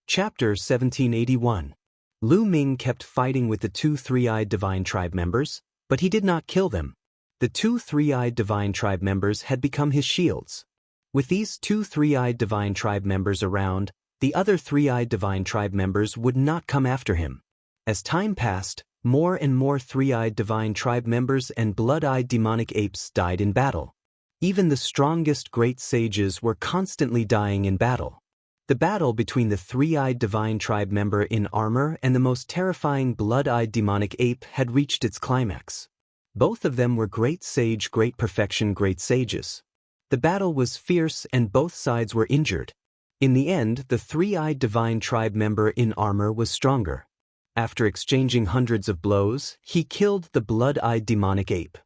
Chapter 1781. Lu Ming kept fighting with the two three-eyed divine tribe members, but he did not kill them. The two three-eyed divine tribe members had become his shields. With these two three-eyed divine tribe members around, the other three-eyed divine tribe members would not come after him. As time passed, more and more three-eyed divine tribe members and blood-eyed demonic apes died in battle. Even the strongest great sages were constantly dying in battle. The battle between the three-eyed divine tribe member in armor and the most terrifying blood-eyed demonic ape had reached its climax. Both of them were great sage, great perfection, great sages. The battle was fierce and both sides were injured. In the end, the three-eyed divine tribe member in armor was stronger. After exchanging hundreds of blows, he killed the blood-eyed demonic ape.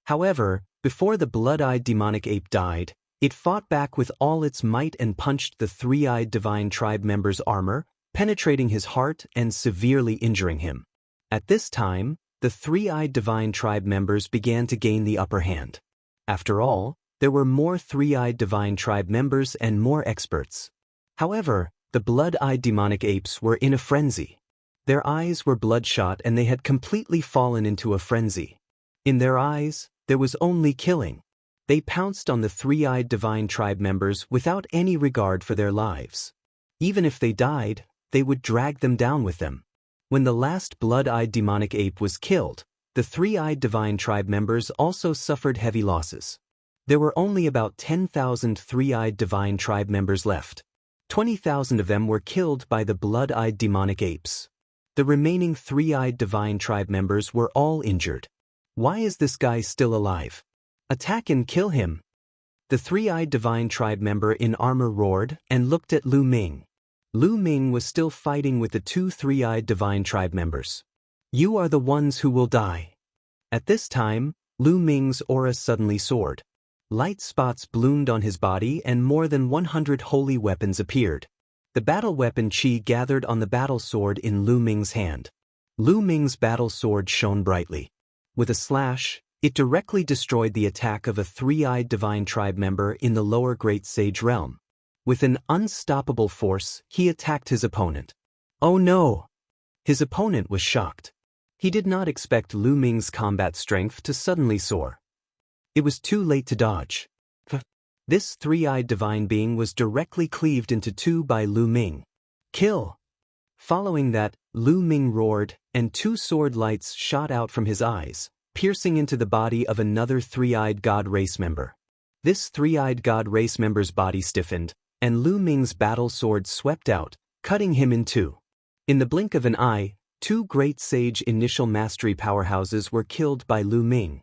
However, before the blood-eyed demonic ape died, it fought back with all its might and punched the three-eyed divine tribe member's armor, penetrating his heart and severely injuring him. At this time, the three-eyed divine tribe members began to gain the upper hand. After all, there were more three-eyed divine tribe members and more experts. However, the blood-eyed demonic apes were in a frenzy. Their eyes were bloodshot and they had completely fallen into a frenzy. In their eyes, there was only killing. They pounced on the three-eyed divine tribe members without any regard for their lives. Even if they died, they would drag them down with them. When the last blood-eyed demonic ape was killed, the three-eyed divine tribe members also suffered heavy losses. There were only about 10,000 three-eyed divine tribe members left. 20,000 of them were killed by the blood-eyed demonic apes. The remaining three-eyed divine tribe members were all injured. Why is this guy still alive? Attack and kill him! The three-eyed divine tribe member in armor roared and looked at Lu Ming. Lu Ming was still fighting with the two three-eyed divine tribe members. You are the ones who will die. At this time, Lu Ming's aura suddenly soared. Light spots bloomed on his body and more than 100 holy weapons appeared. The battle weapon Qi gathered on the battle sword in Lu Ming's hand. Lu Ming's battle sword shone brightly. With a slash, it directly destroyed the attack of a three-eyed divine tribe member in the lower Great Sage realm. With an unstoppable force, he attacked his opponent. Oh no! His opponent was shocked. He did not expect Lu Ming's combat strength to suddenly soar. It was too late to dodge. This three-eyed divine being was directly cleaved into two by Lu Ming. Kill! Following that, Lu Ming roared, and two sword lights shot out from his eyes, piercing into the body of another three-eyed god race member. This three-eyed god race member's body stiffened, and Lu Ming's battle sword swept out, cutting him in two. In the blink of an eye, two great sage initial mastery powerhouses were killed by Lu Ming.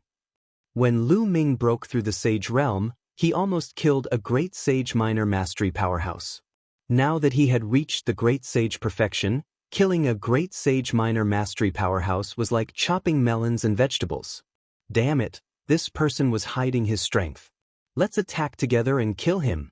When Lu Ming broke through the sage realm, he almost killed a great sage minor mastery powerhouse. Now that he had reached the great sage perfection, killing a great sage minor mastery powerhouse was like chopping melons and vegetables. Damn it, this person was hiding his strength. Let's attack together and kill him.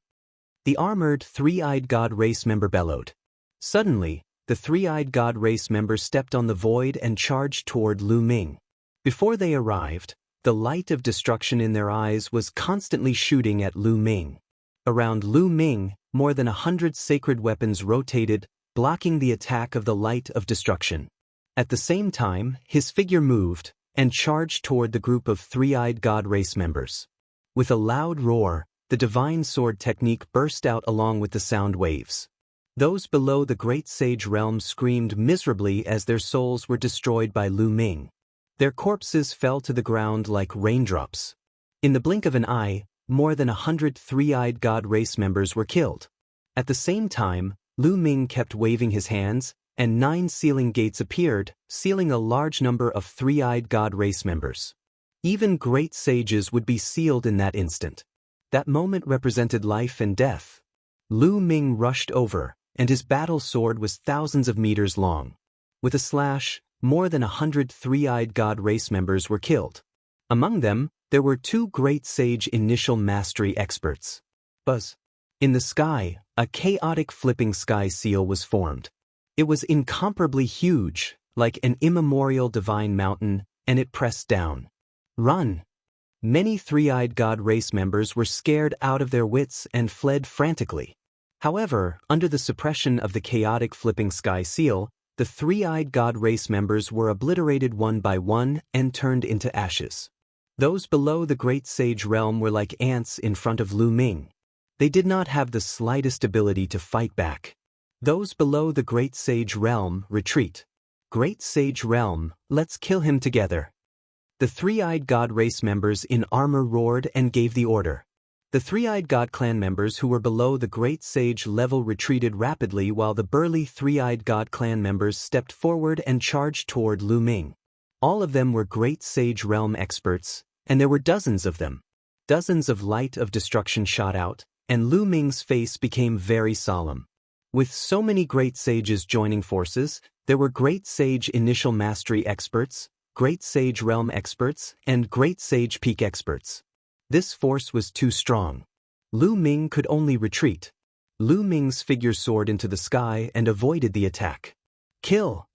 The armored three-eyed god race member bellowed. Suddenly, the three-eyed god race member stepped on the void and charged toward Lu Ming. Before they arrived, the light of destruction in their eyes was constantly shooting at Lu Ming. Around Lu Ming, more than 100 sacred weapons rotated, blocking the attack of the light of destruction. At the same time, his figure moved and charged toward the group of three-eyed god race members. With a loud roar, the divine sword technique burst out along with the sound waves. Those below the great sage realm screamed miserably as their souls were destroyed by Lu Ming. Their corpses fell to the ground like raindrops. In the blink of an eye, more than 100 three-eyed god race members were killed. At the same time, Lu Ming kept waving his hands, and 9 sealing gates appeared, sealing a large number of three-eyed god race members. Even great sages would be sealed in that instant. That moment represented life and death. Lu Ming rushed over, and his battle sword was thousands of meters long. With a slash, more than 100 three-eyed god race members were killed. Among them, there were 2 great sage initial mastery experts. Buzz. In the sky, a chaotic flipping sky seal was formed. It was incomparably huge, like an immemorial divine mountain, and it pressed down. Run! Many three-eyed god race members were scared out of their wits and fled frantically. However, under the suppression of the chaotic flipping sky seal, the three-eyed god race members were obliterated one by one and turned into ashes. Those below the Great Sage realm were like ants in front of Lu Ming. They did not have the slightest ability to fight back. Those below the Great Sage realm retreat. Great Sage realm, let's kill him together. The three-eyed god race members in armor roared and gave the order. The three-eyed god clan members who were below the Great Sage level retreated rapidly while the burly three-eyed god clan members stepped forward and charged toward Lu Ming. All of them were Great Sage realm experts, and there were dozens of them. Dozens of light of destruction shot out, and Lu Ming's face became very solemn. With so many Great Sages joining forces, there were Great Sage initial mastery experts, Great Sage realm experts, and Great Sage peak experts. This force was too strong. Lu Ming could only retreat. Lu Ming's figure soared into the sky and avoided the attack. Kill!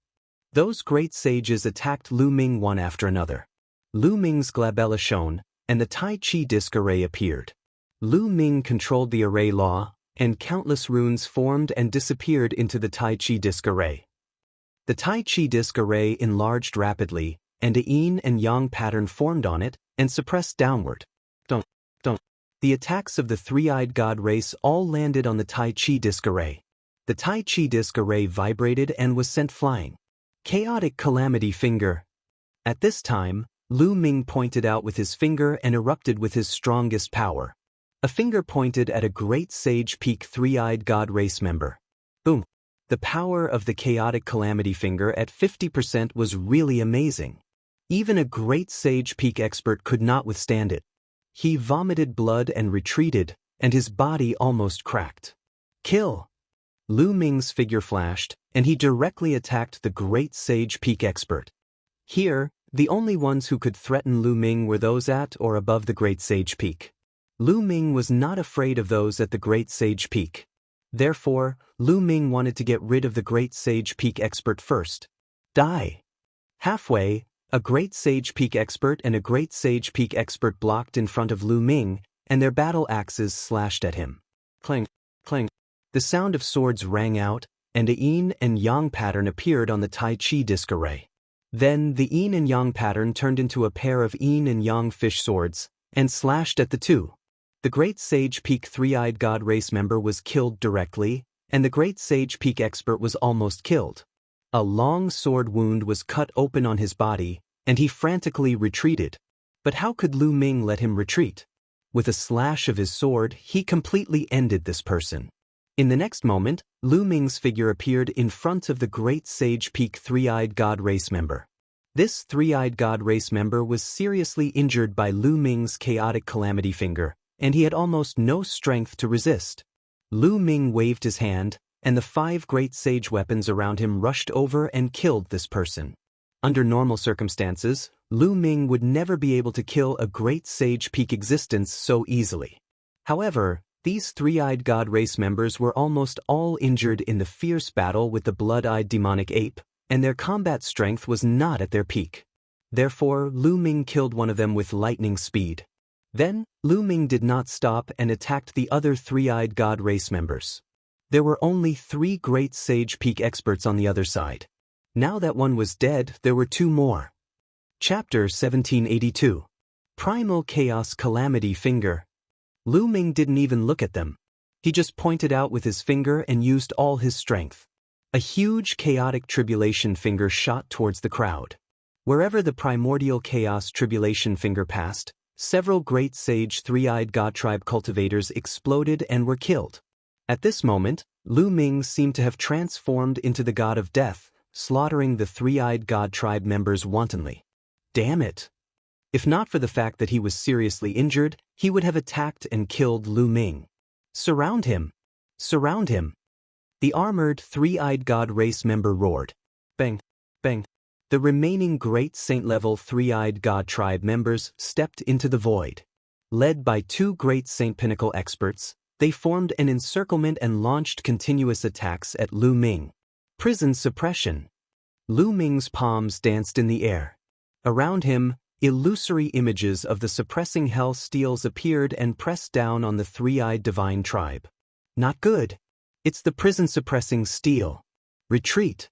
Those Great Sages attacked Lu Ming one after another. Lu Ming's glabella shone, and the Tai Chi disc array appeared. Lu Ming controlled the array law, and countless runes formed and disappeared into the Tai Chi disc array. The Tai Chi disc array enlarged rapidly, and a yin and yang pattern formed on it and suppressed downward. The attacks of the three-eyed god race all landed on the Tai Chi disc array. The Tai Chi disc array vibrated and was sent flying. Chaotic calamity finger. At this time, Lu Ming pointed out with his finger and erupted with his strongest power. A finger pointed at a Great Sage peak three-eyed god race member. Boom! The power of the chaotic calamity finger at 50% was really amazing. Even a Great Sage peak expert could not withstand it. He vomited blood and retreated, and his body almost cracked. Kill! Lu Ming's figure flashed, and he directly attacked the Great Sage peak expert. Here, the only ones who could threaten Lu Ming were those at or above the Great Sage peak. Lu Ming was not afraid of those at the Great Sage peak. Therefore, Lu Ming wanted to get rid of the Great Sage peak expert first. Die! Halfway, a Great Sage peak expert and a Great Sage peak expert blocked in front of Lu Ming, and their battle axes slashed at him. Clang, clang. The sound of swords rang out, and a yin and yang pattern appeared on the Tai Chi disc array. Then the yin and yang pattern turned into a pair of yin and yang fish swords, and slashed at the two. The Great Sage peak three-eyed god race member was killed directly, and the Great Sage peak expert was almost killed. A long sword wound was cut open on his body, and he frantically retreated. But how could Lu Ming let him retreat? With a slash of his sword, he completely ended this person. In the next moment, Lu Ming's figure appeared in front of the Great Sage peak three-eyed god race member. This three-eyed god race member was seriously injured by Lu Ming's chaotic calamity finger, and he had almost no strength to resist. Lu Ming waved his hand, and the 5 Great Sage weapons around him rushed over and killed this person. Under normal circumstances, Lu Ming would never be able to kill a Great Sage peak existence so easily. However, these three-eyed god race members were almost all injured in the fierce battle with the blood-eyed demonic ape, and their combat strength was not at their peak. Therefore, Lu Ming killed one of them with lightning speed. Then, Lu Ming did not stop and attacked the other three-eyed god race members. There were only 3 Great Sage peak experts on the other side. Now that one was dead, there were 2 more. Chapter 1782. Primal Chaos Calamity Finger. Lu Ming didn't even look at them. He just pointed out with his finger and used all his strength. A huge chaotic tribulation finger shot towards the crowd. Wherever the primordial chaos tribulation finger passed, several Great Sage three-eyed god tribe cultivators exploded and were killed. At this moment, Lu Ming seemed to have transformed into the god of death, slaughtering the three-eyed god tribe members wantonly. Damn it! If not for the fact that he was seriously injured, he would have attacked and killed Lu Ming. Surround him! Surround him! The armored three-eyed god race member roared. Bang! Bang! The remaining Great Saint-level three-eyed god tribe members stepped into the void. Led by 2 Great Saint Pinnacle experts, they formed an encirclement and launched continuous attacks at Lu Ming. Prison suppression. Lu Ming's palms danced in the air. Around him, illusory images of the suppressing hell steels appeared and pressed down on the three-eyed divine tribe. Not good. It's the prison-suppressing steel. Retreat.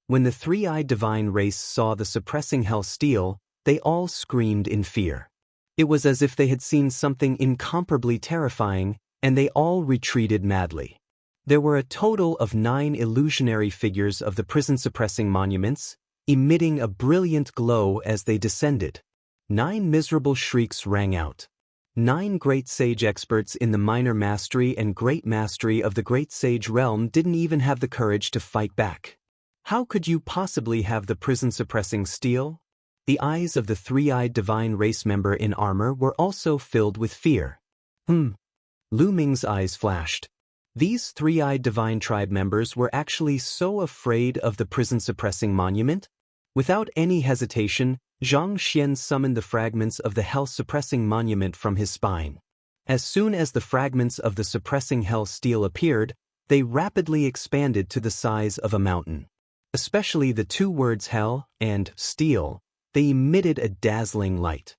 When the three-eyed divine race saw the suppressing hell steel, they all screamed in fear. It was as if they had seen something incomparably terrifying, and they all retreated madly. There were a total of 9 illusionary figures of the prison-suppressing monuments, emitting a brilliant glow as they descended. 9 miserable shrieks rang out. 9 great sage experts in the minor mastery and great mastery of the great sage realm didn't even have the courage to fight back. How could you possibly have the prison-suppressing steel? The eyes of the three-eyed divine race member in armor were also filled with fear. Lu Ming's eyes flashed. These three-eyed divine tribe members were actually so afraid of the prison-suppressing monument? Without any hesitation, Zhang Xian summoned the fragments of the hell-suppressing monument from his spine. As soon as the fragments of the suppressing hell steel appeared, they rapidly expanded to the size of a mountain. Especially the 2 words hell and steel, they emitted a dazzling light.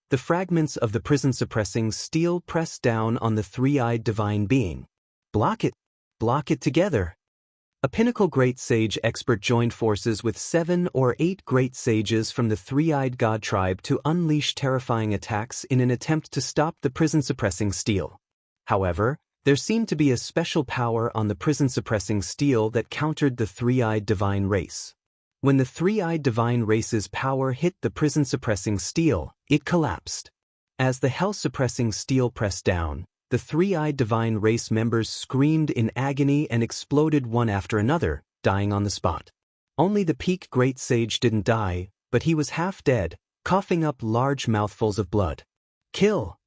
The fragments of the prison-suppressing steel pressed down on the three-eyed divine being. Block it! Block it together! A pinnacle great sage expert joined forces with 7 or 8 great sages from the three-eyed god tribe to unleash terrifying attacks in an attempt to stop the prison-suppressing steel. However, there seemed to be a special power on the prison-suppressing steel that countered the three-eyed divine race. When the three-eyed divine race's power hit the prison-suppressing steel, it collapsed. As the hell-suppressing steel pressed down, the three-eyed divine race members screamed in agony and exploded one after another, dying on the spot. Only the peak great sage didn't die, but he was half dead, coughing up large mouthfuls of blood. Kill!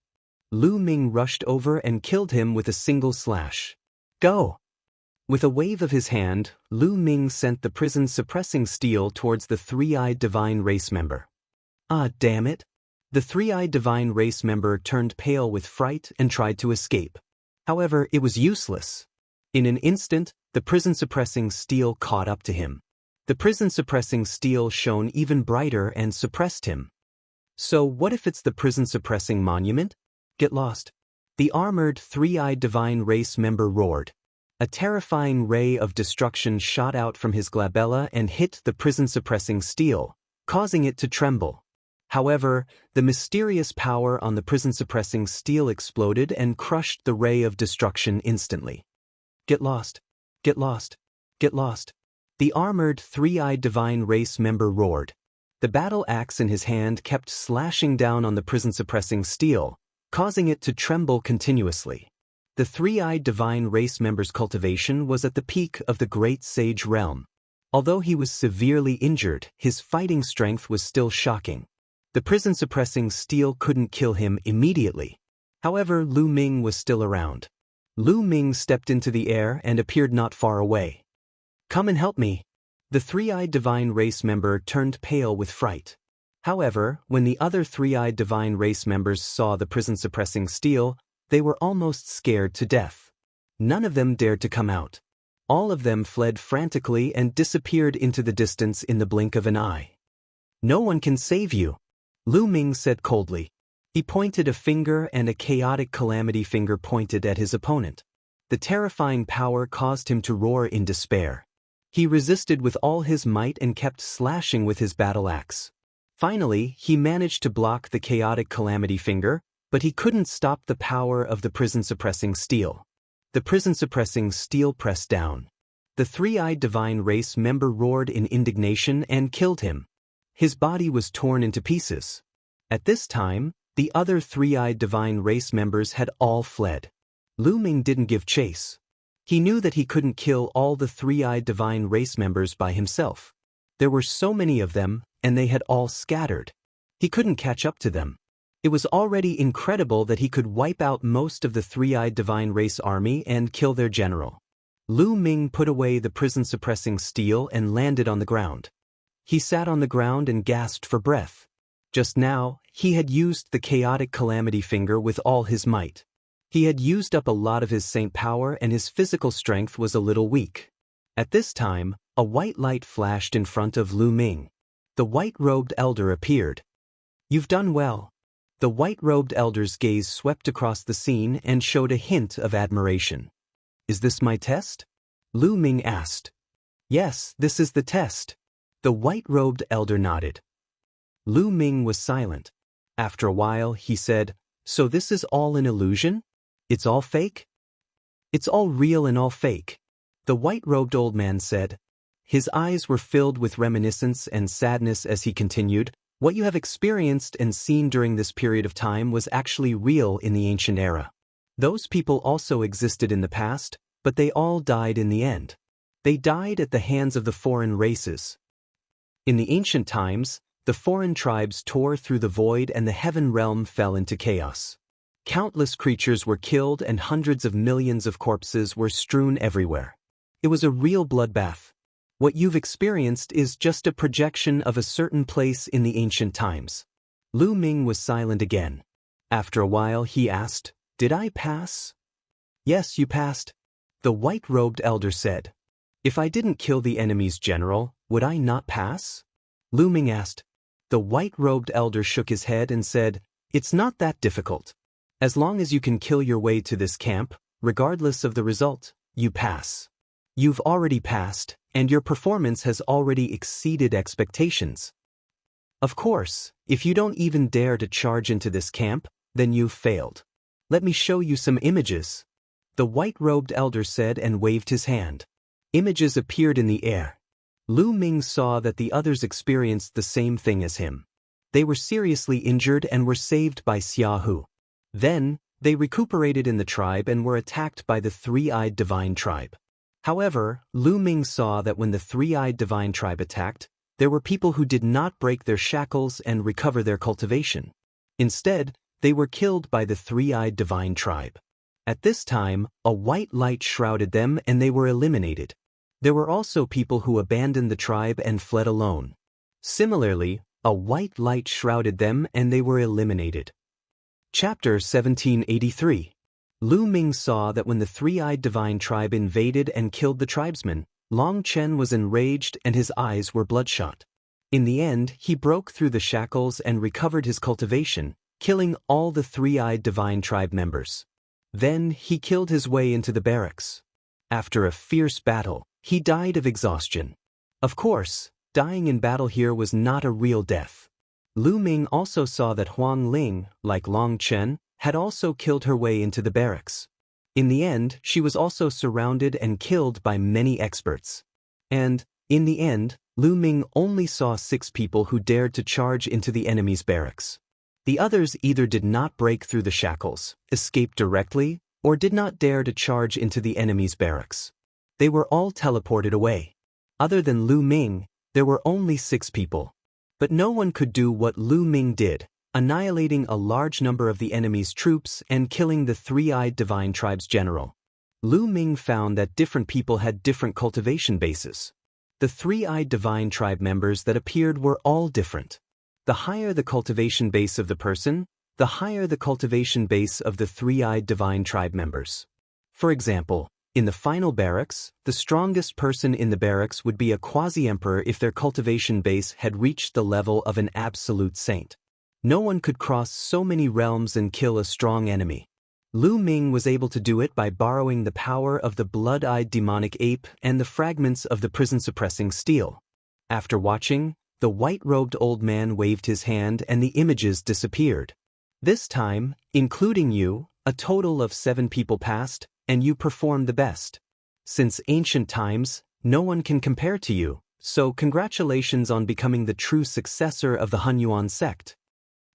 Lu Ming rushed over and killed him with a single slash. Go! With a wave of his hand, Lu Ming sent the prison-suppressing steel towards the three-eyed divine race member. Ah, damn it! The three-eyed divine race member turned pale with fright and tried to escape. However, it was useless. In an instant, the prison-suppressing steel caught up to him. The prison-suppressing steel shone even brighter and suppressed him. So what if it's the prison-suppressing monument? Get lost. The armored three-eyed divine race member roared. A terrifying ray of destruction shot out from his glabella and hit the prison-suppressing steel, causing it to tremble. However, the mysterious power on the prison-suppressing steel exploded and crushed the ray of destruction instantly. Get lost. Get lost. Get lost. The armored three-eyed divine race member roared. The battle axe in his hand kept slashing down on the prison-suppressing steel, causing it to tremble continuously. The three-eyed divine race member's cultivation was at the peak of the great sage realm. Although he was severely injured, his fighting strength was still shocking. The prison-suppressing steel couldn't kill him immediately. However, Lu Ming was still around. Lu Ming stepped into the air and appeared not far away. Come and help me. The three-eyed divine race member turned pale with fright. However, when the other three-eyed divine race members saw the prison-suppressing steel, they were almost scared to death. None of them dared to come out. All of them fled frantically and disappeared into the distance in the blink of an eye. No one can save you, Lu Ming said coldly. He pointed a finger and a chaotic calamity finger pointed at his opponent. The terrifying power caused him to roar in despair. He resisted with all his might and kept slashing with his battle axe. Finally, he managed to block the chaotic calamity finger, but he couldn't stop the power of the prison-suppressing steel. The prison-suppressing steel pressed down. The three-eyed divine race member roared in indignation and killed him. His body was torn into pieces. At this time, the other three-eyed divine race members had all fled. Lu Ming didn't give chase. He knew that he couldn't kill all the three-eyed divine race members by himself. There were so many of them, and they had all scattered. He couldn't catch up to them. It was already incredible that he could wipe out most of the three-eyed divine race army and kill their general. Lu Ming put away the prison-suppressing steel and landed on the ground. He sat on the ground and gasped for breath. Just now, he had used the chaotic calamity finger with all his might. He had used up a lot of his saint power and his physical strength was a little weak. At this time, a white light flashed in front of Lu Ming. The white-robed elder appeared. You've done well. The white-robed elder's gaze swept across the scene and showed a hint of admiration. "Is this my test?" Lu Ming asked. "Yes, this is the test." The white-robed elder nodded. Lu Ming was silent. After a while, he said, "So this is all an illusion? It's all fake?" "It's all real and all fake," the white-robed old man said. His eyes were filled with reminiscence and sadness as he continued, "What you have experienced and seen during this period of time was actually real in the ancient era. Those people also existed in the past, but they all died in the end. They died at the hands of the foreign races. In the ancient times, the foreign tribes tore through the void and the heaven realm fell into chaos. Countless creatures were killed and hundreds of millions of corpses were strewn everywhere. It was a real bloodbath. What you've experienced is just a projection of a certain place in the ancient times." Lu Ming was silent again. After a while he asked, "Did I pass?" "Yes, you passed," the white-robed elder said. "If I didn't kill the enemy's general, would I not pass?" Lu Ming asked. The white-robed elder shook his head and said, "It's not that difficult. As long as you can kill your way to this camp, regardless of the result, you pass. You've already passed, and your performance has already exceeded expectations. Of course, if you don't even dare to charge into this camp, then you've failed. Let me show you some images," the white-robed elder said and waved his hand. Images appeared in the air. Lu Ming saw that the others experienced the same thing as him. They were seriously injured and were saved by Xiaohu. Then, they recuperated in the tribe and were attacked by the three-eyed divine tribe. However, Lu Ming saw that when the three-eyed divine tribe attacked, there were people who did not break their shackles and recover their cultivation. Instead, they were killed by the three-eyed divine tribe. At this time, a white light shrouded them and they were eliminated. There were also people who abandoned the tribe and fled alone. Similarly, a white light shrouded them and they were eliminated. Chapter 1783. Lu Ming saw that when the three-eyed divine tribe invaded and killed the tribesmen, Long Chen was enraged and his eyes were bloodshot. In the end, he broke through the shackles and recovered his cultivation, killing all the three-eyed divine tribe members. Then, he killed his way into the barracks. After a fierce battle, he died of exhaustion. Of course, dying in battle here was not a real death. Lu Ming also saw that Huang Ling, like Long Chen, had also killed her way into the barracks. In the end, she was also surrounded and killed by many experts. And, in the end, Lu Ming only saw 6 people who dared to charge into the enemy's barracks. The others either did not break through the shackles, escape directly, or did not dare to charge into the enemy's barracks. They were all teleported away. Other than Lu Ming, there were only 6 people. But no one could do what Lu Ming did, annihilating a large number of the enemy's troops and killing the three-eyed divine tribe's general. Lu Ming found that different people had different cultivation bases. The three-eyed divine tribe members that appeared were all different. The higher the cultivation base of the person, the higher the cultivation base of the three-eyed divine tribe members. For example, in the final barracks, the strongest person in the barracks would be a quasi-emperor if their cultivation base had reached the level of an absolute saint. No one could cross so many realms and kill a strong enemy. Lu Ming was able to do it by borrowing the power of the blood-eyed demonic ape and the fragments of the prison-suppressing steel. After watching, the white-robed old man waved his hand and the images disappeared. This time, including you, a total of 7 people passed, and you performed the best. Since ancient times, no one can compare to you, so congratulations on becoming the true successor of the Hunyuan sect.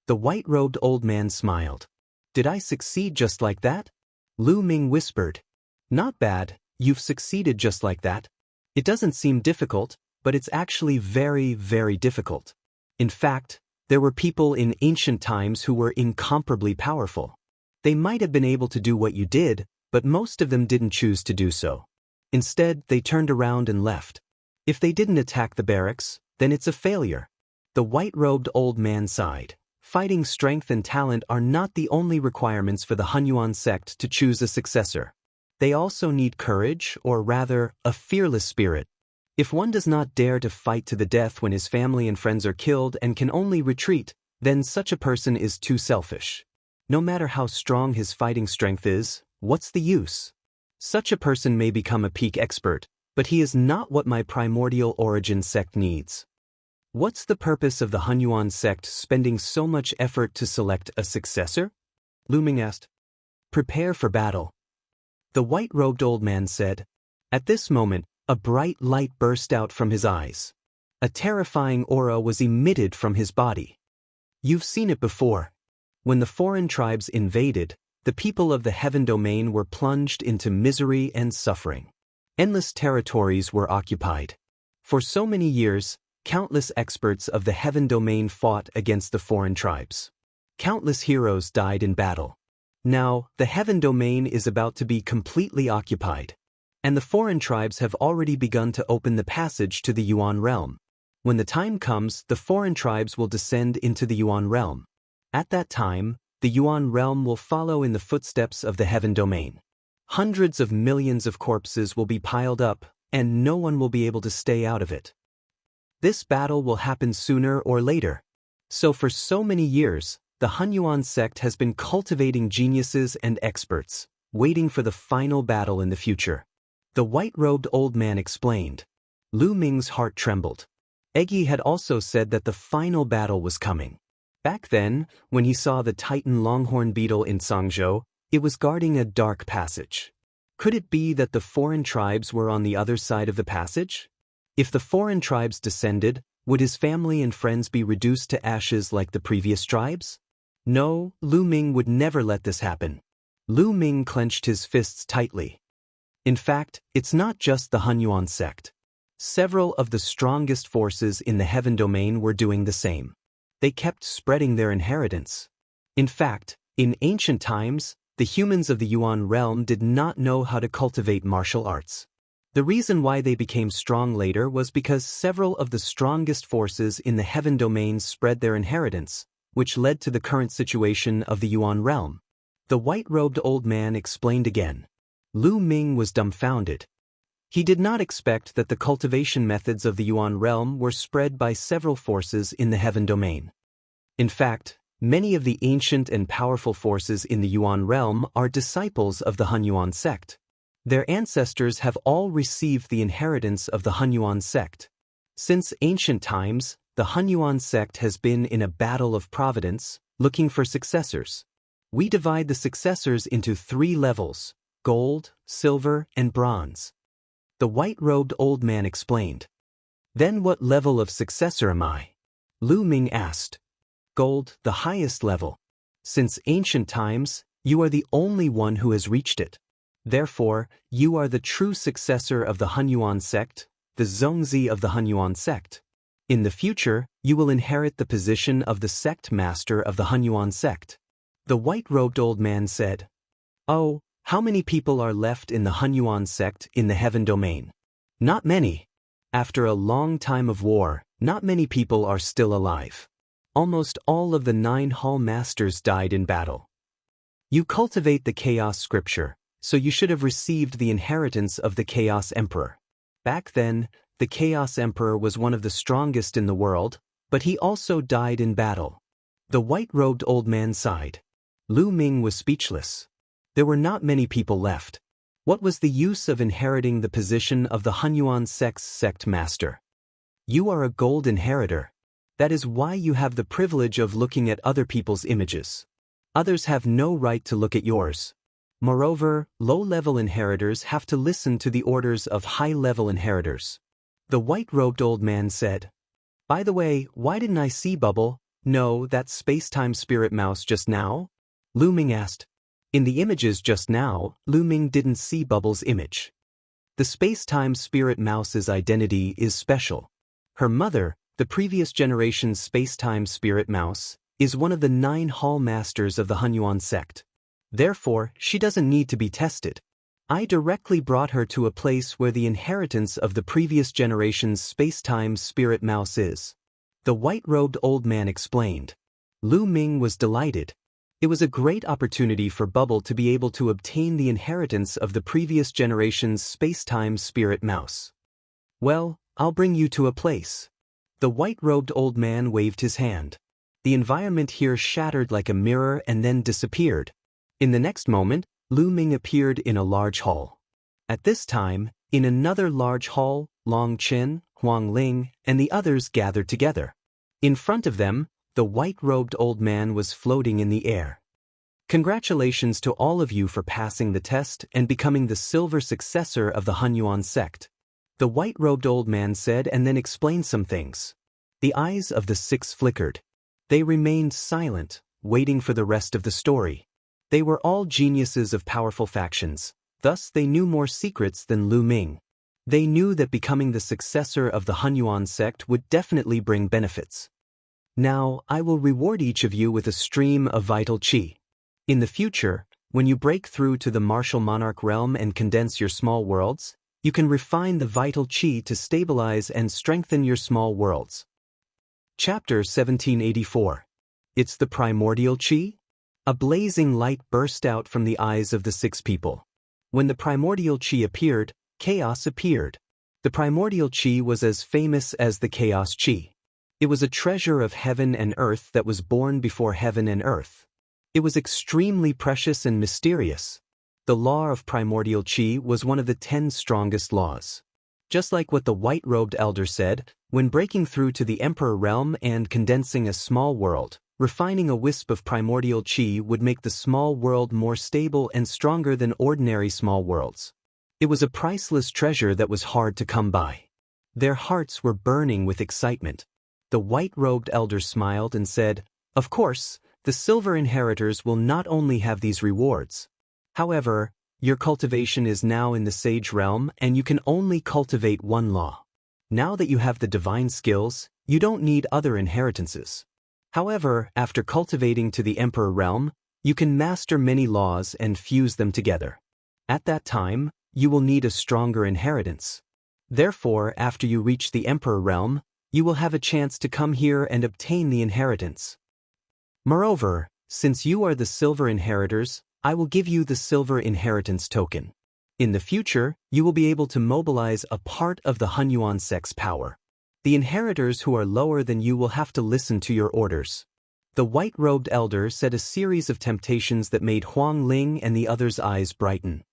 The white-robed old man smiled. Did I succeed just like that? Lu Ming whispered. Not bad, you've succeeded just like that. It doesn't seem difficult, but it's actually very, very difficult. In fact, there were people in ancient times who were incomparably powerful. They might have been able to do what you did, but most of them didn't choose to do so. Instead, they turned around and left. If they didn't attack the barracks, then it's a failure. The white-robed old man sighed. Fighting strength and talent are not the only requirements for the Hunyuan sect to choose a successor. They also need courage, or rather, a fearless spirit. If one does not dare to fight to the death when his family and friends are killed and can only retreat, then such a person is too selfish. No matter how strong his fighting strength is, what's the use? Such a person may become a peak expert, but he is not what my primordial origin sect needs. What's the purpose of the Hunyuan sect spending so much effort to select a successor? Lu Ming asked. Prepare for battle. The white-robed old man said. At this moment, a bright light burst out from his eyes. A terrifying aura was emitted from his body. You've seen it before. When the foreign tribes invaded, the people of the heaven domain were plunged into misery and suffering. Endless territories were occupied. For so many years, countless experts of the heaven domain fought against the foreign tribes. Countless heroes died in battle. Now, the heaven domain is about to be completely occupied, and the foreign tribes have already begun to open the passage to the Yuan realm. When the time comes, the foreign tribes will descend into the Yuan realm. At that time, the Yuan realm will follow in the footsteps of the heaven domain. Hundreds of millions of corpses will be piled up, and no one will be able to stay out of it. This battle will happen sooner or later. So for so many years, the Hunyuan sect has been cultivating geniuses and experts, waiting for the final battle in the future. The white-robed old man explained. Lu Ming's heart trembled. Eggy had also said that the final battle was coming. Back then, when he saw the Titan longhorn beetle in Sangzhou, it was guarding a dark passage. Could it be that the foreign tribes were on the other side of the passage? If the foreign tribes descended, would his family and friends be reduced to ashes like the previous tribes? No, Lu Ming would never let this happen. Lu Ming clenched his fists tightly. In fact, it's not just the Hunyuan sect. Several of the strongest forces in the heaven domain were doing the same. They kept spreading their inheritance. In fact, in ancient times, the humans of the Yuan realm did not know how to cultivate martial arts. The reason why they became strong later was because several of the strongest forces in the heaven domain spread their inheritance, which led to the current situation of the Yuan realm. The white-robed old man explained again. Lu Ming was dumbfounded. He did not expect that the cultivation methods of the Yuan realm were spread by several forces in the heaven domain. In fact, many of the ancient and powerful forces in the Yuan realm are disciples of the Hunyuan sect. Their ancestors have all received the inheritance of the Hunyuan sect. Since ancient times, the Hunyuan sect has been in a battle of providence, looking for successors. We divide the successors into 3 levels: gold, silver, and bronze. The white-robed old man explained. Then what level of successor am I? Lu Ming asked. Gold, the highest level. Since ancient times, you are the only one who has reached it. Therefore, you are the true successor of the Hunyuan sect, the Zongzi of the Hunyuan sect. In the future, you will inherit the position of the sect master of the Hunyuan sect. The white-robed old man said. Oh, how many people are left in the Hunyuan sect in the heaven domain? Not many. After a long time of war, not many people are still alive. Almost all of the 9 hall masters died in battle. You cultivate the chaos scripture, so you should have received the inheritance of the Chaos Emperor. Back then, the Chaos Emperor was one of the strongest in the world, but he also died in battle. The white-robed old man sighed. Lu Ming was speechless. There were not many people left. What was the use of inheriting the position of the Hunyuan sect's sect master? You are a gold inheritor. That is why you have the privilege of looking at other people's images. Others have no right to look at yours. Moreover, low-level inheritors have to listen to the orders of high-level inheritors. The white-robed old man said. By the way, why didn't I see Bubble? No, that space-time spirit mouse just now? Lu Ming asked. In the images just now, Lu Ming didn't see Bubble's image. The space-time spirit mouse's identity is special. Her mother, the previous generation's space-time spirit mouse, is one of the 9 hall masters of the Hunyuan sect. Therefore, she doesn't need to be tested. I directly brought her to a place where the inheritance of the previous generation's space-time spirit mouse is. The white-robed old man explained. Lu Ming was delighted. It was a great opportunity for Bubble to be able to obtain the inheritance of the previous generation's space-time spirit mouse. Well, I'll bring you to a place. The white-robed old man waved his hand. The environment here shattered like a mirror and then disappeared. In the next moment, Lu Ming appeared in a large hall. At this time, in another large hall, Long Qin, Huang Ling, and the others gathered together. In front of them, the white-robed old man was floating in the air. Congratulations to all of you for passing the test and becoming the silver successor of the Hunyuan sect, the white-robed old man said, and then explained some things. The eyes of the six flickered. They remained silent, waiting for the rest of the story. They were all geniuses of powerful factions, thus they knew more secrets than Lu Ming. They knew that becoming the successor of the Hunyuan sect would definitely bring benefits. Now, I will reward each of you with a stream of vital qi. In the future, when you break through to the martial monarch realm and condense your small worlds, you can refine the vital qi to stabilize and strengthen your small worlds. Chapter 1784. It's the primordial qi? A blazing light burst out from the eyes of the six people. When the primordial qi appeared, chaos appeared. The primordial qi was as famous as the chaos qi. It was a treasure of heaven and earth that was born before heaven and earth. It was extremely precious and mysterious. The law of primordial qi was one of the 10 strongest laws. Just like what the white-robed elder said, when breaking through to the emperor realm and condensing a small world, refining a wisp of primordial qi would make the small world more stable and stronger than ordinary small worlds. It was a priceless treasure that was hard to come by. Their hearts were burning with excitement. The white-robed elder smiled and said, "Of course, the silver inheritors will not only have these rewards. However, your cultivation is now in the sage realm and you can only cultivate one law. Now that you have the divine skills, you don't need other inheritances. However, after cultivating to the emperor realm, you can master many laws and fuse them together. At that time, you will need a stronger inheritance. Therefore, after you reach the emperor realm, you will have a chance to come here and obtain the inheritance. Moreover, since you are the silver inheritors, I will give you the silver inheritance token. In the future, you will be able to mobilize a part of the Hunyuan sect's power. The inheritors who are lower than you will have to listen to your orders." The white-robed elder said a series of temptations that made Huang Ling and the others' eyes brighten.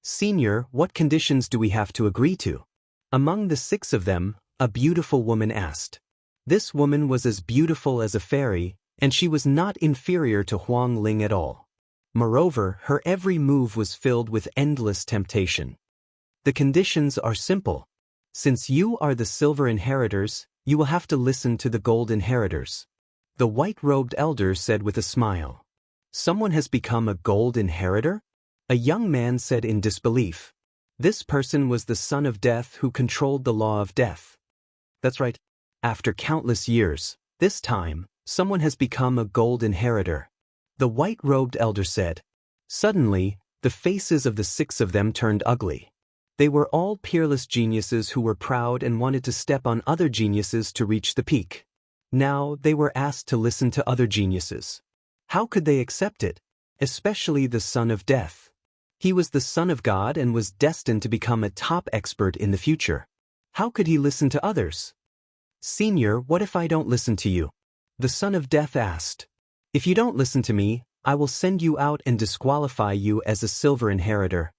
"Senior, what conditions do we have to agree to?" Among the 6 of them, a beautiful woman asked. This woman was as beautiful as a fairy, and she was not inferior to Huang Ling at all. Moreover, her every move was filled with endless temptation. "The conditions are simple. Since you are the silver inheritors, you will have to listen to the gold inheritors." The white-robed elder said with a smile. "Someone has become a gold inheritor?" A young man said in disbelief. This person was the son of death who controlled the law of death. That's right. After countless years, this time, someone has become a gold inheritor. The white-robed elder said. Suddenly, the faces of the 6 of them turned ugly. They were all peerless geniuses who were proud and wanted to step on other geniuses to reach the peak. Now, they were asked to listen to other geniuses. How could they accept it? Especially the son of death. He was the son of God and was destined to become a top expert in the future. How could he listen to others? "Senior, what if I don't listen to you?" The son of death asked. "If you don't listen to me, I will send you out and disqualify you as a silver inheritor."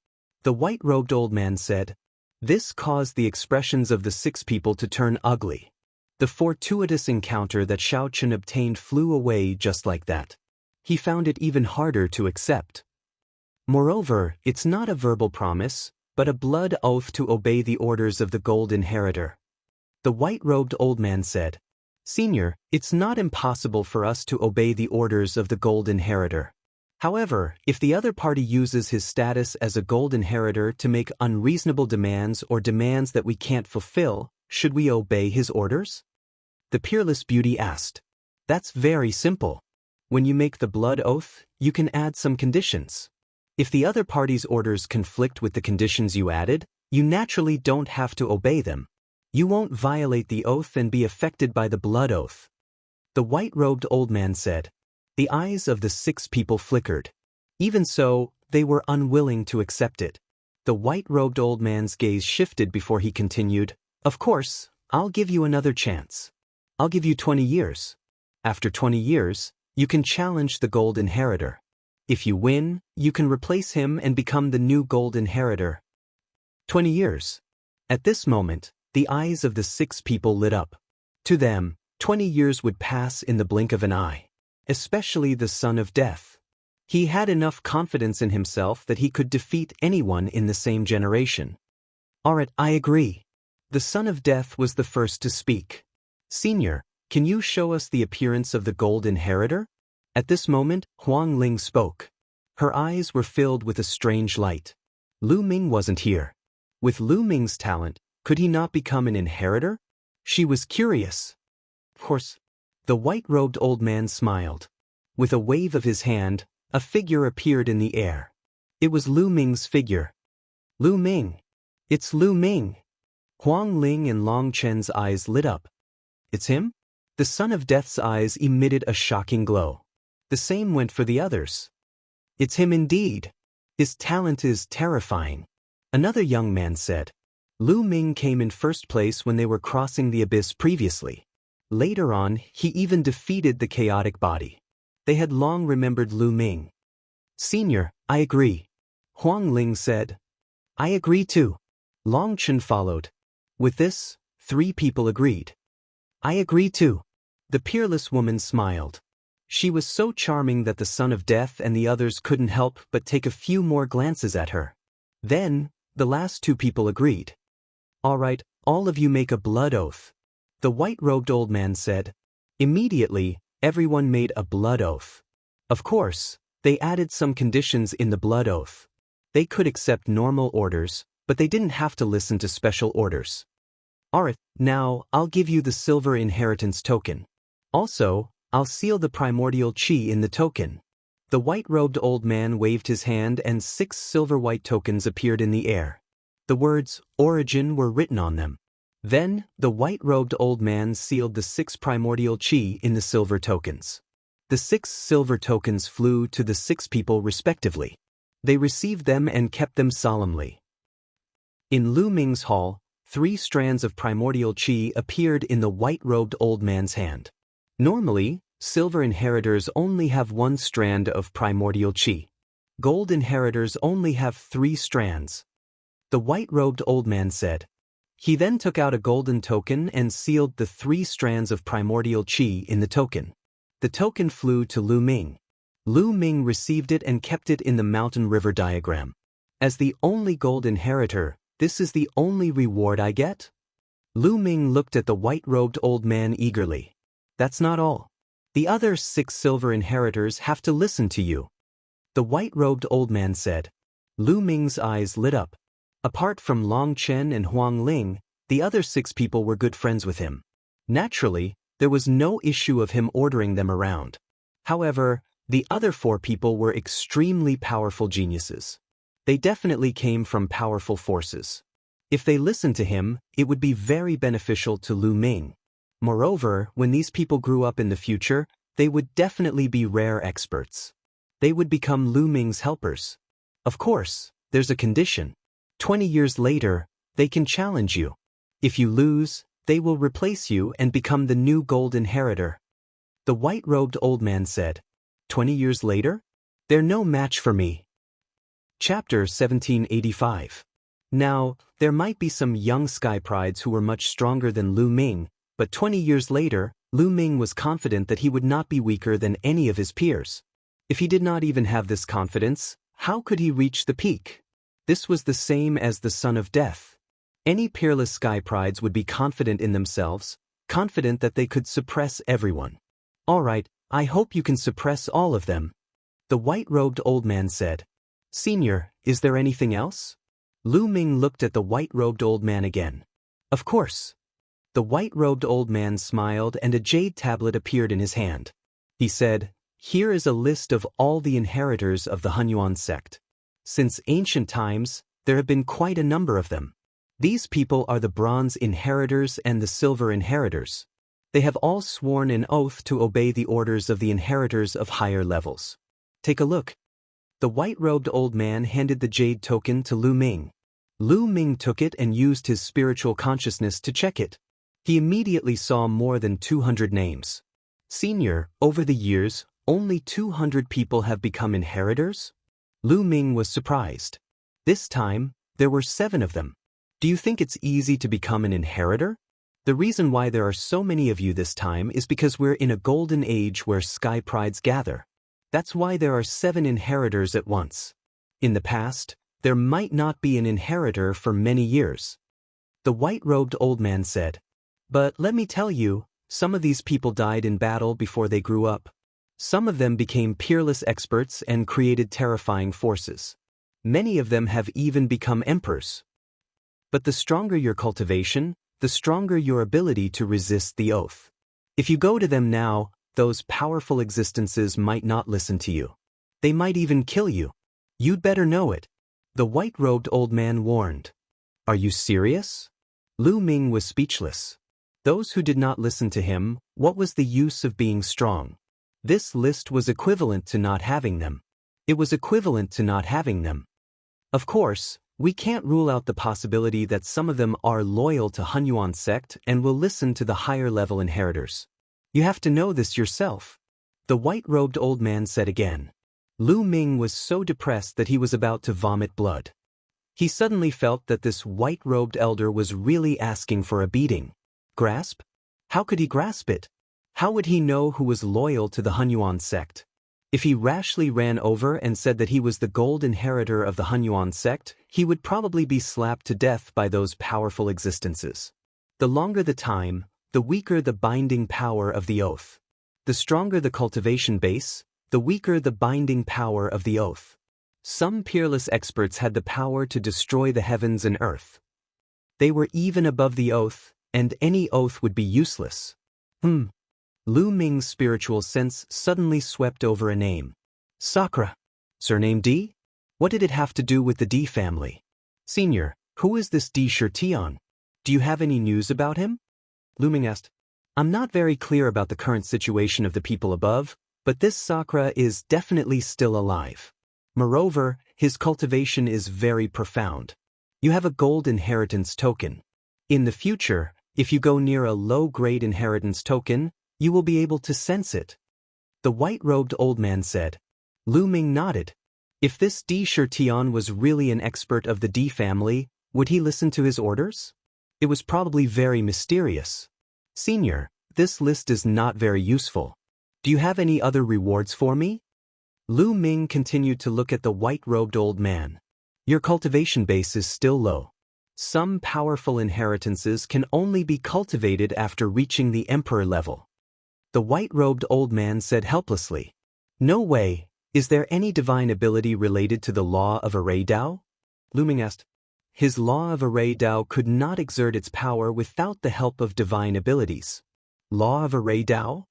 The white-robed old man said. This caused the expressions of the 6 people to turn ugly. The fortuitous encounter that Shao Chun obtained flew away just like that. He found it even harder to accept. Moreover, it's not a verbal promise, but a blood oath to obey the orders of the gold inheritor. The white-robed old man said, "Senior, it's not impossible for us to obey the orders of the gold inheritor. However, if the other party uses his status as a gold inheritor to make unreasonable demands or demands that we can't fulfill, should we obey his orders?" The peerless beauty asked. "That's very simple. When you make the blood oath, you can add some conditions. If the other party's orders conflict with the conditions you added, you naturally don't have to obey them. You won't violate the oath and be affected by the blood oath." The white-robed old man said. The eyes of the 6 people flickered. Even so, they were unwilling to accept it. The white-robed old man's gaze shifted before he continued, "Of course, I'll give you another chance. I'll give you 20 years. After 20 years, you can challenge the gold inheritor. If you win, you can replace him and become the new gold inheritor." 20 years. At this moment, the eyes of the 6 people lit up. To them, 20 years would pass in the blink of an eye. Especially the Son of Death. He had enough confidence in himself that he could defeat anyone in the same generation. Alright, I agree. The Son of Death was the first to speak. Senior, can you show us the appearance of the gold inheritor? At this moment, Huang Ling spoke. Her eyes were filled with a strange light. Lu Ming wasn't here. With Lu Ming's talent, could he not become an inheritor? She was curious. Of course. The white-robed old man smiled. With a wave of his hand, a figure appeared in the air. It was Lu Ming's figure. Lu Ming. It's Lu Ming. Huang Ling and Long Chen's eyes lit up. It's him? The Son of Death's eyes emitted a shocking glow. The same went for the others. It's him indeed. His talent is terrifying. Another young man said. Lu Ming came in first place when they were crossing the abyss previously. Later on, he even defeated the chaotic body. They had long remembered Lu Ming. Senior, I agree. Huang Ling said. I agree too. Long Chen followed. With this, 3 people agreed. I agree too. The peerless woman smiled. She was so charming that the Son of Death and the others couldn't help but take a few more glances at her. Then, the last 2 people agreed. All right, all of you make a blood oath. The white-robed old man said. Immediately, everyone made a blood oath. Of course, they added some conditions in the blood oath. They could accept normal orders, but they didn't have to listen to special orders. Alright, now, I'll give you the silver inheritance token. Also, I'll seal the primordial chi in the token. The white-robed old man waved his hand and 6 silver-white tokens appeared in the air. The words, Origin, were written on them. Then, the white-robed old man sealed the 6 primordial chi in the silver tokens. The 6 silver tokens flew to the 6 people respectively. They received them and kept them solemnly. In Lu Ming's hall, 3 strands of primordial chi appeared in the white-robed old man's hand. Normally, silver inheritors only have 1 strand of primordial chi. Gold inheritors only have 3 strands. The white-robed old man said. He then took out a golden token and sealed the 3 strands of primordial chi in the token. The token flew to Lu Ming. Lu Ming received it and kept it in the mountain river diagram. As the only gold inheritor, this is the only reward I get? Lu Ming looked at the white-robed old man eagerly. That's not all. The other 6 silver inheritors have to listen to you. The white-robed old man said. Lu Ming's eyes lit up. Apart from Long Chen and Huang Ling, the other 6 people were good friends with him. Naturally, there was no issue of him ordering them around. However, the other 4 people were extremely powerful geniuses. They definitely came from powerful forces. If they listened to him, it would be very beneficial to Lu Ming. Moreover, when these people grew up in the future, they would definitely be rare experts. They would become Lu Ming's helpers. Of course, there's a condition. 20 years later, they can challenge you. If you lose, they will replace you and become the new gold inheritor. The white-robed old man said. 20 years later? They're no match for me. Chapter 1785. Now, there might be some young sky prides who were much stronger than Lu Ming, but 20 years later, Lu Ming was confident that he would not be weaker than any of his peers. If he did not even have this confidence, how could he reach the peak? This was the same as the Son of Death. Any peerless sky prides would be confident in themselves, confident that they could suppress everyone. All right, I hope you can suppress all of them. The white-robed old man said. Senior, is there anything else? Lu Ming looked at the white-robed old man again. Of course. The white-robed old man smiled and a jade tablet appeared in his hand. He said, Here is a list of all the inheritors of the Hunyuan sect. Since ancient times, there have been quite a number of them. These people are the bronze inheritors and the silver inheritors. They have all sworn an oath to obey the orders of the inheritors of higher levels. Take a look. The white-robed old man handed the jade token to Lu Ming. Lu Ming took it and used his spiritual consciousness to check it. He immediately saw more than 200 names. Senior, over the years, only 200 people have become inheritors? Lu Ming was surprised. This time, There were 7 of them. Do you think it's easy to become an inheritor? The reason why there are so many of you this time is because we're in a golden age where sky prides gather. That's why there are 7 inheritors at once. In the past, there might not be an inheritor for many years. The white-robed old man said, "But let me tell you, some of these people died in battle before they grew up. Some of them became peerless experts and created terrifying forces. Many of them have even become emperors. But the stronger your cultivation, the stronger your ability to resist the oath. If you go to them now, those powerful existences might not listen to you. They might even kill you. You'd better know it." The white-robed old man warned. "Are you serious?" Lu Ming was speechless. Those who did not listen to him, what was the use of being strong? This list was equivalent to not having them. It was equivalent to not having them. Of course, we can't rule out the possibility that some of them are loyal to Hunyuan sect and will listen to the higher-level inheritors. You have to know this yourself. The white-robed old man said again. Lu Ming was so depressed that he was about to vomit blood. He suddenly felt that this white-robed elder was really asking for a beating. Grasp? How could he grasp it? How would he know who was loyal to the Hunyuan sect? If he rashly ran over and said that he was the gold inheritor of the Hunyuan sect, he would probably be slapped to death by those powerful existences. The longer the time, the weaker the binding power of the oath. The stronger the cultivation base, the weaker the binding power of the oath. Some peerless experts had the power to destroy the heavens and earth. They were even above the oath, and any oath would be useless. Lu Ming's spiritual sense suddenly swept over a name. Sakura. Surname D? What did it have to do with the D family? Senior, who is this D Shirtian? Do you have any news about him? Lu Ming asked. I'm not very clear about the current situation of the people above, but this Sakura is definitely still alive. Moreover, his cultivation is very profound. You have a gold inheritance token. In the future, if you go near a low-grade inheritance token, you will be able to sense it. The white-robed old man said. Lu Ming nodded. If this D Shirtian was really an expert of the D family, would he listen to his orders? It was probably very mysterious. Senior, this list is not very useful. Do you have any other rewards for me? Lu Ming continued to look at the white-robed old man. Your cultivation base is still low. Some powerful inheritances can only be cultivated after reaching the emperor level. The white-robed old man said helplessly. No way. Is there any divine ability related to the law of array Dao? Lu Ming asked. His law of array Dao could not exert its power without the help of divine abilities. Law of array Dao?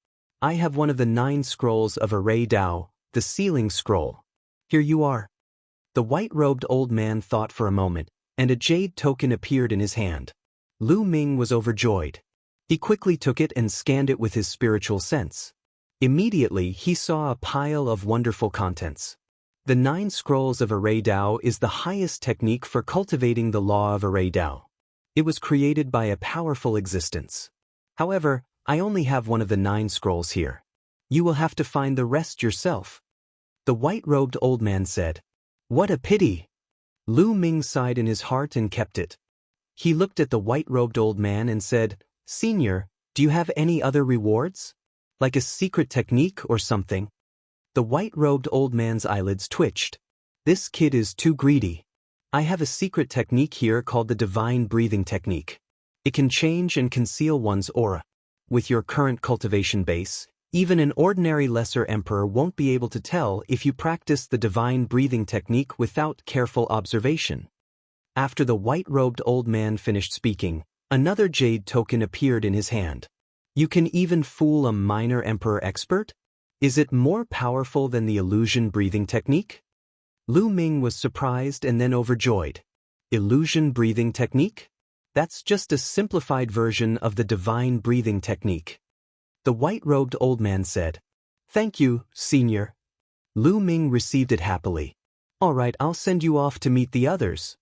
I have one of the 9 scrolls of array Dao, the sealing scroll. Here you are. The white-robed old man thought for a moment, and a jade token appeared in his hand. Lu Ming was overjoyed. He quickly took it and scanned it with his spiritual sense. Immediately, he saw a pile of wonderful contents. The 9 scrolls of array Dao is the highest technique for cultivating the law of array Dao. It was created by a powerful existence. However, I only have one of the 9 scrolls here. You will have to find the rest yourself. The white-robed old man said. What a pity. Lu Ming sighed in his heart and kept it. He looked at the white-robed old man and said, Senior, do you have any other rewards? Like a secret technique or something? The white-robed old man's eyelids twitched. This kid is too greedy. I have a secret technique here called the divine breathing technique. It can change and conceal one's aura. With your current cultivation base, even an ordinary lesser emperor won't be able to tell if you practice the divine breathing technique without careful observation. After the white-robed old man finished speaking, another jade token appeared in his hand. You can even fool a minor emperor expert? Is it more powerful than the illusion breathing technique? Lu Ming was surprised and then overjoyed. Illusion breathing technique? That's just a simplified version of the divine breathing technique. The white-robed old man said, Thank you, Senior. Lu Ming received it happily. All right, I'll send you off to meet the others.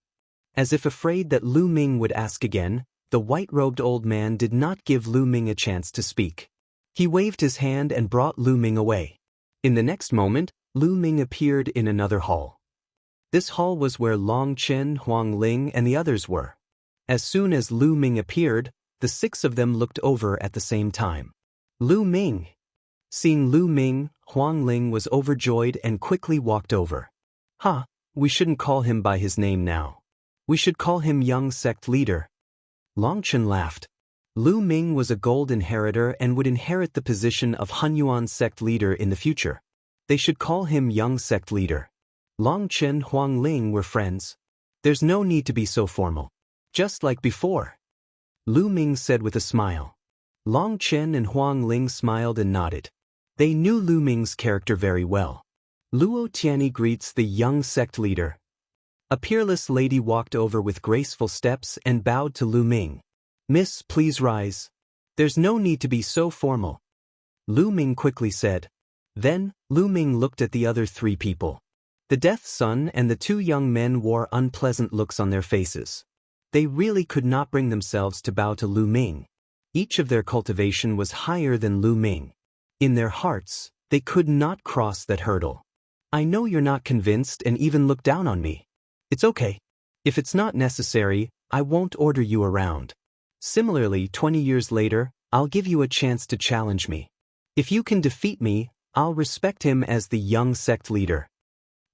As if afraid that Lu Ming would ask again, the white-robed old man did not give Lu Ming a chance to speak. He waved his hand and brought Lu Ming away. In the next moment, Lu Ming appeared in another hall. This hall was where Long Chen, Huang Ling, and the others were. As soon as Lu Ming appeared, the 6 of them looked over at the same time. Lu Ming. Seeing Lu Ming, Huang Ling was overjoyed and quickly walked over. We shouldn't call him by his name now. We should call him young sect leader. Long Chen laughed. Lu Ming was a gold inheritor and would inherit the position of Hunyuan sect leader in the future. They should call him young sect leader. Long Chen and Huang Ling were friends. There's no need to be so formal. Just like before. Lu Ming said with a smile. Long Chen and Huang Ling smiled and nodded. They knew Lu Ming's character very well. Luo Tianyi greets the young sect leader. A peerless lady walked over with graceful steps and bowed to Lu Ming. Miss, please rise. There's no need to be so formal. Lu Ming quickly said. Then, Lu Ming looked at the other 3 people. The Death Sun and the 2 young men wore unpleasant looks on their faces. They really could not bring themselves to bow to Lu Ming. Each of their cultivation was higher than Lu Ming. In their hearts, they could not cross that hurdle. I know you're not convinced and even look down on me. It's okay. If it's not necessary, I won't order you around. Similarly, 20 years later, I'll give you a chance to challenge me. If you can defeat me, I'll respect him as the young sect leader.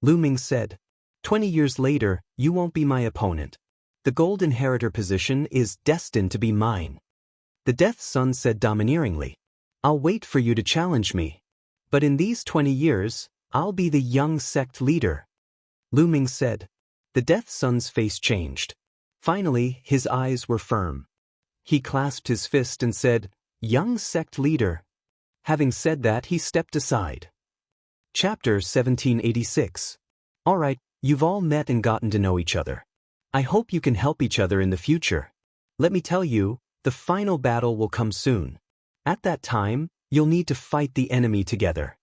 Lu Ming said. 20 years later, you won't be my opponent. The gold inheritor position is destined to be mine. The Death Sun said domineeringly. I'll wait for you to challenge me. But in these 20 years, I'll be the young sect leader. Lu Ming said. The Death Sun's face changed. Finally, his eyes were firm. He clasped his fist and said, Young sect leader. Having said that, he stepped aside. Chapter 1786. Alright, you've all met and gotten to know each other. I hope you can help each other in the future. Let me tell you, the final battle will come soon. At that time, you'll need to fight the enemy together.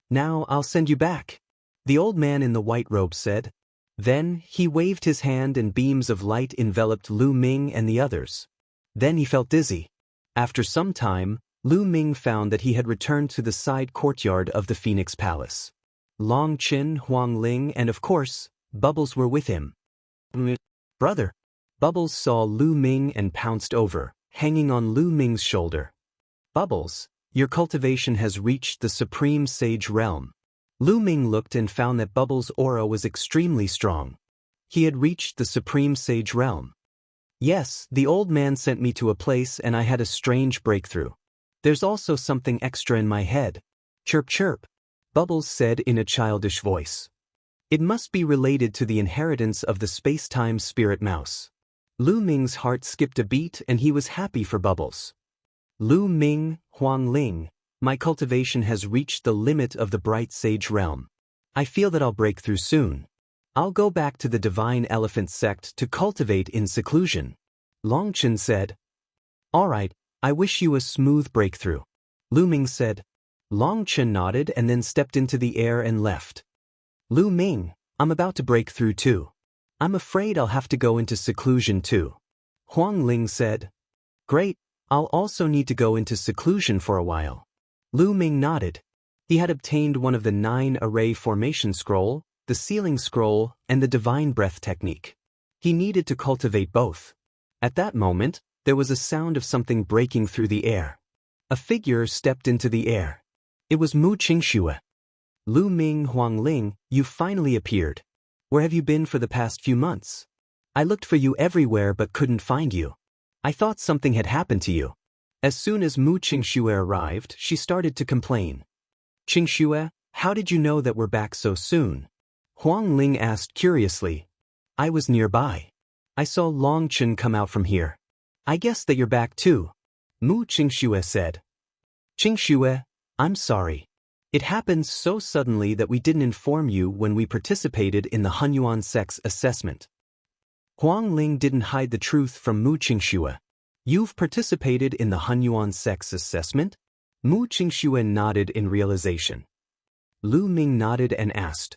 Now I'll send you back, the old man in the white robe said. Then, he waved his hand and beams of light enveloped Lu Ming and the others. Then he felt dizzy. After some time, Lu Ming found that he had returned to the side courtyard of the Phoenix Palace. Long Chen, Huang Ling, and of course, Bubbles were with him. Brother. Bubbles saw Lu Ming and pounced over, hanging on Lu Ming's shoulder. Bubbles, your cultivation has reached the Supreme Sage realm. Lu Ming looked and found that Bubbles' aura was extremely strong. He had reached the Supreme Sage realm. Yes, the old man sent me to a place and I had a strange breakthrough. There's also something extra in my head. Chirp chirp, Bubbles said in a childish voice. It must be related to the inheritance of the space-time spirit mouse. Lu Ming's heart skipped a beat and he was happy for Bubbles. Lu Ming, Huang Ling, my cultivation has reached the limit of the bright sage realm. I feel that I'll break through soon. I'll go back to the Divine Elephant sect to cultivate in seclusion. Long Chen said. Alright, I wish you a smooth breakthrough. Lu Ming said. Long Chen nodded and then stepped into the air and left. Lu Ming, I'm about to break through too. I'm afraid I'll have to go into seclusion too. Huang Ling said. Great. I'll also need to go into seclusion for a while. Lu Ming nodded. He had obtained one of the 9 array formation scroll, the sealing scroll, and the divine breath technique. He needed to cultivate both. At that moment, there was a sound of something breaking through the air. A figure stepped into the air. It was Mu Qingxue. Lu Ming, Huang Ling, you finally appeared. Where have you been for the past few months? I looked for you everywhere but couldn't find you. I thought something had happened to you. As soon as Mu Qingxue arrived, she started to complain. Qingxue, how did you know that we're back so soon? Huang Ling asked curiously. I was nearby. I saw Long Chen come out from here. I guess that you're back too. Mu Qingxue said. Qingxue, I'm sorry. It happened so suddenly that we didn't inform you when we participated in the Hunyuan sect's assessment. Huang Ling didn't hide the truth from Mu Qingxue. You've participated in the Hunyuan sect's assessment? Mu Qingxue nodded in realization. Lu Ming nodded and asked.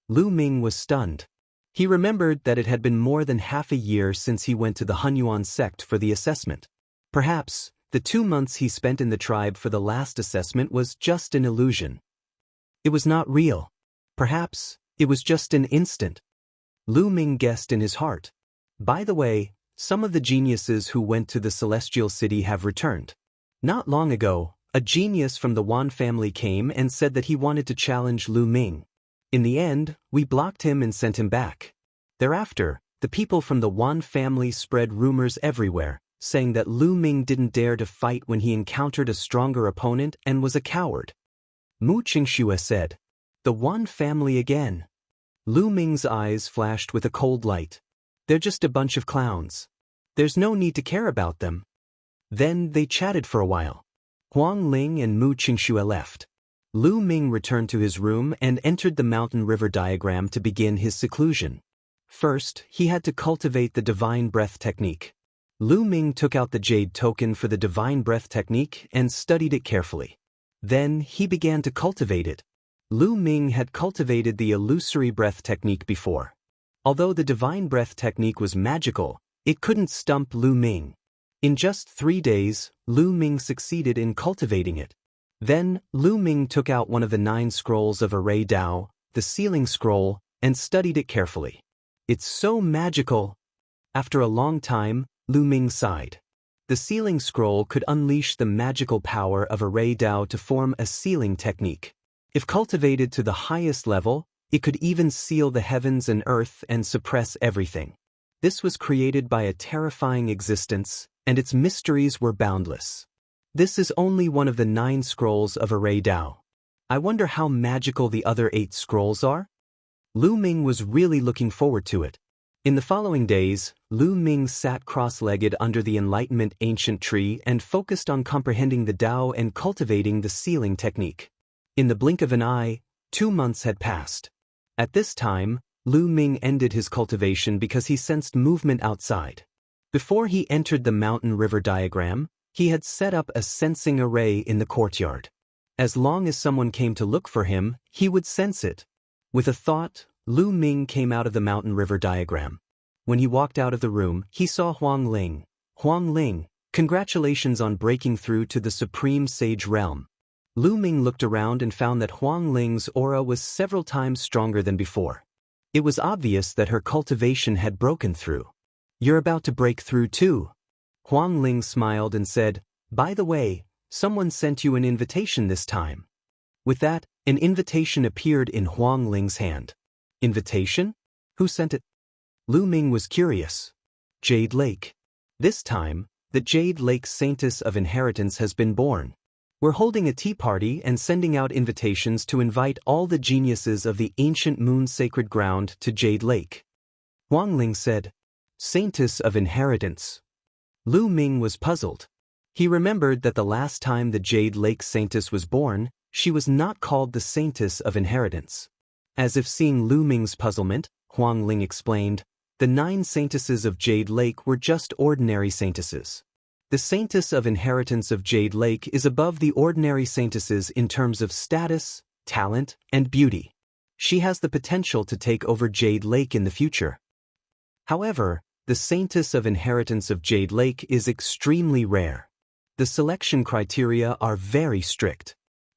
Lu Ming was stunned. He remembered that it had been more than half a year since he went to the Hunyuan sect for the assessment. Perhaps, the 2 months he spent in the tribe for the last assessment was just an illusion. It was not real. Perhaps, It was just an instant. Lu Ming guessed in his heart. By the way, some of the geniuses who went to the Celestial City have returned. Not long ago, a genius from the Wan family came and said that he wanted to challenge Lu Ming. In the end, we blocked him and sent him back. Thereafter, the people from the Wan family spread rumors everywhere, saying that Lu Ming didn't dare to fight when he encountered a stronger opponent and was a coward. Mu Qingxue said, "The Wan family again." Lu Ming's eyes flashed with a cold light. "They're just a bunch of clowns. There's no need to care about them." Then they chatted for a while. Huang Ling and Mu Qingxue left. Lu Ming returned to his room and entered the mountain river diagram to begin his seclusion. First, he had to cultivate the divine breath technique. Lu Ming took out the jade token for the divine breath technique and studied it carefully. Then he began to cultivate it. Lu Ming had cultivated the illusory breath technique before. Although the divine breath technique was magical, it couldn't stump Lu Ming. In just 3 days, Lu Ming succeeded in cultivating it. Then, Lu Ming took out one of the 9 scrolls of Array Dao, the sealing scroll, and studied it carefully. "It's so magical." After a long time, Lu Ming sighed. The sealing scroll could unleash the magical power of Array Dao to form a sealing technique. If cultivated to the highest level, it could even seal the heavens and earth and suppress everything. This was created by a terrifying existence, and its mysteries were boundless. This is only one of the 9 scrolls of Array Dao. I wonder how magical the other 8 scrolls are? Lu Ming was really looking forward to it. In the following days, Lu Ming sat cross-legged under the Enlightenment ancient tree and focused on comprehending the Dao and cultivating the sealing technique. In the blink of an eye, 2 months had passed. At this time, Lu Ming ended his cultivation because he sensed movement outside. Before he entered the mountain river diagram, he had set up a sensing array in the courtyard. As long as someone came to look for him, he would sense it. With a thought, Lu Ming came out of the mountain river diagram. When he walked out of the room, he saw Huang Ling. "Huang Ling, congratulations on breaking through to the Supreme Sage realm." Lu Ming looked around and found that Huang Ling's aura was several times stronger than before. It was obvious that her cultivation had broken through. "You're about to break through too." Huang Ling smiled and said, "By the way, someone sent you an invitation this time." With that, an invitation appeared in Huang Ling's hand. "Invitation? Who sent it?" Lu Ming was curious. "Jade Lake. This time, the Jade Lake Saintess of Inheritance has been born. We're holding a tea party and sending out invitations to invite all the geniuses of the ancient moon sacred ground to Jade Lake." Huang Ling said, "Saintess of Inheritance." Lu Ming was puzzled. He remembered that the last time the Jade Lake Saintess was born, she was not called the Saintess of Inheritance. As if seeing Lu Ming's puzzlement, Huang Ling explained, "The 9 saintesses of Jade Lake were just ordinary saintesses. The Saintess of Inheritance of Jade Lake is above the ordinary saintesses in terms of status, talent, and beauty. She has the potential to take over Jade Lake in the future. However, the Saintess of Inheritance of Jade Lake is extremely rare. The selection criteria are very strict.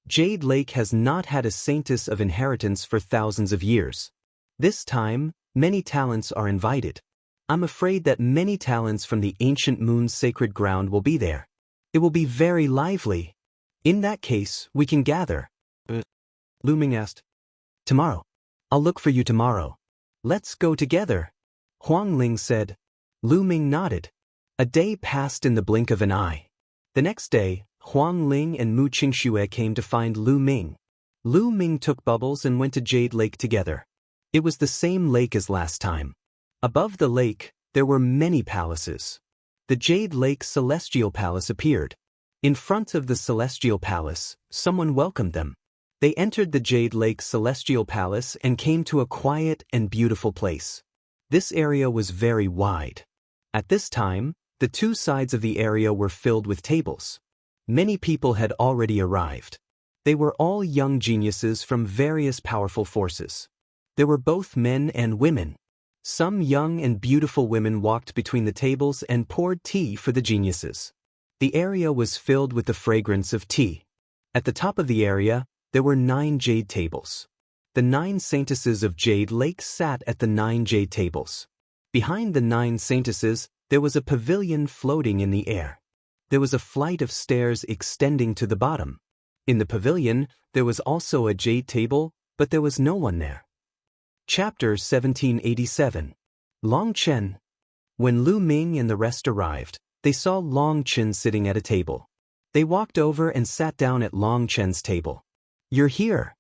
Jade Lake has not had a Saintess of Inheritance for thousands of years. This time, many talents are invited. I'm afraid that many talents from the ancient moon's sacred ground will be there. It will be very lively. In that case, we can gather." Lu Ming asked. "Tomorrow. I'll look for you tomorrow. Let's go together." Huang Ling said. Lu Ming nodded. A day passed in the blink of an eye. The next day, Huang Ling and Mu Qingxue came to find Lu Ming. Lu Ming took Bubbles and went to Jade Lake together. It was the same lake as last time. Above the lake, there were many palaces. The Jade Lake Celestial Palace appeared. In front of the Celestial Palace, someone welcomed them. They entered the Jade Lake Celestial Palace and came to a quiet and beautiful place. This area was very wide. At this time, the 2 sides of the area were filled with tables. Many people had already arrived. They were all young geniuses from various powerful forces. There were both men and women. Some young and beautiful women walked between the tables and poured tea for the geniuses. The area was filled with the fragrance of tea. At the top of the area, there were 9 jade tables. The 9 saintesses of Jade Lake sat at the 9 jade tables. Behind the 9 saintesses, there was a pavilion floating in the air. There was a flight of stairs extending to the bottom. In the pavilion, there was also a jade table, but there was no one there. Chapter 1787. Long Chen. When Lu Ming and the rest arrived, they saw Long Chen sitting at a table. They walked over and sat down at Long Chen's table. "You're here."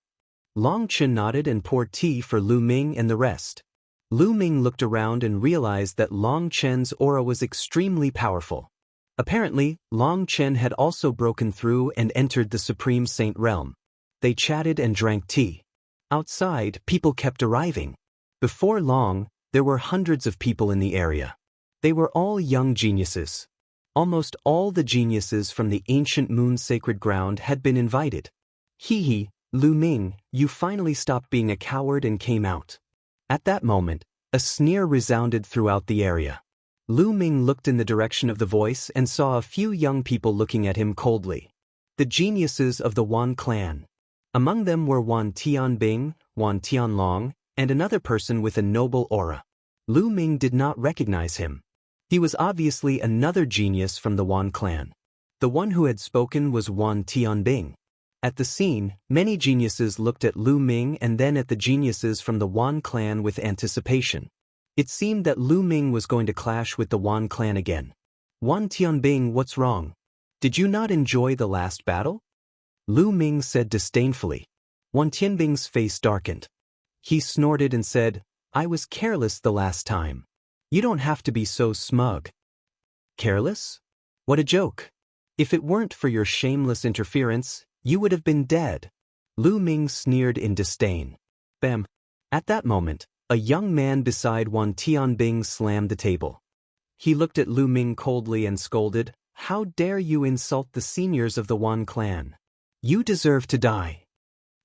Long Chen nodded and poured tea for Lu Ming and the rest. Lu Ming looked around and realized that Long Chen's aura was extremely powerful. Apparently, Long Chen had also broken through and entered the Supreme Saint realm. They chatted and drank tea. Outside, people kept arriving. Before long, there were hundreds of people in the area. They were all young geniuses. Almost all the geniuses from the ancient moon sacred ground had been invited. Hee, Lu Ming, you finally stopped being a coward and came out. At that moment, a sneer resounded throughout the area. Lu Ming looked in the direction of the voice and saw a few young people looking at him coldly. The geniuses of the Wan clan. Among them were Wan Tianbing, Wan Tianlong, and another person with a noble aura. Lu Ming did not recognize him. He was obviously another genius from the Wan clan. The one who had spoken was Wan Tianbing. At the scene, many geniuses looked at Lu Ming and then at the geniuses from the Wan clan with anticipation. It seemed that Lu Ming was going to clash with the Wan clan again. "Wan Tianbing, what's wrong? Did you not enjoy the last battle?" Lu Ming said disdainfully. Wan Tianbing's face darkened. He snorted and said, "I was careless the last time. You don't have to be so smug." "Careless? What a joke. If it weren't for your shameless interference, you would have been dead." Lu Ming sneered in disdain. Bam! At that moment, a young man beside Wan Tianbing slammed the table. He looked at Lu Ming coldly and scolded, "How dare you insult the seniors of the Wan clan? You deserve to die."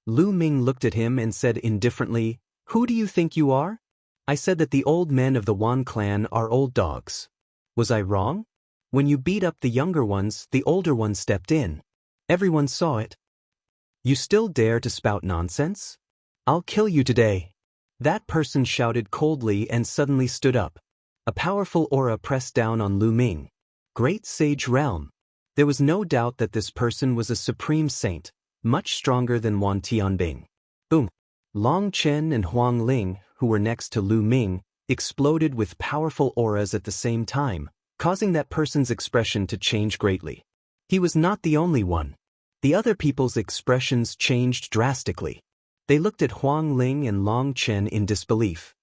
Lu Ming looked at him and said indifferently, "Who do you think you are? I said that the old men of the Wan clan are old dogs. Was I wrong? When you beat up the younger ones, the older ones stepped in. Everyone saw it. You still dare to spout nonsense? I'll kill you today." That person shouted coldly and suddenly stood up. A powerful aura pressed down on Lu Ming. Great Sage Realm. There was no doubt that this person was a supreme saint, much stronger than Wan Tianbing. Boom! Long Chen and Huang Ling, who were next to Lu Ming, exploded with powerful auras at the same time, causing that person's expression to change greatly. He was not the only one. The other people's expressions changed drastically. They looked at Huang Ling and Long Chen in disbelief.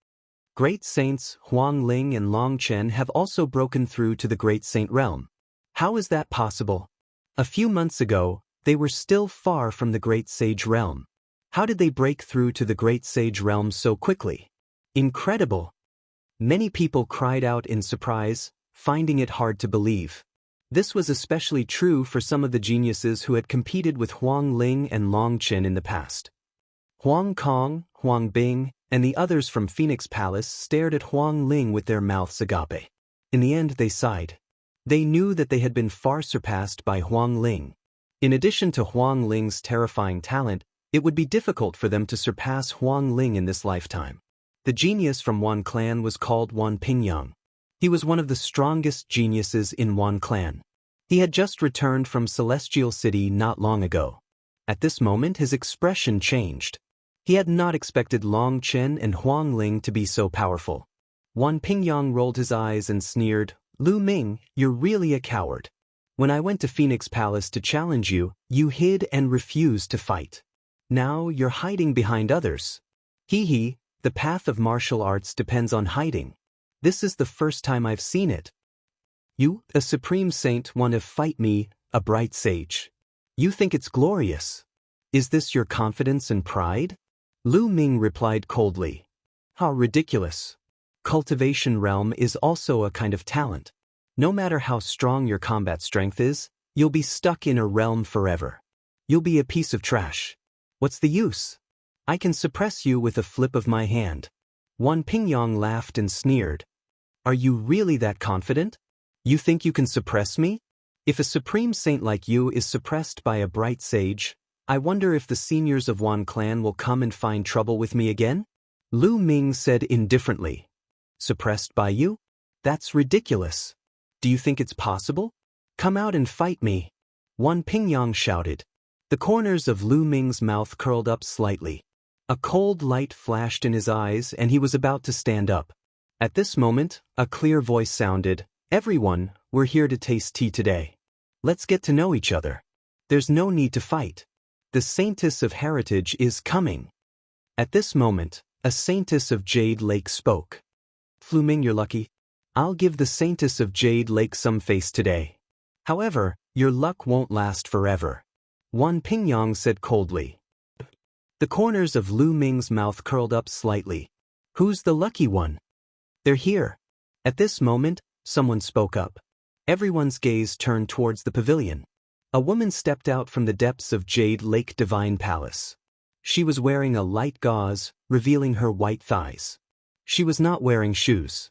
Great saints Huang Ling and Long Chen have also broken through to the Great Saint realm. How is that possible? A few months ago, they were still far from the Great Sage realm. How did they break through to the Great Sage realm so quickly? Incredible! Many people cried out in surprise, finding it hard to believe. This was especially true for some of the geniuses who had competed with Huang Ling and Long Chen in the past. Huang Kong, Huang Bing, and the others from Phoenix Palace stared at Huang Ling with their mouths agape. In the end, they sighed. They knew that they had been far surpassed by Huang Ling. In addition to Huang Ling's terrifying talent, it would be difficult for them to surpass Huang Ling in this lifetime. The genius from Wan clan was called Wan Pingyang. He was one of the strongest geniuses in Wan clan. He had just returned from Celestial City not long ago. At this moment his expression changed. He had not expected Long Chen and Huang Ling to be so powerful. Wan Pingyang rolled his eyes and sneered, "Lu Ming, you're really a coward. When I went to Phoenix Palace to challenge you, you hid and refused to fight. Now you're hiding behind others. Hee, the path of martial arts depends on hiding. This is the first time I've seen it. You, a supreme saint, want to fight me, a bright sage. You think it's glorious. Is this your confidence and pride?" Lu Ming replied coldly. "How ridiculous. Cultivation realm is also a kind of talent. No matter how strong your combat strength is, you'll be stuck in a realm forever. You'll be a piece of trash. What's the use? I can suppress you with a flip of my hand." Wan Pingyang laughed and sneered. "Are you really that confident? You think you can suppress me? If a supreme saint like you is suppressed by a bright sage, I wonder if the seniors of Wan clan will come and find trouble with me again? Lu Ming said indifferently. Suppressed by you? That's ridiculous. Do you think it's possible? Come out and fight me. Wan Pingyang shouted. The corners of Lu Ming's mouth curled up slightly. A cold light flashed in his eyes and he was about to stand up. At this moment, a clear voice sounded, "Everyone, we're here to taste tea today. Let's get to know each other. There's no need to fight. The Saintess of Heritage is coming." At this moment, a Saintess of Jade Lake spoke. "Lu Ming, you're lucky. I'll give the Saintess of Jade Lake some face today. However, your luck won't last forever," Wan Pingyang said coldly. The corners of Lu Ming's mouth curled up slightly. "Who's the lucky one?" "They're here." At this moment, someone spoke up. Everyone's gaze turned towards the pavilion. A woman stepped out from the depths of Jade Lake Divine Palace. She was wearing a light gauze, revealing her white thighs. She was not wearing shoes.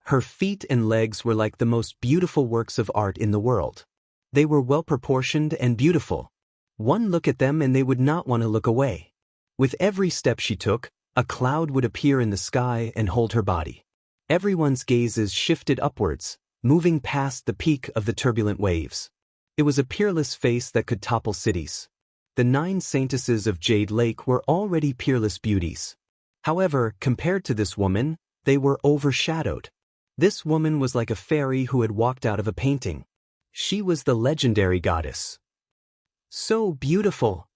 Her feet and legs were like the most beautiful works of art in the world. They were well-proportioned and beautiful. One look at them and they would not want to look away. With every step she took, a cloud would appear in the sky and hold her body. Everyone's gazes shifted upwards, moving past the peak of the turbulent waves. It was a peerless face that could topple cities. The 9 saintesses of Jade Lake were already peerless beauties. However, compared to this woman, they were overshadowed. This woman was like a fairy who had walked out of a painting. She was the legendary goddess. "So beautiful,"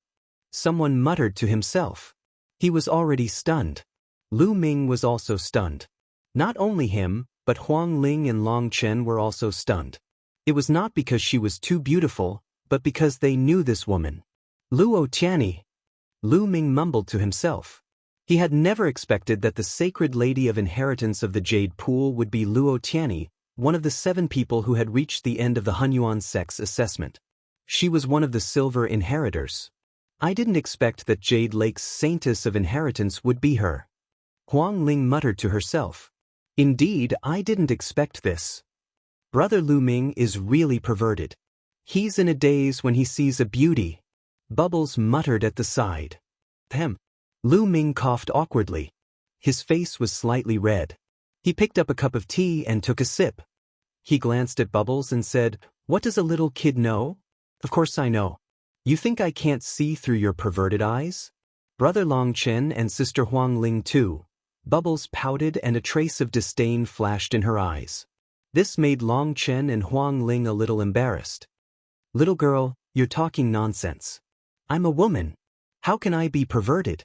someone muttered to himself. He was already stunned. Lu Ming was also stunned. Not only him, but Huang Ling and Long Chen were also stunned. It was not because she was too beautiful, but because they knew this woman. "Luo Tianyi," Lu Ming mumbled to himself. He had never expected that the sacred lady of inheritance of the Jade Pool would be Luo Tianyi, one of the 7 people who had reached the end of the Hunyuan sex assessment. She was one of the silver inheritors. I didn't expect that Jade Lake's Saintess of Inheritance would be her. Huang Ling muttered to herself. Indeed, I didn't expect this. Brother Lu Ming is really perverted. He's in a daze when he sees a beauty. Bubbles muttered at the side. Lu Ming coughed awkwardly. His face was slightly red. He picked up a cup of tea and took a sip. He glanced at Bubbles and said, "What does a little kid know?" "Of course I know. You think I can't see through your perverted eyes?" Brother Long Chen and Sister Huang Ling too. Bubbles pouted and a trace of disdain flashed in her eyes. This made Long Chen and Huang Ling a little embarrassed. "Little girl, you're talking nonsense. I'm a woman. How can I be perverted?"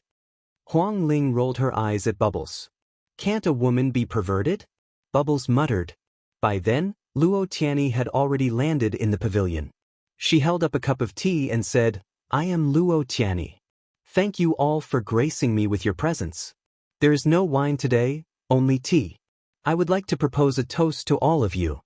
Huang Ling rolled her eyes at Bubbles. "Can't a woman be perverted?" Bubbles muttered. By then, Luo Tianyi had already landed in the pavilion. She held up a cup of tea and said, "I am Luo Tianyi. Thank you all for gracing me with your presence. There is no wine today, only tea. I would like to propose a toast to all of you."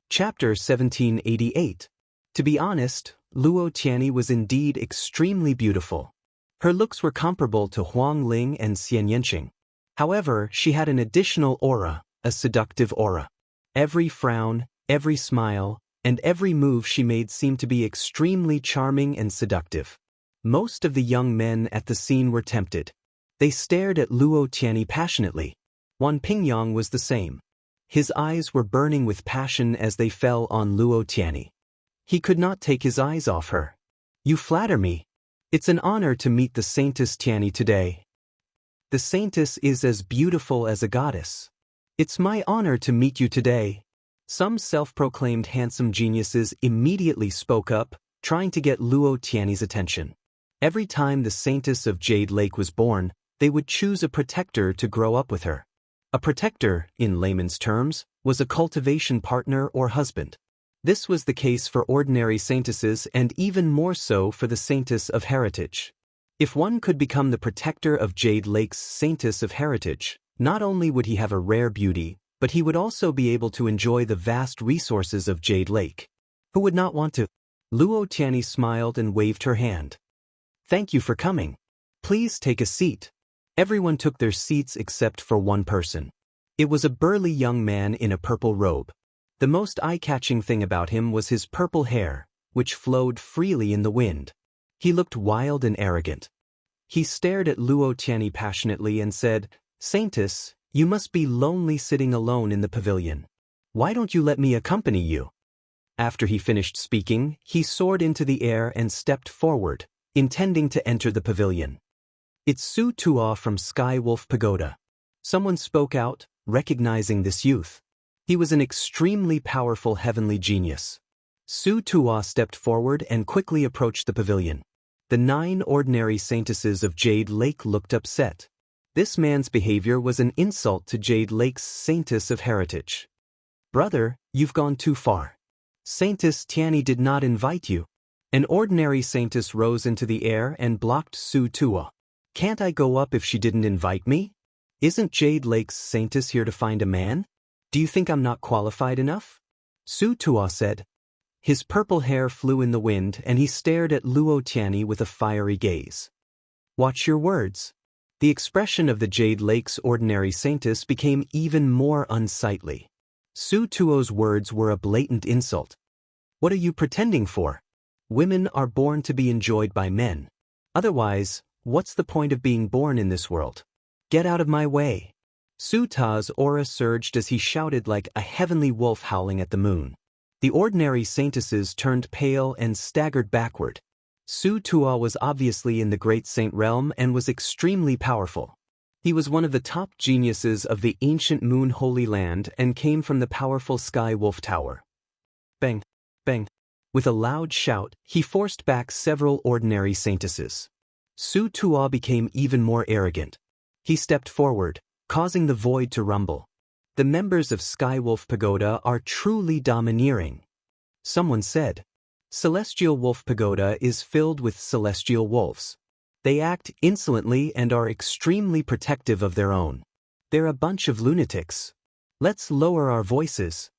Chapter 1788. To be honest, Luo Tianyi was indeed extremely beautiful. Her looks were comparable to Huang Ling and Xian Yanqing. However, she had an additional aura, a seductive aura. Every frown, every smile, and every move she made seemed to be extremely charming and seductive. Most of the young men at the scene were tempted. They stared at Luo Tianyi passionately. Wan Pingyang was the same. His eyes were burning with passion as they fell on Luo Tianyi. He could not take his eyes off her. "You flatter me. It's an honor to meet the Saintess Tianyi today. The Saintess is as beautiful as a goddess. It's my honor to meet you today." Some self-proclaimed handsome geniuses immediately spoke up, trying to get Luo Tianyi's attention. Every time the Saintess of Jade Lake was born, they would choose a protector to grow up with her. A protector, in layman's terms, was a cultivation partner or husband. This was the case for ordinary saintesses and even more so for the Saintess of Heritage. If one could become the protector of Jade Lake's Saintess of Heritage, not only would he have a rare beauty, but he would also be able to enjoy the vast resources of Jade Lake. Who would not want to? Luo Tianyi smiled and waved her hand. "Thank you for coming. Please take a seat." Everyone took their seats except for one person. It was a burly young man in a purple robe. The most eye-catching thing about him was his purple hair, which flowed freely in the wind. He looked wild and arrogant. He stared at Luo Tianyi passionately and said, "Saintess, you must be lonely sitting alone in the pavilion. Why don't you let me accompany you?" After he finished speaking, he soared into the air and stepped forward, intending to enter the pavilion. "It's Su Tuo from Sky Wolf Pagoda." Someone spoke out, recognizing this youth. He was an extremely powerful heavenly genius. Su Tuo stepped forward and quickly approached the pavilion. The 9 ordinary saintesses of Jade Lake looked upset. This man's behavior was an insult to Jade Lake's saintess of heritage. "Brother, you've gone too far. Saintess Tianyi did not invite you." An ordinary saintess rose into the air and blocked Su Tuo. "Can't I go up if she didn't invite me? Isn't Jade Lake's saintess here to find a man? Do you think I'm not qualified enough?" Su Tuo said. His purple hair flew in the wind and he stared at Luo Tianyi with a fiery gaze. "Watch your words." The expression of the Jade Lake's ordinary saintess became even more unsightly. Su Tuo's words were a blatant insult. "What are you pretending for? Women are born to be enjoyed by men. Otherwise, what's the point of being born in this world? Get out of my way." Su Tuo's aura surged as he shouted like a heavenly wolf howling at the moon. The ordinary saintesses turned pale and staggered backward. Su Tuo was obviously in the Great Saint realm and was extremely powerful. He was one of the top geniuses of the ancient Moon Holy Land and came from the powerful Sky Wolf Tower. Bang! Bang! With a loud shout, he forced back several ordinary saintesses. Su Tuo became even more arrogant. He stepped forward, causing the void to rumble. "The members of Sky Wolf Pagoda are truly domineering." Someone said. "Celestial Wolf Pagoda is filled with celestial wolves. They act insolently and are extremely protective of their own. They're a bunch of lunatics. Let's lower our voices."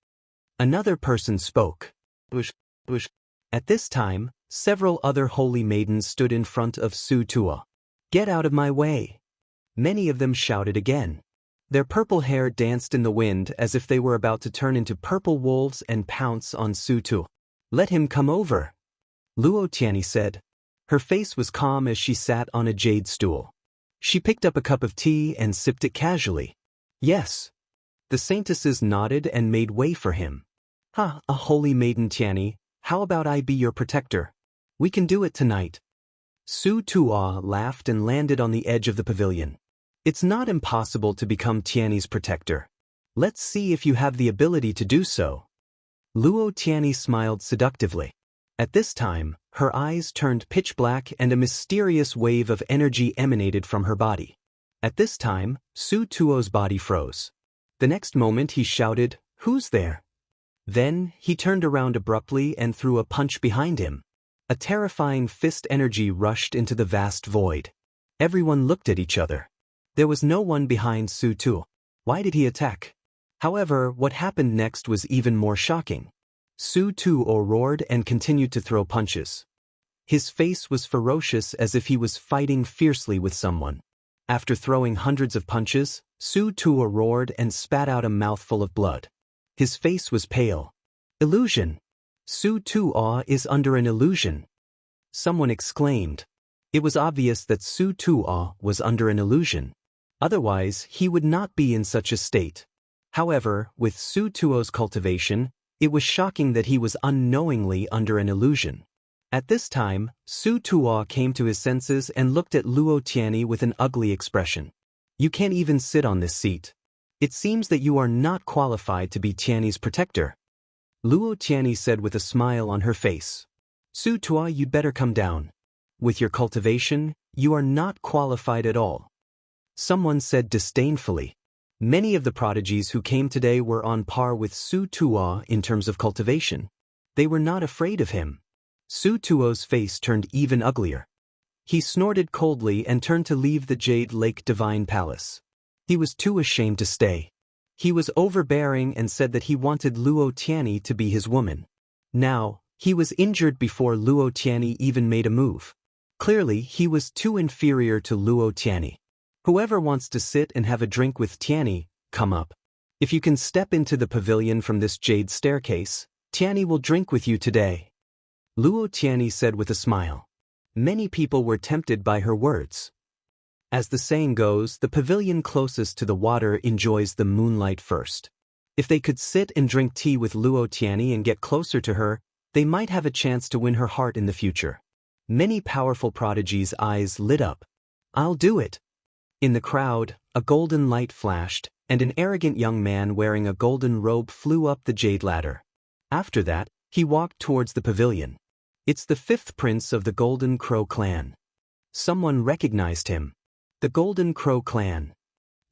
Another person spoke. "Bush, bush." At this time, several other holy maidens stood in front of Su Tuo. "Get out of my way." Many of them shouted again. Their purple hair danced in the wind as if they were about to turn into purple wolves and pounce on Su Tuo. "Let him come over," Luo Tianyi said. Her face was calm as she sat on a jade stool. She picked up a cup of tea and sipped it casually. "Yes." The saintesses nodded and made way for him. "Ha, a holy maiden Tianyi, how about I be your protector? We can do it tonight." Su Tuo laughed and landed on the edge of the pavilion. "It's not impossible to become Tianyi's protector. Let's see if you have the ability to do so." Luo Tianyi smiled seductively. At this time, her eyes turned pitch black and a mysterious wave of energy emanated from her body. At this time, Su Tuo's body froze. The next moment he shouted, "Who's there?" Then, he turned around abruptly and threw a punch behind him. A terrifying fist energy rushed into the vast void. Everyone looked at each other. There was no one behind Su Tuo. Why did he attack? However, what happened next was even more shocking. Su Tuo roared and continued to throw punches. His face was ferocious as if he was fighting fiercely with someone. After throwing hundreds of punches, Su Tuo roared and spat out a mouthful of blood. His face was pale. "Illusion! Su Tuo is under an illusion!" Someone exclaimed. It was obvious that Su Tuo was under an illusion. Otherwise, he would not be in such a state. However, with Su Tuo's cultivation, it was shocking that he was unknowingly under an illusion. At this time, Su Tuo came to his senses and looked at Luo Tianyi with an ugly expression. "You can't even sit on this seat. It seems that you are not qualified to be Tianyi's protector." Luo Tianyi said with a smile on her face. "Su Tuo, you'd better come down. With your cultivation, you are not qualified at all." Someone said disdainfully. Many of the prodigies who came today were on par with Su Tuo in terms of cultivation. They were not afraid of him. Su Tuo's face turned even uglier. He snorted coldly and turned to leave the Jade Lake Divine Palace. He was too ashamed to stay. He was overbearing and said that he wanted Luo Tianyi to be his woman. Now, he was injured before Luo Tianyi even made a move. Clearly, he was too inferior to Luo Tianyi. "Whoever wants to sit and have a drink with Tianyi, come up. If you can step into the pavilion from this jade staircase, Tianyi will drink with you today," Luo Tianyi said with a smile. Many people were tempted by her words. As the saying goes, the pavilion closest to the water enjoys the moonlight first. If they could sit and drink tea with Luo Tianyi and get closer to her, they might have a chance to win her heart in the future. Many powerful prodigies' eyes lit up. I'll do it. In the crowd, a golden light flashed, and an arrogant young man wearing a golden robe flew up the jade ladder. After that, he walked towards the pavilion. It's the fifth prince of the Golden Crow clan. Someone recognized him. The Golden Crow clan.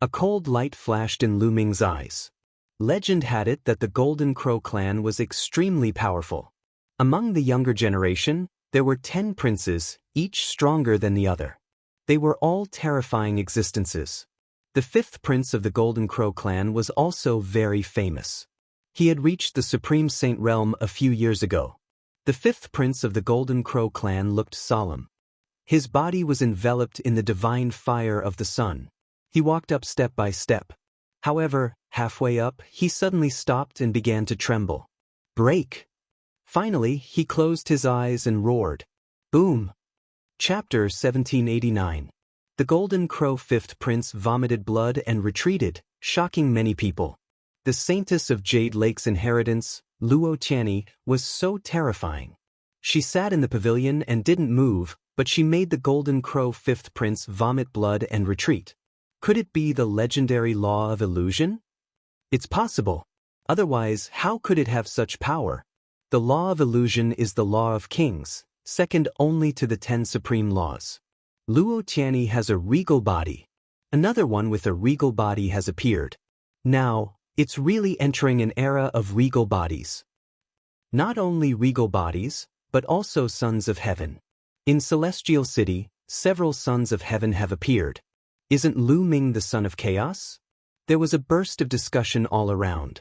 A cold light flashed in Lu Ming's eyes. Legend had it that the Golden Crow clan was extremely powerful. Among the younger generation, there were 10 princes, each stronger than the other. They were all terrifying existences. The fifth prince of the Golden Crow clan was also very famous. He had reached the Supreme Saint realm a few years ago. The fifth prince of the Golden Crow clan looked solemn. His body was enveloped in the divine fire of the sun. He walked up step by step. However, halfway up, he suddenly stopped and began to tremble. Break! Finally, he closed his eyes and roared. Boom! Chapter 1789. The Golden Crow fifth prince vomited blood and retreated, shocking many people. The saintess of Jade Lake's inheritance, Luo Tianyi, was so terrifying. She sat in the pavilion and didn't move, but she made the Golden Crow fifth prince vomit blood and retreat. Could it be the legendary law of illusion? It's possible. Otherwise, how could it have such power? The law of illusion is the law of kings, second only to the 10 supreme laws. Luo Tianyi has a regal body. Another one with a regal body has appeared. Now, it's really entering an era of regal bodies. Not only regal bodies, but also sons of heaven. In Celestial City, several sons of heaven have appeared. Isn't Lu Ming the son of chaos? There was a burst of discussion all around.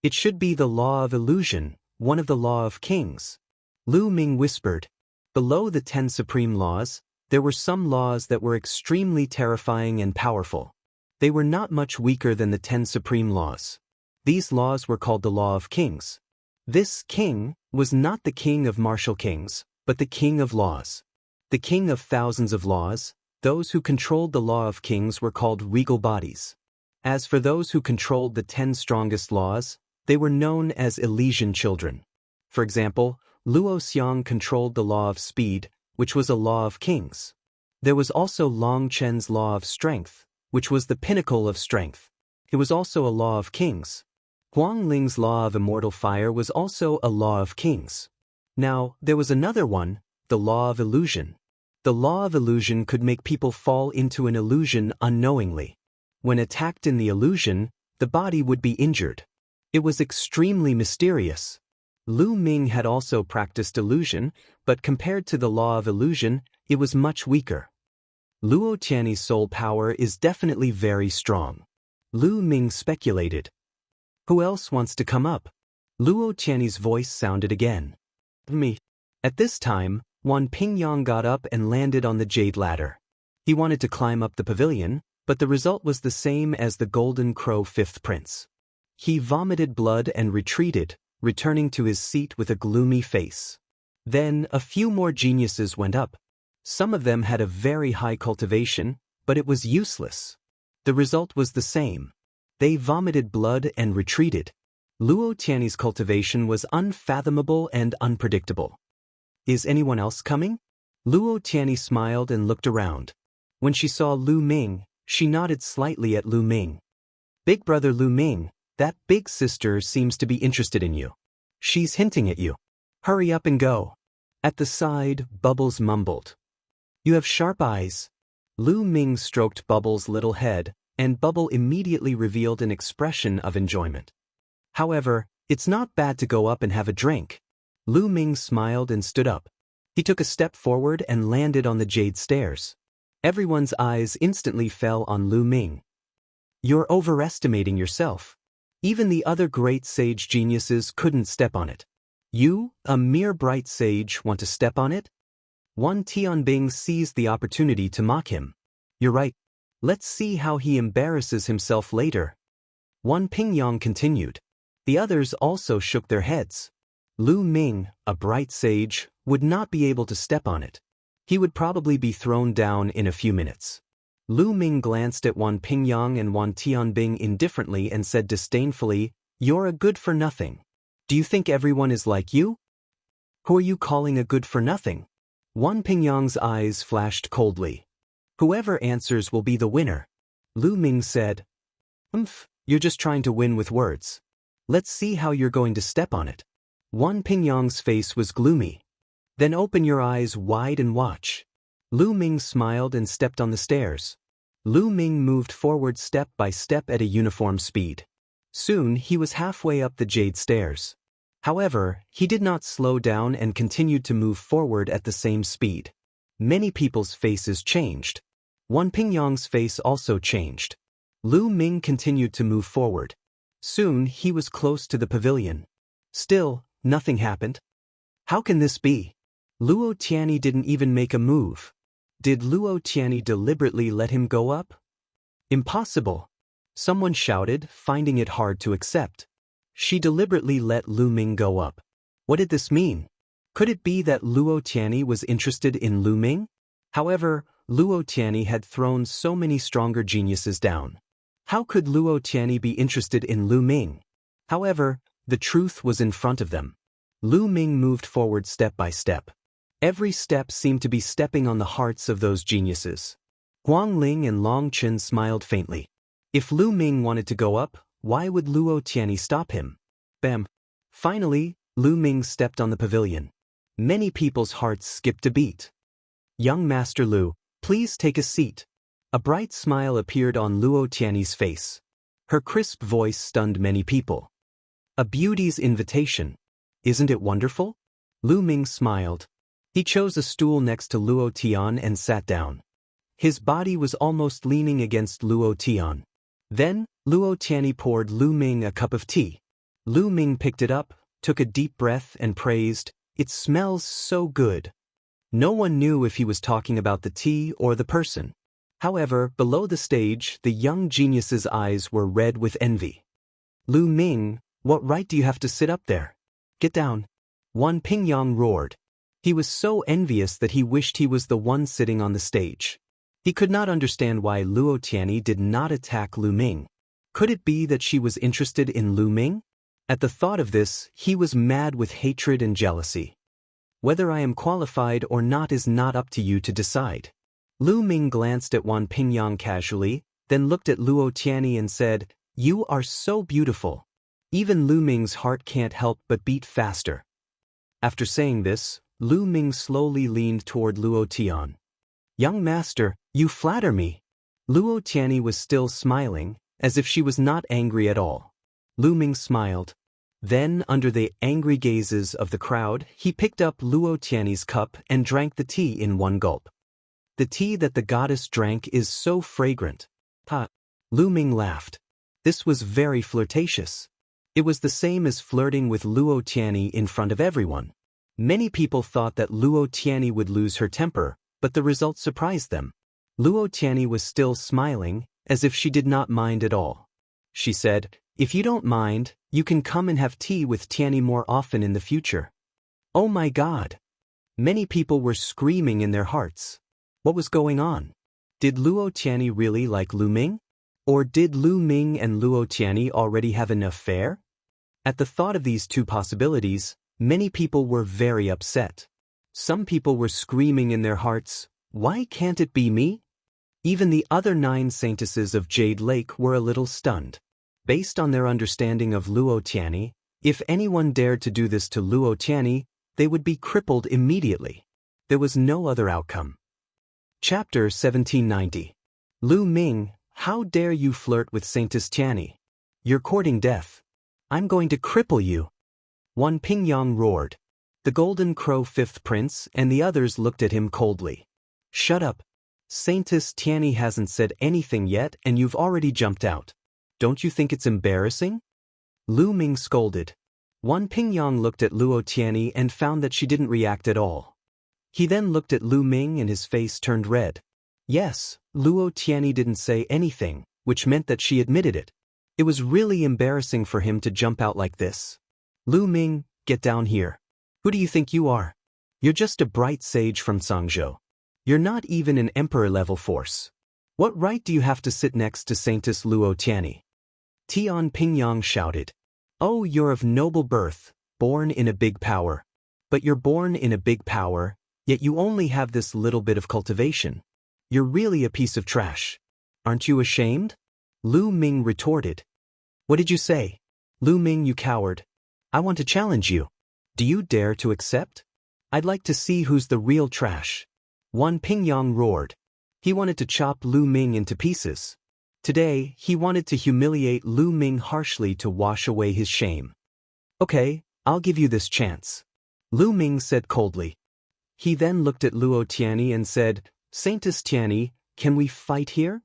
It should be the law of illusion, one of the law of kings. Lu Ming whispered. Below the 10 supreme laws, there were some laws that were extremely terrifying and powerful. They were not much weaker than the 10 supreme laws. These laws were called the law of kings. This king was not the king of martial kings, but the king of laws. The king of thousands of laws, those who controlled the law of kings were called regal bodies. As for those who controlled the 10 strongest laws, they were known as Elysian children. For example, Luo Xiang controlled the law of speed, which was a law of kings. There was also Long Chen's law of strength, which was the pinnacle of strength. It was also a law of kings. Huang Ling's law of immortal fire was also a law of kings. Now, there was another one, the law of illusion. The law of illusion could make people fall into an illusion unknowingly. When attacked in the illusion, the body would be injured. It was extremely mysterious. Lu Ming had also practiced illusion, but compared to the law of illusion, it was much weaker. Luo Tianyi's soul power is definitely very strong. Lu Ming speculated. Who else wants to come up? Luo Tianyi's voice sounded again. Me. At this time, Wan Pingyang got up and landed on the jade ladder. He wanted to climb up the pavilion, but the result was the same as the Golden Crow fifth prince. He vomited blood and retreated, returning to his seat with a gloomy face. Then a few more geniuses went up. Some of them had a very high cultivation, but it was useless. The result was the same. They vomited blood and retreated. Luo Tianyi's cultivation was unfathomable and unpredictable. Is anyone else coming? Luo Tianyi smiled and looked around. When she saw Lu Ming, she nodded slightly at Lu Ming. Big brother Lu Ming, that big sister seems to be interested in you. She's hinting at you. Hurry up and go. At the side, Bubbles mumbled. You have sharp eyes. Lu Ming stroked Bubbles' little head, and Bubble immediately revealed an expression of enjoyment. However, it's not bad to go up and have a drink. Lu Ming smiled and stood up. He took a step forward and landed on the jade stairs. Everyone's eyes instantly fell on Lu Ming. You're overestimating yourself. Even the other great sage geniuses couldn't step on it. You, a mere bright sage, want to step on it? Wan Tianbing seized the opportunity to mock him. You're right. Let's see how he embarrasses himself later. Wan Pingyang continued. The others also shook their heads. Lu Ming, a bright sage, would not be able to step on it. He would probably be thrown down in a few minutes. Lu Ming glanced at Wan Pingyang and Wan Tianbing indifferently and said disdainfully, "You're a good-for-nothing. Do you think everyone is like you? Who are you calling a good-for-nothing?" Wan Pingyang's eyes flashed coldly. "Whoever answers will be the winner." Lu Ming said, You're just trying to win with words. Let's see how you're going to step on it." Wan Pingyang's face was gloomy. "Then open your eyes wide and watch." Lu Ming smiled and stepped on the stairs. Lu Ming moved forward step by step at a uniform speed. Soon he was halfway up the jade stairs. However, he did not slow down and continued to move forward at the same speed. Many people's faces changed. Wan Pingyang's face also changed. Lu Ming continued to move forward. Soon he was close to the pavilion. Still, nothing happened. How can this be? Luo Tianyi didn't even make a move. Did Luo Tianyi deliberately let him go up? Impossible. Someone shouted, finding it hard to accept. She deliberately let Lu Ming go up. What did this mean? Could it be that Luo Tianyi was interested in Lu Ming? However, Luo Tianyi had thrown so many stronger geniuses down. How could Luo Tianyi be interested in Lu Ming? However, the truth was in front of them. Lu Ming moved forward step by step. Every step seemed to be stepping on the hearts of those geniuses. Huang Ling and Long Chen smiled faintly. If Lu Ming wanted to go up, why would Luo Tianyi stop him? Bam! Finally, Lu Ming stepped on the pavilion. Many people's hearts skipped a beat. "Young Master Lu, please take a seat." A bright smile appeared on Luo Tianyi's face. Her crisp voice stunned many people. "A beauty's invitation. Isn't it wonderful?" Lu Ming smiled. He chose a stool next to Luo Tian and sat down. His body was almost leaning against Luo Tian. Then, Luo Tianyi poured Lu Ming a cup of tea. Lu Ming picked it up, took a deep breath and praised, "It smells so good." No one knew if he was talking about the tea or the person. However, below the stage, the young genius's eyes were red with envy. "Lu Ming, what right do you have to sit up there? Get down." Wan Pingyang roared. He was so envious that he wished he was the one sitting on the stage. He could not understand why Luo Tianyi did not attack Lu Ming. Could it be that she was interested in Lu Ming? At the thought of this, he was mad with hatred and jealousy. "Whether I am qualified or not is not up to you to decide." Lu Ming glanced at Wan Pingyang casually, then looked at Luo Tianyi and said, "You are so beautiful. Even Lu Ming's heart can't help but beat faster." After saying this, Lu Ming slowly leaned toward Luo Tian. "Young master, you flatter me." Luo Tianyi was still smiling, as if she was not angry at all. Lu Ming smiled. Then, under the angry gazes of the crowd, he picked up Luo Tianyi's cup and drank the tea in one gulp. "The tea that the goddess drank is so fragrant." Lu Ming laughed. This was very flirtatious. It was the same as flirting with Luo Tianyi in front of everyone. Many people thought that Luo Tianyi would lose her temper, but the result surprised them. Luo Tianyi was still smiling, as if she did not mind at all. She said, "If you don't mind, you can come and have tea with Tianyi more often in the future." Oh my God! Many people were screaming in their hearts. What was going on? Did Luo Tianyi really like Lu Ming? Or did Lu Ming and Luo Tianyi already have an affair? At the thought of these two possibilities, many people were very upset. Some people were screaming in their hearts, "Why can't it be me?" Even the other 9 saintesses of Jade Lake were a little stunned. Based on their understanding of Luo Tianyi, if anyone dared to do this to Luo Tianyi, they would be crippled immediately. There was no other outcome. Chapter 1790. Lu Ming, how dare you flirt with Saintess Tianyi? You're courting death. I'm going to cripple you. Wan Pingyang roared. The Golden Crow 5th Prince and the others looked at him coldly. "Shut up. Saintess Tianyi hasn't said anything yet and you've already jumped out. Don't you think it's embarrassing?" Lu Ming scolded. Wan Pingyang looked at Luo Tianyi and found that she didn't react at all. He then looked at Lu Ming and his face turned red. Yes, Luo Tianyi didn't say anything, which meant that she admitted it. It was really embarrassing for him to jump out like this. "Lu Ming, get down here. Who do you think you are? You're just a bright sage from Sangzhou. You're not even an emperor-level force. What right do you have to sit next to Saintess Luo Tianyi? Tian Pingyang shouted. Oh, you're of noble birth, born in a big power. But you're born in a big power, yet you only have this little bit of cultivation. You're really a piece of trash. Aren't you ashamed? Lu Ming retorted. What did you say? Lu Ming, you coward. I want to challenge you. Do you dare to accept? I'd like to see who's the real trash. Wan Pingyang roared. He wanted to chop Lu Ming into pieces. Today, he wanted to humiliate Lu Ming harshly to wash away his shame. Okay, I'll give you this chance. Lu Ming said coldly. He then looked at Luo Tianyi and said, Saintess Tianyi, can we fight here?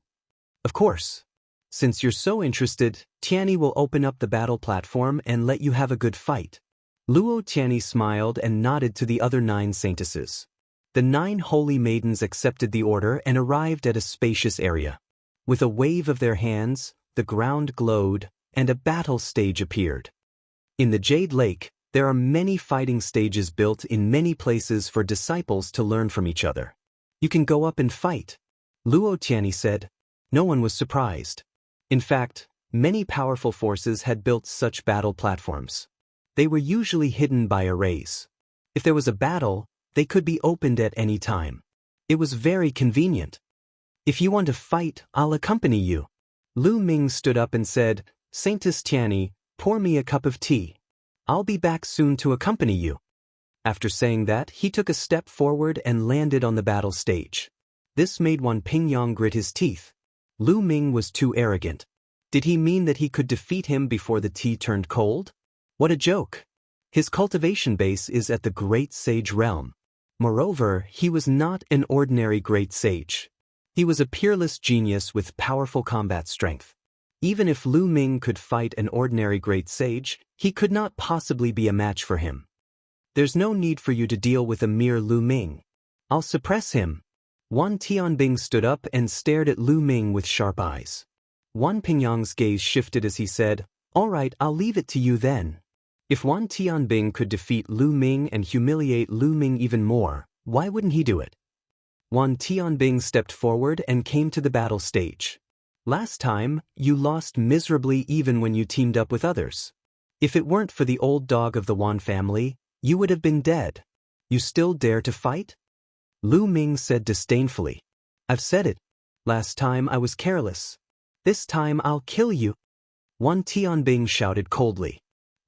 Of course. Since you're so interested, Tianyi will open up the battle platform and let you have a good fight. Luo Tianyi smiled and nodded to the other 9 saintesses. The 9 holy maidens accepted the order and arrived at a spacious area. With a wave of their hands, the ground glowed, and a battle stage appeared. In the Jade Lake, there are many fighting stages built in many places for disciples to learn from each other. You can go up and fight. Luo Tianyi said. No one was surprised. In fact, many powerful forces had built such battle platforms. They were usually hidden by arrays. If there was a battle, they could be opened at any time. It was very convenient. If you want to fight, I'll accompany you. Lu Ming stood up and said, Saintess Tianyi, pour me a cup of tea. I'll be back soon to accompany you. After saying that, he took a step forward and landed on the battle stage. This made Wan Pingyang grit his teeth. Lu Ming was too arrogant. Did he mean that he could defeat him before the tea turned cold? What a joke. His cultivation base is at the Great Sage realm. Moreover, he was not an ordinary Great Sage. He was a peerless genius with powerful combat strength. Even if Lu Ming could fight an ordinary Great Sage, he could not possibly be a match for him. There's no need for you to deal with a mere Lu Ming. I'll suppress him. Wan Tianbing stood up and stared at Lu Ming with sharp eyes. Wan Pingyang's gaze shifted as he said, All right, I'll leave it to you then. If Wan Tianbing could defeat Lu Ming and humiliate Lu Ming even more, why wouldn't he do it? Wan Tianbing stepped forward and came to the battle stage. Last time, you lost miserably even when you teamed up with others. If it weren't for the old dog of the Wan family, you would have been dead. You still dare to fight? Lu Ming said disdainfully. I've said it. Last time I was careless. This time I'll kill you. Wan Tianbing shouted coldly.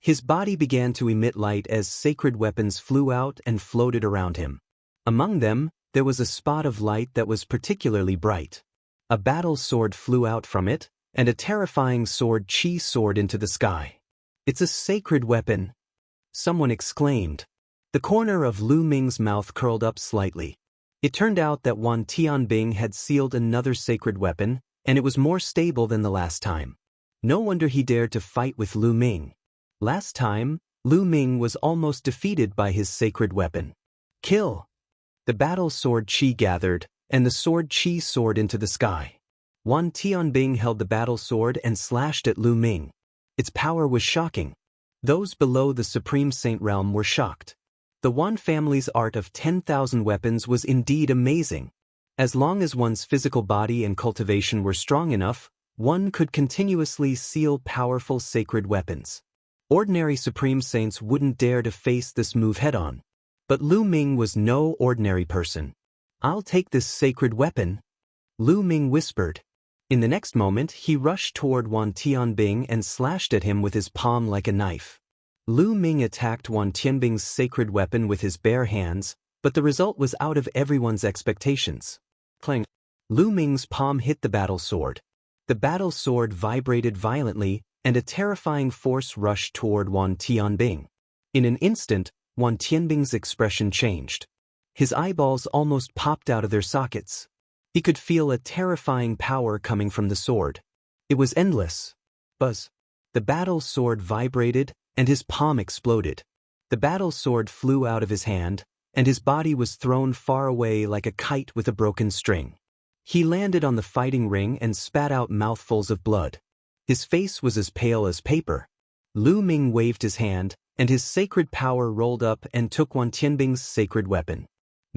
His body began to emit light as sacred weapons flew out and floated around him. Among them, there was a spot of light that was particularly bright. A battle sword flew out from it, and a terrifying sword chi soared into the sky. It's a sacred weapon. Someone exclaimed. The corner of Lu Ming's mouth curled up slightly. It turned out that Wan Tianbing had sealed another sacred weapon, and it was more stable than the last time. No wonder he dared to fight with Lu Ming. Last time, Lu Ming was almost defeated by his sacred weapon. Kill! The battle sword chi gathered, and the sword chi soared into the sky. Wan Tianbing held the battle sword and slashed at Lu Ming. Its power was shocking. Those below the Supreme Saint realm were shocked. The Wan family's art of 10,000 weapons was indeed amazing. As long as one's physical body and cultivation were strong enough, one could continuously seal powerful sacred weapons. Ordinary Supreme Saints wouldn't dare to face this move head-on. But Lu Ming was no ordinary person. I'll take this sacred weapon, Lu Ming whispered. In the next moment, he rushed toward Wan Tianbing and slashed at him with his palm like a knife. Lu Ming attacked Wan Tianbing's sacred weapon with his bare hands, but the result was out of everyone's expectations. Clang! Lu Ming's palm hit the battle sword. The battle sword vibrated violently, and a terrifying force rushed toward Wan Tianbing. In an instant, Wan Tianbing's expression changed. His eyeballs almost popped out of their sockets. He could feel a terrifying power coming from the sword. It was endless. Buzz! The battle sword vibrated, and his palm exploded. The battle sword flew out of his hand, and his body was thrown far away like a kite with a broken string. He landed on the fighting ring and spat out mouthfuls of blood. His face was as pale as paper. Lu Ming waved his hand, and his sacred power rolled up and took Wan Tianbing's sacred weapon.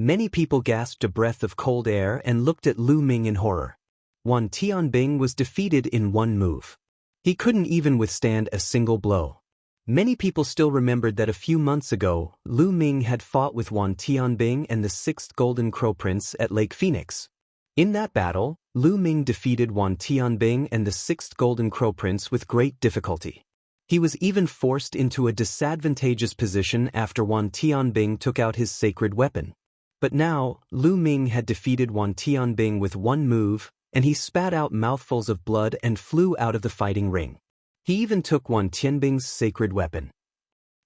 Many people gasped a breath of cold air and looked at Lu Ming in horror. Wan Tianbing was defeated in one move. He couldn't even withstand a single blow. Many people still remembered that a few months ago, Lu Ming had fought with Wan Tianbing and the 6th Golden Crow Prince at Lake Phoenix. In that battle, Lu Ming defeated Wan Tianbing and the 6th Golden Crow Prince with great difficulty. He was even forced into a disadvantageous position after Wan Tianbing took out his sacred weapon. But now, Lu Ming had defeated Wan Tianbing with one move, and he spat out mouthfuls of blood and flew out of the fighting ring. He even took Wan Tianbing's sacred weapon.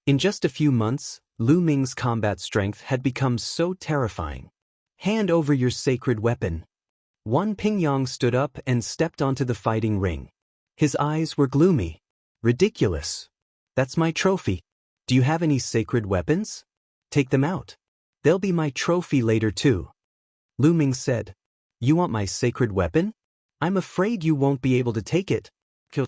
In just a few months, Lu Ming's combat strength had become so terrifying. Hand over your sacred weapon. Wan Pingyang stood up and stepped onto the fighting ring. His eyes were gloomy. Ridiculous. That's my trophy. Do you have any sacred weapons? Take them out. They'll be my trophy later too. Lu Ming said. You want my sacred weapon? I'm afraid you won't be able to take it. Kill.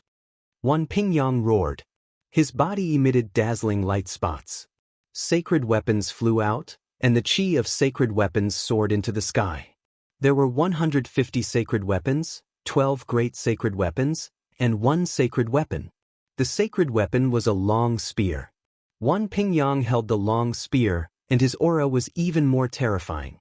Wan Pingyang roared. His body emitted dazzling light spots. Sacred weapons flew out, and the chi of sacred weapons soared into the sky. There were 150 sacred weapons, 12 great sacred weapons, and one sacred weapon. The sacred weapon was a long spear. Wan Pingyang held the long spear, and his aura was even more terrifying.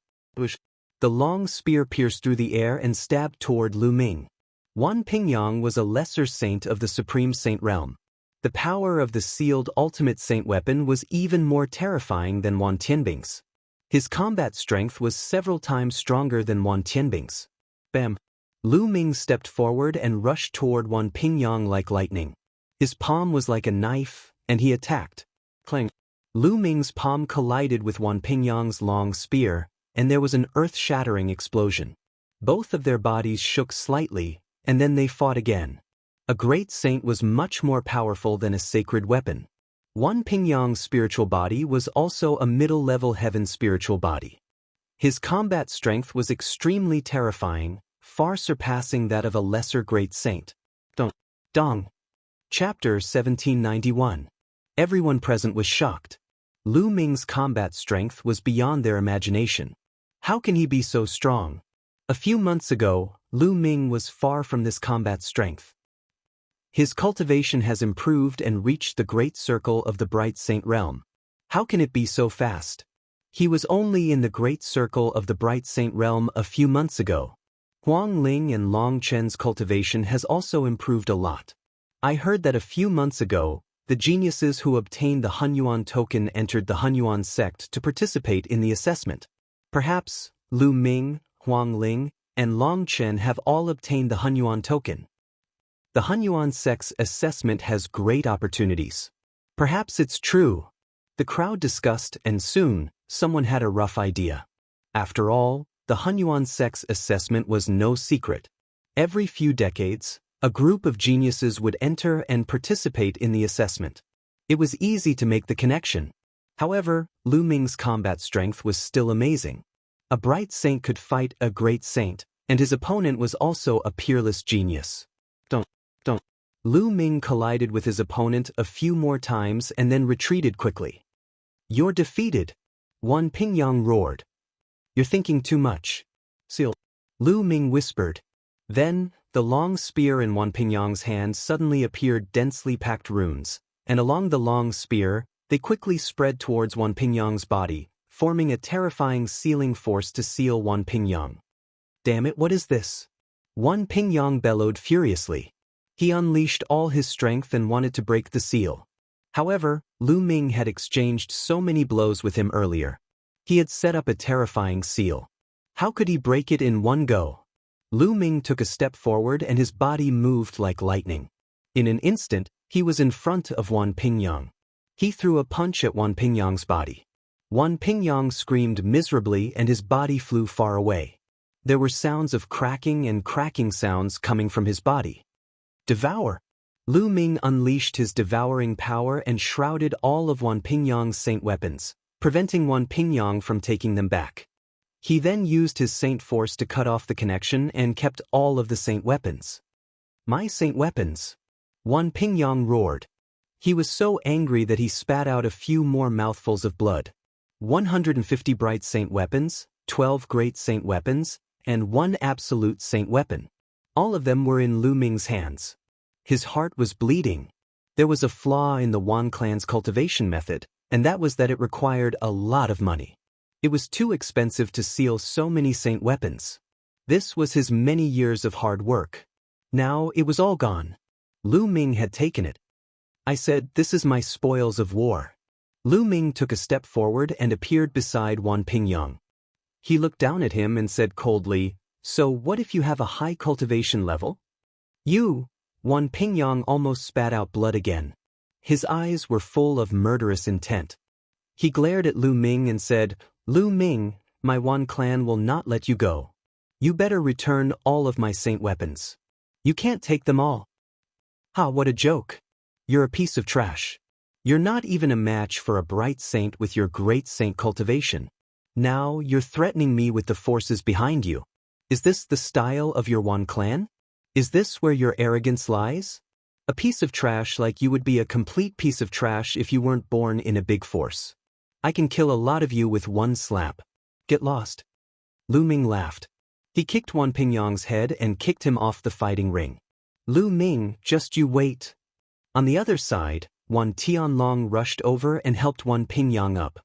The long spear pierced through the air and stabbed toward Lu Ming. Wan Pingyang was a lesser saint of the Supreme Saint realm. The power of the sealed ultimate saint weapon was even more terrifying than Wan Tianbing's. His combat strength was several times stronger than Wan Tianbing's. Bam! Lu Ming stepped forward and rushed toward Wan Pingyang like lightning. His palm was like a knife, and he attacked. Clang! Lu Ming's palm collided with Wan Pingyang's long spear, and there was an earth-shattering explosion. Both of their bodies shook slightly, and then they fought again. A great saint was much more powerful than a sacred weapon. Wan Pingyang's spiritual body was also a middle-level heaven spiritual body. His combat strength was extremely terrifying, far surpassing that of a lesser great saint. Dong. Chapter 1791. Everyone present was shocked. Lu Ming's combat strength was beyond their imagination. How can he be so strong? A few months ago, Lu Ming was far from this combat strength. His cultivation has improved and reached the great circle of the bright saint realm. How can it be so fast? He was only in the great circle of the bright saint realm a few months ago. Huang Ling and Long Chen's cultivation has also improved a lot. I heard that a few months ago, the geniuses who obtained the Hunyuan token entered the Hunyuan sect to participate in the assessment. Perhaps, Lu Ming, Huang Ling, and Long Chen have all obtained the Hunyuan token. The Hunyuan sect's assessment has great opportunities. Perhaps it's true. The crowd discussed, and soon, someone had a rough idea. After all, the Hunyuan sect's assessment was no secret. Every few decades, a group of geniuses would enter and participate in the assessment. It was easy to make the connection. However, Lu Ming's combat strength was still amazing. A bright saint could fight a great saint, and his opponent was also a peerless genius. Lu Ming collided with his opponent a few more times and then retreated quickly. You're defeated. Wan Pingyang roared. You're thinking too much. Seal. Lu Ming whispered. Then, the long spear in Wan Pingyang's hand suddenly appeared densely packed runes, and along the long spear, they quickly spread towards Wan Pingyang's body, forming a terrifying sealing force to seal Wan Pingyang. Damn it, what is this? Wan Pingyang bellowed furiously. He unleashed all his strength and wanted to break the seal. However, Lu Ming had exchanged so many blows with him earlier. He had set up a terrifying seal. How could he break it in one go? Lu Ming took a step forward and his body moved like lightning. In an instant, he was in front of Wan Pingyang. He threw a punch at Wan Pingyang's body. Wan Pingyang screamed miserably and his body flew far away. There were sounds of cracking and cracking sounds coming from his body. Devour! Lu Ming unleashed his devouring power and shrouded all of Wan Pingyang's saint weapons, preventing Wan Pingyang from taking them back. He then used his saint force to cut off the connection and kept all of the saint weapons. My saint weapons! Wan Pingyang roared. He was so angry that he spat out a few more mouthfuls of blood. 150 bright saint weapons, 12 great saint weapons, and 1 absolute saint weapon. All of them were in Lu Ming's hands. His heart was bleeding. There was a flaw in the Wan clan's cultivation method, and that was that it required a lot of money. It was too expensive to seal so many saint weapons. This was his many years of hard work. Now it was all gone. Lu Ming had taken it. I said, "This is my spoils of war." Lu Ming took a step forward and appeared beside Wan Pingyang. He looked down at him and said coldly, "So what if you have a high cultivation level?" "You." Wan Pingyang almost spat out blood again. His eyes were full of murderous intent. He glared at Lu Ming and said, "Lu Ming, my Wan clan will not let you go. You better return all of my saint weapons. You can't take them all." "Ha, what a joke. You're a piece of trash. You're not even a match for a bright saint with your great saint cultivation. Now you're threatening me with the forces behind you. Is this the style of your Wan clan? Is this where your arrogance lies? A piece of trash like you would be a complete piece of trash if you weren't born in a big force. I can kill a lot of you with one slap. Get lost." Lu Ming laughed. He kicked Wan Pingyang's head and kicked him off the fighting ring. "Lu Ming, just you wait." On the other side, Wan Tianlong rushed over and helped Wan Pingyang up.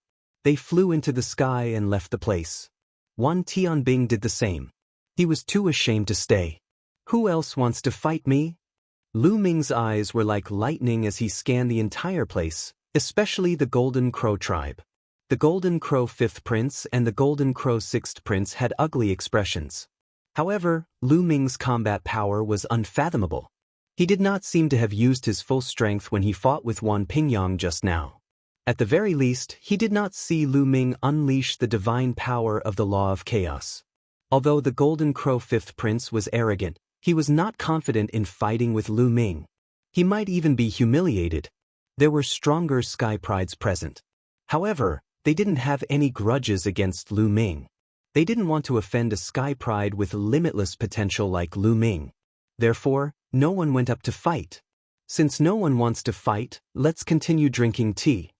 They flew into the sky and left the place. Wan Tianbing did the same. He was too ashamed to stay. "Who else wants to fight me?" Lu Ming's eyes were like lightning as he scanned the entire place, especially the Golden Crow tribe. The Golden Crow 5th Prince and the Golden Crow 6th Prince had ugly expressions. However, Lu Ming's combat power was unfathomable. He did not seem to have used his full strength when he fought with Wan Pingyang just now. At the very least, he did not see Lu Ming unleash the divine power of the law of chaos. Although the Golden Crow 5th Prince was arrogant, he was not confident in fighting with Lu Ming. He might even be humiliated. There were stronger sky prides present. However, they didn't have any grudges against Lu Ming. They didn't want to offend a sky pride with limitless potential like Lu Ming. Therefore, no one went up to fight. Since no one wants to fight, let's continue drinking tea.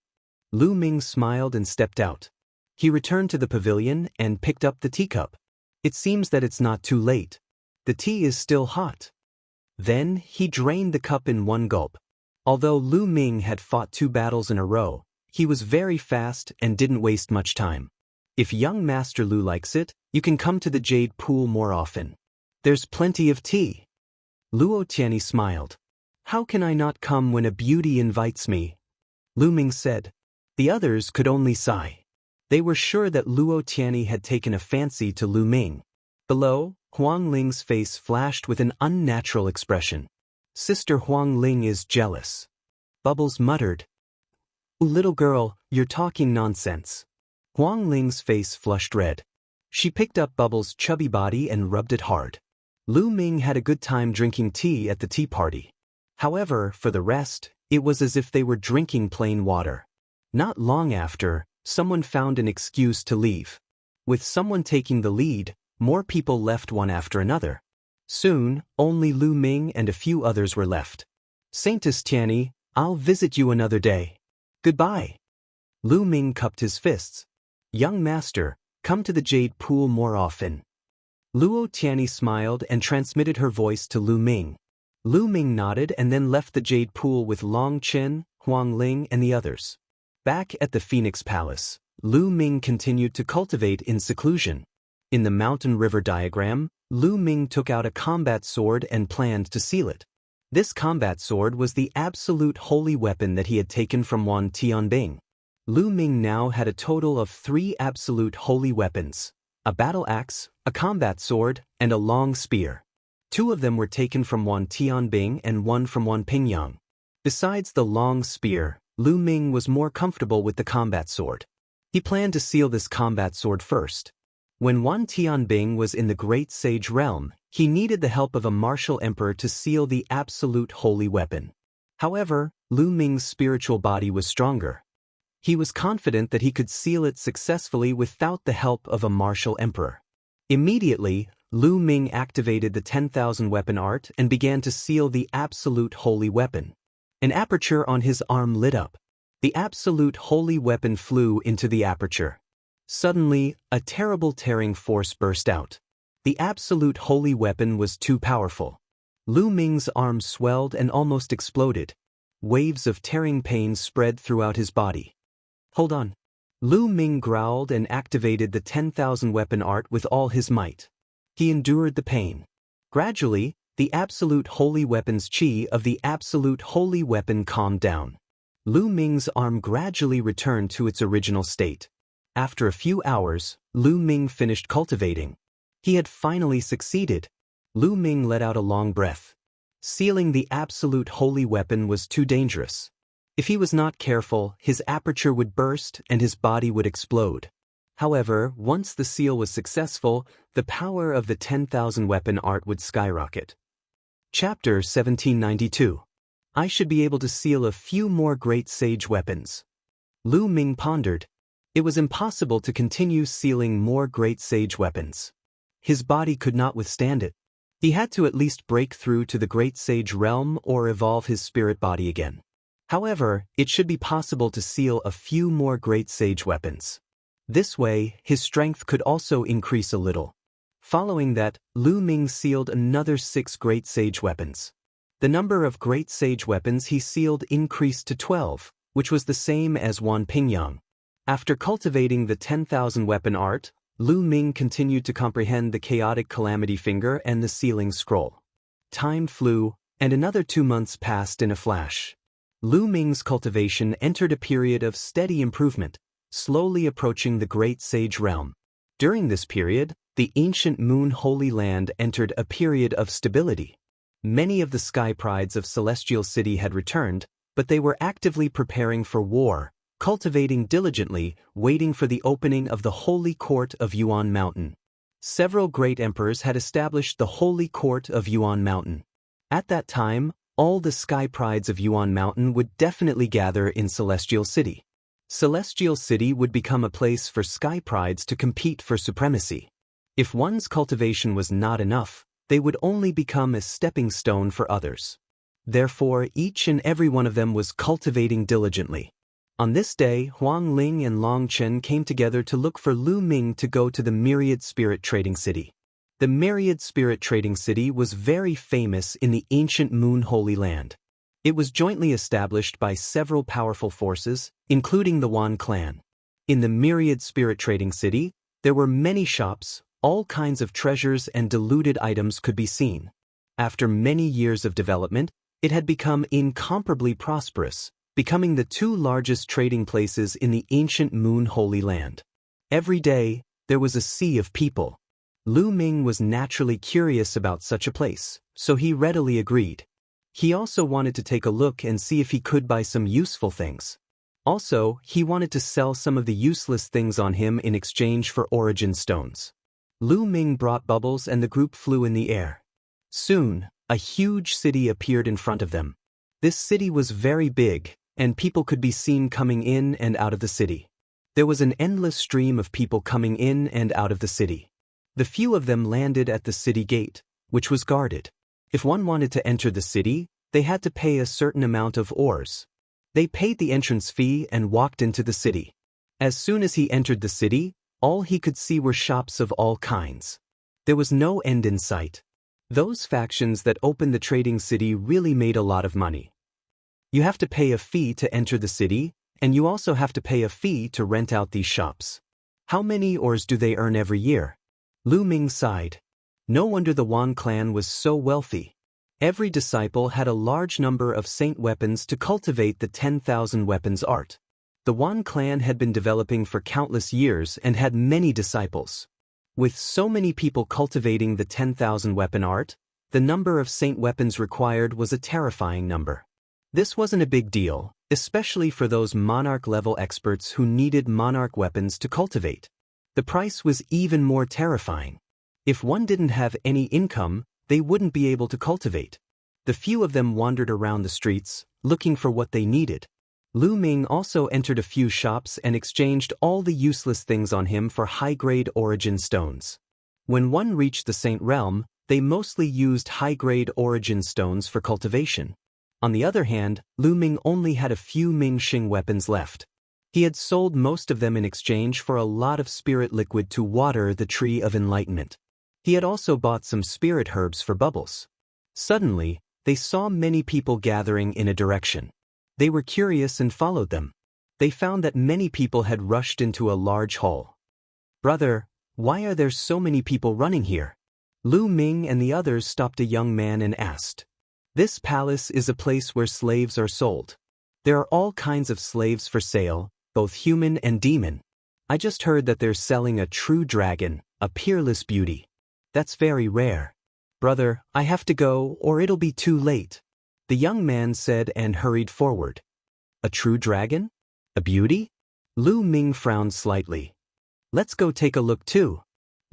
Lu Ming smiled and stepped out. He returned to the pavilion and picked up the teacup. It seems that it's not too late. The tea is still hot. Then he drained the cup in one gulp. Although Lu Ming had fought 2 battles in a row, he was very fast and didn't waste much time. If young Master Lu likes it, you can come to the Jade Pool more often. There's plenty of tea. Luo Tianyi smiled. "How can I not come when a beauty invites me?" Lu Ming said. The others could only sigh. They were sure that Luo Tianyi had taken a fancy to Lu Ming. Below, Huang Ling's face flashed with an unnatural expression. "Sister Huang Ling is jealous." Bubbles muttered. "Little girl, you're talking nonsense." Huang Ling's face flushed red. She picked up Bubbles' chubby body and rubbed it hard. Lu Ming had a good time drinking tea at the tea party. However, for the rest, it was as if they were drinking plain water. Not long after, someone found an excuse to leave. With someone taking the lead, more people left one after another. Soon, only Lu Ming and a few others were left. "Saintess Tianyi, I'll visit you another day. Goodbye." Lu Ming cupped his fists. "Young master, come to the Jade Pool more often." Luo Tianyi smiled and transmitted her voice to Lu Ming. Lu Ming nodded and then left the Jade Pool with Long Chen, Huang Ling and the others. Back at the Phoenix Palace, Lu Ming continued to cultivate in seclusion. In the mountain river diagram, Lu Ming took out a combat sword and planned to seal it. This combat sword was the absolute holy weapon that he had taken from Wan Tianbing. Lu Ming now had a total of 3 absolute holy weapons: a battle axe, a combat sword, and a long spear. 2 of them were taken from Wan Tianbing and 1 from Wan Pingyang. Besides the long spear, Lu Ming was more comfortable with the combat sword. He planned to seal this combat sword first. When Wan Tianbing was in the Great Sage Realm, he needed the help of a martial emperor to seal the absolute holy weapon. However, Lu Ming's spiritual body was stronger. He was confident that he could seal it successfully without the help of a martial emperor. Immediately, Lu Ming activated the 10,000 weapon art and began to seal the absolute holy weapon. An aperture on his arm lit up. The absolute holy weapon flew into the aperture. Suddenly, a terrible tearing force burst out. The absolute holy weapon was too powerful. Lu Ming's arm swelled and almost exploded. Waves of tearing pain spread throughout his body. Hold on. Lu Ming growled and activated the 10,000 weapon art with all his might. He endured the pain. Gradually, the absolute holy weapon's chi of the absolute holy weapon calmed down. Lu Ming's arm gradually returned to its original state. After a few hours, Lu Ming finished cultivating. He had finally succeeded. Lu Ming let out a long breath. Sealing the absolute holy weapon was too dangerous. If he was not careful, his aperture would burst and his body would explode. However, once the seal was successful, the power of the 10,000 weapon art would skyrocket. Chapter 1792. I should be able to seal a few more great sage weapons. Lu Ming pondered. It was impossible to continue sealing more great sage weapons. His body could not withstand it. He had to at least break through to the great sage realm or evolve his spirit body again. However, it should be possible to seal a few more great sage weapons. This way, his strength could also increase a little. Following that, Lu Ming sealed another 6 great sage weapons. The number of great sage weapons he sealed increased to 12, which was the same as Wan Pingyang. After cultivating the 10,000 weapon art, Lu Ming continued to comprehend the chaotic calamity finger and the sealing scroll. Time flew, and another 2 months passed in a flash. Lu Ming's cultivation entered a period of steady improvement, slowly approaching the great sage realm. During this period, the ancient Moon Holy Land entered a period of stability. Many of the sky prides of Celestial City had returned, but they were actively preparing for war, cultivating diligently, waiting for the opening of the Holy Court of Yuan Mountain. Several great emperors had established the Holy Court of Yuan Mountain. At that time, all the sky prides of Yuan Mountain would definitely gather in Celestial City. Celestial City would become a place for sky prides to compete for supremacy. If one's cultivation was not enough, they would only become a stepping stone for others. Therefore, each and every one of them was cultivating diligently. On this day, Huang Ling and Long Chen came together to look for Lu Ming to go to the Myriad Spirit Trading City. The Myriad Spirit Trading City was very famous in the ancient Moon Holy Land. It was jointly established by several powerful forces, including the Wan clan. In the Myriad Spirit Trading City, there were many shops, all kinds of treasures and diluted items could be seen. After many years of development, it had become incomparably prosperous, becoming the 2 largest trading places in the ancient Moon Holy Land. Every day, there was a sea of people. Lu Ming was naturally curious about such a place, so he readily agreed. He also wanted to take a look and see if he could buy some useful things. Also, he wanted to sell some of the useless things on him in exchange for origin stones. Lu Ming brought bubbles and the group flew in the air. Soon, a huge city appeared in front of them. This city was very big, and people could be seen coming in and out of the city. There was an endless stream of people coming in and out of the city. The few of them landed at the city gate, which was guarded. If one wanted to enter the city, they had to pay a certain amount of ores. They paid the entrance fee and walked into the city. As soon as he entered the city, all he could see were shops of all kinds. There was no end in sight. Those factions that opened the trading city really made a lot of money. You have to pay a fee to enter the city, and you also have to pay a fee to rent out these shops. How many ores do they earn every year? Lu Ming sighed. No wonder the Wan clan was so wealthy. Every disciple had a large number of saint weapons to cultivate the 10,000 weapons art. The Wan clan had been developing for countless years and had many disciples. With so many people cultivating the 10,000 weapon art, the number of saint weapons required was a terrifying number. This wasn't a big deal, especially for those monarch-level experts who needed monarch weapons to cultivate. The price was even more terrifying. If one didn't have any income, they wouldn't be able to cultivate. The few of them wandered around the streets, looking for what they needed. Lu Ming also entered a few shops and exchanged all the useless things on him for high-grade origin stones. When one reached the Saint Realm, they mostly used high-grade origin stones for cultivation. On the other hand, Lu Ming only had a few Ming-Xing weapons left. He had sold most of them in exchange for a lot of spirit liquid to water the Tree of Enlightenment. He had also bought some spirit herbs for bubbles. Suddenly, they saw many people gathering in a direction. They were curious and followed them. They found that many people had rushed into a large hall. "Brother, why are there so many people running here?" Lu Ming and the others stopped a young man and asked. "This palace is a place where slaves are sold. There are all kinds of slaves for sale, both human and demon. I just heard that they're selling a true dragon, a peerless beauty. That's very rare. Brother, I have to go or it'll be too late," the young man said and hurried forward. "A true dragon? A beauty?" Lu Ming frowned slightly. "Let's go take a look too,"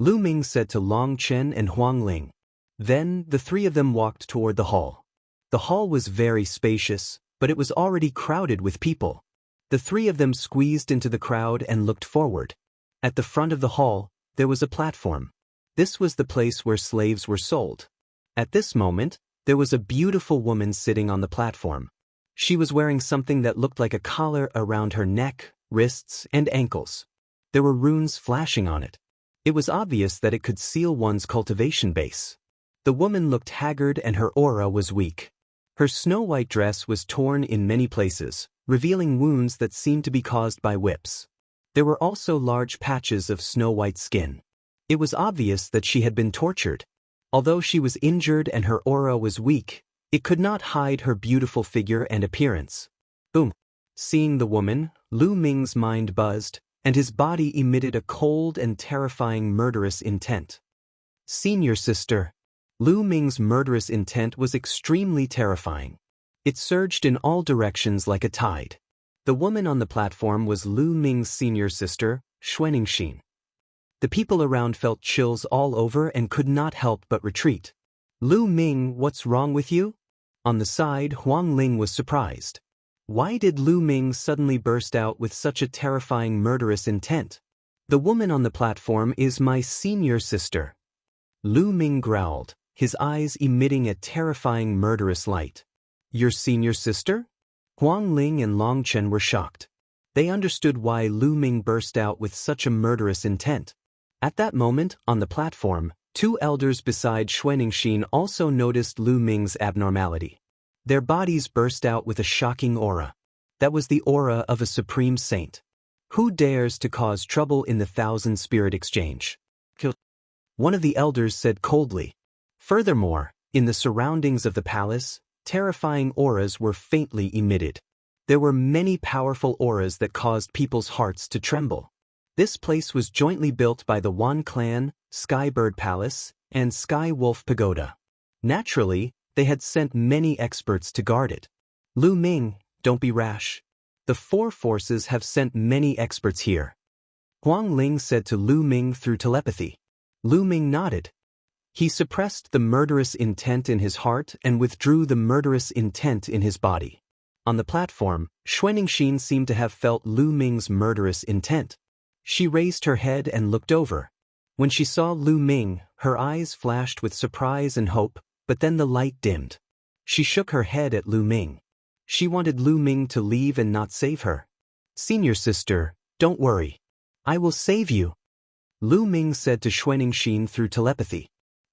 Lu Ming said to Long Chen and Huang Ling. Then, the three of them walked toward the hall. The hall was very spacious, but it was already crowded with people. The three of them squeezed into the crowd and looked forward. At the front of the hall, there was a platform. This was the place where slaves were sold. At this moment, there was a beautiful woman sitting on the platform. She was wearing something that looked like a collar around her neck, wrists, and ankles. There were runes flashing on it. It was obvious that it could seal one's cultivation base. The woman looked haggard and her aura was weak. Her snow-white dress was torn in many places, revealing wounds that seemed to be caused by whips. There were also large patches of snow-white skin. It was obvious that she had been tortured. Although she was injured and her aura was weak, it could not hide her beautiful figure and appearance. Boom! Seeing the woman, Lu Ming's mind buzzed, and his body emitted a cold and terrifying murderous intent. "Senior sister." Lu Ming's murderous intent was extremely terrifying. It surged in all directions like a tide. The woman on the platform was Lu Ming's senior sister, Xuaningxin. The people around felt chills all over and could not help but retreat. "Lu Ming, what's wrong with you?" On the side, Huang Ling was surprised. Why did Lu Ming suddenly burst out with such a terrifying murderous intent? "The woman on the platform is my senior sister." Lu Ming growled, his eyes emitting a terrifying murderous light. "Your senior sister?" Huang Ling and Long Chen were shocked. They understood why Lu Ming burst out with such a murderous intent. At that moment, on the platform, two elders beside Xuaningxin also noticed Lu Ming's abnormality. Their bodies burst out with a shocking aura. That was the aura of a supreme saint. Who dares to cause trouble in the Thousand Spirit Exchange? Kill. One of the elders said coldly. Furthermore, in the surroundings of the palace, terrifying auras were faintly emitted. There were many powerful auras that caused people's hearts to tremble. This place was jointly built by the Wan Clan, Skybird Palace, and Sky Wolf Pagoda. Naturally, they had sent many experts to guard it. "Lu Ming, don't be rash. The four forces have sent many experts here," Huang Ling said to Lu Ming through telepathy. Lu Ming nodded. He suppressed the murderous intent in his heart and withdrew the murderous intent in his body. On the platform, Xuaningxin seemed to have felt Lu Ming's murderous intent. She raised her head and looked over. When she saw Lu Ming, her eyes flashed with surprise and hope, but then the light dimmed. She shook her head at Lu Ming. She wanted Lu Ming to leave and not save her. "Senior sister, don't worry. I will save you," Lu Ming said to Xuaningxin through telepathy.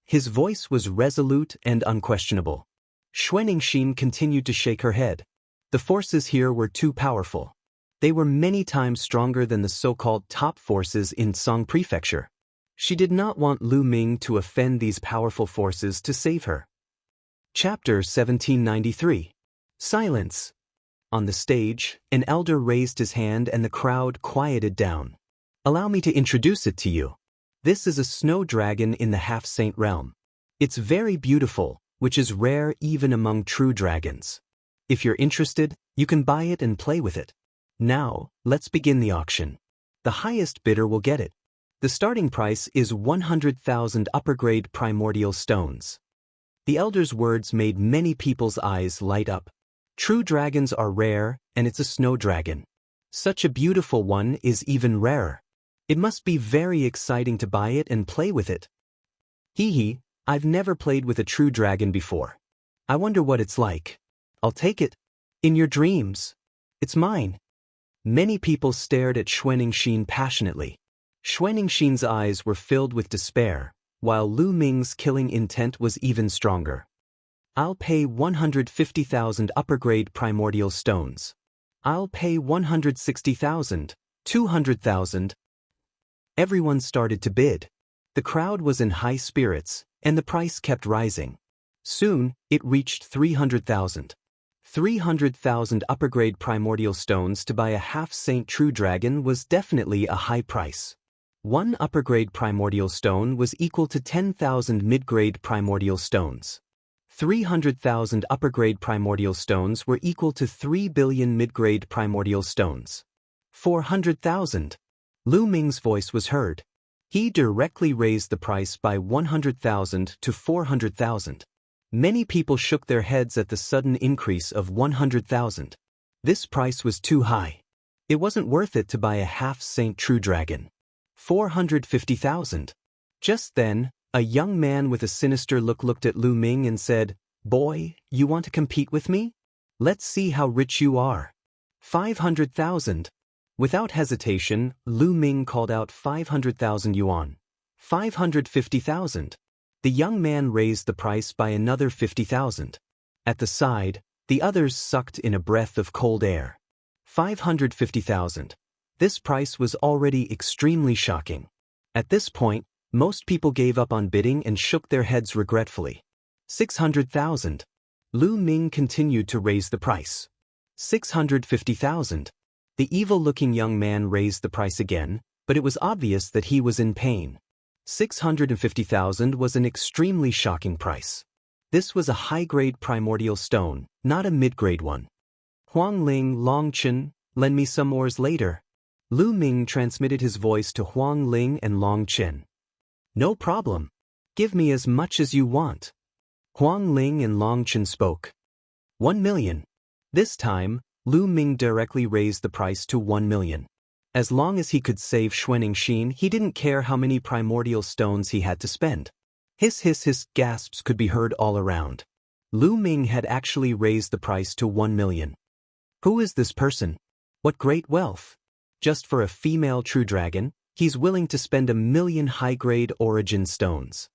His voice was resolute and unquestionable. Xuaningxin continued to shake her head. The forces here were too powerful. They were many times stronger than the so-called top forces in Song Prefecture. She did not want Lu Ming to offend these powerful forces to save her. Chapter 1793. Silence. On the stage, an elder raised his hand and the crowd quieted down. "Allow me to introduce it to you. This is a snow dragon in the half-saint realm. It's very beautiful, which is rare even among true dragons. If you're interested, you can buy it and play with it. Now, let's begin the auction. The highest bidder will get it. The starting price is 100,000 upper-grade primordial stones." The elder's words made many people's eyes light up. True dragons are rare, and it's a snow dragon. Such a beautiful one is even rarer. It must be very exciting to buy it and play with it. Hee, I've never played with a true dragon before. I wonder what it's like. I'll take it. In your dreams. It's mine. Many people stared at Xuanixin passionately. Xuanixin's eyes were filled with despair, while Lu Ming's killing intent was even stronger. I'll pay 150,000 upper-grade primordial stones. I'll pay 160,000, 200,000. Everyone started to bid. The crowd was in high spirits, and the price kept rising. Soon, it reached 300,000. 300,000 upper-grade primordial stones to buy a half-saint true dragon was definitely a high price. One upper-grade primordial stone was equal to 10,000 mid-grade primordial stones. 300,000 upper-grade primordial stones were equal to 3 billion mid-grade primordial stones. 400,000. Lu Ming's voice was heard. He directly raised the price by 100,000 to 400,000. Many people shook their heads at the sudden increase of 100,000. This price was too high. It wasn't worth it to buy a half-saint true dragon. 450,000. Just then, a young man with a sinister look looked at Lu Ming and said, "Boy, you want to compete with me? Let's see how rich you are." 500,000. Without hesitation, Lu Ming called out 500,000 yuan. 550,000. The young man raised the price by another 50,000. At the side, the others sucked in a breath of cold air. 550,000. This price was already extremely shocking. At this point, most people gave up on bidding and shook their heads regretfully. 600,000. Lu Ming continued to raise the price. 650,000. The evil-looking young man raised the price again, but it was obvious that he was in pain. 650,000 was an extremely shocking price. This was a high-grade primordial stone, not a mid-grade one. "Huang Ling, Long Chen, lend me some ores later." Lu Ming transmitted his voice to Huang Ling and Long Chen. "No problem. Give me as much as you want." Huang Ling and Long Chen spoke. 1 million. This time, Lu Ming directly raised the price to 1 million. As long as he could save Xuanixin, he didn't care how many primordial stones he had to spend. Hiss hiss hiss gasps could be heard all around. Lu Ming had actually raised the price to 1 million. Who is this person? What great wealth! Just for a female true dragon, he's willing to spend 1 million high-grade origin stones.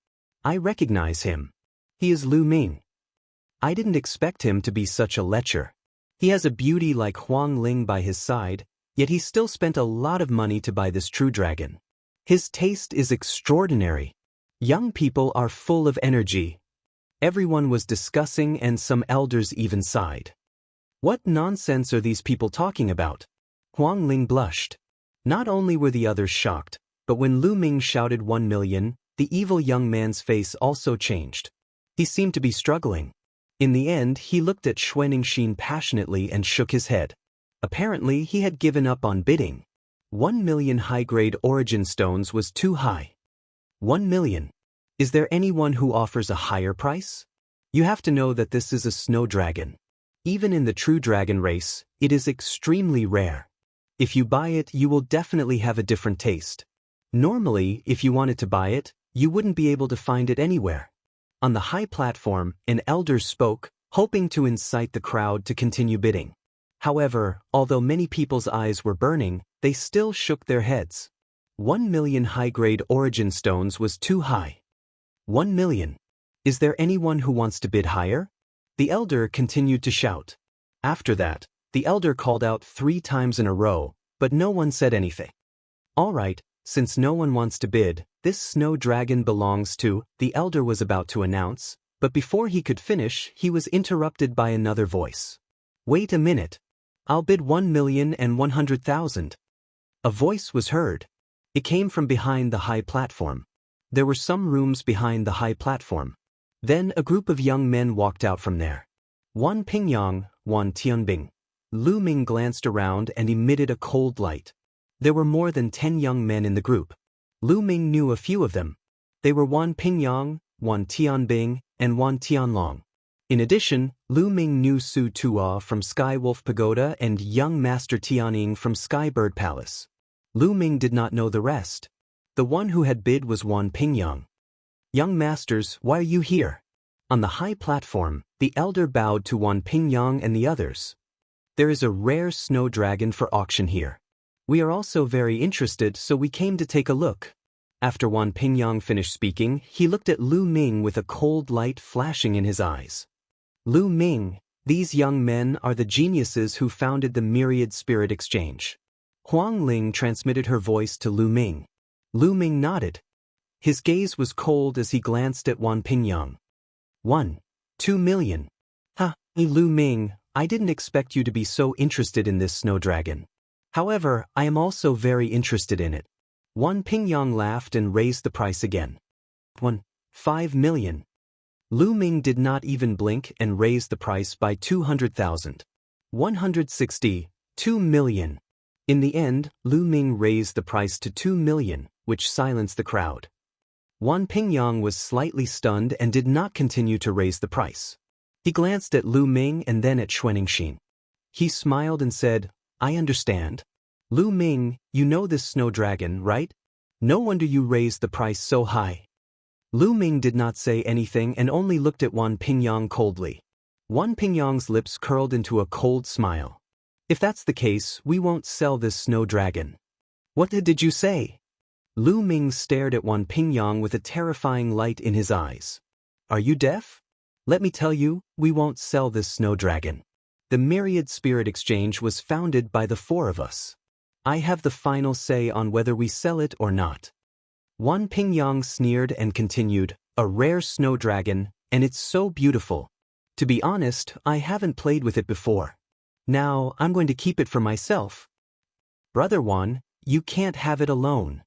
I recognize him. He is Lu Ming. I didn't expect him to be such a lecher. He has a beauty like Huang Ling by his side, yet he still spent a lot of money to buy this true dragon. His taste is extraordinary. Young people are full of energy. Everyone was discussing and some elders even sighed. What nonsense are these people talking about? Huang Ling blushed. Not only were the others shocked, but when Lu Ming shouted 1 million, the evil young man's face also changed. He seemed to be struggling. In the end, he looked at Xuanixin passionately and shook his head. Apparently, he had given up on bidding. 1 million high-grade origin stones was too high. 1 million. Is there anyone who offers a higher price? You have to know that this is a snow dragon. Even in the true dragon race, it is extremely rare. If you buy it, you will definitely have a different taste. Normally, if you wanted to buy it, you wouldn't be able to find it anywhere. On the high platform, an elder spoke, hoping to incite the crowd to continue bidding. However, although many people's eyes were burning, they still shook their heads. 1 million high-grade origin stones was too high. 1 million. Is there anyone who wants to bid higher? The elder continued to shout. After that, the elder called out 3 times in a row, but no one said anything. All right, since no one wants to bid, this snow dragon belongs to, the elder was about to announce, but before he could finish, he was interrupted by another voice. Wait a minute. I'll bid 1,100,000. A voice was heard. It came from behind the high platform. There were some rooms behind the high platform. Then a group of young men walked out from there. Wan Pingyang, Wan Tianbing. Lu Ming glanced around and emitted a cold light. There were more than 10 young men in the group. Lu Ming knew a few of them. They were Wan Pingyang, Wan Tianbing, and Wan Tianlong. In addition, Lu Ming knew Su Tua from Skywolf Pagoda and young Master Tianying from Skybird Palace. Lu Ming did not know the rest. The one who had bid was Wan Pingyang. Young masters, why are you here? On the high platform, The elder bowed to Wan Pingyang and the others. There is a rare snow dragon for auction here. We are also very interested, so we came to take a look. After Wan Pingyang finished speaking, he looked at Lu Ming with a cold light flashing in his eyes. Lu Ming, these young men are the geniuses who founded the Myriad Spirit Exchange. Huang Ling transmitted her voice to Lu Ming. Lu Ming nodded. His gaze was cold as he glanced at Wan Pingyang. 2 million. Ha, Lu Ming, I didn't expect you to be so interested in this snow dragon. However, I am also very interested in it. Wan Pingyang laughed and raised the price again. 5 million. Lu Ming did not even blink and raised the price by 200,000. 2 million. In the end, Lu Ming raised the price to 2 million, which silenced the crowd. Wan Pingyang was slightly stunned and did not continue to raise the price. He glanced at Lu Ming and then at Xuanixin. He smiled and said, I understand. Lu Ming, you know this snow dragon, right? No wonder you raised the price so high. Lu Ming did not say anything and only looked at Wan Pingyang coldly. Wan Pingyang's lips curled into a cold smile. If that's the case, we won't sell this snow dragon. What did you say? Lu Ming stared at Wan Pingyang with a terrifying light in his eyes. Are you deaf? Let me tell you, we won't sell this snow dragon. The Myriad Spirit Exchange was founded by the four of us. I have the final say on whether we sell it or not. Wan Pingyang sneered and continued, a rare snow dragon, and it's so beautiful. To be honest, I haven't played with it before. Now, I'm going to keep it for myself. Brother Wan, you can't have it alone.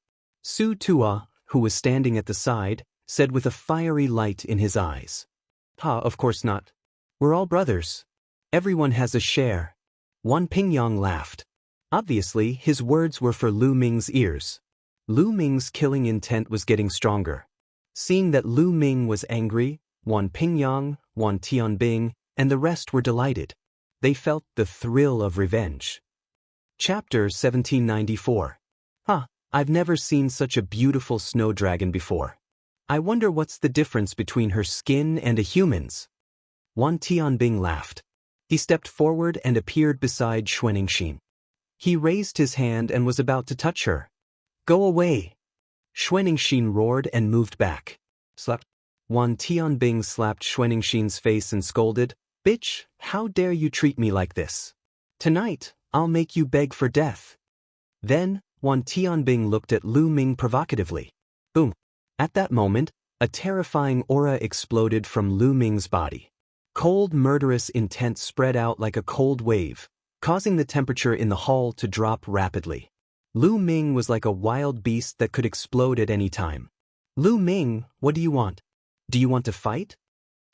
Su Tua, who was standing at the side, said with a fiery light in his eyes. Of course not. We're all brothers. Everyone has a share. Wan Pingyang laughed. Obviously, his words were for Lu Ming's ears. Lu Ming's killing intent was getting stronger. Seeing that Lu Ming was angry, Wan Pingyang, Wan Tianbing, and the rest were delighted. They felt the thrill of revenge. Chapter 1794. I've never seen such a beautiful snow dragon before. I wonder what's the difference between her skin and a human's. Wan Tianbing laughed. He stepped forward and appeared beside Xuanixin. He raised his hand and was about to touch her. Go away! Xuanixin roared and moved back. Slap. Wan Tianbing slapped Xuanixin's face and scolded, Bitch, how dare you treat me like this? Tonight, I'll make you beg for death. Then, Wan Tianbing looked at Lu Ming provocatively. Boom. At that moment, a terrifying aura exploded from Lu Ming's body. Cold, murderous intent spread out like a cold wave, causing the temperature in the hall to drop rapidly. Lu Ming was like a wild beast that could explode at any time. Lu Ming, what do you want? Do you want to fight?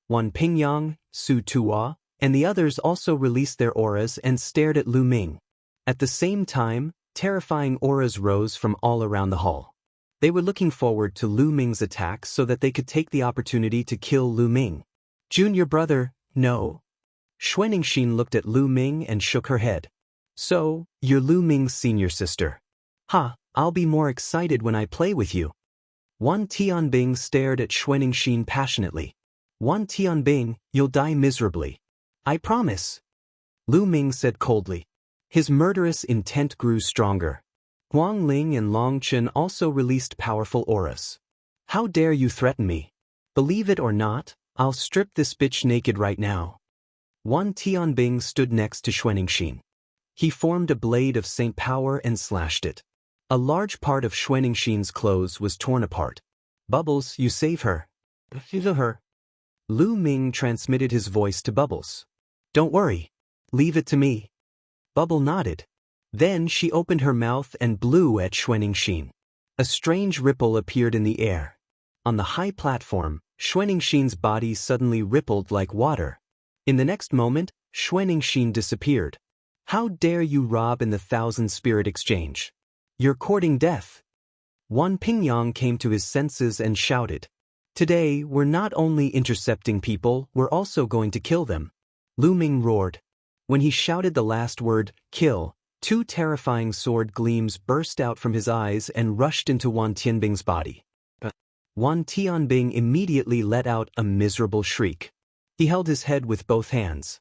Wan Pingyang, Su Tua, and the others also released their auras and stared at Lu Ming. At the same time, terrifying auras rose from all around the hall. They were looking forward to Lu Ming's attack so that they could take the opportunity to kill Lu Ming. Junior brother, no. Xuanixin looked at Lu Ming and shook her head. So, you're Lu Ming's senior sister. I'll be more excited when I play with you. Wan Tianbing stared at Xuanixin passionately. Wan Tianbing, you'll die miserably. I promise. Lu Ming said coldly. His murderous intent grew stronger. Huang Ling and Long Chen also released powerful auras. How dare you threaten me? Believe it or not, I'll strip this bitch naked right now. Wan Tianbing stood next to Xuanixin. He formed a blade of Saint Power and slashed it. A large part of Xuanixin's clothes was torn apart. Bubbles, you save her. Her. Lu Ming transmitted his voice to Bubbles. Don't worry. Leave it to me. Bubble nodded. Then she opened her mouth and blew at Xuanixin. A strange ripple appeared in the air. On the high platform, Xuanixin's body suddenly rippled like water. In the next moment, Xuanixin disappeared. How dare you rob in the 1,000 Spirit Exchange? You're courting death. Wan Pingyang came to his senses and shouted. Today, we're not only intercepting people, we're also going to kill them. Lu Ming roared. When he shouted the last word, kill, two terrifying sword gleams burst out from his eyes and rushed into Wan Tianbing's body. Wan Tianbing immediately let out a miserable shriek. He held his head with both hands.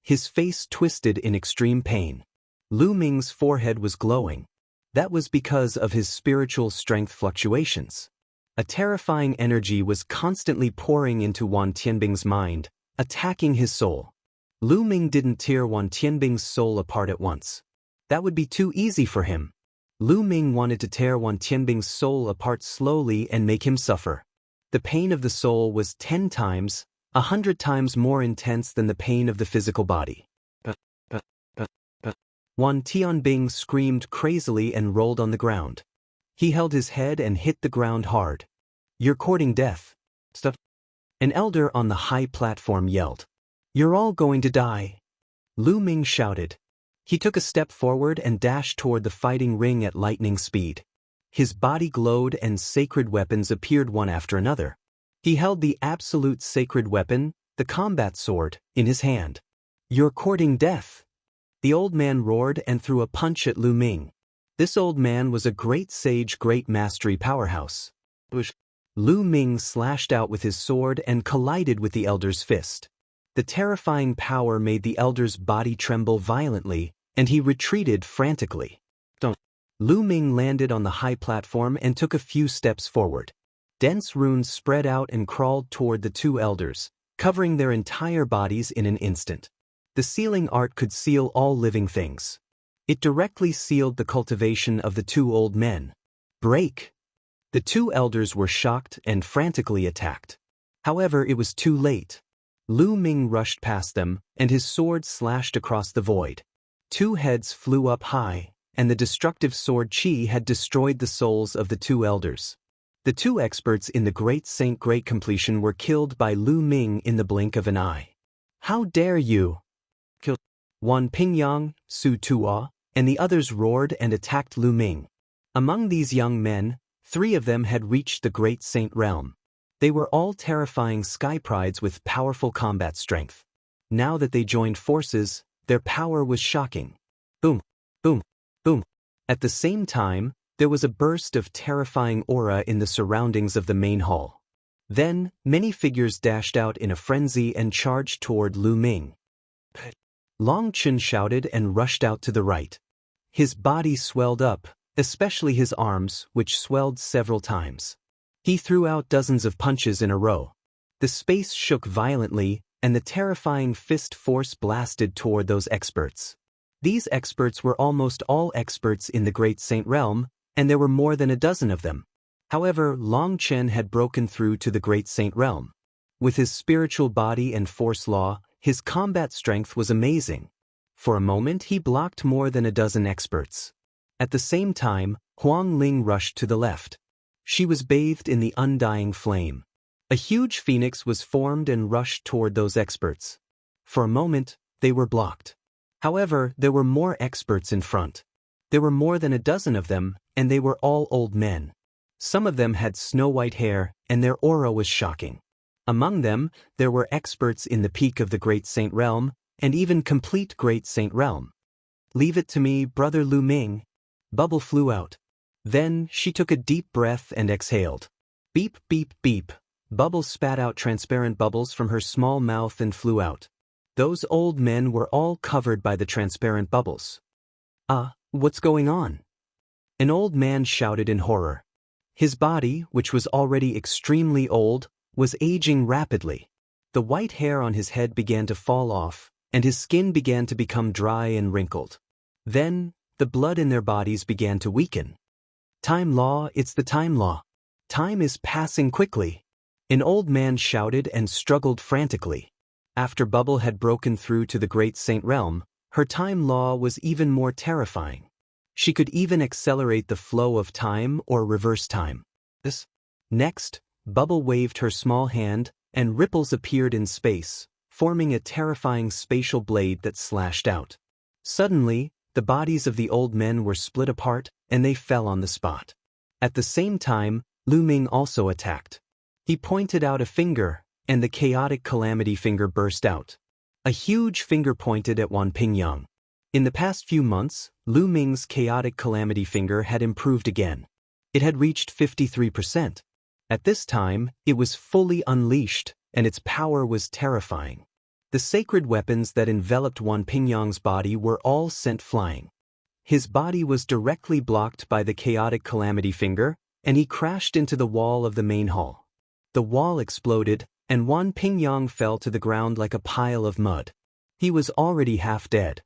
His face twisted in extreme pain. Lu Ming's forehead was glowing. That was because of his spiritual strength fluctuations. A terrifying energy was constantly pouring into Wan Tianbing's mind, attacking his soul. Lu Ming didn't tear Wan Tianbing's soul apart at once. That would be too easy for him. Lu Ming wanted to tear Wan Tianbing's soul apart slowly and make him suffer. The pain of the soul was 10 times, 100 times more intense than the pain of the physical body. Wan Tianbing screamed crazily and rolled on the ground. He held his head and hit the ground hard. "You're courting death." Stuff. An elder on the high platform yelled. "You're all going to die." Lu Ming shouted. He took a step forward and dashed toward the fighting ring at lightning speed. His body glowed and sacred weapons appeared one after another. He held the absolute sacred weapon, the combat sword, in his hand. "You're courting death." The old man roared and threw a punch at Lu Ming. This old man was a great sage, great mastery powerhouse. Lu Ming slashed out with his sword and collided with the elder's fist. The terrifying power made the elder's body tremble violently, and he retreated frantically. Lu Ming landed on the high platform and took a few steps forward. Dense runes spread out and crawled toward the two elders, covering their entire bodies in an instant. The sealing art could seal all living things. It directly sealed the cultivation of the two old men. Break! The two elders were shocked and frantically attacked. However, it was too late. Lu Ming rushed past them, and his sword slashed across the void. Two heads flew up high, and the destructive sword Qi had destroyed the souls of the two elders. The two experts in the Great Saint Great Completion were killed by Lu Ming in the blink of an eye. "How dare you!" Wan Pingyang, Su Tuo, and the others roared and attacked Lu Ming. Among these young men, 3 of them had reached the Great Saint realm. They were all terrifying sky prides with powerful combat strength. Now that they joined forces, their power was shocking. Boom, boom, boom. At the same time, there was a burst of terrifying aura in the surroundings of the main hall. Then, many figures dashed out in a frenzy and charged toward Lu Ming. Long Chun shouted and rushed out to the right. His body swelled up, especially his arms, which swelled several times. He threw out dozens of punches in a row. The space shook violently, and the terrifying fist force blasted toward those experts. These experts were almost all experts in the Great Saint Realm, and there were more than a dozen of them. However, Long Chen had broken through to the Great Saint Realm. With his spiritual body and force law, his combat strength was amazing. For a moment he blocked more than a dozen experts. At the same time, Huang Ling rushed to the left. She was bathed in the undying flame. A huge phoenix was formed and rushed toward those experts. For a moment, they were blocked. However, there were more experts in front. There were more than a dozen of them, and they were all old men. Some of them had snow-white hair, and their aura was shocking. Among them, there were experts in the peak of the Great Saint Realm, and even complete Great Saint Realm. "Leave it to me, Brother Lu Ming." Bubble flew out. Then, she took a deep breath and exhaled. Beep, beep, beep. Bubble spat out transparent bubbles from her small mouth and flew out. Those old men were all covered by the transparent bubbles. What's going on?" An old man shouted in horror. His body, which was already extremely old, was aging rapidly. The white hair on his head began to fall off, and his skin began to become dry and wrinkled. Then, the blood in their bodies began to weaken. "Time law, it's the time law. Time is passing quickly." An old man shouted and struggled frantically. After Bubble had broken through to the Great Saint Realm, her time law was even more terrifying. She could even accelerate the flow of time or reverse time. Next, Bubble waved her small hand, and ripples appeared in space, forming a terrifying spatial blade that slashed out. Suddenly, the bodies of the old men were split apart, and they fell on the spot. At the same time, Lu Ming also attacked. He pointed out a finger, and the chaotic calamity finger burst out. A huge finger pointed at Wan Pingyang. In the past few months, Lu Ming's chaotic calamity finger had improved again. It had reached 53%. At this time, it was fully unleashed, and its power was terrifying. The sacred weapons that enveloped Wan Pingyang's body were all sent flying. His body was directly blocked by the chaotic calamity finger, and he crashed into the wall of the main hall. The wall exploded, and Wan Pingyang fell to the ground like a pile of mud. He was already half dead.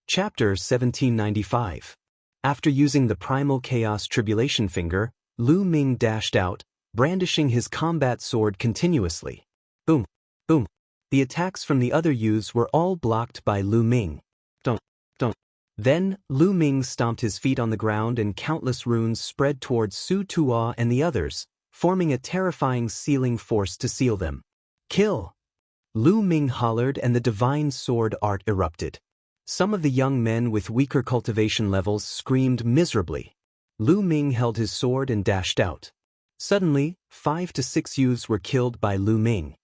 Chapter 1795. After using the primal chaos tribulation finger, Lu Ming dashed out, brandishing his combat sword continuously. Boom, boom. The attacks from the other youths were all blocked by Lu Ming. Don't. Then, Lu Ming stomped his feet on the ground and countless runes spread towards Su Tuo and the others, forming a terrifying sealing force to seal them. Kill! Lu Ming hollered and the divine sword art erupted. Some of the young men with weaker cultivation levels screamed miserably. Lu Ming held his sword and dashed out. Suddenly, 5 to 6 youths were killed by Lu Ming.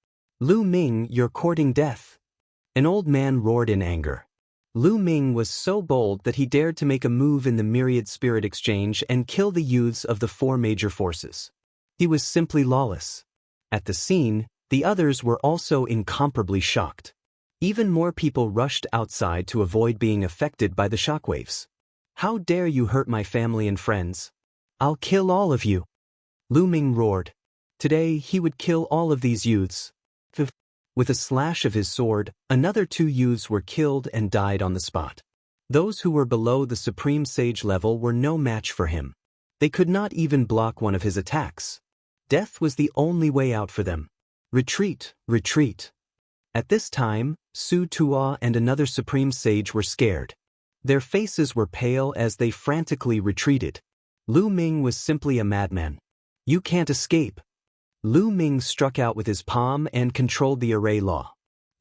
Lu Ming, you're courting death. An old man roared in anger. Lu Ming was so bold that he dared to make a move in the myriad spirit exchange and kill the youths of the 4 major forces. He was simply lawless. At the scene, the others were also incomparably shocked. Even more people rushed outside to avoid being affected by the shockwaves. How dare you hurt my family and friends? I'll kill all of you. Lu Ming roared. Today he would kill all of these youths. With a slash of his sword, another 2 youths were killed and died on the spot. Those who were below the supreme sage level were no match for him. They could not even block one of his attacks. Death was the only way out for them. Retreat, retreat. At this time, Su Tuo and another supreme sage were scared. Their faces were pale as they frantically retreated. Lu Ming was simply a madman. You can't escape. Lu Ming struck out with his palm and controlled the array law.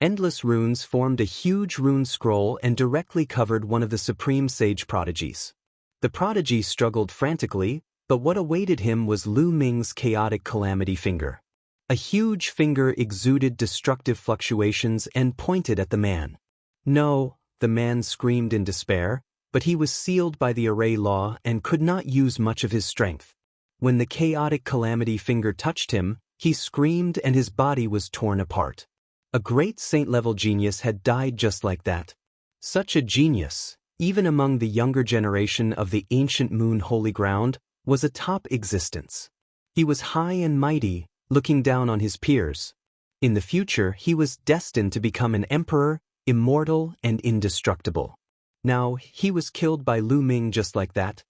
Endless runes formed a huge rune scroll and directly covered one of the supreme sage prodigies. The prodigy struggled frantically, but what awaited him was Lu Ming's chaotic calamity finger. A huge finger exuded destructive fluctuations and pointed at the man. No, the man screamed in despair, but he was sealed by the array law and could not use much of his strength. When the chaotic calamity finger touched him, he screamed and his body was torn apart. A great saint-level genius had died just like that. Such a genius, even among the younger generation of the ancient moon holy ground, was a top existence. He was high and mighty, looking down on his peers. In the future, he was destined to become an emperor, immortal and indestructible. Now, he was killed by Lu Ming just like that.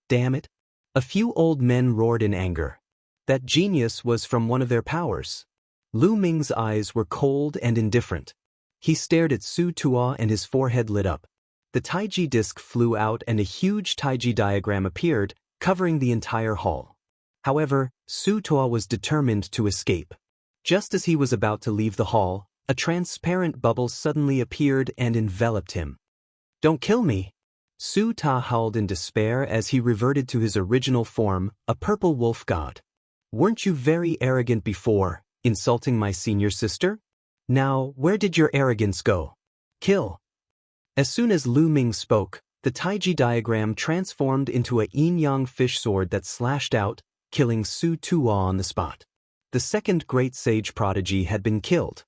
Damn it. A few old men roared in anger. That genius was from one of their powers. Lu Ming's eyes were cold and indifferent. He stared at Su Tuo and his forehead lit up. The Taiji disc flew out and a huge Taiji diagram appeared, covering the entire hall. However, Su Tuo was determined to escape. Just as he was about to leave the hall, a transparent bubble suddenly appeared and enveloped him. Don't kill me! Su Ta howled in despair as he reverted to his original form, a purple wolf god. Weren't you very arrogant before, insulting my senior sister? Now, where did your arrogance go? Kill! As soon as Lu Ming spoke, the Taiji diagram transformed into a yin-yang fish sword that slashed out, killing Su Tuo on the spot. The second great sage prodigy had been killed.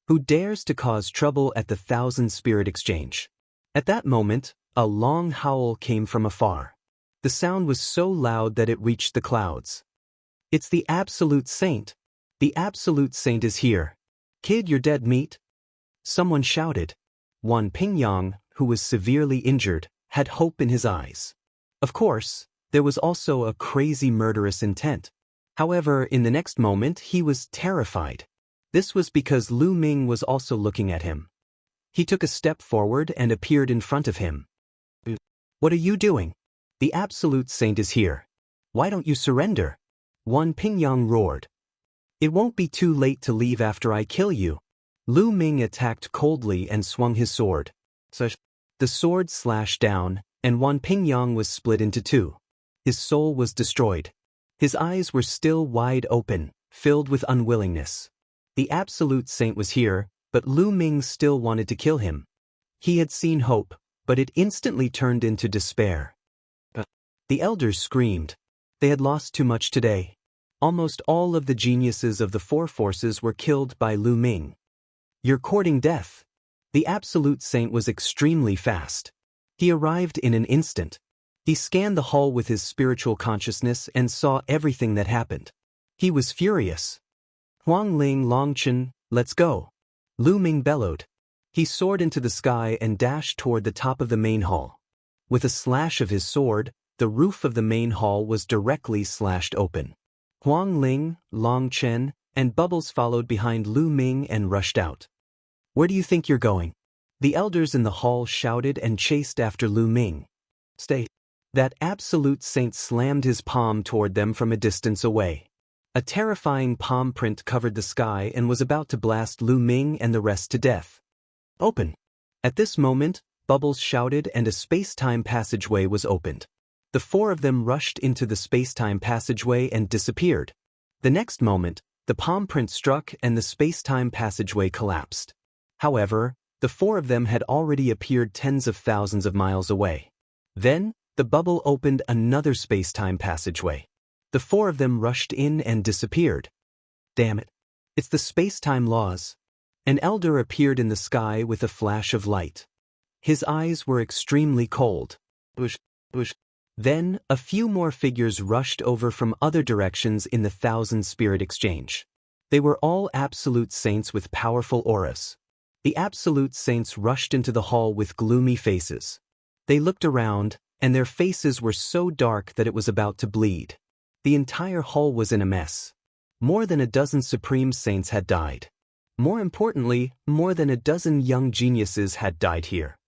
Who dares to cause trouble at the 1,000 spirit exchange? At that moment, a long howl came from afar. The sound was so loud that it reached the clouds. It's the Absolute Saint. The Absolute Saint is here. Kid, you're dead meat. Someone shouted. Wan Pingyang, who was severely injured, had hope in his eyes. Of course, there was also a crazy murderous intent. However, in the next moment he was terrified. This was because Lu Ming was also looking at him. He took a step forward and appeared in front of him. What are you doing? The Absolute Saint is here. Why don't you surrender? Wan Pingyang roared. It won't be too late to leave after I kill you. Lu Ming attacked coldly and swung his sword. The sword slashed down, and Wan Pingyang was split into 2. His soul was destroyed. His eyes were still wide open, filled with unwillingness. The Absolute Saint was here, but Lu Ming still wanted to kill him. He had seen hope, but it instantly turned into despair. The elders screamed. They had lost too much today. Almost all of the geniuses of the four forces were killed by Lu Ming. You're courting death. The Absolute Saint was extremely fast. He arrived in an instant. He scanned the hall with his spiritual consciousness and saw everything that happened. He was furious. Huang Ling Longchen, let's go. Lu Ming bellowed. He soared into the sky and dashed toward the top of the main hall. With a slash of his sword, the roof of the main hall was directly slashed open. Huang Ling, Longchen, and Bubbles followed behind Lu Ming and rushed out. Where do you think you're going? The elders in the hall shouted and chased after Lu Ming. Stay. That Absolute Saint slammed his palm toward them from a distance away. A terrifying palm print covered the sky and was about to blast Lu Ming and the rest to death. Open. At this moment, Bubbles shouted and a space-time passageway was opened. The four of them rushed into the space-time passageway and disappeared. The next moment, the palm print struck and the space-time passageway collapsed. However, the four of them had already appeared tens of thousands of miles away. Then, the bubble opened another space-time passageway. The four of them rushed in and disappeared. Damn it. It's the space-time laws. An elder appeared in the sky with a flash of light. His eyes were extremely cold. Whoosh, whoosh. Then, a few more figures rushed over from other directions in the Thousand Spirit Exchange. They were all Absolute Saints with powerful auras. The Absolute Saints rushed into the hall with gloomy faces. They looked around, and their faces were so dark that it was about to bleed. The entire hall was in a mess. More than a dozen Supreme Saints had died. More importantly, more than a dozen young geniuses had died here.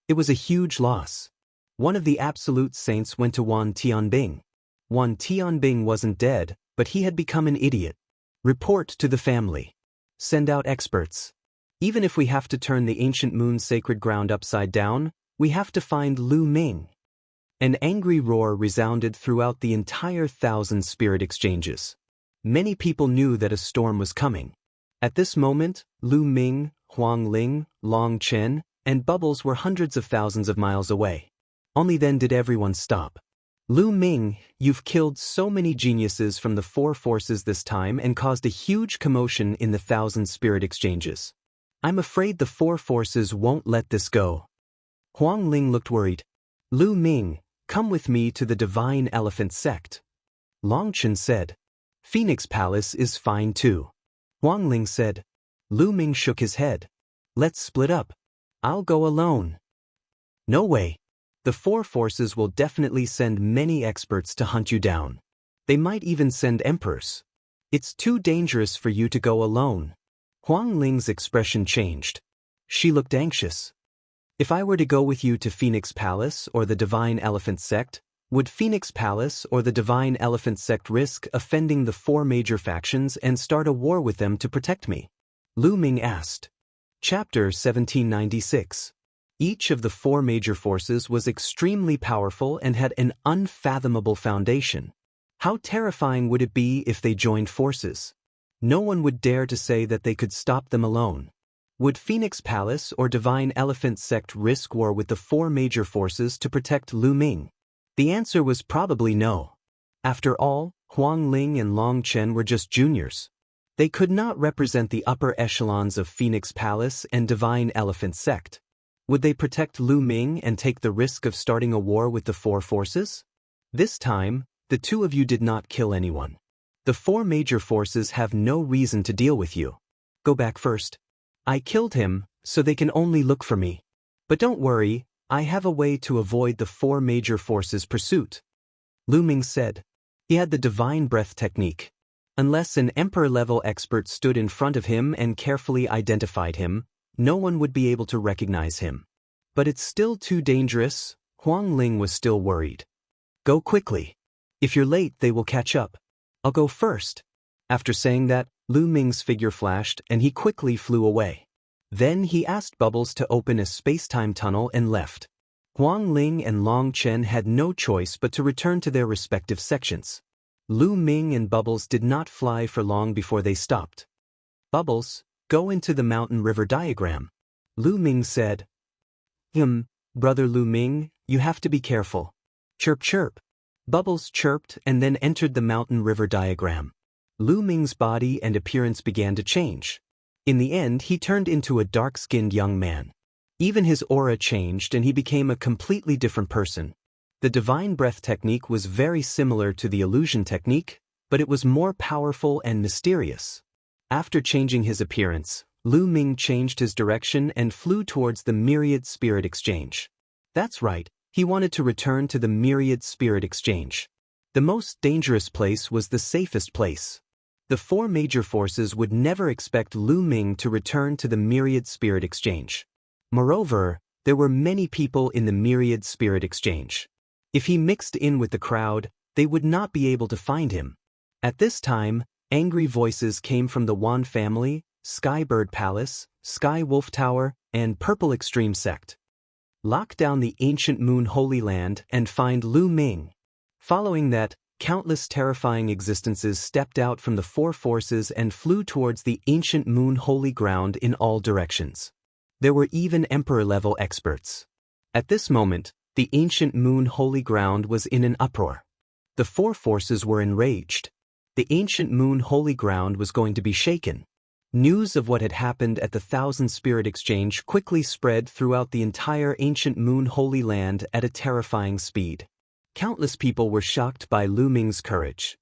It was a huge loss. One of the Absolute Saints went to Wan Tianbing. Wan Tianbing wasn't dead, but he had become an idiot. Report to the family. Send out experts. Even if we have to turn the ancient moon's sacred ground upside down, we have to find Lu Ming. An angry roar resounded throughout the entire Thousand Spirit Exchanges. Many people knew that a storm was coming. At this moment, Lu Ming, Huang Ling, Long Chen, and Bubbles were hundreds of thousands of miles away. Only then did everyone stop. Lu Ming, you've killed so many geniuses from the four forces this time and caused a huge commotion in the Thousand Spirit Exchanges. I'm afraid the four forces won't let this go. Huang Ling looked worried. Lu Ming, come with me to the Divine Elephant Sect. Long Chen said. Phoenix Palace is fine too. Huang Ling said. Lu Ming shook his head. Let's split up. I'll go alone. No way. The four forces will definitely send many experts to hunt you down. They might even send emperors. It's too dangerous for you to go alone. Huang Ling's expression changed. She looked anxious. If I were to go with you to Phoenix Palace or the Divine Elephant Sect, would Phoenix Palace or the Divine Elephant Sect risk offending the four major factions and start a war with them to protect me? Lu Ming asked. Chapter 1796. Each of the four major forces was extremely powerful and had an unfathomable foundation. How terrifying would it be if they joined forces? No one would dare to say that they could stop them alone. Would Phoenix Palace or Divine Elephant Sect risk war with the four major forces to protect Lu Ming? The answer was probably no. After all, Huang Ling and Long Chen were just juniors. They could not represent the upper echelons of Phoenix Palace and Divine Elephant Sect. Would they protect Lu Ming and take the risk of starting a war with the four forces? This time, the two of you did not kill anyone. The four major forces have no reason to deal with you. Go back first. I killed him, so they can only look for me. But don't worry, I have a way to avoid the four major forces' pursuit. Lu Ming said. He had the divine breath technique. Unless an emperor-level expert stood in front of him and carefully identified him, no one would be able to recognize him. But it's still too dangerous. Huang Ling was still worried. Go quickly. If you're late, they will catch up. I'll go first. After saying that, Lu Ming's figure flashed and he quickly flew away. Then he asked Bubbles to open a space-time tunnel and left. Huang Ling and Long Chen had no choice but to return to their respective sections. Lu Ming and Bubbles did not fly for long before they stopped. Bubbles, go into the mountain river diagram. Lu Ming said. Brother Lu Ming, you have to be careful. Chirp chirp. Bubbles chirped and then entered the mountain river diagram. Lu Ming's body and appearance began to change. In the end, he turned into a dark-skinned young man. Even his aura changed and he became a completely different person. The divine breath technique was very similar to the illusion technique, but it was more powerful and mysterious. After changing his appearance, Lu Ming changed his direction and flew towards the Myriad Spirit Exchange. That's right, he wanted to return to the Myriad Spirit Exchange. The most dangerous place was the safest place. The four major forces would never expect Lu Ming to return to the Myriad Spirit Exchange. Moreover, there were many people in the Myriad Spirit Exchange. If he mixed in with the crowd, they would not be able to find him. At this time, angry voices came from the Wan family, Skybird Palace, Sky Wolf Tower, and Purple Extreme Sect. Lock down the ancient Moon Holy Land and find Lu Ming. Following that, countless terrifying existences stepped out from the four forces and flew towards the ancient Moon Holy Ground in all directions. There were even Emperor-level experts. At this moment, the ancient Moon Holy Ground was in an uproar. The four forces were enraged. The ancient Moon Holy Ground was going to be shaken. News of what had happened at the Thousand Spirit Exchange quickly spread throughout the entire ancient Moon Holy Land at a terrifying speed. Countless people were shocked by Lu Ming's courage.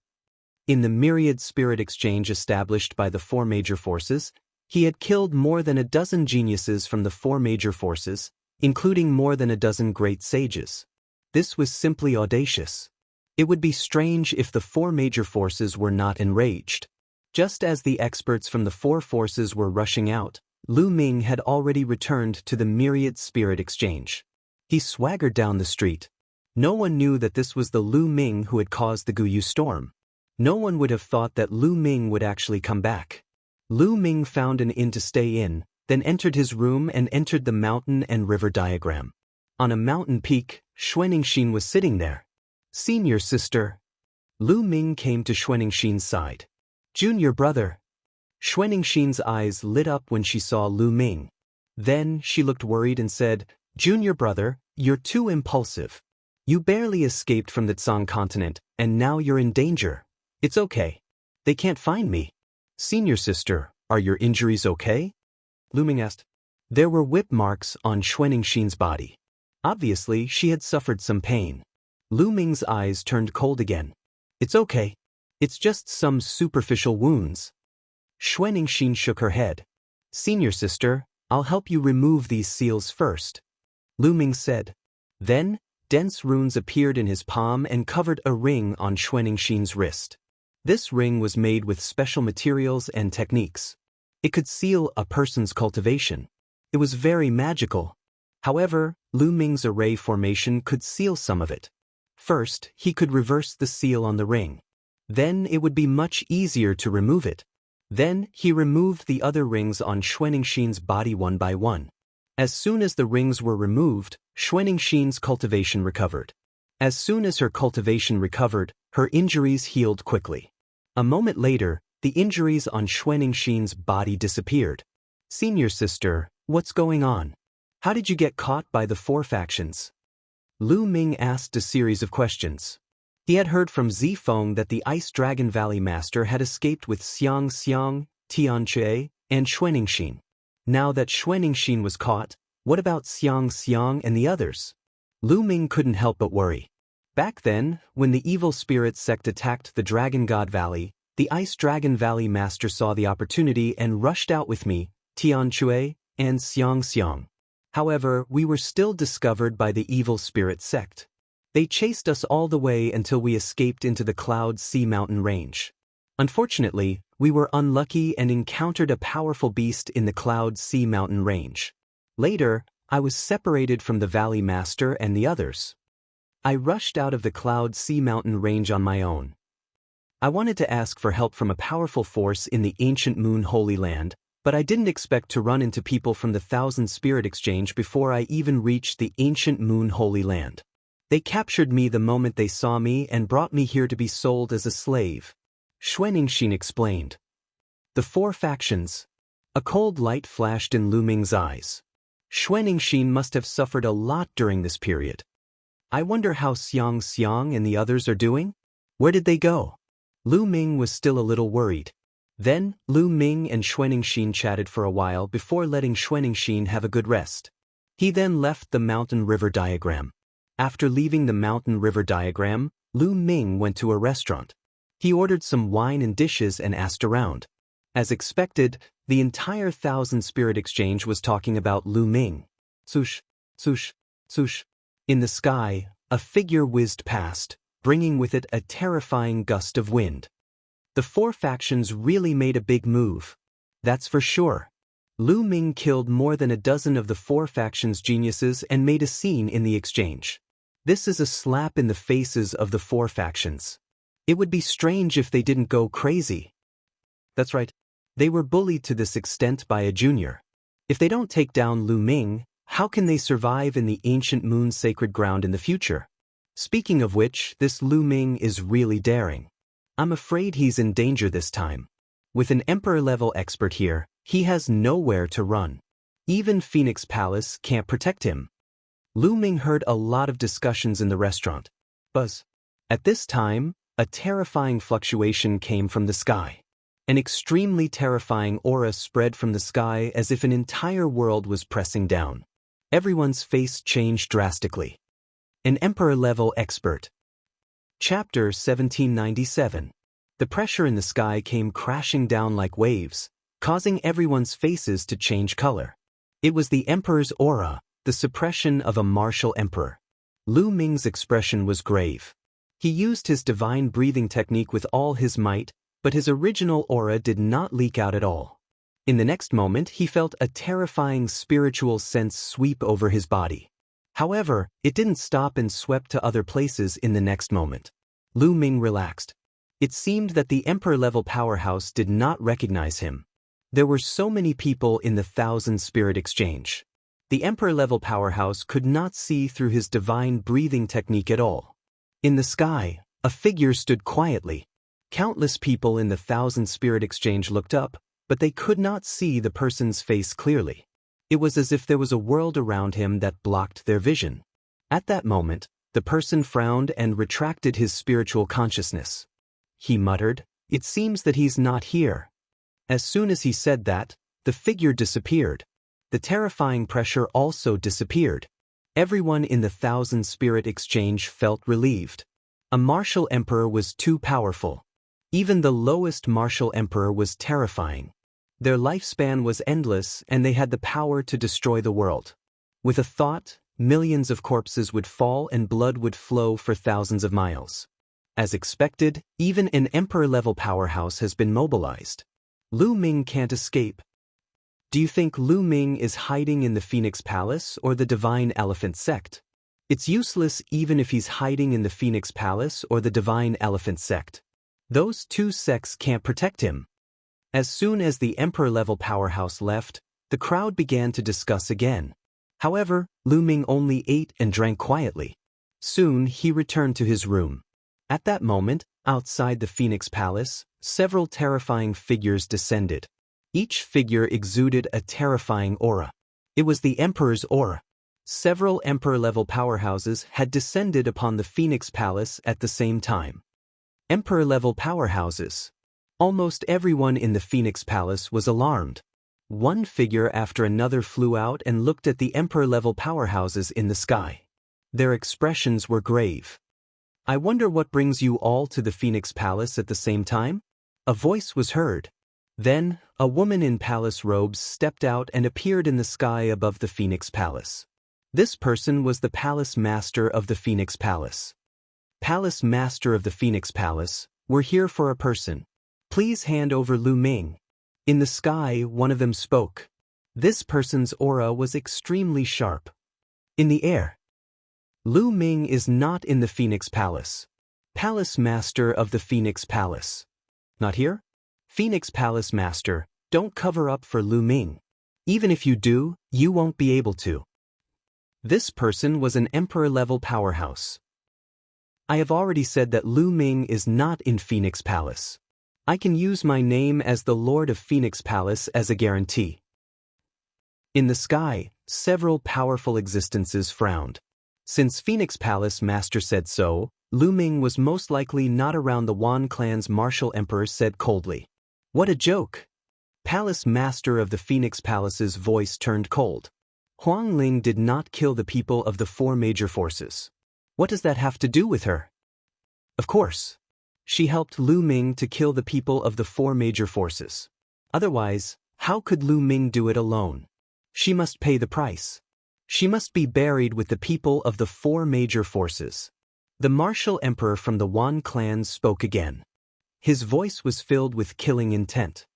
In the Myriad Spirit Exchange established by the four major forces, he had killed more than a dozen geniuses from the four major forces, including more than a dozen great sages. This was simply audacious. It would be strange if the four major forces were not enraged. Just as the experts from the four forces were rushing out, Lu Ming had already returned to the Myriad Spirit Exchange. He swaggered down the street. No one knew that this was the Lu Ming who had caused the Guyu storm. No one would have thought that Lu Ming would actually come back. Lu Ming found an inn to stay in, then entered his room and entered the mountain and river diagram. On a mountain peak, Xuanixin was sitting there. Senior sister. Lu Ming came to Xuanixin's side. Junior brother. Xuanixin's eyes lit up when she saw Lu Ming. Then she looked worried and said, Junior brother, you're too impulsive. You barely escaped from the Tsang continent, and now you're in danger. It's okay. They can't find me. Senior sister, are your injuries okay? Lu Ming asked. There were whip marks on Xuanixin's body. Obviously, she had suffered some pain. Lu Ming's eyes turned cold again. It's okay. It's just some superficial wounds. Xuanixin shook her head. Senior sister, I'll help you remove these seals first. Lu Ming said. Then, dense runes appeared in his palm and covered a ring on Xuanixin's wrist. This ring was made with special materials and techniques. It could seal a person's cultivation. It was very magical. However, Lu Ming's array formation could seal some of it. First, he could reverse the seal on the ring. Then it would be much easier to remove it. Then he removed the other rings on Xuanixin's body one by one. As soon as the rings were removed, Xuanixin's cultivation recovered. As soon as her cultivation recovered, her injuries healed quickly. A moment later, the injuries on Xuanixin's body disappeared. Senior sister, what's going on? How did you get caught by the four factions? Lu Ming asked a series of questions. He had heard from Zifeng that the Ice Dragon Valley Master had escaped with Xiang Xiang, Tianque, and Xuanixin. Now that Xuanixin was caught, what about Xiang Xiang and the others? Lu Ming couldn't help but worry. Back then, when the evil spirit sect attacked the Dragon God Valley, the Ice Dragon Valley Master saw the opportunity and rushed out with me, Tianque, and Xiang Xiang. However, we were still discovered by the evil spirit sect. They chased us all the way until we escaped into the Cloud Sea Mountain Range. Unfortunately, we were unlucky and encountered a powerful beast in the Cloud Sea Mountain Range. Later, I was separated from the Valley Master and the others. I rushed out of the Cloud Sea Mountain Range on my own. I wanted to ask for help from a powerful force in the ancient Moon Holy Land, but I didn't expect to run into people from the Thousand Spirit Exchange before I even reached the ancient Moon Holy Land. They captured me the moment they saw me and brought me here to be sold as a slave. Xuanixin explained. The four factions. A cold light flashed in Lu Ming's eyes. Xuanixin must have suffered a lot during this period. I wonder how Xiang Xiang and the others are doing? Where did they go? Lu Ming was still a little worried. Then, Lu Ming and Xuaningxin chatted for a while before letting Xuaningxin have a good rest. He then left the mountain-river diagram. After leaving the mountain-river diagram, Lu Ming went to a restaurant. He ordered some wine and dishes and asked around. As expected, the entire Thousand Spirit Exchange was talking about Lu Ming. Swoosh, swoosh, swoosh. In the sky, a figure whizzed past, bringing with it a terrifying gust of wind. The four factions really made a big move. That's for sure. Lu Ming killed more than a dozen of the four factions' geniuses and made a scene in the exchange. This is a slap in the faces of the four factions. It would be strange if they didn't go crazy. That's right. They were bullied to this extent by a junior. If they don't take down Lu Ming, how can they survive in the ancient moon's sacred ground in the future? Speaking of which, this Lu Ming is really daring. I'm afraid he's in danger this time. With an emperor-level expert here, he has nowhere to run. Even Phoenix Palace can't protect him. Lu Ming heard a lot of discussions in the restaurant. Buzz. At this time, a terrifying fluctuation came from the sky. An extremely terrifying aura spread from the sky as if an entire world was pressing down. Everyone's face changed drastically. An emperor-level expert. Chapter 1797. The pressure in the sky came crashing down like waves, causing everyone's faces to change color. It was the emperor's aura, the suppression of a martial emperor. Lu Ming's expression was grave. He used his divine breathing technique with all his might, but his original aura did not leak out at all. In the next moment, he felt a terrifying spiritual sense sweep over his body. However, it didn't stop and swept to other places in the next moment. Lu Ming relaxed. It seemed that the emperor-level powerhouse did not recognize him. There were so many people in the Thousand Spirit Exchange. The emperor-level powerhouse could not see through his divine breathing technique at all. In the sky, a figure stood quietly. Countless people in the Thousand Spirit Exchange looked up, but they could not see the person's face clearly. It was as if there was a world around him that blocked their vision. At that moment, the person frowned and retracted his spiritual consciousness. He muttered, "It seems that he's not here." As soon as he said that, the figure disappeared. The terrifying pressure also disappeared. Everyone in the Thousand Spirit Exchange felt relieved. A martial emperor was too powerful. Even the lowest martial emperor was terrifying. Their lifespan was endless and they had the power to destroy the world. With a thought, millions of corpses would fall and blood would flow for thousands of miles. As expected, even an emperor-level powerhouse has been mobilized. Lu Ming can't escape. Do you think Lu Ming is hiding in the Phoenix Palace or the Divine Elephant Sect? It's useless even if he's hiding in the Phoenix Palace or the Divine Elephant Sect. Those two sects can't protect him. As soon as the emperor-level powerhouse left, the crowd began to discuss again. However, Lu Ming only ate and drank quietly. Soon he returned to his room. At that moment, outside the Phoenix Palace, several terrifying figures descended. Each figure exuded a terrifying aura. It was the Emperor's aura. Several Emperor-level powerhouses had descended upon the Phoenix Palace at the same time. Emperor-level powerhouses. Almost everyone in the Phoenix Palace was alarmed. One figure after another flew out and looked at the Emperor-level powerhouses in the sky. Their expressions were grave. "I wonder what brings you all to the Phoenix Palace at the same time?" A voice was heard. Then, a woman in palace robes stepped out and appeared in the sky above the Phoenix Palace. This person was the Palace Master of the Phoenix Palace. "Palace Master of the Phoenix Palace, we're here for a person. Please hand over Lu Ming." In the sky, one of them spoke. This person's aura was extremely sharp. In the air. "Lu Ming is not in the Phoenix Palace. Palace Master of the Phoenix Palace. Not here? Phoenix Palace Master, don't cover up for Lu Ming. Even if you do, you won't be able to." This person was an Emperor-level powerhouse. "I have already said that Lu Ming is not in Phoenix Palace. I can use my name as the Lord of Phoenix Palace as a guarantee." In the sky, several powerful existences frowned. Since Phoenix Palace Master said so, Lu Ming was most likely not around, the Wan clan's martial emperor said coldly. What a joke! Palace Master of the Phoenix Palace's voice turned cold. Huang Ling did not kill the people of the four major forces. What does that have to do with her? Of course. She helped Lu Ming to kill the people of the four major forces. Otherwise, how could Lu Ming do it alone? She must pay the price. She must be buried with the people of the four major forces. The martial emperor from the Wan clan spoke again. His voice was filled with killing intent.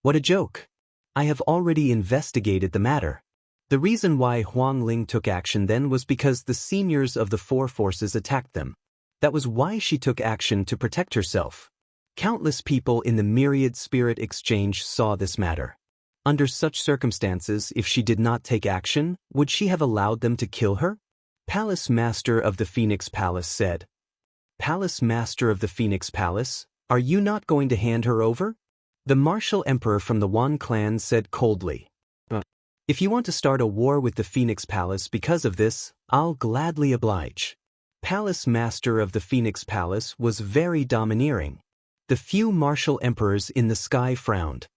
What a joke! I have already investigated the matter. The reason why Huang Ling took action then was because the seniors of the four forces attacked them. That was why she took action to protect herself. Countless people in the myriad spirit exchange saw this matter. Under such circumstances, if she did not take action, would she have allowed them to kill her? Palace Master of the Phoenix Palace said. Palace Master of the Phoenix Palace, are you not going to hand her over? The martial emperor from the Wan clan said coldly. If you want to start a war with the Phoenix Palace because of this, I'll gladly oblige. Palace Master of the Phoenix Palace was very domineering. The few martial emperors in the sky frowned.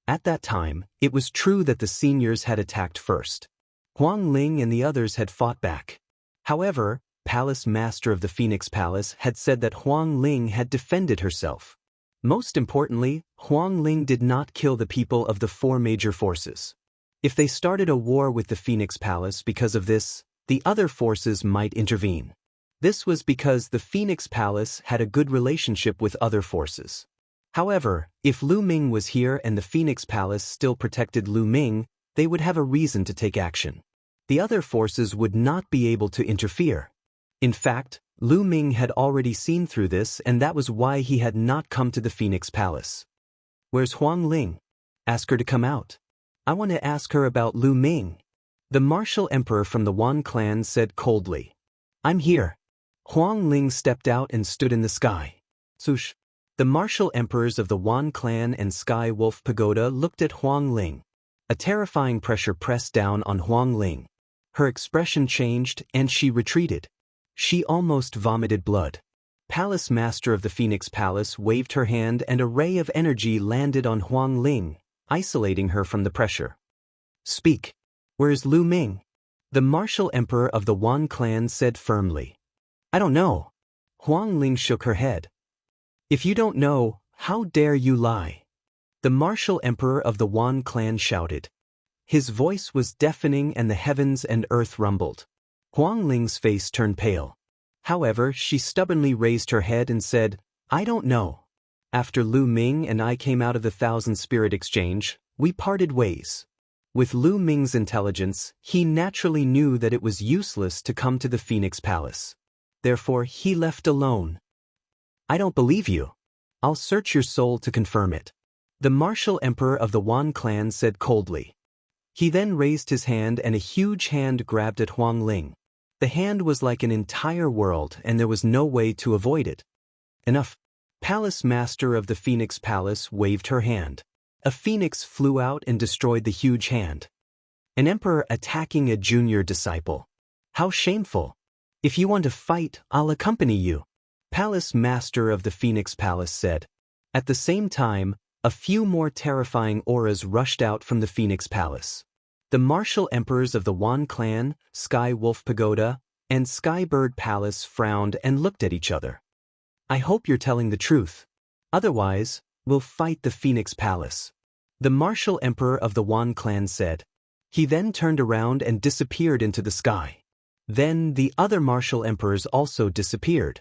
At that time, it was true that the seniors had attacked first. Huang Ling and the others had fought back. However, Palace Master of the Phoenix Palace had said that Huang Ling had defended herself. Most importantly, Huang Ling did not kill the people of the four major forces. If they started a war with the Phoenix Palace because of this, the other forces might intervene. This was because the Phoenix Palace had a good relationship with other forces. However, if Lu Ming was here and the Phoenix Palace still protected Lu Ming, they would have a reason to take action. The other forces would not be able to interfere. In fact, Lu Ming had already seen through this, and that was why he had not come to the Phoenix Palace. Where's Huang Ling? Ask her to come out. I want to ask her about Lu Ming. The martial emperor from the Wan clan said coldly. I'm here. Huang Ling stepped out and stood in the sky. Sush. The martial emperors of the Wan clan and Sky Wolf Pagoda looked at Huang Ling. A terrifying pressure pressed down on Huang Ling. Her expression changed and she retreated. She almost vomited blood. Palace Master of the Phoenix Palace waved her hand and a ray of energy landed on Huang Ling, isolating her from the pressure. Speak. Where is Lu Ming? The martial emperor of the Wan clan said firmly. I don't know. Huang Ling shook her head. If you don't know, how dare you lie? The martial emperor of the Wan clan shouted. His voice was deafening and the heavens and earth rumbled. Huang Ling's face turned pale. However, she stubbornly raised her head and said, I don't know. After Lu Ming and I came out of the Thousand Spirit Exchange, we parted ways. With Lu Ming's intelligence, he naturally knew that it was useless to come to the Phoenix Palace. Therefore, he left alone. I don't believe you. I'll search your soul to confirm it. The martial emperor of the Wan clan said coldly. He then raised his hand and a huge hand grabbed at Huang Ling. The hand was like an entire world and there was no way to avoid it. Enough. Palace Master of the Phoenix Palace waved her hand. A phoenix flew out and destroyed the huge hand. An emperor attacking a junior disciple. How shameful. If you want to fight, I'll accompany you. Palace Master of the Phoenix Palace said. At the same time, a few more terrifying auras rushed out from the Phoenix Palace. The martial emperors of the Wan clan, Sky Wolf Pagoda, and Skybird Palace frowned and looked at each other. I hope you're telling the truth. Otherwise, we'll fight the Phoenix Palace. The martial emperor of the Wan clan said. He then turned around and disappeared into the sky. Then the other martial emperors also disappeared.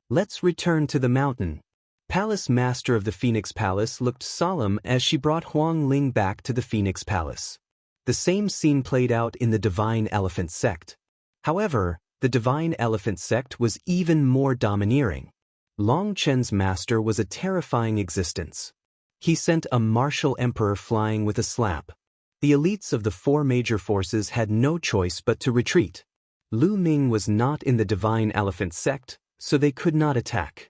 Let's return to the mountain. Palace Master of the Phoenix Palace looked solemn as she brought Huang Ling back to the Phoenix Palace. The same scene played out in the Divine Elephant Sect. However, the Divine Elephant Sect was even more domineering. Long Chen's master was a terrifying existence. He sent a martial emperor flying with a slap. The elites of the four major forces had no choice but to retreat. Lu Ming was not in the Divine Elephant Sect, so they could not attack.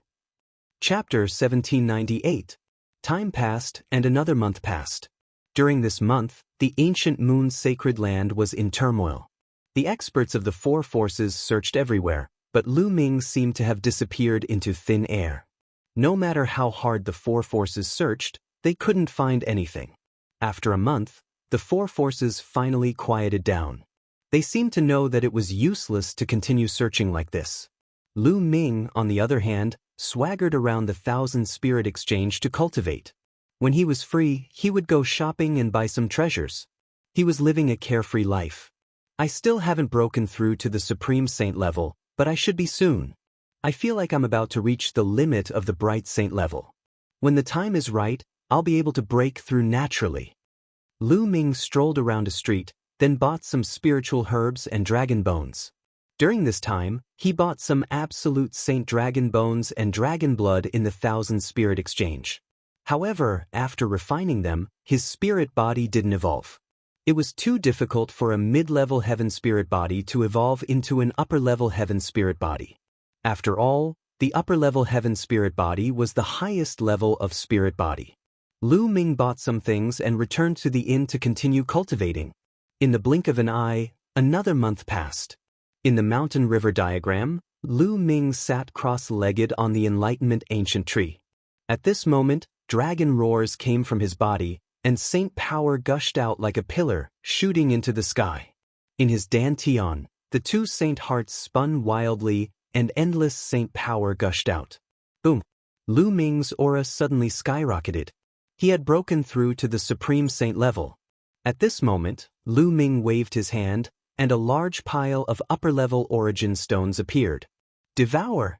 Chapter 1798. Time passed and another month passed. During this month, the ancient moon's sacred land was in turmoil. The experts of the four forces searched everywhere, but Lu Ming seemed to have disappeared into thin air. No matter how hard the four forces searched, they couldn't find anything. After a month, the four forces finally quieted down. They seemed to know that it was useless to continue searching like this. Lu Ming, on the other hand, swaggered around the 1,000 Spirit Exchange to cultivate. When he was free, he would go shopping and buy some treasures. He was living a carefree life. I still haven't broken through to the Supreme Saint level, but I should be soon. I feel like I'm about to reach the limit of the Bright Saint level. When the time is right, I'll be able to break through naturally. Lu Ming strolled around a street, then bought some spiritual herbs and dragon bones. During this time, he bought some absolute Saint dragon bones and dragon blood in the 1,000 Spirit Exchange. However, after refining them, his spirit body didn't evolve. It was too difficult for a mid-level heaven spirit body to evolve into an upper-level heaven spirit body. After all, the upper-level heaven spirit body was the highest level of spirit body. Lu Ming bought some things and returned to the inn to continue cultivating. In the blink of an eye, another month passed. In the mountain river diagram, Lu Ming sat cross-legged on the Enlightenment ancient tree. At this moment, dragon roars came from his body, and saint power gushed out like a pillar, shooting into the sky. In his dantian, the two saint hearts spun wildly, and endless saint power gushed out. Boom! Lu Ming's aura suddenly skyrocketed. He had broken through to the Supreme Saint level. At this moment, Lu Ming waved his hand, and a large pile of upper-level origin stones appeared. Devour!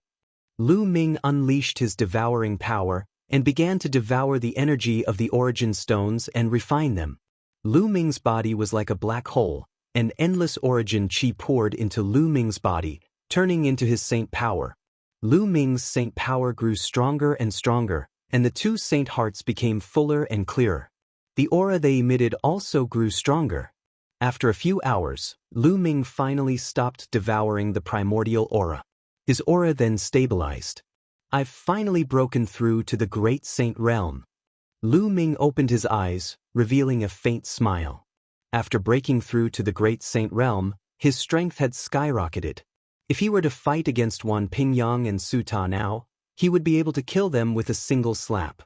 Lu Ming unleashed his devouring power, and began to devour the energy of the origin stones and refine them. Lu Ming's body was like a black hole, and endless origin chi poured into Lu Ming's body, turning into his saint power. Lu Ming's saint power grew stronger and stronger, and the two saint hearts became fuller and clearer. The aura they emitted also grew stronger. After a few hours, Lu Ming finally stopped devouring the primordial aura. His aura then stabilized. I've finally broken through to the Great Saint realm. Lu Ming opened his eyes, revealing a faint smile. After breaking through to the Great Saint realm, his strength had skyrocketed. If he were to fight against Wan Pingyang and Su Ta now, he would be able to kill them with a single slap.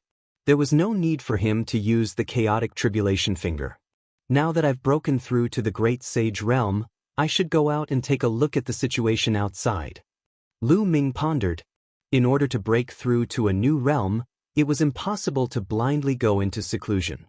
There was no need for him to use the chaotic tribulation finger. Now that I've broken through to the Great Sage realm, I should go out and take a look at the situation outside. Lu Ming pondered. In order to break through to a new realm, it was impossible to blindly go into seclusion.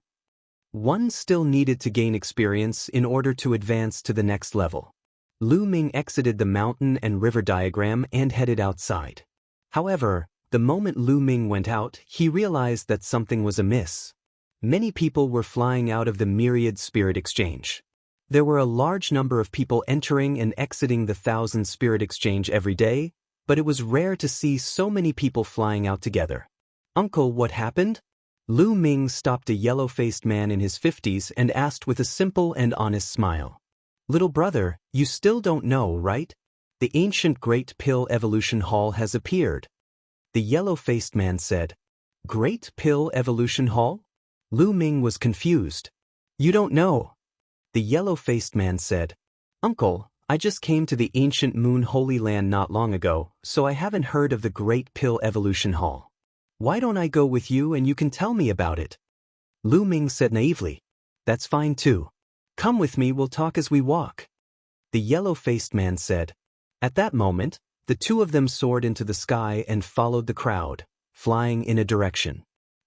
One still needed to gain experience in order to advance to the next level. Lu Ming exited the mountain and river diagram and headed outside. However, the moment Lu Ming went out, he realized that something was amiss. Many people were flying out of the myriad spirit exchange. There were a large number of people entering and exiting the 1,000 spirit exchange every day, but it was rare to see so many people flying out together. Uncle, what happened? Lu Ming stopped a yellow-faced man in his 50s and asked with a simple and honest smile. Little brother, you still don't know, right? The ancient Great Pill Evolution Hall has appeared. The yellow-faced man said. Great Pill Evolution Hall? Lu Ming was confused. You don't know. The yellow-faced man said. Uncle, I just came to the ancient Moon Holy Land not long ago, so I haven't heard of the Great Pill Evolution Hall. Why don't I go with you and you can tell me about it? Lu Ming said naively. That's fine too. Come with me, we'll talk as we walk. The yellow-faced man said. At that moment, the two of them soared into the sky and followed the crowd, flying in a direction.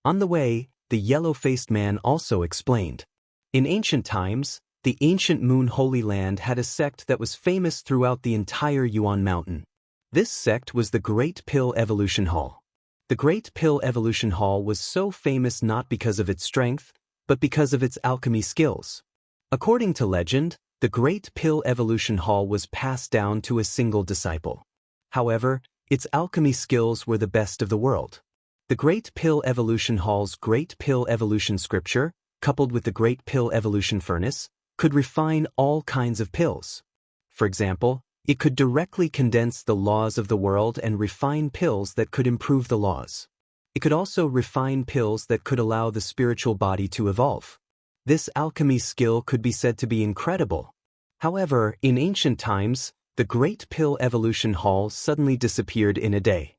On the way, the yellow-faced man also explained. In ancient times, the ancient Moon Holy Land had a sect that was famous throughout the entire Yuan Mountain. This sect was the Great Pill Evolution Hall. The Great Pill Evolution Hall was so famous not because of its strength, but because of its alchemy skills. According to legend, the Great Pill Evolution Hall was passed down to a single disciple. However, its alchemy skills were the best of the world. The Great Pill Evolution Hall's Great Pill Evolution Scripture, coupled with the Great Pill Evolution Furnace, could refine all kinds of pills. For example, it could directly condense the laws of the world and refine pills that could improve the laws. It could also refine pills that could allow the spiritual body to evolve. This alchemy skill could be said to be incredible. However, in ancient times, the Great Pill Evolution Hall suddenly disappeared in a day.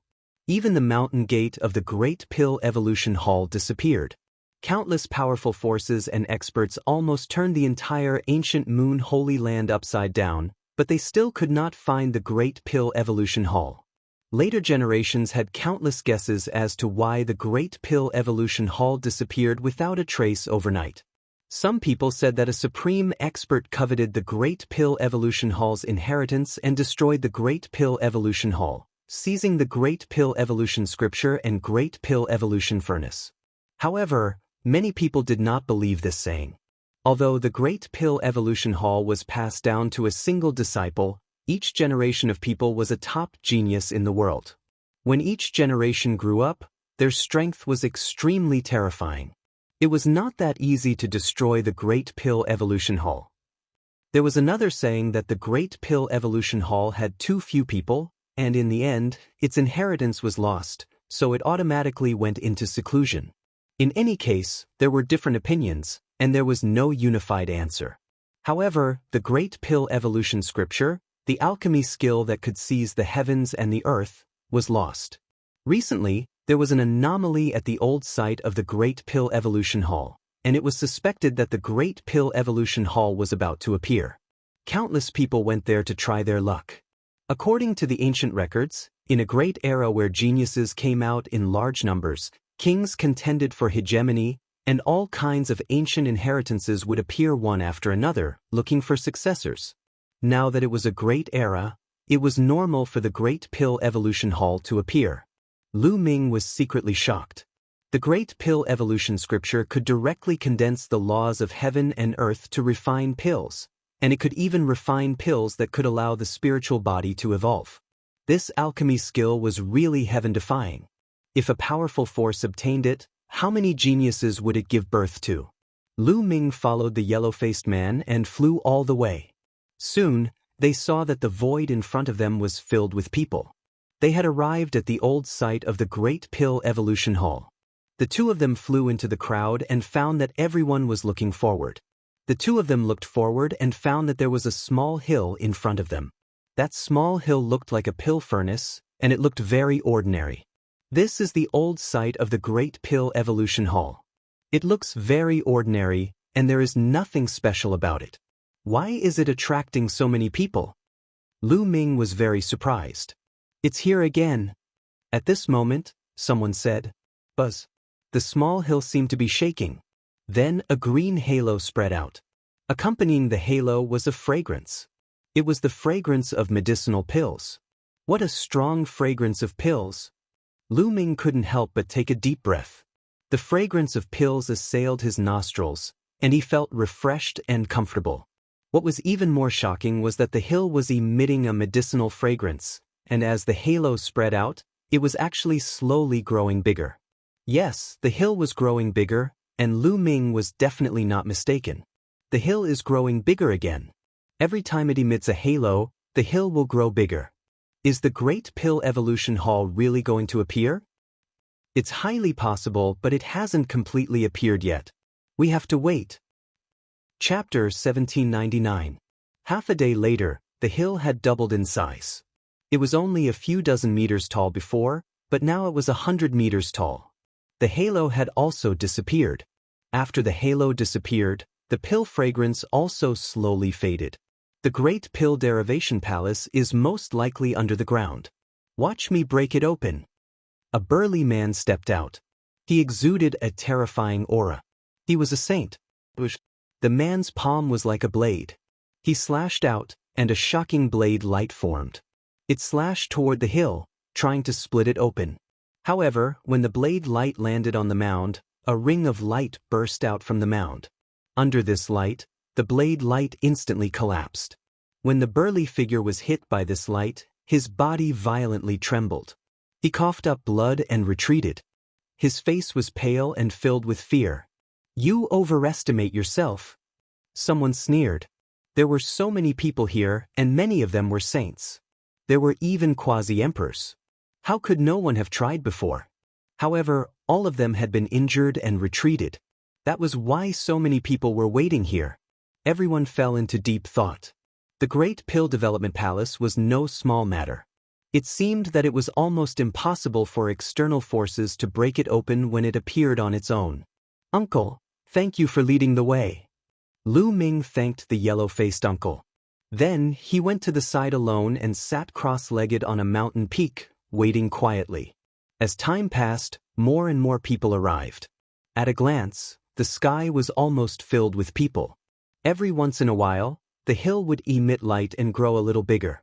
Even the mountain gate of the Great Pill Evolution Hall disappeared. Countless powerful forces and experts almost turned the entire ancient Moon Holy Land upside down, but they still could not find the Great Pill Evolution Hall. Later generations had countless guesses as to why the Great Pill Evolution Hall disappeared without a trace overnight. Some people said that a supreme expert coveted the Great Pill Evolution Hall's inheritance and destroyed the Great Pill Evolution Hall, seizing the Great Pill Evolution Scripture and Great Pill Evolution Furnace. However, many people did not believe this saying. Although the Great Pill Evolution Hall was passed down to a single disciple, each generation of people was a top genius in the world. When each generation grew up, their strength was extremely terrifying. It was not that easy to destroy the Great Pill Evolution Hall. There was another saying that the Great Pill Evolution Hall had too few people, and in the end, its inheritance was lost, so it automatically went into seclusion. In any case, there were different opinions, and there was no unified answer. However, the Great Pill Evolution Scripture, the alchemy skill that could seize the heavens and the earth, was lost. Recently, there was an anomaly at the old site of the Great Pill Evolution Hall, and it was suspected that the Great Pill Evolution Hall was about to appear. Countless people went there to try their luck. According to the ancient records, in a great era where geniuses came out in large numbers, kings contended for hegemony, and all kinds of ancient inheritances would appear one after another, looking for successors. Now that it was a great era, it was normal for the Great Pill Evolution Hall to appear. Lu Ming was secretly shocked. The Great Pill Evolution Scripture could directly condense the laws of heaven and earth to refine pills, and it could even refine pills that could allow the spiritual body to evolve. This alchemy skill was really heaven-defying. If a powerful force obtained it, how many geniuses would it give birth to? Lu Ming followed the yellow-faced man and flew all the way. Soon, they saw that the void in front of them was filled with people. They had arrived at the old site of the Great Pill Evolution Hall. The two of them flew into the crowd and found that everyone was looking forward. The two of them looked forward and found that there was a small hill in front of them. That small hill looked like a pill furnace, and it looked very ordinary. This is the old site of the Great Pill Evolution Hall. It looks very ordinary, and there is nothing special about it. Why is it attracting so many people? Lu Ming was very surprised. It's here again. At this moment, someone said, "Buzz." The small hill seemed to be shaking. Then a green halo spread out. Accompanying the halo was a fragrance. It was the fragrance of medicinal pills. What a strong fragrance of pills! Lu Ming couldn't help but take a deep breath. The fragrance of pills assailed his nostrils, and he felt refreshed and comfortable. What was even more shocking was that the hill was emitting a medicinal fragrance, and as the halo spread out, it was actually slowly growing bigger. Yes, the hill was growing bigger, and Lu Ming was definitely not mistaken. The hill is growing bigger again. Every time it emits a halo, the hill will grow bigger. Is the Great Pill Evolution Hall really going to appear? It's highly possible, but it hasn't completely appeared yet. We have to wait. Chapter 1799. Half a day later, the hill had doubled in size. It was only a few dozen meters tall before, but now it was 100 meters tall. The halo had also disappeared. After the halo disappeared, the pill fragrance also slowly faded. The Great Pill Derivation Palace is most likely under the ground. Watch me break it open. A burly man stepped out. He exuded a terrifying aura. He was a saint. The man's palm was like a blade. He slashed out, and a shocking blade light formed. It slashed toward the hill, trying to split it open. However, when the blade light landed on the mound, a ring of light burst out from the mound. Under this light, the blade light instantly collapsed. When the burly figure was hit by this light, his body violently trembled. He coughed up blood and retreated. His face was pale and filled with fear. "You overestimate yourself." Someone sneered. There were so many people here, and many of them were saints. There were even quasi-emperors. How could no one have tried before? However, all of them had been injured and retreated. That was why so many people were waiting here. Everyone fell into deep thought. The Great Pill Development Palace was no small matter. It seemed that it was almost impossible for external forces to break it open when it appeared on its own. "Uncle, thank you for leading the way." Lu Ming thanked the yellow-faced uncle. Then he went to the side alone and sat cross-legged on a mountain peak, waiting quietly. As time passed, more and more people arrived. At a glance, the sky was almost filled with people. Every once in a while, the hill would emit light and grow a little bigger.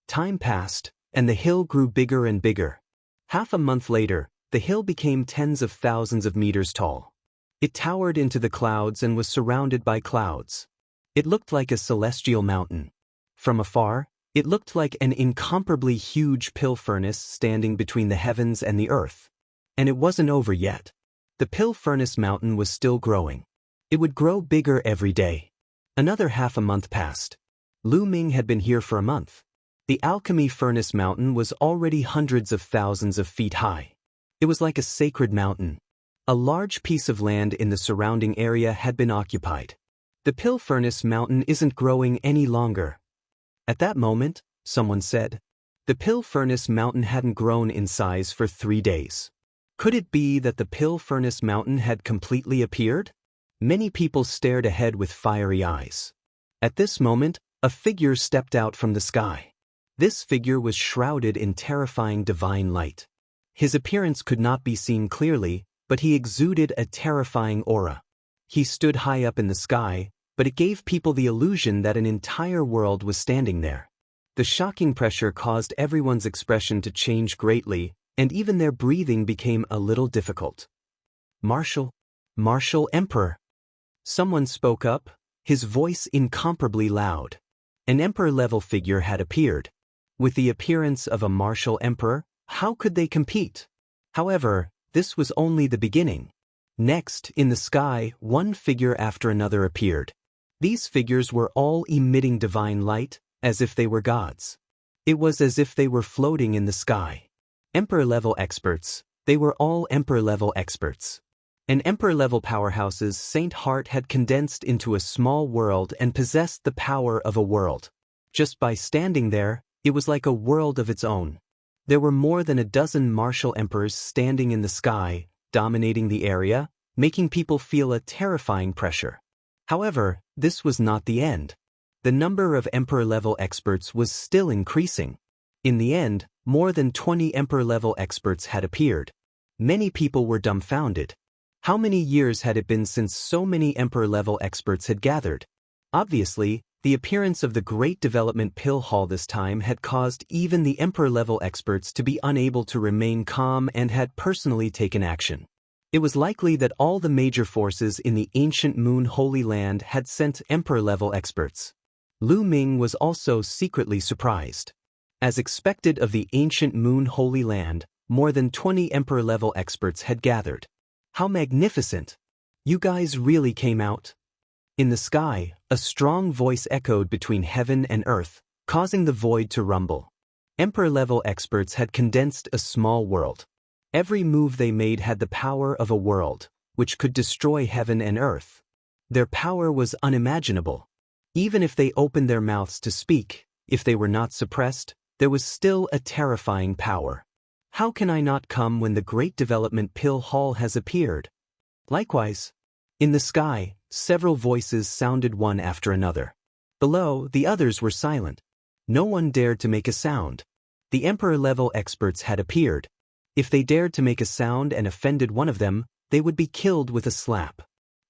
Time passed, and the hill grew bigger and bigger. Half a month later, the hill became tens of thousands of meters tall. It towered into the clouds and was surrounded by clouds. It looked like a celestial mountain. From afar, it looked like an incomparably huge pill furnace standing between the heavens and the earth. And it wasn't over yet. The pill furnace mountain was still growing. It would grow bigger every day. Another half a month passed. Lu Ming had been here for a month. The alchemy furnace mountain was already hundreds of thousands of feet high. It was like a sacred mountain. A large piece of land in the surrounding area had been occupied. The pill furnace mountain isn't growing any longer. At that moment, someone said, the pill furnace mountain hadn't grown in size for 3 days. Could it be that the pill furnace mountain had completely appeared? Many people stared ahead with fiery eyes. At this moment, a figure stepped out from the sky. This figure was shrouded in terrifying divine light. His appearance could not be seen clearly, but he exuded a terrifying aura. He stood high up in the sky, but it gave people the illusion that an entire world was standing there. The shocking pressure caused everyone's expression to change greatly, and even their breathing became a little difficult. Martial Emperor. Someone spoke up, his voice incomparably loud. An emperor-level figure had appeared. With the appearance of a martial emperor, how could they compete? However, this was only the beginning. Next, in the sky, one figure after another appeared. These figures were all emitting divine light, as if they were gods. It was as if they were floating in the sky. Emperor-level experts, they were all emperor-level experts. An emperor-level powerhouse's Saint Heart had condensed into a small world and possessed the power of a world. Just by standing there, it was like a world of its own. There were more than a dozen martial emperors standing in the sky, dominating the area, making people feel a terrifying pressure. However, this was not the end. The number of emperor-level experts was still increasing. In the end, more than 20 emperor-level experts had appeared. Many people were dumbfounded. How many years had it been since so many emperor-level experts had gathered? Obviously, the appearance of the Great Development Pill Hall this time had caused even the emperor-level experts to be unable to remain calm and had personally taken action. It was likely that all the major forces in the ancient Moon Holy Land had sent emperor-level experts. Lu Ming was also secretly surprised. As expected of the ancient Moon Holy Land, more than 20 emperor-level experts had gathered. How magnificent! You guys really came out? In the sky, a strong voice echoed between heaven and earth, causing the void to rumble. Emperor-level experts had condensed a small world. Every move they made had the power of a world, which could destroy heaven and earth. Their power was unimaginable. Even if they opened their mouths to speak, if they were not suppressed, there was still a terrifying power. How can I not come when the Great Development Pill Hall has appeared? Likewise, in the sky, several voices sounded one after another. Below, the others were silent. No one dared to make a sound. The emperor-level experts had appeared. If they dared to make a sound and offended one of them, they would be killed with a slap.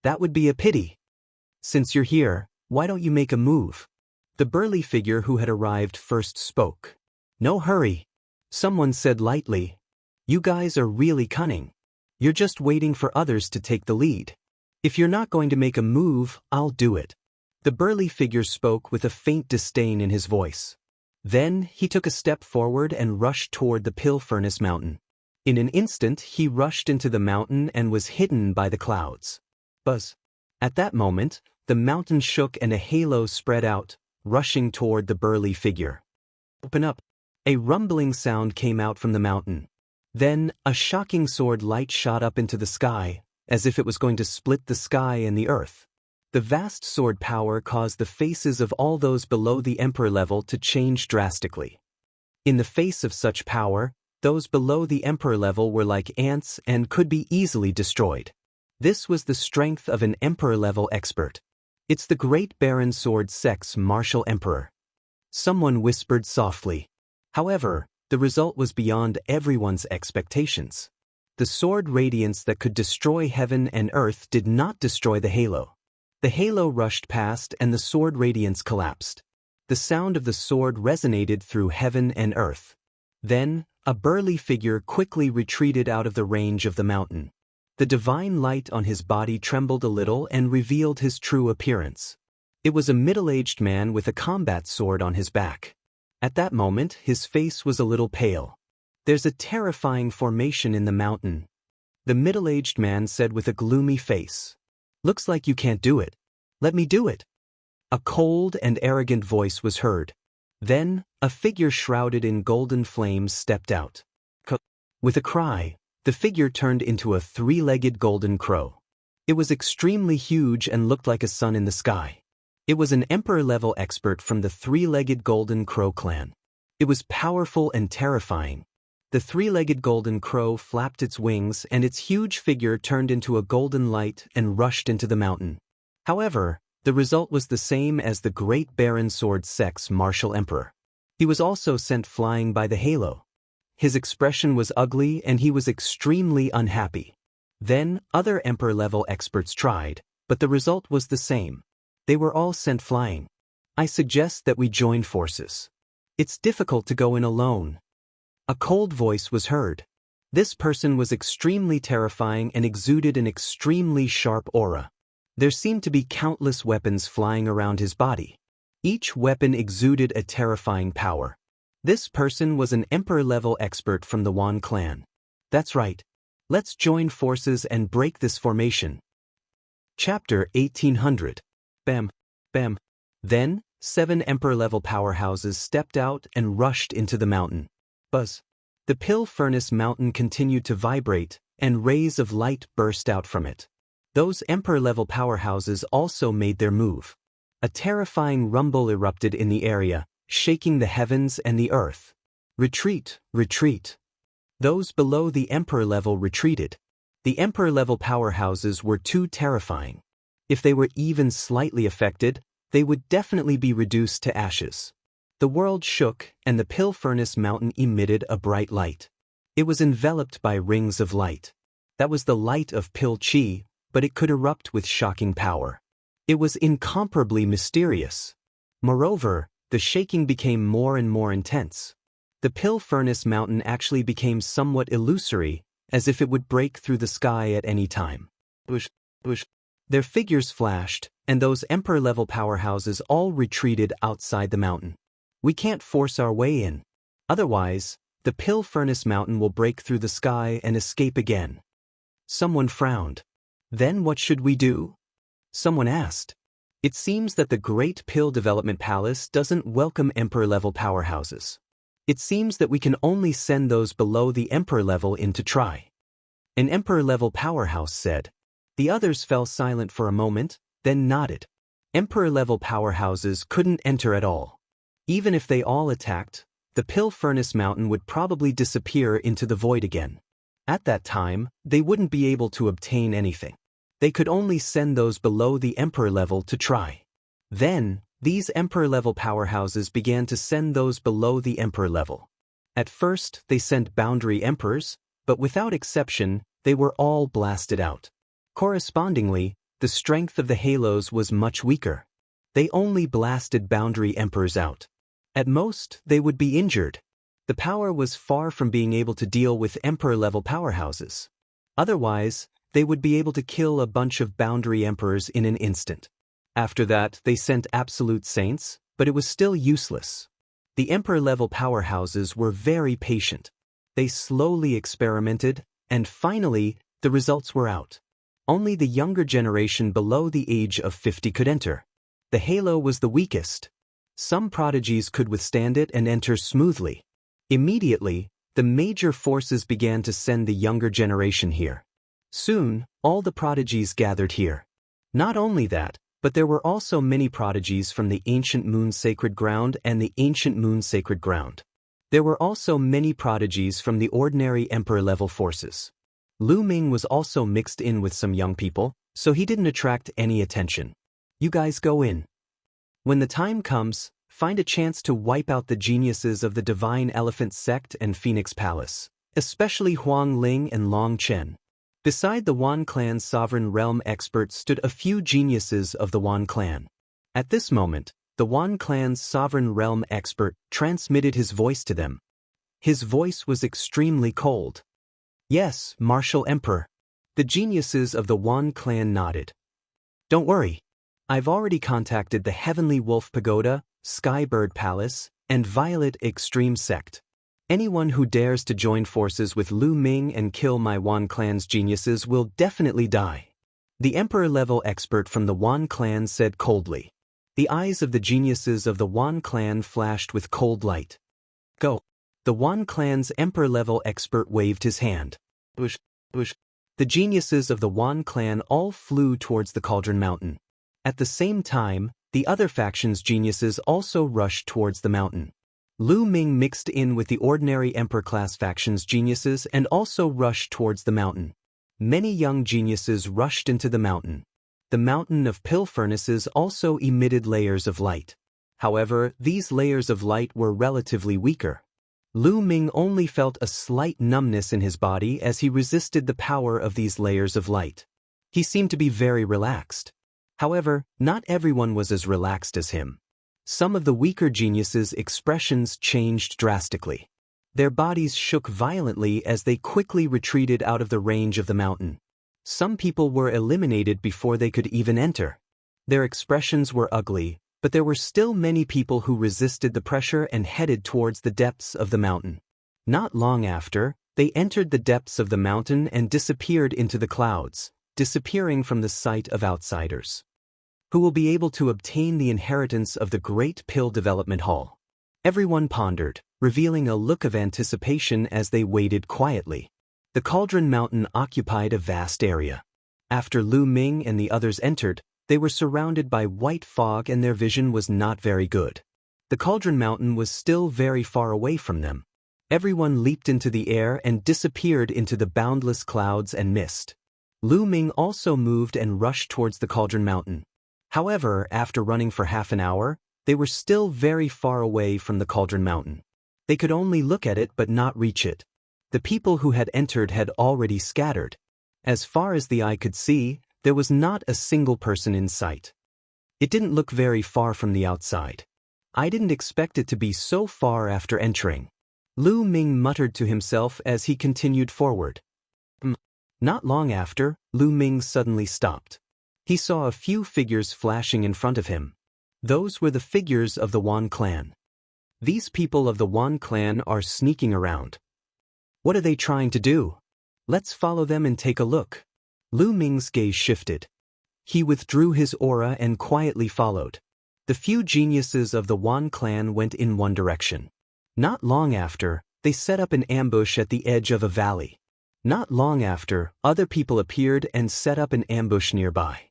That would be a pity. Since you're here, why don't you make a move? The burly figure who had arrived first spoke. No hurry. Someone said lightly. You guys are really cunning. You're just waiting for others to take the lead. If you're not going to make a move, I'll do it. The burly figure spoke with a faint disdain in his voice. Then he took a step forward and rushed toward the Pill Furnace Mountain. In an instant, he rushed into the mountain and was hidden by the clouds. Buzz. At that moment, the mountain shook and a halo spread out, rushing toward the burly figure. Open up. A rumbling sound came out from the mountain. Then, a shocking sword light shot up into the sky, as if it was going to split the sky and the earth. The vast sword power caused the faces of all those below the emperor level to change drastically. In the face of such power, those below the emperor level were like ants and could be easily destroyed. This was the strength of an emperor-level expert. It's the great Baron Sword Sex Martial Emperor. Someone whispered softly. However, the result was beyond everyone's expectations. The sword radiance that could destroy heaven and earth did not destroy the halo. The halo rushed past and the sword radiance collapsed. The sound of the sword resonated through heaven and earth. Then, a burly figure quickly retreated out of the range of the mountain. The divine light on his body trembled a little and revealed his true appearance. It was a middle-aged man with a combat sword on his back. At that moment, his face was a little pale. "There's a terrifying formation in the mountain," the middle-aged man said with a gloomy face. "Looks like you can't do it. Let me do it." A cold and arrogant voice was heard. Then, a figure shrouded in golden flames stepped out. With a cry, the figure turned into a three-legged golden crow. It was extremely huge and looked like a sun in the sky. It was an emperor-level expert from the three-legged golden crow clan. It was powerful and terrifying. The three-legged golden crow flapped its wings and its huge figure turned into a golden light and rushed into the mountain. However, the result was the same as the great Baron Sword Sex Martial Emperor. He was also sent flying by the halo. His expression was ugly and he was extremely unhappy. Then, other emperor-level experts tried, but the result was the same. They were all sent flying. "I suggest that we join forces. It's difficult to go in alone." A cold voice was heard. This person was extremely terrifying and exuded an extremely sharp aura. There seemed to be countless weapons flying around his body. Each weapon exuded a terrifying power. This person was an emperor-level expert from the Wan clan. "That's right. Let's join forces and break this formation." Chapter 1800. Bam. Bam. Then, 7 emperor-level powerhouses stepped out and rushed into the mountain. Buzz. The pill furnace mountain continued to vibrate, and rays of light burst out from it. Those emperor-level powerhouses also made their move. A terrifying rumble erupted in the area, shaking the heavens and the earth. "Retreat, retreat." Those below the emperor level retreated. The emperor level powerhouses were too terrifying. If they were even slightly affected, they would definitely be reduced to ashes. The world shook and the pill furnace mountain emitted a bright light. It was enveloped by rings of light. That was the light of pill chi, but it could erupt with shocking power. It was incomparably mysterious. Moreover, the shaking became more and more intense. The pill furnace mountain actually became somewhat illusory, as if it would break through the sky at any time. Bush, bush. Their figures flashed, and those emperor-level powerhouses all retreated outside the mountain. "We can't force our way in. Otherwise, the pill furnace mountain will break through the sky and escape again." Someone frowned. "Then what should we do?" Someone asked. "It seems that the Great Pill Development Palace doesn't welcome Emperor-level powerhouses. It seems that we can only send those below the Emperor level in to try." An Emperor-level powerhouse said. The others fell silent for a moment, then nodded. Emperor-level powerhouses couldn't enter at all. Even if they all attacked, the Pill Furnace Mountain would probably disappear into the void again. At that time, they wouldn't be able to obtain anything. They could only send those below the Emperor level to try. Then, these Emperor-level powerhouses began to send those below the Emperor level. At first, they sent boundary Emperors, but without exception, they were all blasted out. Correspondingly, the strength of the halos was much weaker. They only blasted boundary Emperors out. At most, they would be injured. The power was far from being able to deal with Emperor-level powerhouses. Otherwise, they would be able to kill a bunch of boundary Emperors in an instant. After that, they sent absolute saints, but it was still useless. The Emperor-level powerhouses were very patient. They slowly experimented, and finally, the results were out. Only the younger generation below the age of 50 could enter. The halo was the weakest. Some prodigies could withstand it and enter smoothly. Immediately, the major forces began to send the younger generation here. Soon, all the prodigies gathered here. Not only that, But there were also many prodigies from the ancient Moon Sacred Ground and the ancient Moon Sacred Ground. There were also many prodigies from the ordinary Emperor-level forces. Lu Ming was also mixed in with some young people, so he didn't attract any attention. You guys go in. When the time comes, find a chance to wipe out the geniuses of the Divine Elephant Sect and Phoenix Palace, especially Huang Ling and Long Chen. Beside the Wan clan's sovereign realm expert stood a few geniuses of the Wan clan. At this moment, the Wan clan's sovereign realm expert transmitted his voice to them. His voice was extremely cold. Yes, Martial Emperor. The geniuses of the Wan clan nodded. Don't worry. I've already contacted the Heavenly Wolf Pagoda, Skybird Palace, and Violet Extreme Sect. Anyone who dares to join forces with Lu Ming and kill my Wan clan's geniuses will definitely die. The Emperor-level expert from the Wan clan said coldly. The eyes of the geniuses of the Wan clan flashed with cold light. Go. The Wan clan's Emperor-level expert waved his hand. Bush. The geniuses of the Wan clan all flew towards the Cauldron Mountain. At the same time, the other faction's geniuses also rushed towards the mountain. Lu Ming mixed in with the ordinary Emperor-class faction's geniuses and also rushed towards the mountain. Many young geniuses rushed into the mountain. The mountain of pill furnaces also emitted layers of light. However, these layers of light were relatively weaker. Lu Ming only felt a slight numbness in his body as he resisted the power of these layers of light. He seemed to be very relaxed. However, not everyone was as relaxed as him. Some of the weaker geniuses' expressions changed drastically. Their bodies shook violently as they quickly retreated out of the range of the mountain. Some people were eliminated before they could even enter. Their expressions were ugly, but there were still many people who resisted the pressure and headed towards the depths of the mountain. Not long after, they entered the depths of the mountain and disappeared into the clouds, disappearing from the sight of outsiders. Who will be able to obtain the inheritance of the Great Pill Development Hall? Everyone pondered, revealing a look of anticipation as they waited quietly. The Cauldron Mountain occupied a vast area. After Lu Ming and the others entered, they were surrounded by white fog and their vision was not very good. The Cauldron Mountain was still very far away from them. Everyone leaped into the air and disappeared into the boundless clouds and mist. Lu Ming also moved and rushed towards the Cauldron Mountain. However, after running for half an hour, they were still very far away from the Cauldron Mountain. They could only look at it but not reach it. The people who had entered had already scattered. As far as the eye could see, there was not a single person in sight. It didn't look very far from the outside. I didn't expect it to be so far after entering. Lu Ming muttered to himself as he continued forward. Not long after, Lu Ming suddenly stopped. He saw a few figures flashing in front of him. Those were the figures of the Wan clan. These people of the Wan clan are sneaking around. What are they trying to do? Let's follow them and take a look. Lu Ming's gaze shifted. He withdrew his aura and quietly followed. The few geniuses of the Wan clan went in one direction. Not long after, they set up an ambush at the edge of a valley. Not long after, other people appeared and set up an ambush nearby.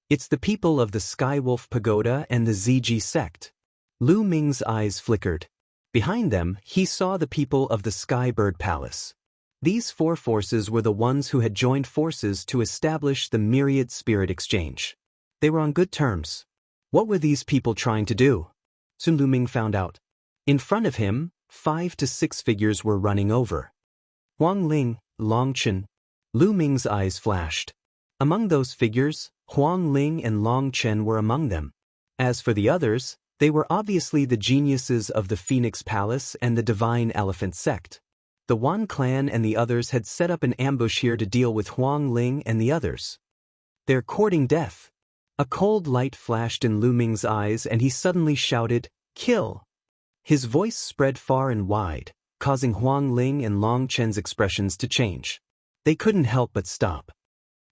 It's the people of the Skywolf Pagoda and the ZG sect. Lu Ming's eyes flickered. Behind them, he saw the people of the Skybird Palace. These four forces were the ones who had joined forces to establish the Myriad Spirit Exchange. They were on good terms. What were these people trying to do? Soon Lu Ming found out. In front of him, 5 to 6 figures were running over. Huang Ling, Long Chen. Lu Ming's eyes flashed. Among those figures, Huang Ling and Long Chen were among them. As for the others, they were obviously the geniuses of the Phoenix Palace and the Divine Elephant Sect. The Wan clan and the others had set up an ambush here to deal with Huang Ling and the others. They're courting death. A cold light flashed in Lu Ming's eyes and he suddenly shouted, "Kill!" His voice spread far and wide, causing Huang Ling and Long Chen's expressions to change. They couldn't help but stop.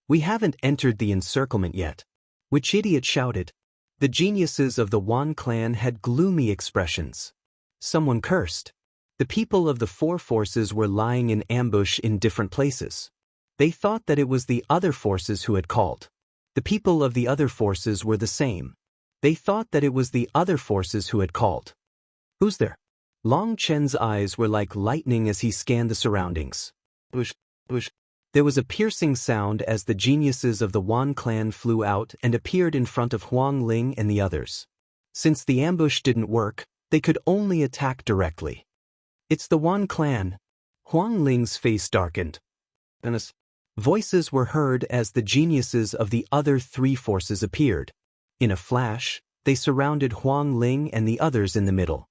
We haven't entered the encirclement yet. Which idiot shouted? The geniuses of the Wan clan had gloomy expressions. Someone cursed. The people of the four forces were lying in ambush in different places. They thought that it was the other forces who had called. The people of the other forces were the same. They thought that it was the other forces who had called. Who's there? Long Chen's eyes were like lightning as he scanned the surroundings. Bush, bush. There was a piercing sound as the geniuses of the Wan clan flew out and appeared in front of Huang Ling and the others. Since the ambush didn't work, they could only attack directly. It's the Wan clan. Huang Ling's face darkened. Voices were heard as the geniuses of the other three forces appeared. In a flash, they surrounded Huang Ling and the others in the middle.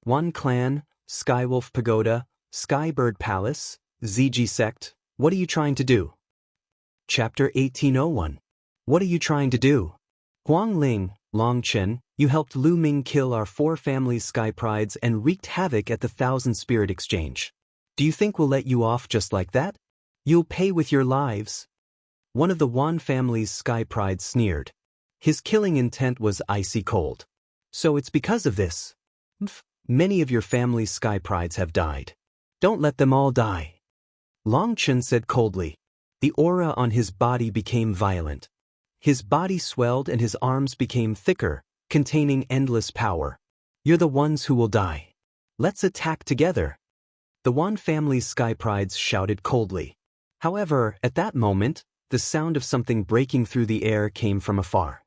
Wan clan, Skywolf Pagoda, Skybird Palace, ZG Sect, what are you trying to do? Chapter 1801. What are you trying to do? Huang Ling, Long Chen, you helped Lu Ming kill our 4 families' sky prides and wreaked havoc at the Thousand Spirit Exchange. Do you think we'll let you off just like that? You'll pay with your lives. One of the Wan family's sky prides sneered. His killing intent was icy cold. So it's because of this. Many of your family's sky prides have died. Don't let them all die. Long Chen said coldly. The aura on his body became violent. His body swelled and his arms became thicker, containing endless power. You're the ones who will die. Let's attack together. The Wan family's sky prides shouted coldly. However, at that moment, the sound of something breaking through the air came from afar.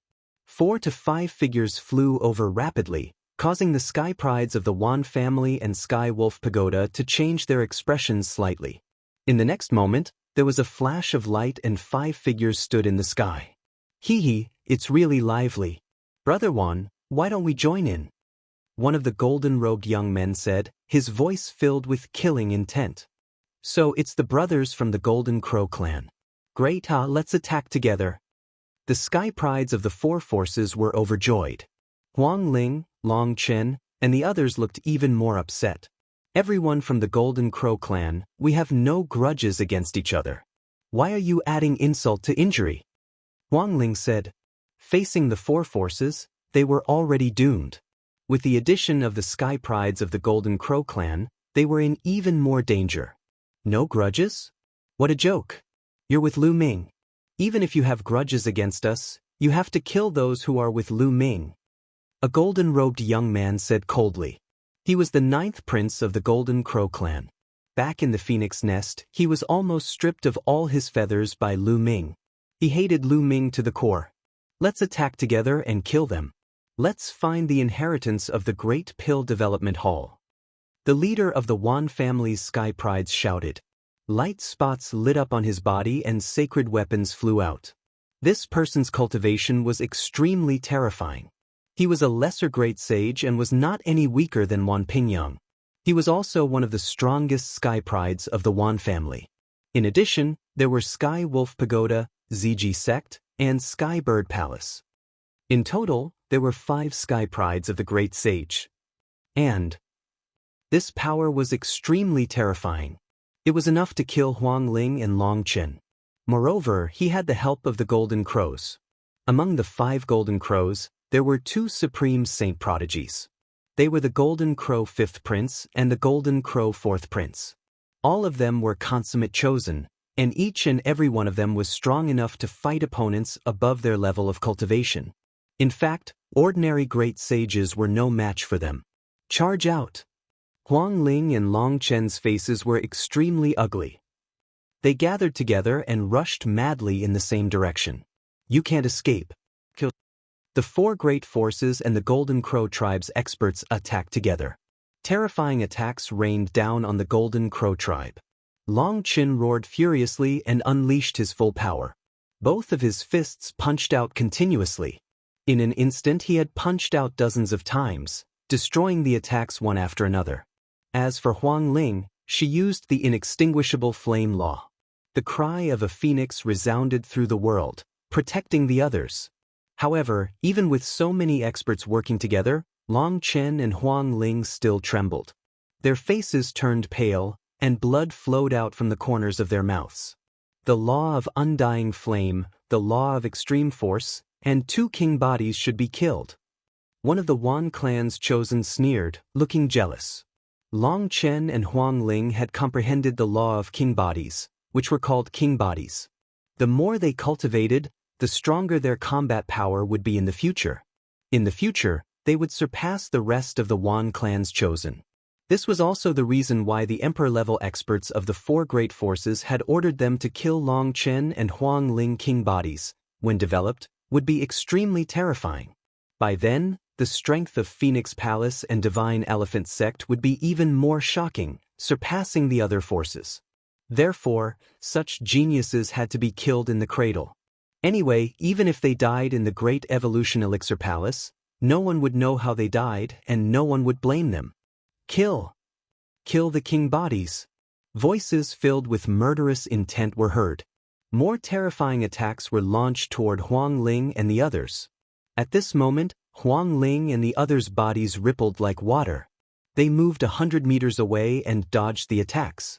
4 to 5 figures flew over rapidly, causing the sky prides of the Wan family and Sky Wolf Pagoda to change their expressions slightly. In the next moment, there was a flash of light and 5 figures stood in the sky. Hee, it's really lively. Brother Wan, why don't we join in? One of the golden-robed young men said, his voice filled with killing intent. So it's the brothers from the Golden Crow clan. Great, let's attack together. The sky prides of the 4 forces were overjoyed. Huang Ling, Long Chen, and the others looked even more upset. Everyone from the Golden Crow clan, we have no grudges against each other. Why are you adding insult to injury? Huang Ling said. Facing the 4 forces, they were already doomed. With the addition of the sky prides of the Golden Crow clan, they were in even more danger. No grudges? What a joke. You're with Lu Ming. Even if you have grudges against us, you have to kill those who are with Lu Ming. A golden-robed young man said coldly. He was the 9th prince of the Golden Crow clan. Back in the Phoenix Nest, he was almost stripped of all his feathers by Lu Ming. He hated Lu Ming to the core. Let's attack together and kill them. Let's find the inheritance of the Great Pill Development Hall. The leader of the Wan family's sky prides shouted. Light spots lit up on his body and sacred weapons flew out. This person's cultivation was extremely terrifying. He was a lesser great sage and was not any weaker than Wan Pingyang. He was also one of the strongest sky prides of the Wan family. In addition, there were Sky Wolf Pagoda, ZG Sect, and Skybird Palace. In total, there were 5 sky prides of the great sage. And this power was extremely terrifying. It was enough to kill Huang Ling and Long Chen. Moreover, he had the help of the Golden Crows. Among the 5 Golden Crows, there were 2 supreme saint prodigies. They were the Golden Crow 5th Prince and the Golden Crow 4th Prince. All of them were consummate chosen, and each and every one of them was strong enough to fight opponents above their level of cultivation. In fact, ordinary great sages were no match for them. Charge out! Huang Ling and Long Chen's faces were extremely ugly. They gathered together and rushed madly in the same direction. You can't escape. Kill. The 4 great forces and the Golden Crow tribe's experts attacked together. Terrifying attacks rained down on the Golden Crow tribe. Long Chen roared furiously and unleashed his full power. Both of his fists punched out continuously. In an instant he had punched out dozens of times, destroying the attacks one after another. As for Huang Ling, she used the inextinguishable flame law. The cry of a phoenix resounded through the world, protecting the others. However, even with so many experts working together, Long Chen and Huang Ling still trembled. Their faces turned pale, and blood flowed out from the corners of their mouths. The law of undying flame, the law of extreme force, and 2 king bodies should be killed. One of the Wan clan's chosen sneered, looking jealous. Long Chen and Huang Ling had comprehended the law of king bodies, which were called king bodies. The more they cultivated, the stronger their combat power would be in the future. In the future, they would surpass the rest of the Wan clan's chosen. This was also the reason why the emperor-level experts of the four great forces had ordered them to kill Long Chen and Huang Ling king bodies, when developed, would be extremely terrifying. By then, the strength of Phoenix Palace and Divine Elephant Sect would be even more shocking, surpassing the other forces. Therefore, such geniuses had to be killed in the cradle. Anyway, even if they died in the Great Evolution Elixir Palace, no one would know how they died and no one would blame them. Kill! Kill the king bodies! Voices filled with murderous intent were heard. More terrifying attacks were launched toward Huang Ling and the others. At this moment, Huang Ling and the others' bodies rippled like water. They moved 100 meters away and dodged the attacks.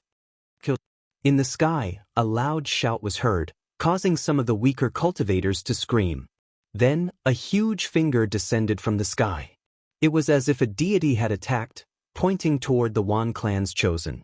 Kill! In the sky, a loud shout was heard, causing some of the weaker cultivators to scream. Then, a huge finger descended from the sky. It was as if a deity had attacked, pointing toward the Wan clan's chosen.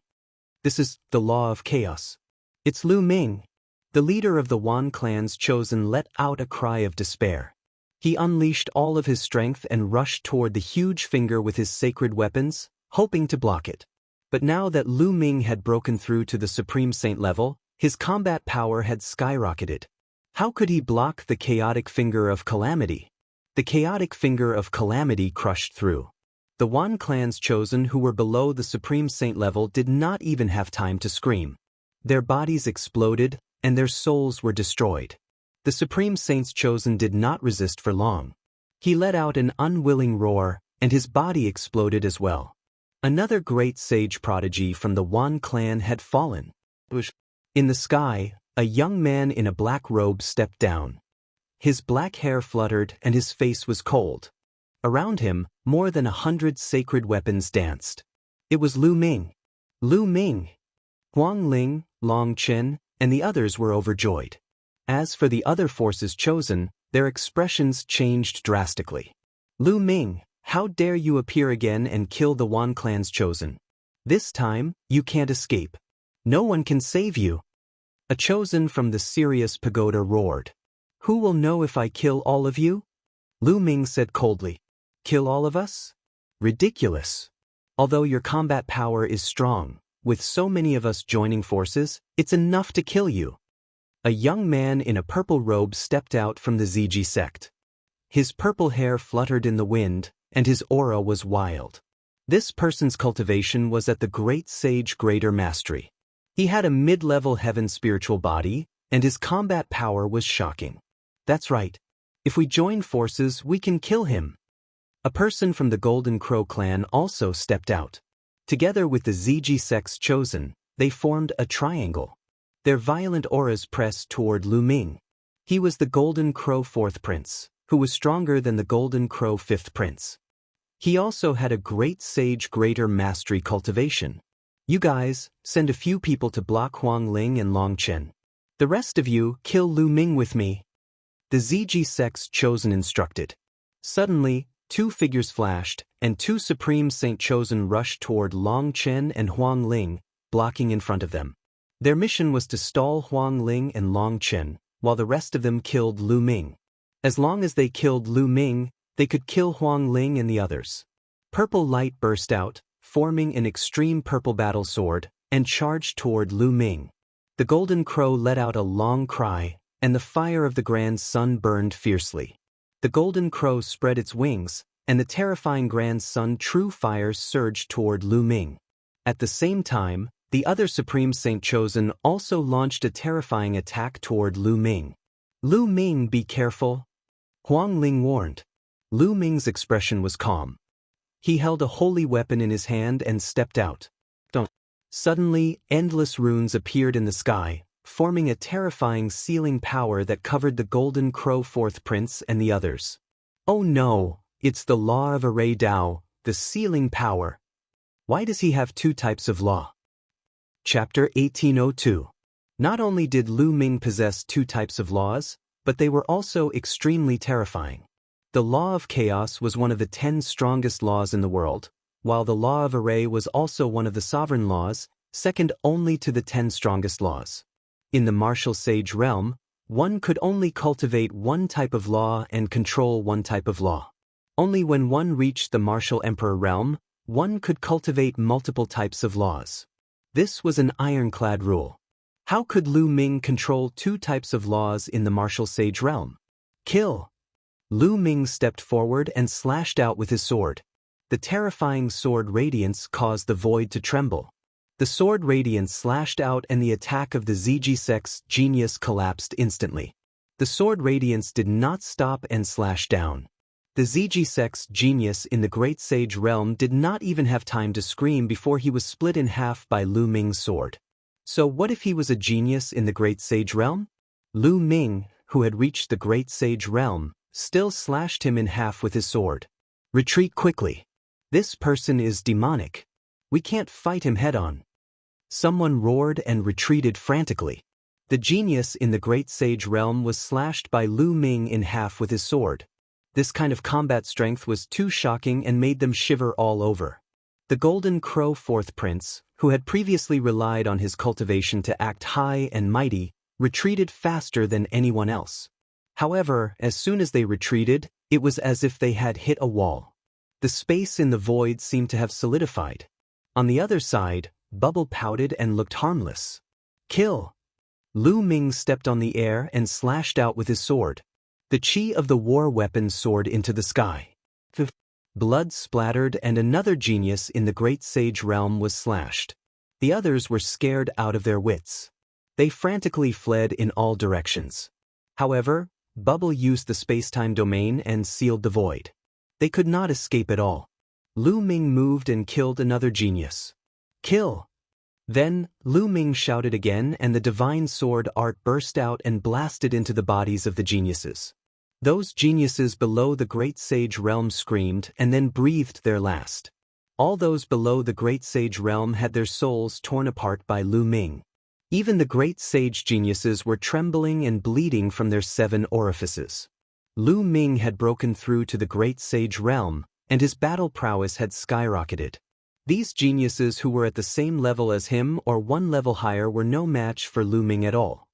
This is the law of chaos. It's Lu Ming. The leader of the Wan clan's chosen let out a cry of despair. He unleashed all of his strength and rushed toward the huge finger with his sacred weapons, hoping to block it. But now that Lu Ming had broken through to the Supreme Saint level, his combat power had skyrocketed. How could he block the chaotic finger of calamity? The chaotic finger of calamity crushed through. The Wan clan's chosen who were below the Supreme Saint level did not even have time to scream. Their bodies exploded, and their souls were destroyed. The Supreme Saint's chosen did not resist for long. He let out an unwilling roar, and his body exploded as well. Another great sage prodigy from the Wan clan had fallen. In the sky, a young man in a black robe stepped down. His black hair fluttered and his face was cold. Around him, more than 100 sacred weapons danced. It was Lu Ming. Lu Ming! Huang Ling, Long Chen, and the others were overjoyed. As for the other forces chosen, their expressions changed drastically. Lu Ming, how dare you appear again and kill the Wan clan's chosen? This time, you can't escape. No one can save you. A chosen from the Sirius Pagoda roared. Who will know if I kill all of you? Lu Ming said coldly. Kill all of us? Ridiculous. Although your combat power is strong, with so many of us joining forces, it's enough to kill you. A young man in a purple robe stepped out from the ZG sect. His purple hair fluttered in the wind, and his aura was wild. This person's cultivation was at the great sage greater mastery. He had a mid-level heaven spiritual body, and his combat power was shocking. That's right. If we join forces, we can kill him. A person from the Golden Crow clan also stepped out. Together with the ZG sect's chosen, they formed a triangle. Their violent auras pressed toward Lu Ming. He was the Golden Crow 4th Prince, who was stronger than the Golden Crow 5th Prince. He also had a great sage greater mastery cultivation. You guys, send a few people to block Huang Ling and Long Chen. The rest of you, kill Lu Ming with me. The ZG sect's chosen instructed. Suddenly, two figures flashed, and two Supreme Saint chosen rushed toward Long Chen and Huang Ling, blocking in front of them. Their mission was to stall Huang Ling and Long Chen, while the rest of them killed Lu Ming. As long as they killed Lu Ming, they could kill Huang Ling and the others. Purple light burst out, forming an extreme purple battle sword, and charged toward Lu Ming. The Golden Crow let out a long cry, and the fire of the Grand Sun burned fiercely. The Golden Crow spread its wings, and the terrifying Grand Sun true fire surged toward Lu Ming. At the same time, the other Supreme Saint chosen also launched a terrifying attack toward Lu Ming. Lu Ming, be careful. Huang Ling warned. Lu Ming's expression was calm. He held a holy weapon in his hand and stepped out. Suddenly, endless runes appeared in the sky, forming a terrifying sealing power that covered the Golden Crow 4th Prince and the others. Oh no, it's the law of Array Dao, the sealing power. Why does he have two types of law? Chapter 1802. Not only did Lu Ming possess two types of laws, but they were also extremely terrifying. The law of chaos was one of the 10 strongest laws in the world, while the law of array was also one of the sovereign laws, second only to the 10 strongest laws. In the martial sage realm, one could only cultivate one type of law and control one type of law. Only when one reached the martial emperor realm, one could cultivate multiple types of laws. This was an ironclad rule. How could Lu Ming control two types of laws in the martial sage realm? Kill! Lu Ming stepped forward and slashed out with his sword. The terrifying sword radiance caused the void to tremble. The sword radiance slashed out and the attack of the ZG-Sex genius collapsed instantly. The sword radiance did not stop and slash down. The ZG-Sex genius in the Great Sage realm did not even have time to scream before he was split in half by Lu Ming's sword. So what if he was a genius in the Great Sage realm? Lu Ming, who had reached the Great Sage realm, still slashed him in half with his sword. Retreat quickly. This person is demonic. We can't fight him head-on. Someone roared and retreated frantically. The genius in the Great Sage realm was slashed by Lu Ming in half with his sword. This kind of combat strength was too shocking and made them shiver all over. The Golden Crow Fourth Prince, who had previously relied on his cultivation to act high and mighty, retreated faster than anyone else. However, as soon as they retreated, it was as if they had hit a wall. The space in the void seemed to have solidified. On the other side, Bubble pouted and looked harmless. Kill! Lu Ming stepped on the air and slashed out with his sword. The chi of the war weapon soared into the sky. Blood splattered and another genius in the Great Sage realm was slashed. The others were scared out of their wits. They frantically fled in all directions. However, Bubble used the space-time domain and sealed the void. They could not escape at all. Lu Ming moved and killed another genius. Kill! Then, Lu Ming shouted again and the divine sword art burst out and blasted into the bodies of the geniuses. Those geniuses below the Great Sage realm screamed and then breathed their last. All those below the Great Sage realm had their souls torn apart by Lu Ming. Even the Great Sage geniuses were trembling and bleeding from their 7 orifices. Lu Ming had broken through to the Great Sage realm, and his battle prowess had skyrocketed. These geniuses who were at the same level as him or one level higher were no match for Lu Ming at all.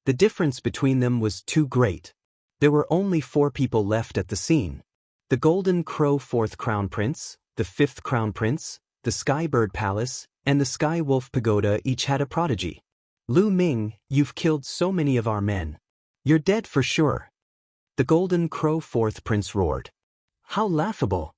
The difference between them was too great. There were only 4 people left at the scene. The Golden Crow Fourth Crown Prince, the Fifth Crown Prince, the Skybird Palace, and the Sky Wolf Pagoda each had a prodigy. Lu Ming, you've killed so many of our men. You're dead for sure. The Golden Crow Fourth Prince roared. How laughable!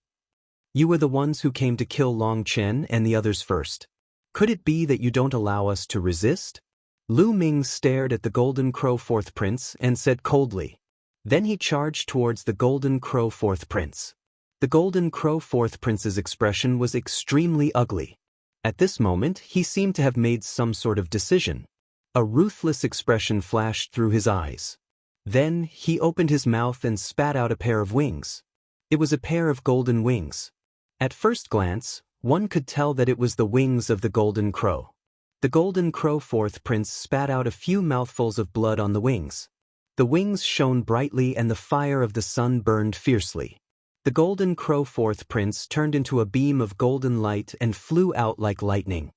You were the ones who came to kill Long Chen and the others first. Could it be that you don't allow us to resist? Lu Ming stared at the Golden Crow Fourth Prince and said coldly. Then he charged towards the Golden Crow Fourth Prince. The Golden Crow Fourth Prince's expression was extremely ugly. At this moment, he seemed to have made some sort of decision. A ruthless expression flashed through his eyes. Then, he opened his mouth and spat out a pair of wings. It was a pair of golden wings. At first glance, one could tell that it was the wings of the Golden Crow. The Golden Crow Fourth Prince spat out a few mouthfuls of blood on the wings. The wings shone brightly and the fire of the sun burned fiercely. The Golden Crow Fourth Prince turned into a beam of golden light and flew out like lightning.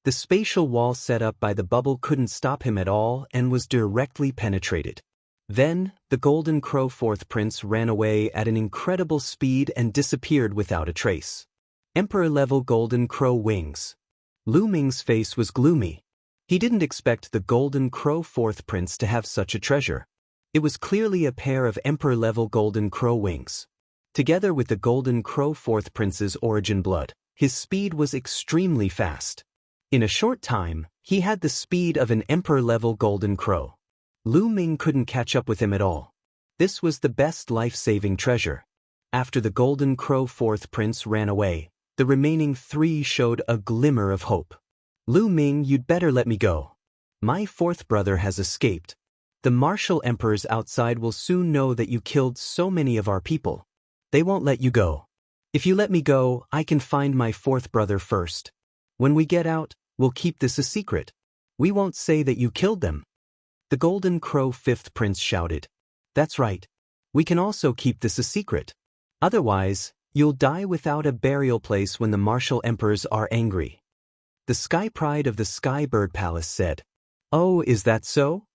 The spatial wall set up by the bubble couldn't stop him at all and was directly penetrated. Then, the Golden Crow Fourth Prince ran away at an incredible speed and disappeared without a trace. Emperor-level Golden Crow wings. Lu Ming's face was gloomy. He didn't expect the Golden Crow Fourth Prince to have such a treasure. It was clearly a pair of Emperor-level Golden Crow wings. Together with the Golden Crow Fourth Prince's origin blood, his speed was extremely fast. In a short time, he had the speed of an Emperor-level Golden Crow. Lu Ming couldn't catch up with him at all. This was the best life-saving treasure. After the Golden Crow Fourth Prince ran away, the remaining 3 showed a glimmer of hope. Lu Ming, you'd better let me go. My fourth brother has escaped. The martial emperors outside will soon know that you killed so many of our people. They won't let you go. If you let me go, I can find my fourth brother first. When we get out, we'll keep this a secret. We won't say that you killed them. The Golden Crow Fifth Prince shouted. That's right. We can also keep this a secret. Otherwise, you'll die without a burial place when the martial emperors are angry. The Sky Pride of the Skybird Palace said. Oh, is that so?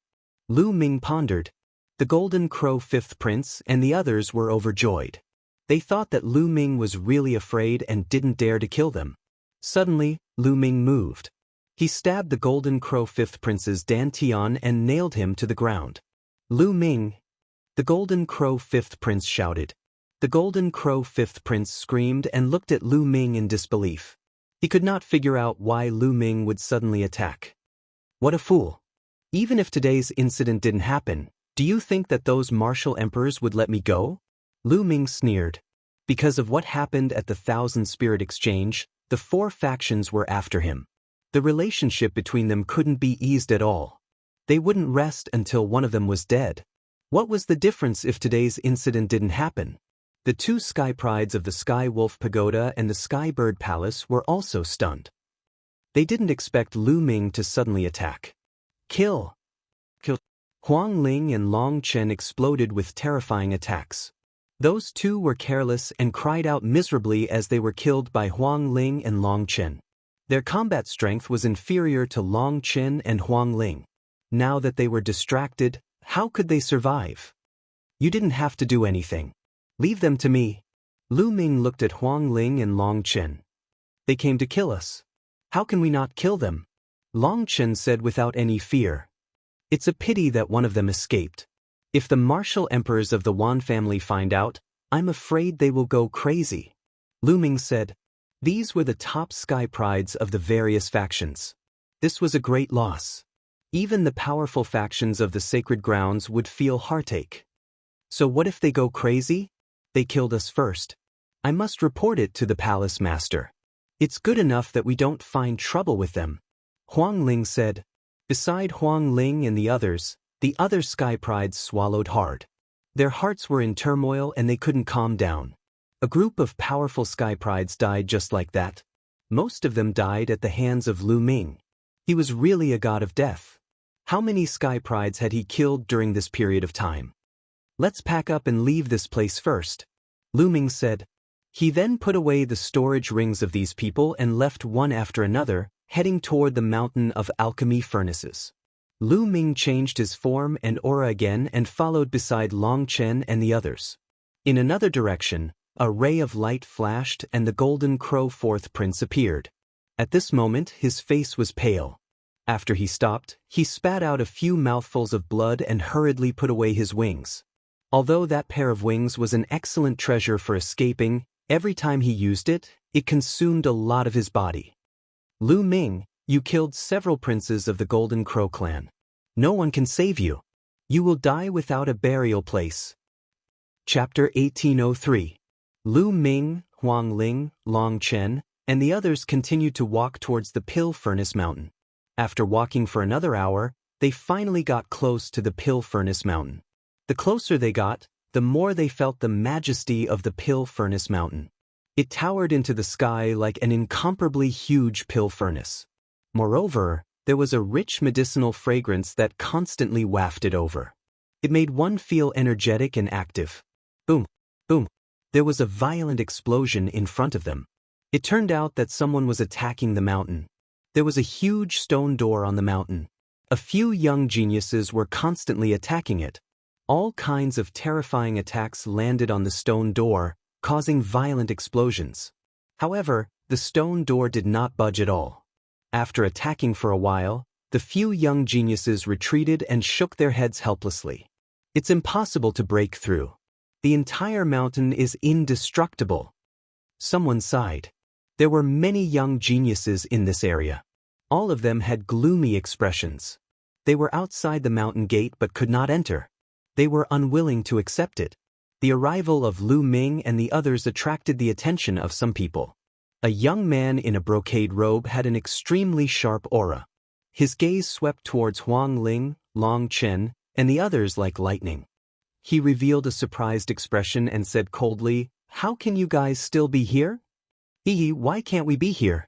Lu Ming pondered. The Golden Crow Fifth Prince and the others were overjoyed. They thought that Lu Ming was really afraid and didn't dare to kill them. Suddenly, Lu Ming moved. He stabbed the Golden Crow Fifth Prince's dantian and nailed him to the ground. Lu Ming! The Golden Crow Fifth Prince shouted. The Golden Crow Fifth Prince screamed and looked at Lu Ming in disbelief. He could not figure out why Lu Ming would suddenly attack. What a fool! Even if today's incident didn't happen, do you think that those martial emperors would let me go? Lu Ming sneered. Because of what happened at the Thousand Spirit Exchange, the four factions were after him. The relationship between them couldn't be eased at all. They wouldn't rest until one of them was dead. What was the difference if today's incident didn't happen? The two Sky Prides of the Sky Wolf Pagoda and the Sky Bird Palace were also stunned. They didn't expect Lu Ming to suddenly attack. Kill! Kill! Huang Ling and Long Chen exploded with terrifying attacks. Those two were careless and cried out miserably as they were killed by Huang Ling and Long Chen. Their combat strength was inferior to Long Chen and Huang Ling. Now that they were distracted, how could they survive? You didn't have to do anything. Leave them to me. Lu Ming looked at Huang Ling and Long Chen. They came to kill us. How can we not kill them? Long Chen said without any fear. It's a pity that one of them escaped. If the martial emperors of the Wan family find out, I'm afraid they will go crazy. Lu Ming said. These were the top Sky Prides of the various factions. This was a great loss. Even the powerful factions of the sacred grounds would feel heartache. So what if they go crazy? They killed us first. I must report it to the palace master. It's good enough that we don't find trouble with them. Huang Ling said. Beside Huang Ling and the other Sky Prides swallowed hard. Their hearts were in turmoil and they couldn't calm down. A group of powerful Sky Prides died just like that. Most of them died at the hands of Lu Ming. He was really a god of death. How many Sky Prides had he killed during this period of time? Let's pack up and leave this place first, Lu Ming said. He then put away the storage rings of these people and left one after another, heading toward the mountain of alchemy furnaces. Lu Ming changed his form and aura again and followed beside Long Chen and the others. In another direction, a ray of light flashed and the Golden Crow Fourth Prince appeared. At this moment, his face was pale. After he stopped, he spat out a few mouthfuls of blood and hurriedly put away his wings. Although that pair of wings was an excellent treasure for escaping, every time he used it, it consumed a lot of his body. Lu Ming, you killed several princes of the Golden Crow clan. No one can save you. You will die without a burial place. Chapter 1803. Lu Ming, Huang Ling, Long Chen, and the others continued to walk towards the Pill Furnace Mountain. After walking for another hour, they finally got close to the Pill Furnace Mountain. The closer they got, the more they felt the majesty of the Pill Furnace Mountain. It towered into the sky like an incomparably huge pill furnace. Moreover, there was a rich medicinal fragrance that constantly wafted over. It made one feel energetic and active. Boom, boom. There was a violent explosion in front of them. It turned out that someone was attacking the mountain. There was a huge stone door on the mountain. A few young geniuses were constantly attacking it. All kinds of terrifying attacks landed on the stone door, causing violent explosions. However, the stone door did not budge at all. After attacking for a while, the few young geniuses retreated and shook their heads helplessly. It's impossible to break through. The entire mountain is indestructible. Someone sighed. There were many young geniuses in this area. All of them had gloomy expressions. They were outside the mountain gate but could not enter. They were unwilling to accept it. The arrival of Lu Ming and the others attracted the attention of some people. A young man in a brocade robe had an extremely sharp aura. His gaze swept towards Huang Ling, Long Chen, and the others like lightning. He revealed a surprised expression and said coldly, "How can you guys still be here?" Why can't we be here?"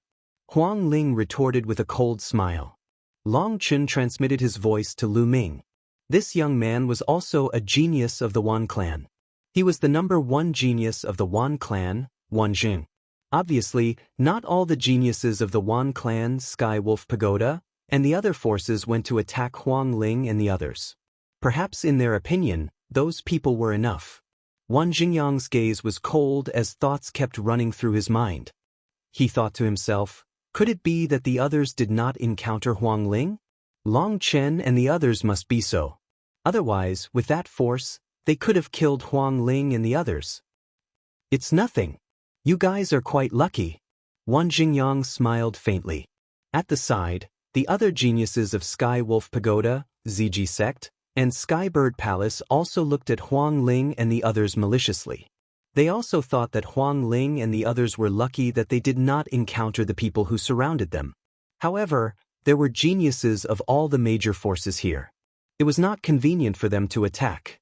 Huang Ling retorted with a cold smile. Long Chen transmitted his voice to Lu Ming. This young man was also a genius of the Wan clan. He was the #1 genius of the Wan clan, Wan Jing. Obviously, not all the geniuses of the Wan clan, Sky Wolf Pagoda, and the other forces went to attack Huang Ling and the others. Perhaps in their opinion, those people were enough. Wang Jingyang's gaze was cold as thoughts kept running through his mind. He thought to himself, could it be that the others did not encounter Huang Ling? Long Chen and the others must be so. Otherwise, with that force, they could have killed Huang Ling and the others. It's nothing. You guys are quite lucky. Wang Jingyang smiled faintly. At the side, the other geniuses of Sky Wolf Pagoda, ZG Sect, and Skybird Palace also looked at Huang Ling and the others maliciously. They also thought that Huang Ling and the others were lucky that they did not encounter the people who surrounded them. However, there were geniuses of all the major forces here. It was not convenient for them to attack.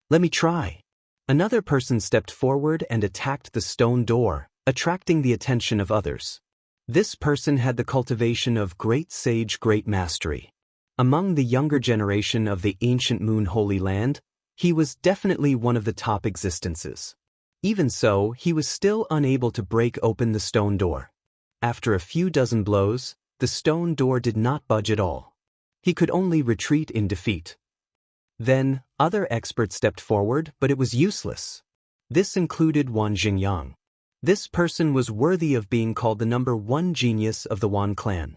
Let me try. Another person stepped forward and attacked the stone door, attracting the attention of others. This person had the cultivation of great sage, great mastery. Among the younger generation of the ancient Moon Holy Land, he was definitely one of the top existences. Even so, he was still unable to break open the stone door. After a few dozen blows, the stone door did not budge at all. He could only retreat in defeat. Then, other experts stepped forward, but it was useless. This included Wang Jingyang. This person was worthy of being called the #1 genius of the Wan clan.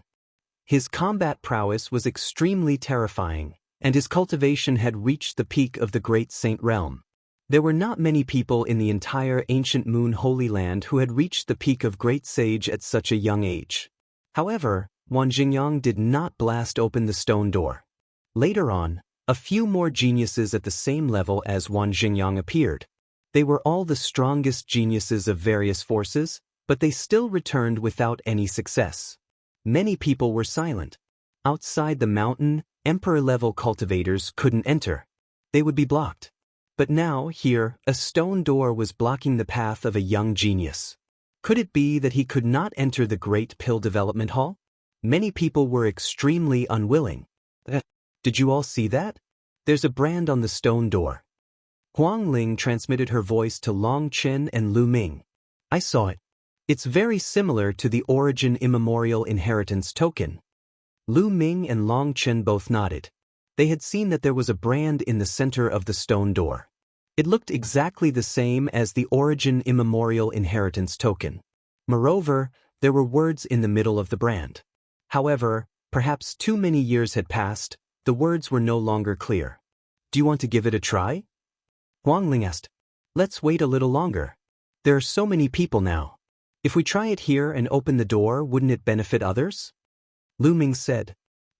His combat prowess was extremely terrifying, and his cultivation had reached the peak of the Great Saint Realm. There were not many people in the entire ancient Moon Holy Land who had reached the peak of Great Sage at such a young age. However, Wang Jingyang did not blast open the stone door. Later on, a few more geniuses at the same level as Wang Jingyang appeared. They were all the strongest geniuses of various forces, but they still returned without any success. Many people were silent. Outside the mountain, emperor-level cultivators couldn't enter. They would be blocked. But now, here, a stone door was blocking the path of a young genius. Could it be that he could not enter the Great Pill Development Hall? Many people were extremely unwilling. Did you all see that? There's a brand on the stone door. Huang Ling transmitted her voice to Long Chen and Lu Ming. I saw it. It's very similar to the Origin Immemorial Inheritance token. Lu Ming and Long Chen both nodded. They had seen that there was a brand in the center of the stone door. It looked exactly the same as the Origin Immemorial Inheritance token. Moreover, there were words in the middle of the brand. However, perhaps too many years had passed, the words were no longer clear. Do you want to give it a try? Huang Ling asked. Let's wait a little longer. There are so many people now. If we try it here and open the door, wouldn't it benefit others? Lu Ming said.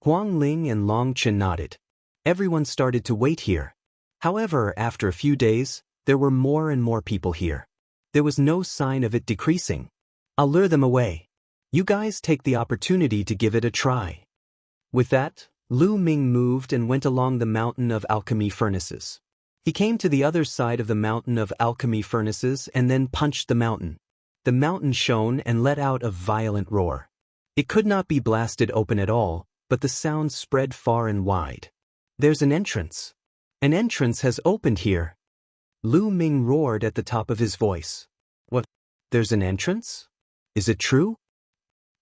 Huang Ling and Long Chen nodded. Everyone started to wait here. However, after a few days, there were more and more people here. There was no sign of it decreasing. I'll lure them away. You guys take the opportunity to give it a try. With that, Lu Ming moved and went along the mountain of alchemy furnaces. He came to the other side of the mountain of alchemy furnaces and then punched the mountain. The mountain shone and let out a violent roar. It could not be blasted open at all, but the sound spread far and wide. There's an entrance. An entrance has opened here. Lu Ming roared at the top of his voice. What? There's an entrance? Is it true?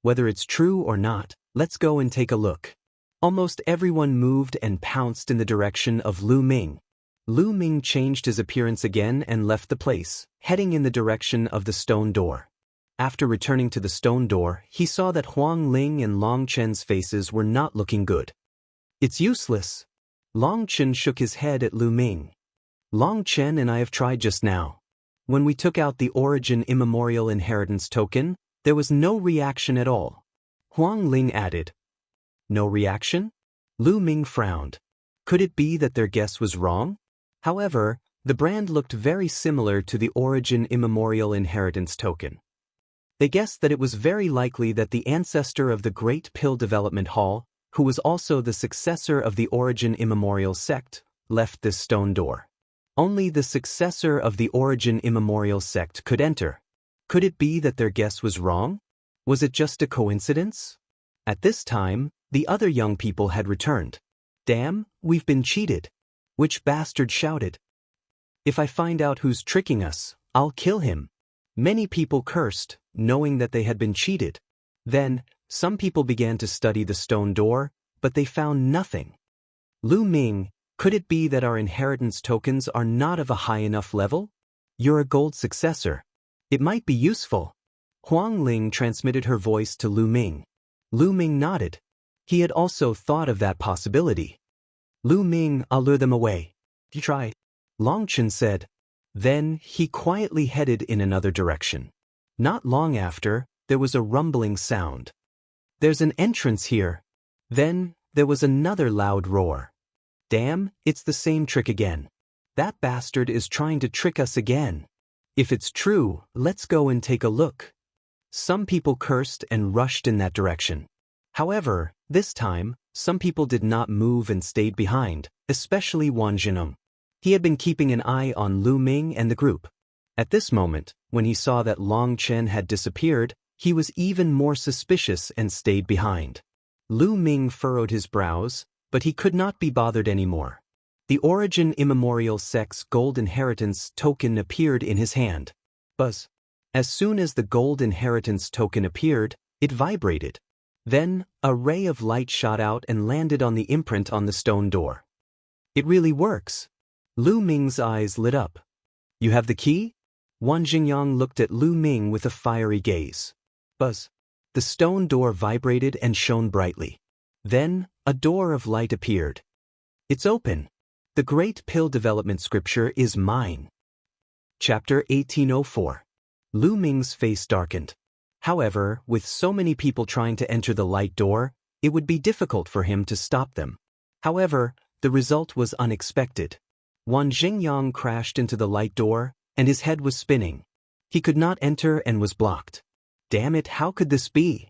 Whether it's true or not, let's go and take a look. Almost everyone moved and pounced in the direction of Lu Ming. Lu Ming changed his appearance again and left the place, heading in the direction of the stone door. After returning to the stone door, he saw that Huang Ling and Long Chen's faces were not looking good. It's useless. Long Chen shook his head at Lu Ming. Long Chen and I have tried just now. When we took out the Origin Immemorial Inheritance token, there was no reaction at all. Huang Ling added. No reaction? Lu Ming frowned. Could it be that their guess was wrong? However, the brand looked very similar to the Origin Immemorial Inheritance token. They guessed that it was very likely that the ancestor of the Great Pill Development Hall, who was also the successor of the Origin Immemorial sect, left this stone door. Only the successor of the Origin Immemorial sect could enter. Could it be that their guess was wrong? Was it just a coincidence? At this time, the other young people had returned. Damn, we've been cheated. Which bastard shouted. If I find out who's tricking us, I'll kill him. Many people cursed, knowing that they had been cheated. Then, some people began to study the stone door, but they found nothing. Lu Ming, Could it be that our inheritance tokens are not of a high enough level? You're a gold successor. It might be useful. Huang Ling transmitted her voice to Lu Ming. Lu Ming nodded. He had also thought of that possibility. Lu Ming, I'll lure them away. You try. Long Chen said. Then he quietly headed in another direction. Not long after, there was a rumbling sound. There's an entrance here. Then, there was another loud roar. Damn, it's the same trick again. That bastard is trying to trick us again. If it's true, let's go and take a look. Some people cursed and rushed in that direction. However, this time, some people did not move and stayed behind, especially Wang Jineng. He had been keeping an eye on Lu Ming and the group. At this moment, when he saw that Long Chen had disappeared, he was even more suspicious and stayed behind. Lu Ming furrowed his brows, but he could not be bothered anymore. The Origin Immemorial Sex Gold Inheritance token appeared in his hand. Buzz. As soon as the Gold Inheritance token appeared, it vibrated. Then, a ray of light shot out and landed on the imprint on the stone door. It really works. Lu Ming's eyes lit up. You have the key? Wang Jingyang looked at Lu Ming with a fiery gaze. Buzz. The stone door vibrated and shone brightly. Then, a door of light appeared. It's open. The Great Pill Development Scripture is mine. Chapter 1804. Lu Ming's face darkened. However, with so many people trying to enter the light door, it would be difficult for him to stop them. However, the result was unexpected. Wang Jingyang crashed into the light door, and his head was spinning. He could not enter and was blocked. Damn it, how could this be?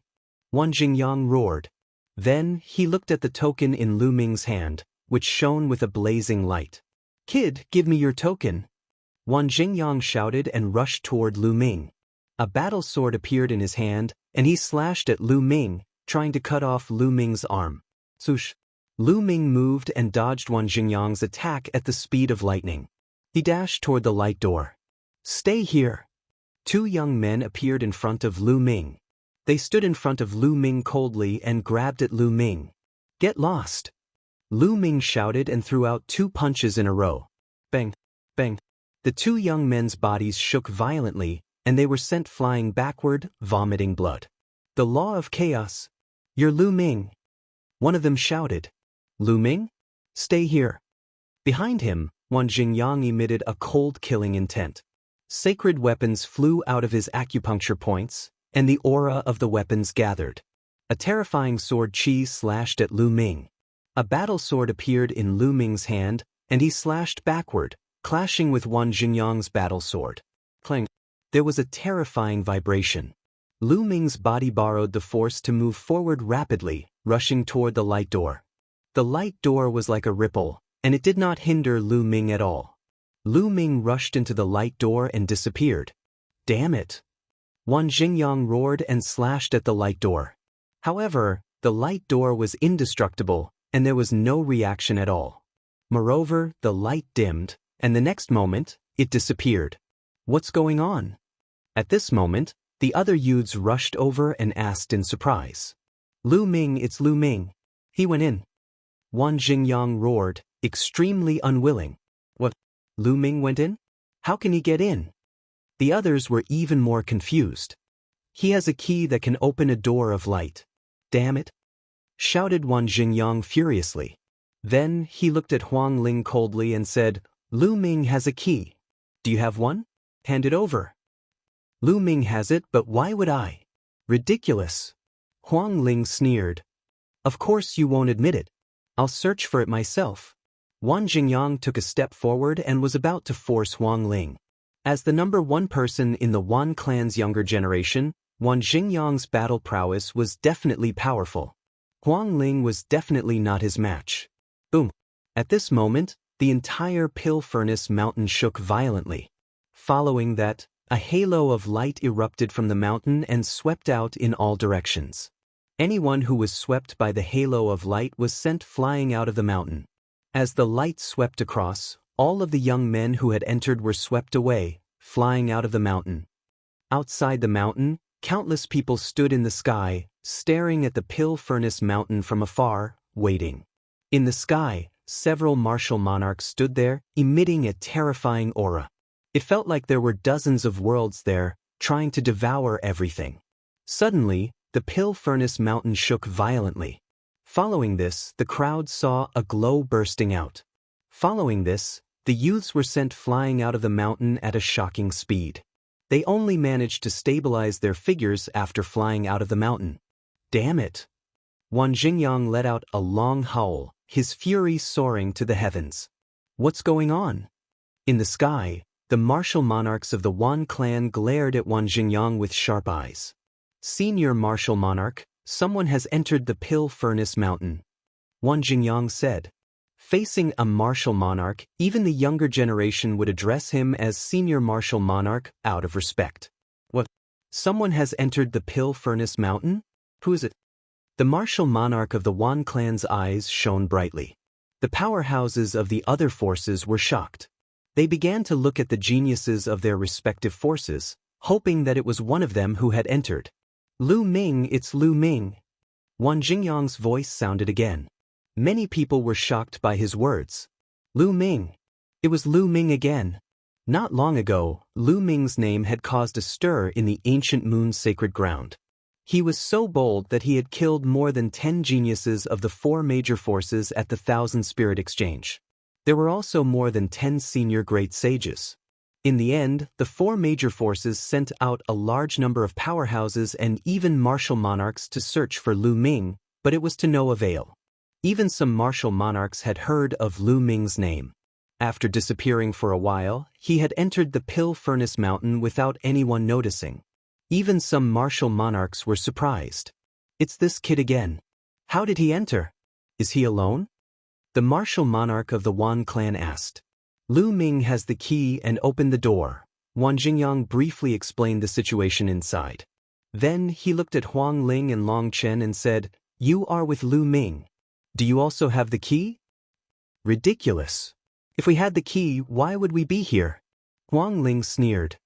Wang Jingyang roared. Then, he looked at the token in Lu Ming's hand, which shone with a blazing light. Kid, give me your token. Wang Jingyang shouted and rushed toward Lu Ming. A battle sword appeared in his hand, and he slashed at Lu Ming, trying to cut off Lu Ming's arm. Swoosh! Lu Ming moved and dodged Wang Jingyang's attack at the speed of lightning. He dashed toward the light door. Stay here. Two young men appeared in front of Lu Ming. They stood in front of Lu Ming coldly and grabbed at Lu Ming. Get lost! Lu Ming shouted and threw out two punches in a row. Bang! Bang! The two young men's bodies shook violently, and they were sent flying backward, vomiting blood. The law of chaos. You're Lu Ming. One of them shouted. Lu Ming? Stay here. Behind him, Wang Jingyang emitted a cold killing intent. Sacred weapons flew out of his acupuncture points, and the aura of the weapons gathered. A terrifying sword chi slashed at Lu Ming. A battle sword appeared in Lu Ming's hand, and he slashed backward, clashing with Wang Jingyang's battle sword. Clang! There was a terrifying vibration. Lu Ming's body borrowed the force to move forward rapidly, rushing toward the light door. The light door was like a ripple, and it did not hinder Lu Ming at all. Lu Ming rushed into the light door and disappeared. Damn it! Wang Jingyang roared and slashed at the light door. However, the light door was indestructible, and there was no reaction at all. Moreover, the light dimmed, and the next moment, it disappeared. What's going on? At this moment, the other youths rushed over and asked in surprise. Lu Ming, it's Lu Ming. He went in. Wang Jingyang roared, extremely unwilling. What? Lu Ming went in? How can he get in? The others were even more confused. He has a key that can open a door of light. Damn it! Shouted Wang Jingyang furiously. Then he looked at Huang Ling coldly and said, Lu Ming has a key. Do you have one? Hand it over. Lu Ming has it, but why would I? Ridiculous. Huang Ling sneered. Of course you won't admit it. I'll search for it myself. Wang Jingyang took a step forward and was about to force Huang Ling. As the number one person in the Wan clan's younger generation, Wang Jingyang's battle prowess was definitely powerful. Huang Ling was definitely not his match. Boom! At this moment, the entire Pill Furnace mountain shook violently. Following that, a halo of light erupted from the mountain and swept out in all directions. Anyone who was swept by the halo of light was sent flying out of the mountain. As the light swept across, all of the young men who had entered were swept away, flying out of the mountain. Outside the mountain, countless people stood in the sky, staring at the Pill Furnace mountain from afar, waiting. In the sky, several martial monarchs stood there, emitting a terrifying aura. It felt like there were dozens of worlds there, trying to devour everything. Suddenly, the Pill Furnace Mountain shook violently. Following this, the crowd saw a glow bursting out. Following this, the youths were sent flying out of the mountain at a shocking speed. They only managed to stabilize their figures after flying out of the mountain. Damn it! Wan Jingyang let out a long howl, his fury soaring to the heavens. What's going on? In the sky, the martial monarchs of the Wan clan glared at Wan Jingyang with sharp eyes. Senior martial monarch, someone has entered the Pill Furnace Mountain, Wan Jingyang said. Facing a martial monarch, even the younger generation would address him as senior martial monarch out of respect. What? Someone has entered the Pill Furnace Mountain? Who is it? The martial monarch of the Wan clan's eyes shone brightly. The powerhouses of the other forces were shocked. They began to look at the geniuses of their respective forces, hoping that it was one of them who had entered. Lu Ming, it's Lu Ming. Wan Jingyang's voice sounded again. Many people were shocked by his words. Lu Ming. It was Lu Ming again. Not long ago, Lu Ming's name had caused a stir in the ancient moon's sacred ground. He was so bold that he had killed more than 10 geniuses of the 4 major forces at the Thousand Spirit Exchange. There were also more than 10 senior great sages. In the end, the 4 major forces sent out a large number of powerhouses and even martial monarchs to search for Lu Ming, but it was to no avail. Even some martial monarchs had heard of Lu Ming's name. After disappearing for a while, he had entered the Pill Furnace Mountain without anyone noticing. Even some martial monarchs were surprised. It's this kid again. How did he enter? Is he alone? The martial monarch of the Wan clan asked. Lu Ming has the key and opened the door. Wan Jingyang briefly explained the situation inside. Then he looked at Huang Ling and Long Chen and said, "You are with Lu Ming. Do you also have the key?" Ridiculous. If we had the key, why would we be here? Huang Ling sneered.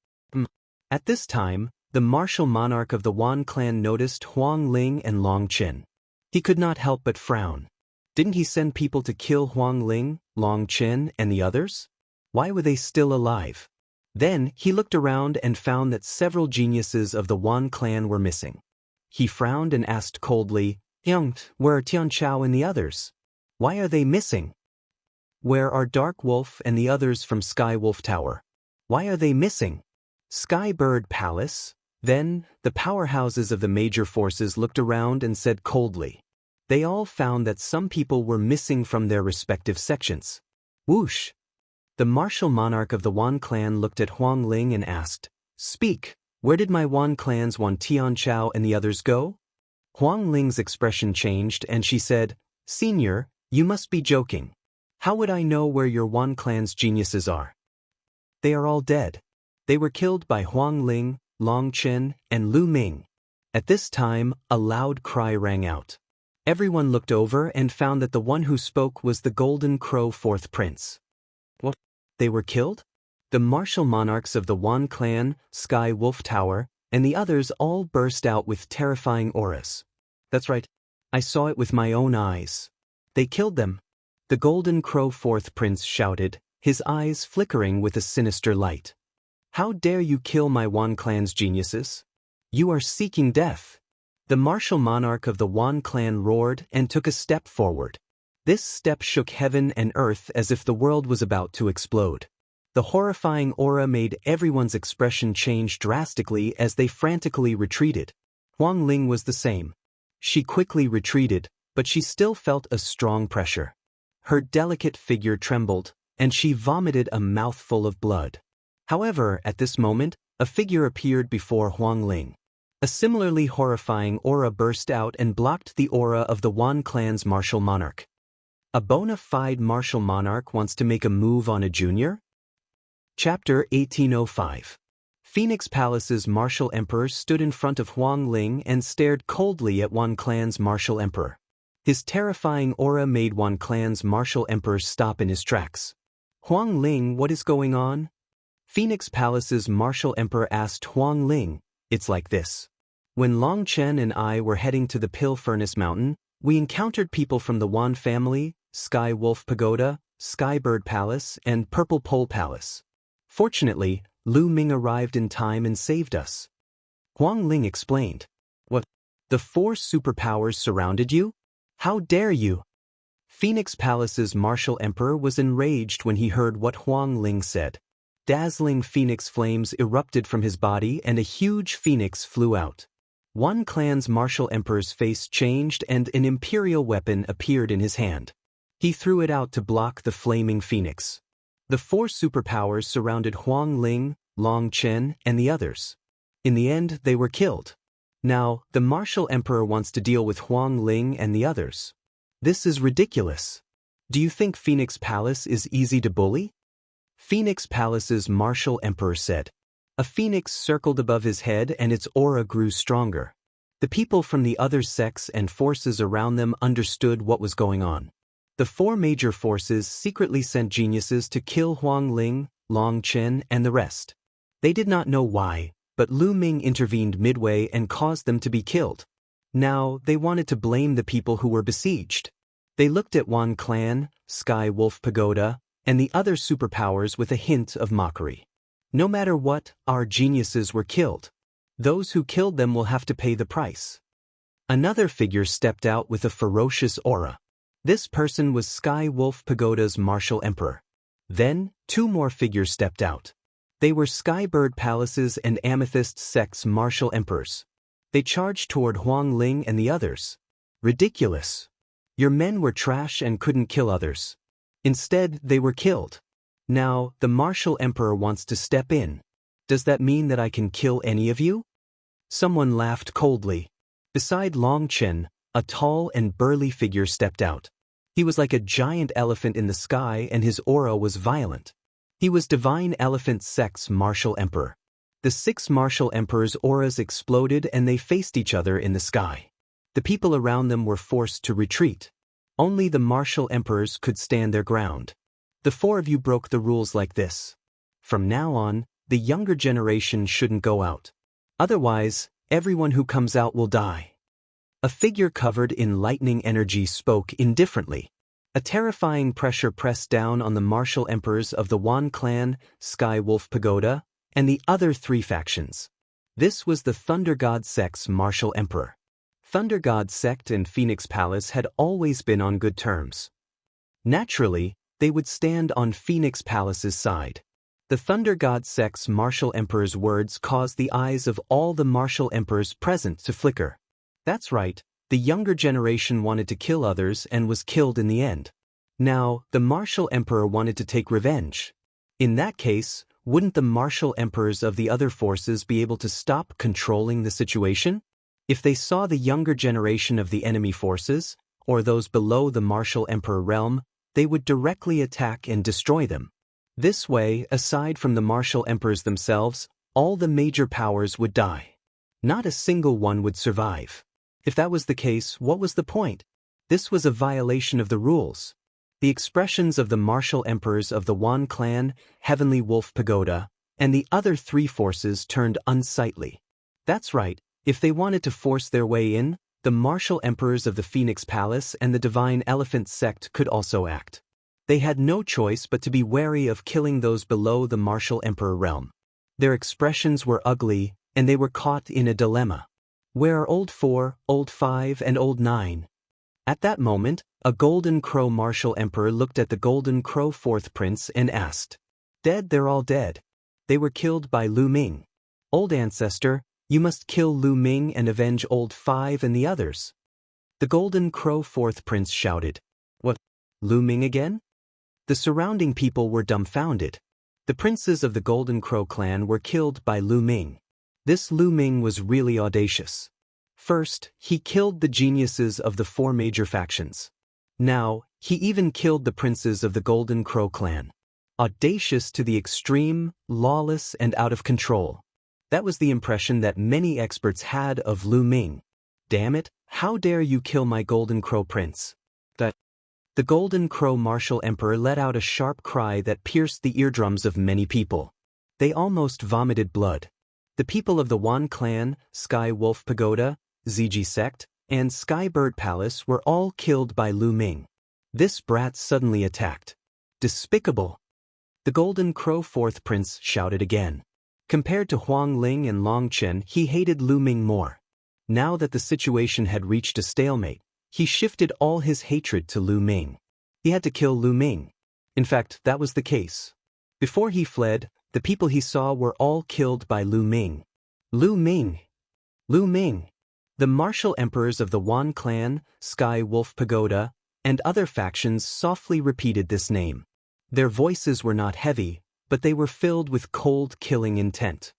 At this time, the martial monarch of the Wan clan noticed Huang Ling and Long Chen. He could not help but frown. Didn't he send people to kill Huang Ling, Long Chen, and the others? Why were they still alive? Then he looked around and found that several geniuses of the Wan clan were missing. He frowned and asked coldly, "Where are Tian Chao and the others? Why are they missing? Where are Dark Wolf and the others from Sky Wolf Tower? Why are they missing? Sky Bird Palace?" Then, the powerhouses of the major forces looked around and said coldly. They all found that some people were missing from their respective sections. Whoosh! The martial monarch of the Wan clan looked at Huang Ling and asked, "Speak, where did my Wan clan's Wan Tian Chao and the others go?" Huang Ling's expression changed and she said, "Senior, you must be joking. How would I know where your Wan clan's geniuses are? They are all dead. They were killed by Huang Ling, Long Chen, and Lu Ming." At this time, a loud cry rang out. Everyone looked over and found that the one who spoke was the Golden Crow 4th Prince. What? They were killed? The martial monarchs of the Wan clan, Sky Wolf Tower, and the others all burst out with terrifying auras. That's right. I saw it with my own eyes. They killed them. The Golden Crow 4th Prince shouted, his eyes flickering with a sinister light. "How dare you kill my Wan clan's geniuses? You are seeking death." The martial monarch of the Wan clan roared and took a step forward. This step shook heaven and earth as if the world was about to explode. The horrifying aura made everyone's expression change drastically as they frantically retreated. Huang Ling was the same. She quickly retreated, but she still felt a strong pressure. Her delicate figure trembled, and she vomited a mouthful of blood. However, at this moment, a figure appeared before Huang Ling. A similarly horrifying aura burst out and blocked the aura of the Wan clan's martial monarch. A bona fide martial monarch wants to make a move on a junior? Chapter 1805. Phoenix Palace's martial emperor stood in front of Huang Ling and stared coldly at Wan clan's martial emperor. His terrifying aura made Wan clan's martial emperor stop in his tracks. "Huang Ling, what is going on?" Phoenix Palace's martial emperor asked Huang Ling. "It's like this. When Long Chen and I were heading to the Pill Furnace Mountain, we encountered people from the Wan family, Sky Wolf Pagoda, Skybird Palace, and Purple Pole Palace. Fortunately, Lu Ming arrived in time and saved us. Huang Ling explained. What? The 4 superpowers surrounded you? How dare you? Phoenix Palace's martial emperor was enraged when he heard what Huang Ling said. Dazzling phoenix flames erupted from his body and a huge phoenix flew out. One clan's martial emperor's face changed and an imperial weapon appeared in his hand. He threw it out to block the flaming phoenix. The 4 superpowers surrounded Huang Ling, Long Chen, and the others. In the end, they were killed. Now, the martial emperor wants to deal with Huang Ling and the others. This is ridiculous. Do you think Phoenix Palace is easy to bully? Phoenix Palace's martial emperor said. A phoenix circled above his head and its aura grew stronger. The people from the other sects and forces around them understood what was going on. The 4 major forces secretly sent geniuses to kill Huang Ling, Long Chen, and the rest. They did not know why, but Lu Ming intervened midway and caused them to be killed. Now, they wanted to blame the people who were besieged. They looked at Wan Clan, Sky Wolf Pagoda, and the other superpowers with a hint of mockery. No matter what, our geniuses were killed. Those who killed them will have to pay the price. Another figure stepped out with a ferocious aura. This person was Sky Wolf Pagoda's martial emperor. Then, 2 more figures stepped out. They were Skybird Palace's and Amethyst Sect's martial emperors. They charged toward Huang Ling and the others. Ridiculous. Your men were trash and couldn't kill others. Instead, they were killed. Now, the martial emperor wants to step in. Does that mean that I can kill any of you? Someone laughed coldly. Beside Long Chen, a tall and burly figure stepped out. He was like a giant elephant in the sky and his aura was violent. He was Divine Elephant Sect's martial emperor. The 6 martial emperors' auras exploded and they faced each other in the sky. The people around them were forced to retreat. Only the martial emperors could stand their ground. The 4 of you broke the rules like this. From now on, the younger generation shouldn't go out. Otherwise, everyone who comes out will die. A figure covered in lightning energy spoke indifferently. A terrifying pressure pressed down on the martial emperors of the Wan Clan, Sky Wolf Pagoda, and the other 3 factions. This was the Thunder God Sect's martial emperor. Thunder God Sect and Phoenix Palace had always been on good terms. Naturally, they would stand on Phoenix Palace's side. The Thunder God Sect's martial emperor's words caused the eyes of all the martial emperors present to flicker. That's right, the younger generation wanted to kill others and was killed in the end. Now, the martial emperor wanted to take revenge. In that case, wouldn't the martial emperors of the other forces be able to stop controlling the situation? If they saw the younger generation of the enemy forces, or those below the martial emperor realm, they would directly attack and destroy them. This way, aside from the martial emperors themselves, all the major powers would die. Not a single one would survive. If that was the case, what was the point? This was a violation of the rules. The expressions of the martial emperors of the Wan Clan, Heavenly Wolf Pagoda, and the other 3 forces turned unsightly. That's right, if they wanted to force their way in, the martial emperors of the Phoenix Palace and the Divine Elephant Sect could also act. They had no choice but to be wary of killing those below the martial emperor realm. Their expressions were ugly, and they were caught in a dilemma. Where are Old 4, Old 5, and Old 9? At that moment, a Golden Crow martial emperor looked at the Golden Crow 4th prince and asked. Dead, they're all dead. They were killed by Lu Ming. Old ancestor, you must kill Lu Ming and avenge Old 5 and the others. The Golden Crow 4th prince shouted. What? Lu Ming again? The surrounding people were dumbfounded. The princes of the Golden Crow clan were killed by Lu Ming. This Lu Ming was really audacious. First, he killed the geniuses of the 4 major factions. Now, he even killed the princes of the Golden Crow clan. Audacious to the extreme, lawless, and out of control. That was the impression that many experts had of Lu Ming. Damn it, how dare you kill my Golden Crow prince? The Golden Crow martial emperor let out a sharp cry that pierced the eardrums of many people. They almost vomited blood. The people of the Wan Clan, Sky Wolf Pagoda, ZG Sect, and Skybird Palace were all killed by Lu Ming. This brat suddenly attacked. Despicable! The Golden Crow Fourth Prince shouted again. Compared to Huang Ling and Long Chen, he hated Lu Ming more. Now that the situation had reached a stalemate, he shifted all his hatred to Lu Ming. He had to kill Lu Ming. In fact, that was the case. Before he fled, the people he saw were all killed by Lu Ming. Lu Ming! Lu Ming! The martial emperors of the Wan clan, Sky Wolf Pagoda, and other factions softly repeated this name. Their voices were not heavy, but they were filled with cold, killing intent.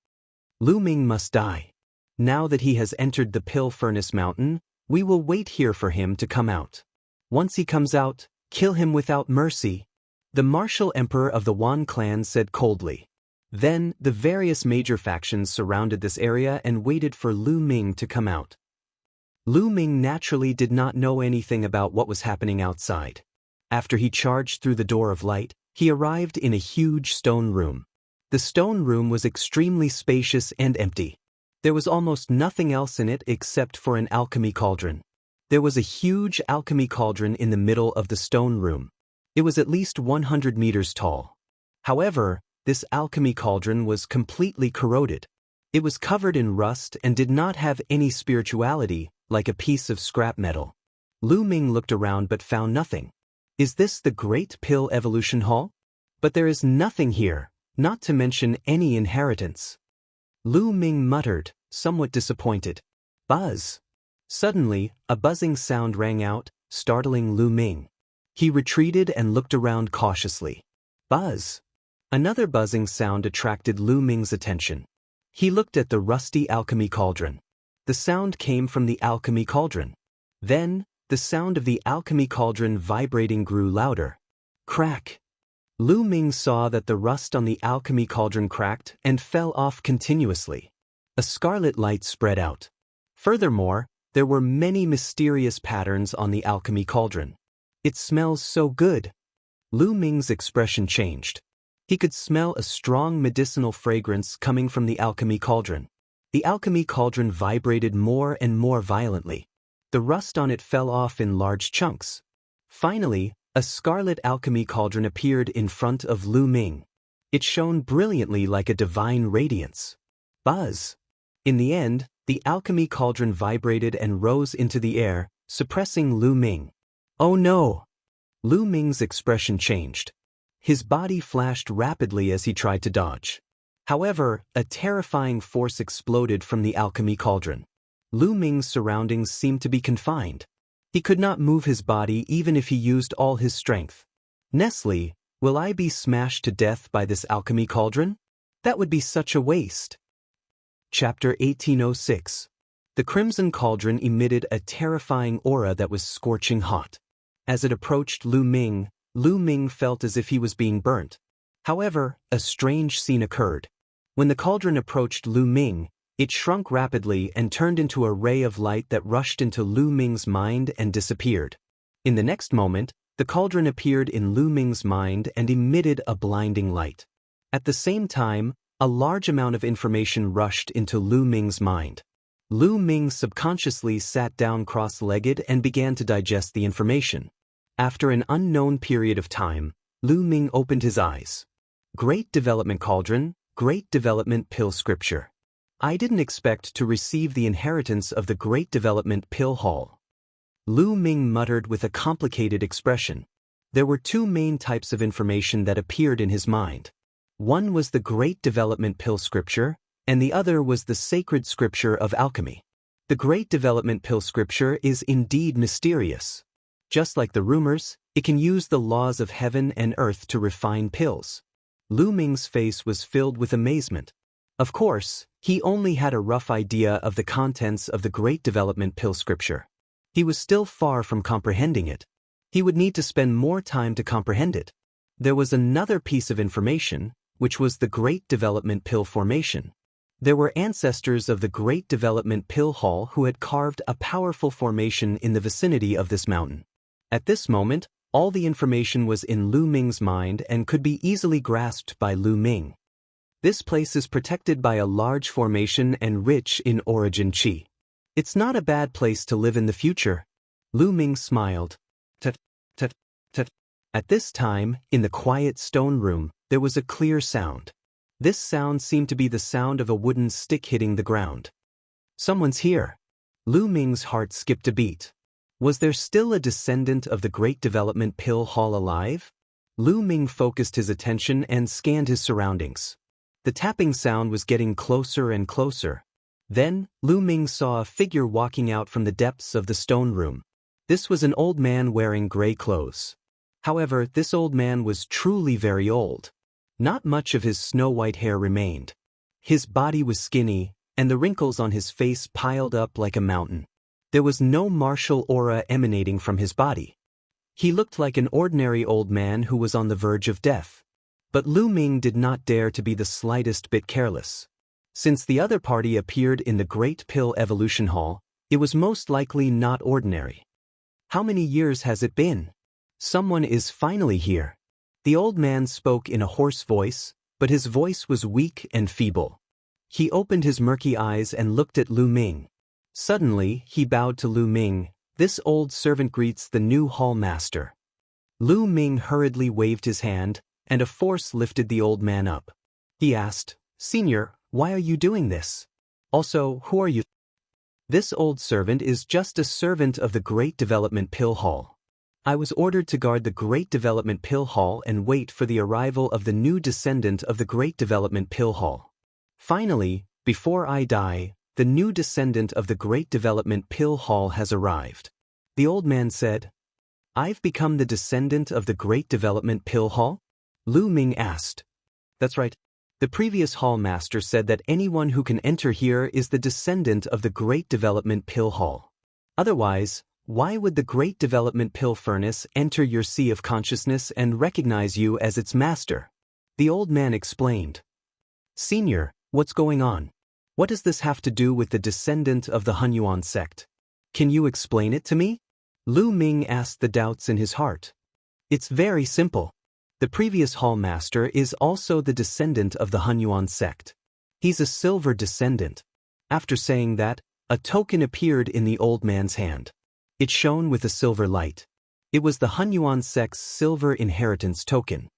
Lu Ming must die. Now that he has entered the Pill Furnace Mountain, we will wait here for him to come out. Once he comes out, kill him without mercy. The martial emperor of the Wan clan said coldly. Then, the various major factions surrounded this area and waited for Lu Ming to come out. Lu Ming naturally did not know anything about what was happening outside. After he charged through the door of light, he arrived in a huge stone room. The stone room was extremely spacious and empty. There was almost nothing else in it except for an alchemy cauldron. There was a huge alchemy cauldron in the middle of the stone room. It was at least 100 meters tall. However, this alchemy cauldron was completely corroded. It was covered in rust and did not have any spirituality, like a piece of scrap metal. Lu Ming looked around but found nothing. Is this the Great Pill Evolution Hall? But there is nothing here, not to mention any inheritance. Lu Ming muttered, somewhat disappointed. Buzz! Suddenly, a buzzing sound rang out, startling Lu Ming. He retreated and looked around cautiously. Buzz! Another buzzing sound attracted Lu Ming's attention. He looked at the rusty alchemy cauldron. The sound came from the alchemy cauldron. Then, the sound of the alchemy cauldron vibrating grew louder. Crack! Lu Ming saw that the rust on the alchemy cauldron cracked and fell off continuously. A scarlet light spread out. Furthermore, there were many mysterious patterns on the alchemy cauldron. It smells so good. Lu Ming's expression changed. He could smell a strong medicinal fragrance coming from the alchemy cauldron. The alchemy cauldron vibrated more and more violently. The rust on it fell off in large chunks. Finally, a scarlet alchemy cauldron appeared in front of Lu Ming. It shone brilliantly like a divine radiance. Buzz! In the end, the alchemy cauldron vibrated and rose into the air, suppressing Lu Ming. Oh no! Lu Ming's expression changed. His body flashed rapidly as he tried to dodge. However, a terrifying force exploded from the alchemy cauldron. Lu Ming's surroundings seemed to be confined. He could not move his body even if he used all his strength. Nestle, will I be smashed to death by this alchemy cauldron? That would be such a waste. Chapter 1806. The Crimson Cauldron emitted a terrifying aura that was scorching hot. As it approached Lu Ming felt as if he was being burnt. However, a strange scene occurred. When the cauldron approached Lu Ming, it shrunk rapidly and turned into a ray of light that rushed into Lu Ming's mind and disappeared. In the next moment, the cauldron appeared in Lu Ming's mind and emitted a blinding light. At the same time, a large amount of information rushed into Lu Ming's mind. Lu Ming subconsciously sat down cross-legged and began to digest the information. After an unknown period of time, Lu Ming opened his eyes. Great Development Cauldron, Great Development Pill Scripture. I didn't expect to receive the inheritance of the Great Development Pill Hall. Lu Ming muttered with a complicated expression. There were two main types of information that appeared in his mind. One was the Great Development Pill Scripture, and the other was the Sacred Scripture of Alchemy. The Great Development Pill Scripture is indeed mysterious. Just like the rumors, it can use the laws of heaven and earth to refine pills. Lu Ming's face was filled with amazement. Of course, he only had a rough idea of the contents of the Great Development Pill Scripture. He was still far from comprehending it. He would need to spend more time to comprehend it. There was another piece of information, which was the Great Development Pill Formation. There were ancestors of the Great Development Pill Hall who had carved a powerful formation in the vicinity of this mountain. At this moment, all the information was in Lu Ming's mind and could be easily grasped by Lu Ming. This place is protected by a large formation and rich in origin qi. It's not a bad place to live in the future. Lu Ming smiled. At this time, in the quiet stone room, there was a clear sound. This sound seemed to be the sound of a wooden stick hitting the ground. Someone's here. Lu Ming's heart skipped a beat. Was there still a descendant of the Great Development Pill Hall alive? Lu Ming focused his attention and scanned his surroundings. The tapping sound was getting closer and closer. Then, Lu Ming saw a figure walking out from the depths of the stone room. This was an old man wearing gray clothes. However, this old man was truly very old. Not much of his snow-white hair remained. His body was skinny, and the wrinkles on his face piled up like a mountain. There was no martial aura emanating from his body. He looked like an ordinary old man who was on the verge of death. But Lu Ming did not dare to be the slightest bit careless. Since the other party appeared in the Great Pill Evolution Hall, it was most likely not ordinary. How many years has it been? Someone is finally here. The old man spoke in a hoarse voice, but his voice was weak and feeble. He opened his murky eyes and looked at Lu Ming. Suddenly, he bowed to Lu Ming. This old servant greets the new hall master. Lu Ming hurriedly waved his hand, and a force lifted the old man up. He asked, "Senior, why are you doing this? Also, who are you?" "This old servant is just a servant of the Great Development Pill Hall. I was ordered to guard the Great Development Pill Hall and wait for the arrival of the new descendant of the Great Development Pill Hall. Finally, before I die, the new descendant of the Great Development Pill Hall has arrived." The old man said, "I've become the descendant of the Great Development Pill Hall?" Lu Ming asked. "That's right. The previous hall master said that anyone who can enter here is the descendant of the Great Development Pill Hall. Otherwise, why would the Great Development Pill Furnace enter your sea of consciousness and recognize you as its master?" The old man explained. "Senior, what's going on? What does this have to do with the descendant of the Hunyuan sect? Can you explain it to me?" Lu Ming asked the doubts in his heart. "It's very simple. The previous hall master is also the descendant of the Hunyuan sect. He's a silver descendant." After saying that, a token appeared in the old man's hand. It shone with a silver light. It was the Hunyuan sect's silver inheritance token.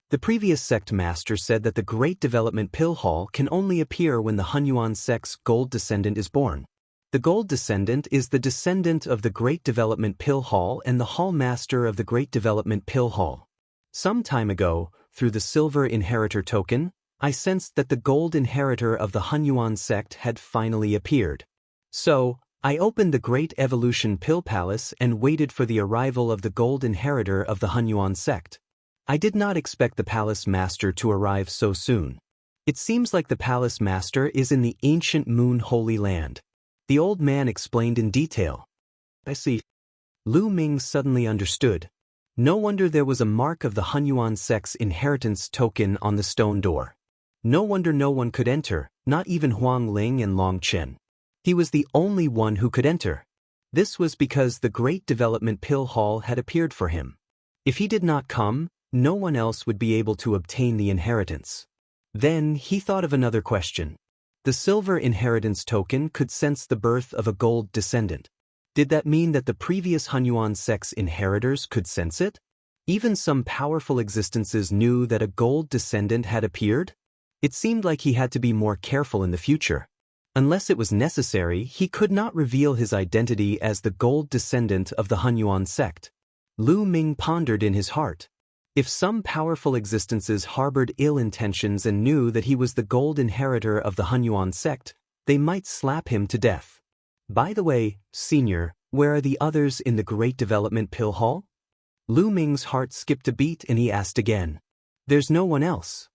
The previous sect master said that the Great Development Pill Hall can only appear when the Hunyuan sect's gold descendant is born. The gold descendant is the descendant of the Great Development Pill Hall and the hall master of the Great Development Pill Hall. Some time ago, through the silver inheritor token, I sensed that the gold inheritor of the Hunyuan sect had finally appeared. So, I opened the Great Evolution Pill Palace and waited for the arrival of the gold inheritor of the Hunyuan sect. I did not expect the palace master to arrive so soon. It seems like the palace master is in the ancient Moon Holy Land. The old man explained in detail. "I see." Lu Ming suddenly understood. No wonder there was a mark of the Hunyuan sect's inheritance token on the stone door. No wonder no one could enter, not even Huang Ling and Long Chen. He was the only one who could enter. This was because the Great Development Pill Hall had appeared for him. If he did not come, no one else would be able to obtain the inheritance. Then he thought of another question. The silver inheritance token could sense the birth of a gold descendant. Did that mean that the previous Hunyuan sect's inheritors could sense it? Even some powerful existences knew that a gold descendant had appeared? It seemed like he had to be more careful in the future. Unless it was necessary, he could not reveal his identity as the gold descendant of the Hunyuan sect. Lu Ming pondered in his heart. If some powerful existences harbored ill intentions and knew that he was the gold inheritor of the Hunyuan sect, they might slap him to death. "By the way, Senior, where are the others in the Great Development Pill Hall?" Lu Ming's heart skipped a beat and he asked again. "There's no one else.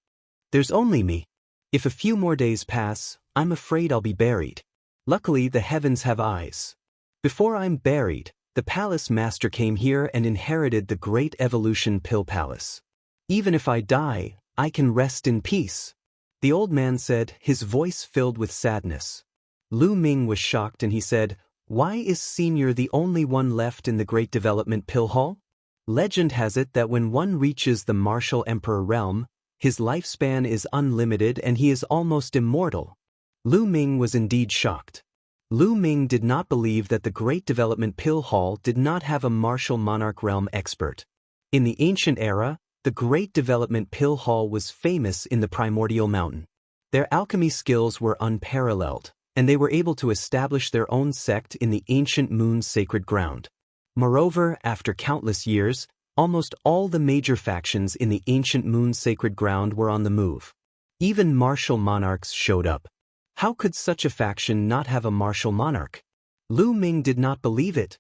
There's only me. If a few more days pass, I'm afraid I'll be buried. Luckily, the heavens have eyes. Before I'm buried, the palace master came here and inherited the Great Evolution Pill Palace. Even if I die, I can rest in peace." The old man said, his voice filled with sadness. Lu Ming was shocked and he said, "Why is Senior the only one left in the Great Development Pill Hall? Legend has it that when one reaches the Martial Emperor realm, his lifespan is unlimited and he is almost immortal." Lu Ming was indeed shocked. Lu Ming did not believe that the Great Development Pill Hall did not have a martial monarch realm expert. In the ancient era, the Great Development Pill Hall was famous in the primordial mountain. Their alchemy skills were unparalleled, and they were able to establish their own sect in the ancient moon's sacred ground. Moreover, after countless years, almost all the major factions in the ancient moon's sacred ground were on the move. Even martial monarchs showed up. How could such a faction not have a martial monarch? Lu Ming did not believe it.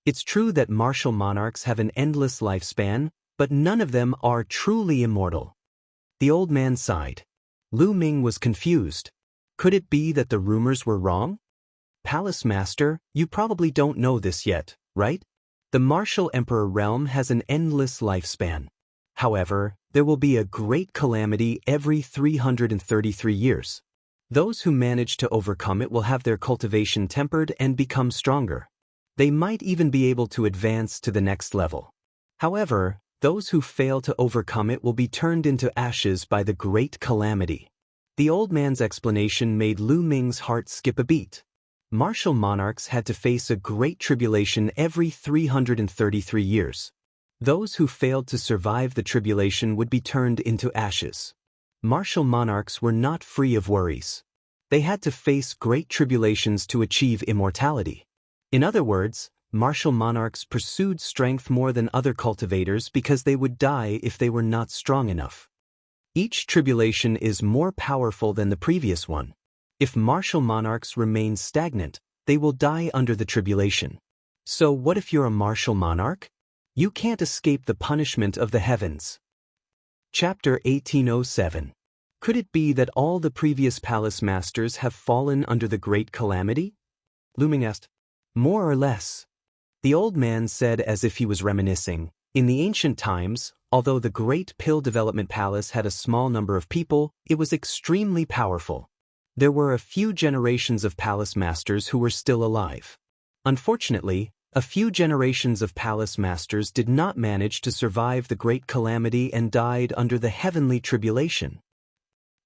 It's true that martial monarchs have an endless lifespan, but none of them are truly immortal. The old man sighed. Lu Ming was confused. Could it be that the rumors were wrong? Palace Master, you probably don't know this yet, right? The martial emperor realm has an endless lifespan. However, there will be a great calamity every 333 years. Those who manage to overcome it will have their cultivation tempered and become stronger. They might even be able to advance to the next level. However, those who fail to overcome it will be turned into ashes by the great calamity. The old man's explanation made Lu Ming's heart skip a beat. Martial monarchs had to face a great tribulation every 333 years. Those who failed to survive the tribulation would be turned into ashes. Martial monarchs were not free of worries. They had to face great tribulations to achieve immortality. In other words, martial monarchs pursued strength more than other cultivators because they would die if they were not strong enough. Each tribulation is more powerful than the previous one. If martial monarchs remain stagnant, they will die under the tribulation. So what if you're a martial monarch? You can't escape the punishment of the heavens. Chapter 1807. Could it be that all the previous palace masters have fallen under the great calamity? Lu Ming asked. More or less. The old man said as if he was reminiscing. In the ancient times, although the Great Pill Development Palace had a small number of people, it was extremely powerful. There were a few generations of palace masters who were still alive. Unfortunately, a few generations of palace masters did not manage to survive the great calamity and died under the heavenly tribulation.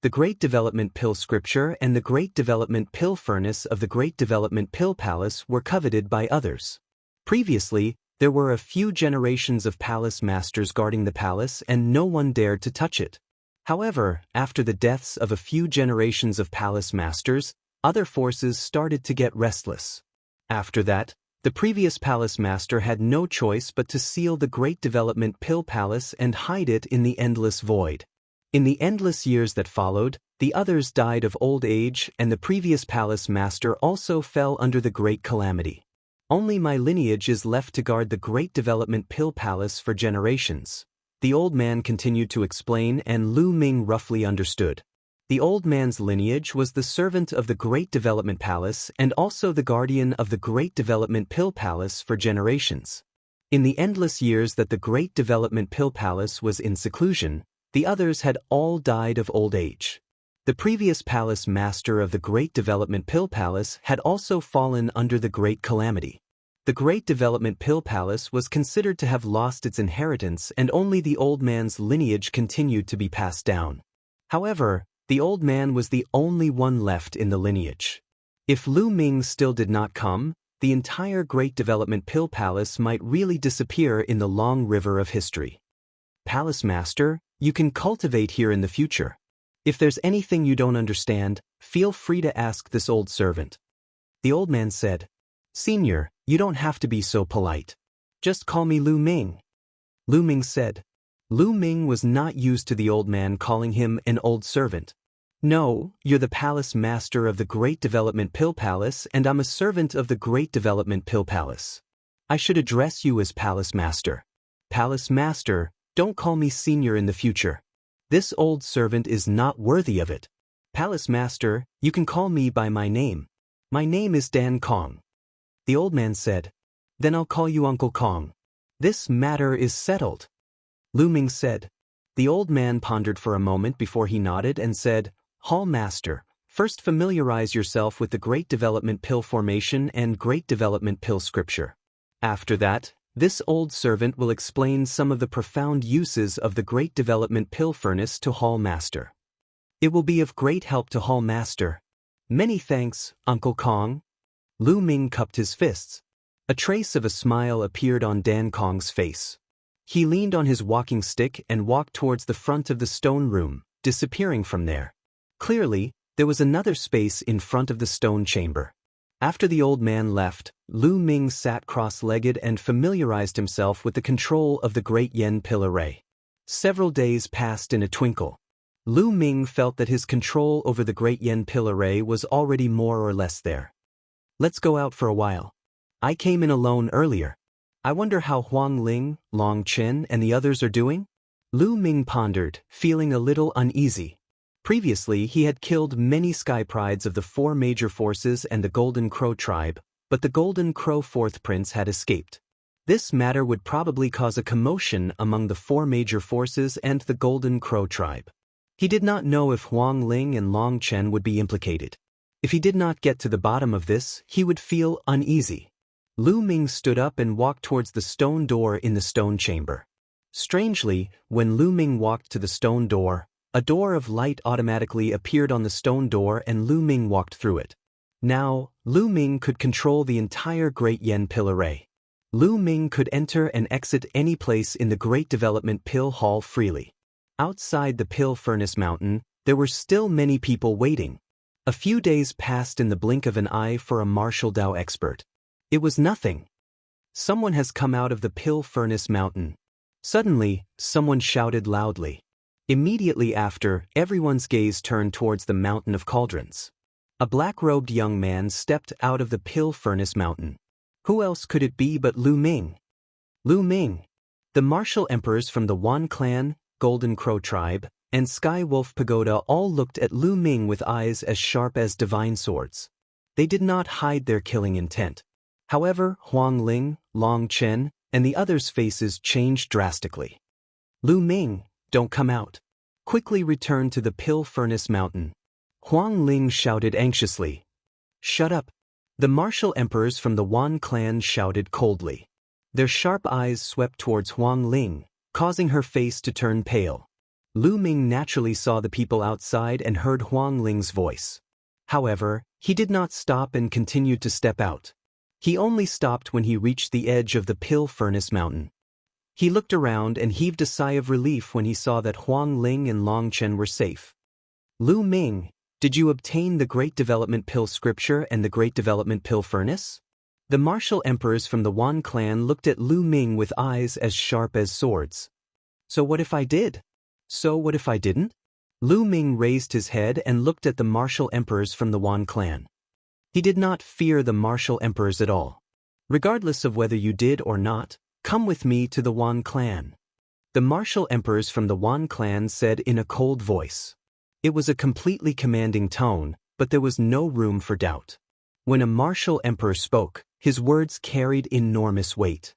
The Great Development Pill Scripture and the Great Development Pill Furnace of the Great Development Pill Palace were coveted by others. Previously, there were a few generations of palace masters guarding the palace and no one dared to touch it. However, after the deaths of a few generations of palace masters, other forces started to get restless. After that, the previous palace master had no choice but to seal the Great Development Pill Palace and hide it in the endless void. In the endless years that followed, the others died of old age and the previous palace master also fell under the great calamity. Only my lineage is left to guard the Great Development Pill Palace for generations. The old man continued to explain and Lu Ming roughly understood. The old man's lineage was the servant of the Great Development Palace and also the guardian of the Great Development Pill Palace for generations. In the endless years that the Great Development Pill Palace was in seclusion, the others had all died of old age. The previous palace master of the Great Development Pill Palace had also fallen under the great calamity. The Great Development Pill Palace was considered to have lost its inheritance and only the old man's lineage continued to be passed down. However, the old man was the only one left in the lineage. If Lu Ming still did not come, the entire Great Development Pill Palace might really disappear in the long river of history. Palace Master, you can cultivate here in the future. If there's anything you don't understand, feel free to ask this old servant. The old man said, Senior, you don't have to be so polite. Just call me Lu Ming. Lu Ming said. Lu Ming was not used to the old man calling him an old servant. No, you're the palace master of the Great Development Pill Palace and I'm a servant of the Great Development Pill Palace. I should address you as Palace Master. Palace Master, don't call me senior in the future. This old servant is not worthy of it. Palace Master, you can call me by my name. My name is Dan Kong. The old man said, Then I'll call you Uncle Kong. This matter is settled. Lu Ming said. The old man pondered for a moment before he nodded and said, Hall Master, first familiarize yourself with the Great Development Pill Formation and Great Development Pill Scripture. After that, this old servant will explain some of the profound uses of the Great Development Pill Furnace to Hall Master. It will be of great help to Hall Master. Many thanks, Uncle Kong. Lu Ming cupped his fists. A trace of a smile appeared on Dan Kong's face. He leaned on his walking stick and walked towards the front of the stone room, disappearing from there. Clearly, there was another space in front of the stone chamber. After the old man left, Lu Ming sat cross-legged and familiarized himself with the control of the great Yen pill array. Several days passed in a twinkle. Lu Ming felt that his control over the great Yen pill array was already more or less there. Let's go out for a while. I came in alone earlier. I wonder how Huang Ling, Long Chen, and the others are doing? Lu Ming pondered, feeling a little uneasy. Previously, he had killed many sky prides of the 4 major forces and the Golden Crow tribe, but the Golden Crow 4th prince had escaped. This matter would probably cause a commotion among the 4 major forces and the Golden Crow tribe. He did not know if Huang Ling and Long Chen would be implicated. If he did not get to the bottom of this, he would feel uneasy. Lu Ming stood up and walked towards the stone door in the stone chamber. Strangely, when Lu Ming walked to the stone door, a door of light automatically appeared on the stone door and Lu Ming walked through it. Now, Lu Ming could control the entire Great Yen Pill Array. Lu Ming could enter and exit any place in the Great Development Pill Hall freely. Outside the Pill Furnace Mountain, there were still many people waiting. A few days passed in the blink of an eye for a martial Dao expert. It was nothing. Someone has come out of the Pill Furnace Mountain. Suddenly, someone shouted loudly. Immediately after, everyone's gaze turned towards the Mountain of Cauldrons. A black-robed young man stepped out of the Pill Furnace Mountain. Who else could it be but Lu Ming? Lu Ming. The martial emperors from the Wan clan, Golden Crow tribe, and Sky Wolf Pagoda all looked at Lu Ming with eyes as sharp as divine swords. They did not hide their killing intent. However, Huang Ling, Long Chen, and the others' faces changed drastically. Lu Ming, don't come out. Quickly return to the Pill Furnace Mountain. Huang Ling shouted anxiously. Shut up. The martial emperors from the Wan clan shouted coldly. Their sharp eyes swept towards Huang Ling, causing her face to turn pale. Lu Ming naturally saw the people outside and heard Huang Ling's voice. However, he did not stop and continued to step out. He only stopped when he reached the edge of the Pill Furnace Mountain. He looked around and heaved a sigh of relief when he saw that Huang Ling and Long Chen were safe. Lu Ming, did you obtain the Great Development Pill Scripture and the Great Development Pill Furnace? The martial emperors from the Wan clan looked at Lu Ming with eyes as sharp as swords. So what if I did? So what if I didn't? Lu Ming raised his head and looked at the martial emperors from the Wan clan. He did not fear the martial emperors at all. Regardless of whether you did or not, come with me to the Wan clan. The martial emperors from the Wan clan said in a cold voice. It was a completely commanding tone, but there was no room for doubt. When a martial emperor spoke, his words carried enormous weight.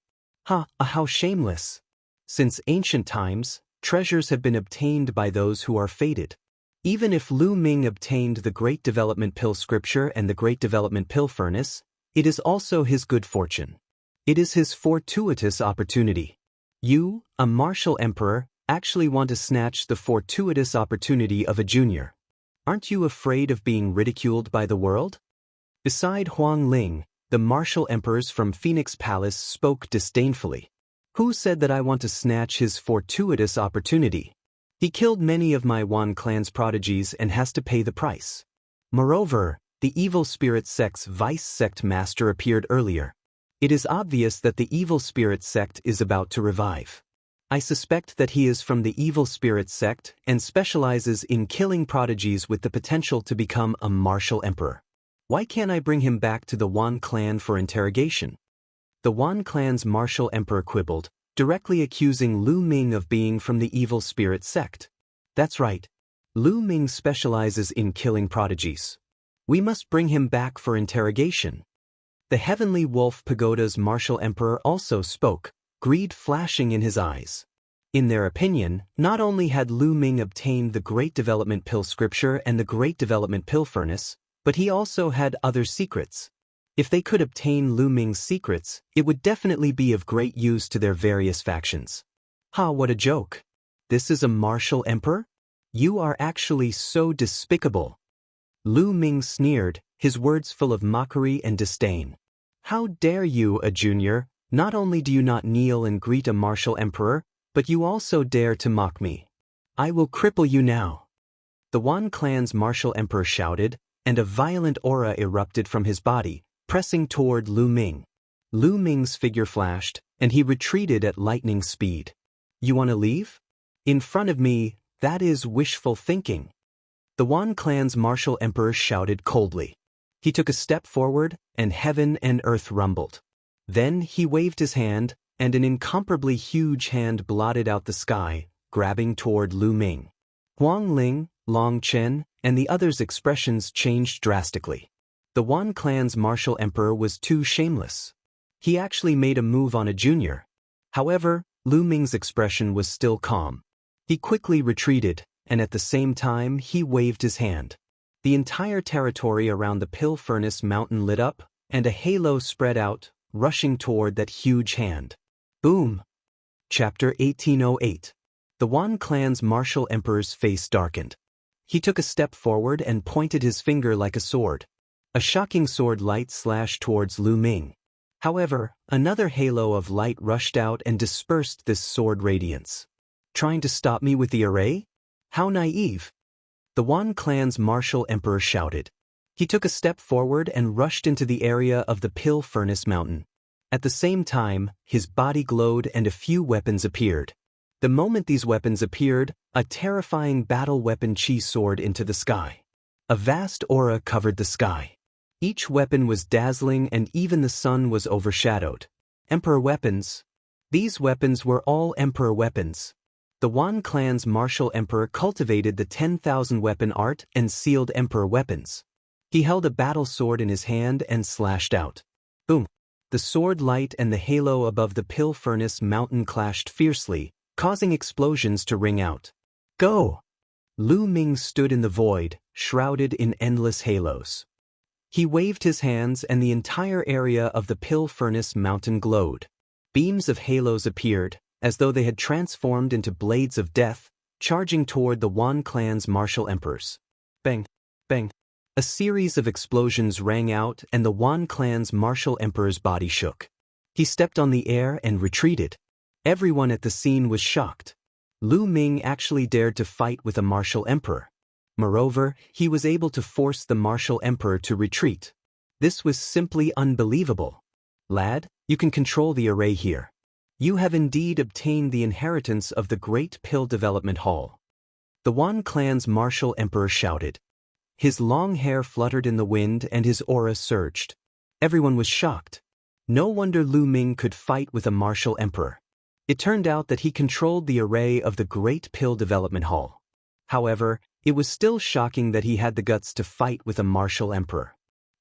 How shameless! Since ancient times, treasures have been obtained by those who are fated. Even if Lu Ming obtained the Great Development Pill Scripture and the Great Development Pill Furnace, it is also his good fortune. It is his fortuitous opportunity. You, a martial emperor, actually want to snatch the fortuitous opportunity of a junior. Aren't you afraid of being ridiculed by the world? Beside Huang Ling, the martial emperors from Phoenix Palace spoke disdainfully. Who said that I want to snatch his fortuitous opportunity? He killed many of my Wan clan's prodigies and has to pay the price. Moreover, the Evil Spirit Sect's vice sect master appeared earlier. It is obvious that the Evil Spirit Sect is about to revive. I suspect that he is from the Evil Spirit Sect and specializes in killing prodigies with the potential to become a martial emperor. Why can't I bring him back to the Wan clan for interrogation? The Wan clan's martial emperor quibbled, directly accusing Lu Ming of being from the Evil Spirit Sect. That's right. Lu Ming specializes in killing prodigies. We must bring him back for interrogation. The Heavenly Wolf Pagoda's martial emperor also spoke, greed flashing in his eyes. In their opinion, not only had Lu Ming obtained the Great Development Pill Scripture and the Great Development Pill Furnace, but he also had other secrets. If they could obtain Lu Ming's secrets, it would definitely be of great use to their various factions. What a joke. This is a martial emperor? You are actually so despicable. Lu Ming sneered, his words full of mockery and disdain. How dare you, a junior, Not only do you not kneel and greet a martial emperor, but you also dare to mock me. I will cripple you now." The Wan clan's martial emperor shouted, and a violent aura erupted from his body, pressing toward Lu Ming. Lu Ming's figure flashed, and he retreated at lightning speed. "You want to leave? In front of me, that is wishful thinking." The Wan clan's martial emperor shouted coldly. He took a step forward, and heaven and earth rumbled. Then he waved his hand, and an incomparably huge hand blotted out the sky, grabbing toward Lu Ming. Huang Ling, Long Chen, and the others' expressions changed drastically. The Wan clan's martial emperor was too shameless. He actually made a move on a junior. However, Lu Ming's expression was still calm. He quickly retreated, and at the same time he waved his hand. The entire territory around the Pill Furnace Mountain lit up, and a halo spread out, rushing toward that huge hand. Boom! Chapter 1808. The Wan clan's martial emperor's face darkened. He took a step forward and pointed his finger like a sword. A shocking sword light slashed towards Lu Ming. However, another halo of light rushed out and dispersed this sword radiance. "Trying to stop me with the array? How naive!" The Wan clan's martial emperor shouted. He took a step forward and rushed into the area of the Pill Furnace Mountain. At the same time, his body glowed and a few weapons appeared. The moment these weapons appeared, a terrifying battle weapon chi soared into the sky. A vast aura covered the sky. Each weapon was dazzling and even the sun was overshadowed. Emperor weapons. These weapons were all emperor weapons. The Wan clan's martial emperor cultivated the 10,000 weapon art and sealed emperor weapons. He held a battle sword in his hand and slashed out. Boom! The sword light and the halo above the Pill Furnace Mountain clashed fiercely, causing explosions to ring out. Go! Lu Ming stood in the void, shrouded in endless halos. He waved his hands and the entire area of the Pill Furnace Mountain glowed. Beams of halos appeared, as though they had transformed into blades of death, charging toward the Wan clan's martial emperors. Bang! Bang! A series of explosions rang out and the Wan clan's martial emperor's body shook. He stepped on the air and retreated. Everyone at the scene was shocked. Lu Ming actually dared to fight with a martial emperor. Moreover, he was able to force the martial emperor to retreat. This was simply unbelievable. "Lad, you can control the array here. You have indeed obtained the inheritance of the Great Pill Development Hall." The Wan clan's martial emperor shouted. His long hair fluttered in the wind and his aura surged. Everyone was shocked. No wonder Lu Ming could fight with a martial emperor. It turned out that he controlled the array of the Great Pill Development Hall. However, it was still shocking that he had the guts to fight with a martial emperor.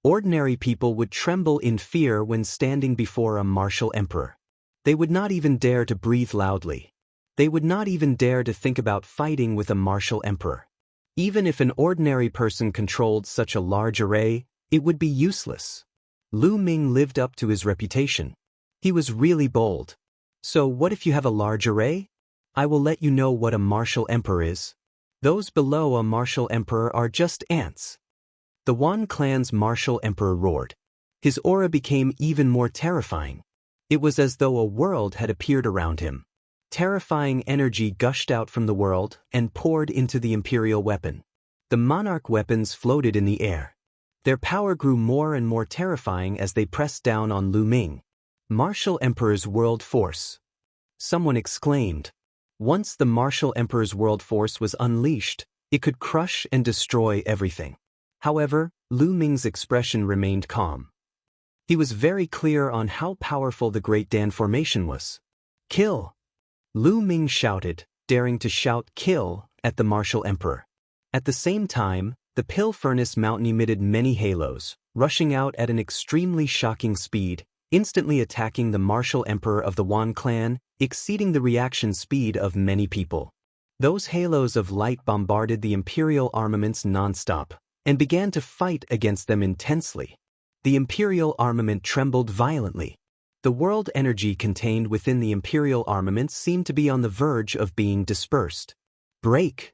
Ordinary people would tremble in fear when standing before a martial emperor. They would not even dare to breathe loudly. They would not even dare to think about fighting with a martial emperor. Even if an ordinary person controlled such a large array, it would be useless. Lu Ming lived up to his reputation. He was really bold. So what if you have a large array? I will let you know what a martial emperor is. Those below a martial emperor are just ants. The Wan clan's martial emperor roared. His aura became even more terrifying. It was as though a world had appeared around him. Terrifying energy gushed out from the world and poured into the imperial weapon. The monarch weapons floated in the air. Their power grew more and more terrifying as they pressed down on Lu Ming. Martial Emperor's world force. Someone exclaimed. Once the Martial Emperor's world force was unleashed, it could crush and destroy everything. However, Lu Ming's expression remained calm. He was very clear on how powerful the Great Dan formation was. Kill! Lu Ming shouted, daring to shout kill at the Martial Emperor. At the same time, the Pill Furnace Mountain emitted many halos, rushing out at an extremely shocking speed, instantly attacking the Martial Emperor of the Wan clan, exceeding the reaction speed of many people. Those halos of light bombarded the Imperial armaments non-stop, and began to fight against them intensely. The Imperial armament trembled violently. The world energy contained within the Imperial armaments seemed to be on the verge of being dispersed. Break!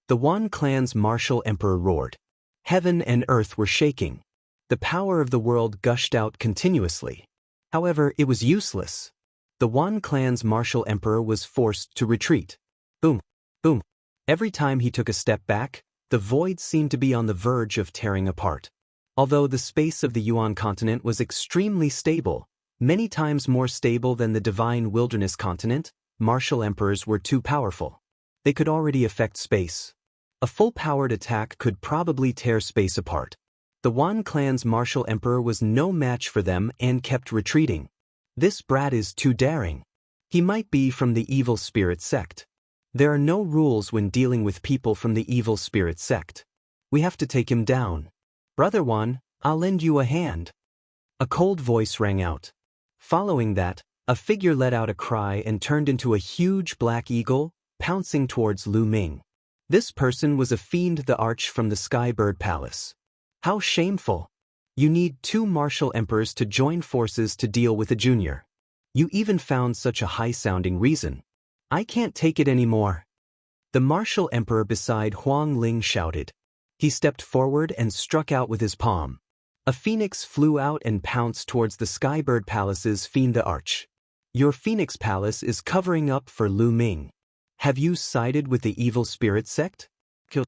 The Wan clan's Martial Emperor roared. Heaven and earth were shaking. The power of the world gushed out continuously. However, it was useless. The Wan clan's martial emperor was forced to retreat. Boom, boom. Every time he took a step back, the void seemed to be on the verge of tearing apart. Although the space of the Yuan continent was extremely stable, many times more stable than the divine wilderness continent, martial emperors were too powerful. They could already affect space. A full-powered attack could probably tear space apart. The Wan clan's martial emperor was no match for them and kept retreating. This brat is too daring. He might be from the evil spirit sect. There are no rules when dealing with people from the evil spirit sect. We have to take him down. Brother Wan, I'll lend you a hand. A cold voice rang out. Following that, a figure let out a cry and turned into a huge black eagle, pouncing towards Lu Ming. This person was a fiend, the arch from the Skybird Palace. How shameful. You need 2 martial emperors to join forces to deal with a junior. You even found such a high-sounding reason. I can't take it anymore. The martial emperor beside Huang Ling shouted. He stepped forward and struck out with his palm. A phoenix flew out and pounced towards the Skybird Palace's fiend, the arch. Your Phoenix Palace is covering up for Lu Ming. Have you sided with the evil spirit sect? Kill.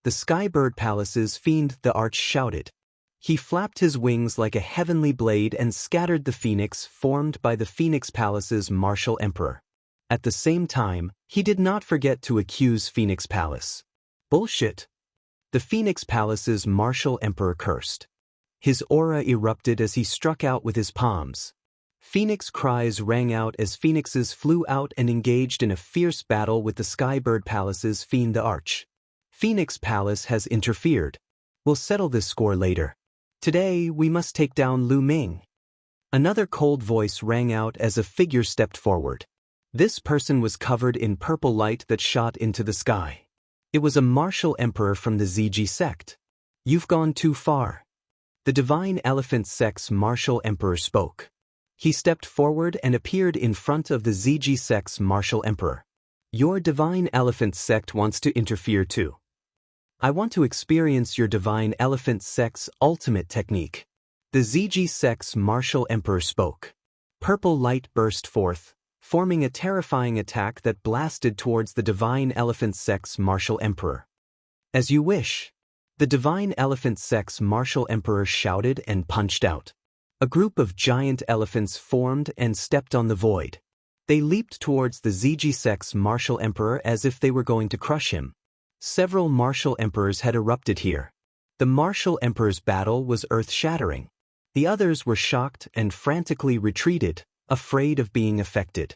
The Skybird Palace's fiend, the arch, shouted. He flapped his wings like a heavenly blade and scattered the phoenix formed by the Phoenix Palace's martial emperor. At the same time, he did not forget to accuse Phoenix Palace. Bullshit. The Phoenix Palace's martial emperor cursed. His aura erupted as he struck out with his palms. Phoenix cries rang out as phoenixes flew out and engaged in a fierce battle with the Skybird Palace's fiend, the arch. Phoenix Palace has interfered. We'll settle this score later. Today, we must take down Lu Ming. Another cold voice rang out as a figure stepped forward. This person was covered in purple light that shot into the sky. It was a martial emperor from the ZG sect. You've gone too far. The Divine Elephant sect's martial emperor spoke. He stepped forward and appeared in front of the ZG sect's martial emperor. Your Divine Elephant sect wants to interfere too. I want to experience your Divine Elephant sect's ultimate technique. The ZG sect's martial emperor spoke. Purple light burst forth, forming a terrifying attack that blasted towards the Divine Elephant sect's martial emperor. As you wish. The Divine Elephant sect's martial emperor shouted and punched out. A group of giant elephants formed and stepped on the void. They leaped towards the ZG sect's martial emperor as if they were going to crush him. Several martial emperors had erupted here. The martial emperor's battle was earth-shattering. The others were shocked and frantically retreated, afraid of being affected.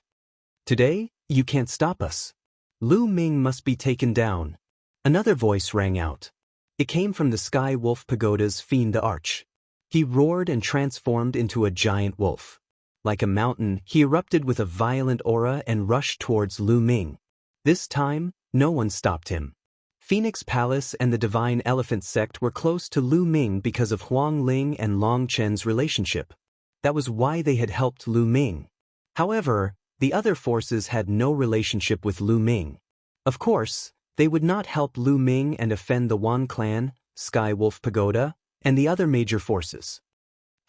Today, you can't stop us. Lu Ming must be taken down. Another voice rang out. It came from the Sky Wolf Pagoda's fiend, the arch. He roared and transformed into a giant wolf. Like a mountain, he erupted with a violent aura and rushed towards Lu Ming. This time, no one stopped him. Phoenix Palace and the Divine Elephant sect were close to Lu Ming because of Huang Ling and Long Chen's relationship. That was why they had helped Lu Ming. However, the other forces had no relationship with Lu Ming. Of course, they would not help Lu Ming and offend the Wan clan, Sky Wolf Pagoda, and the other major forces.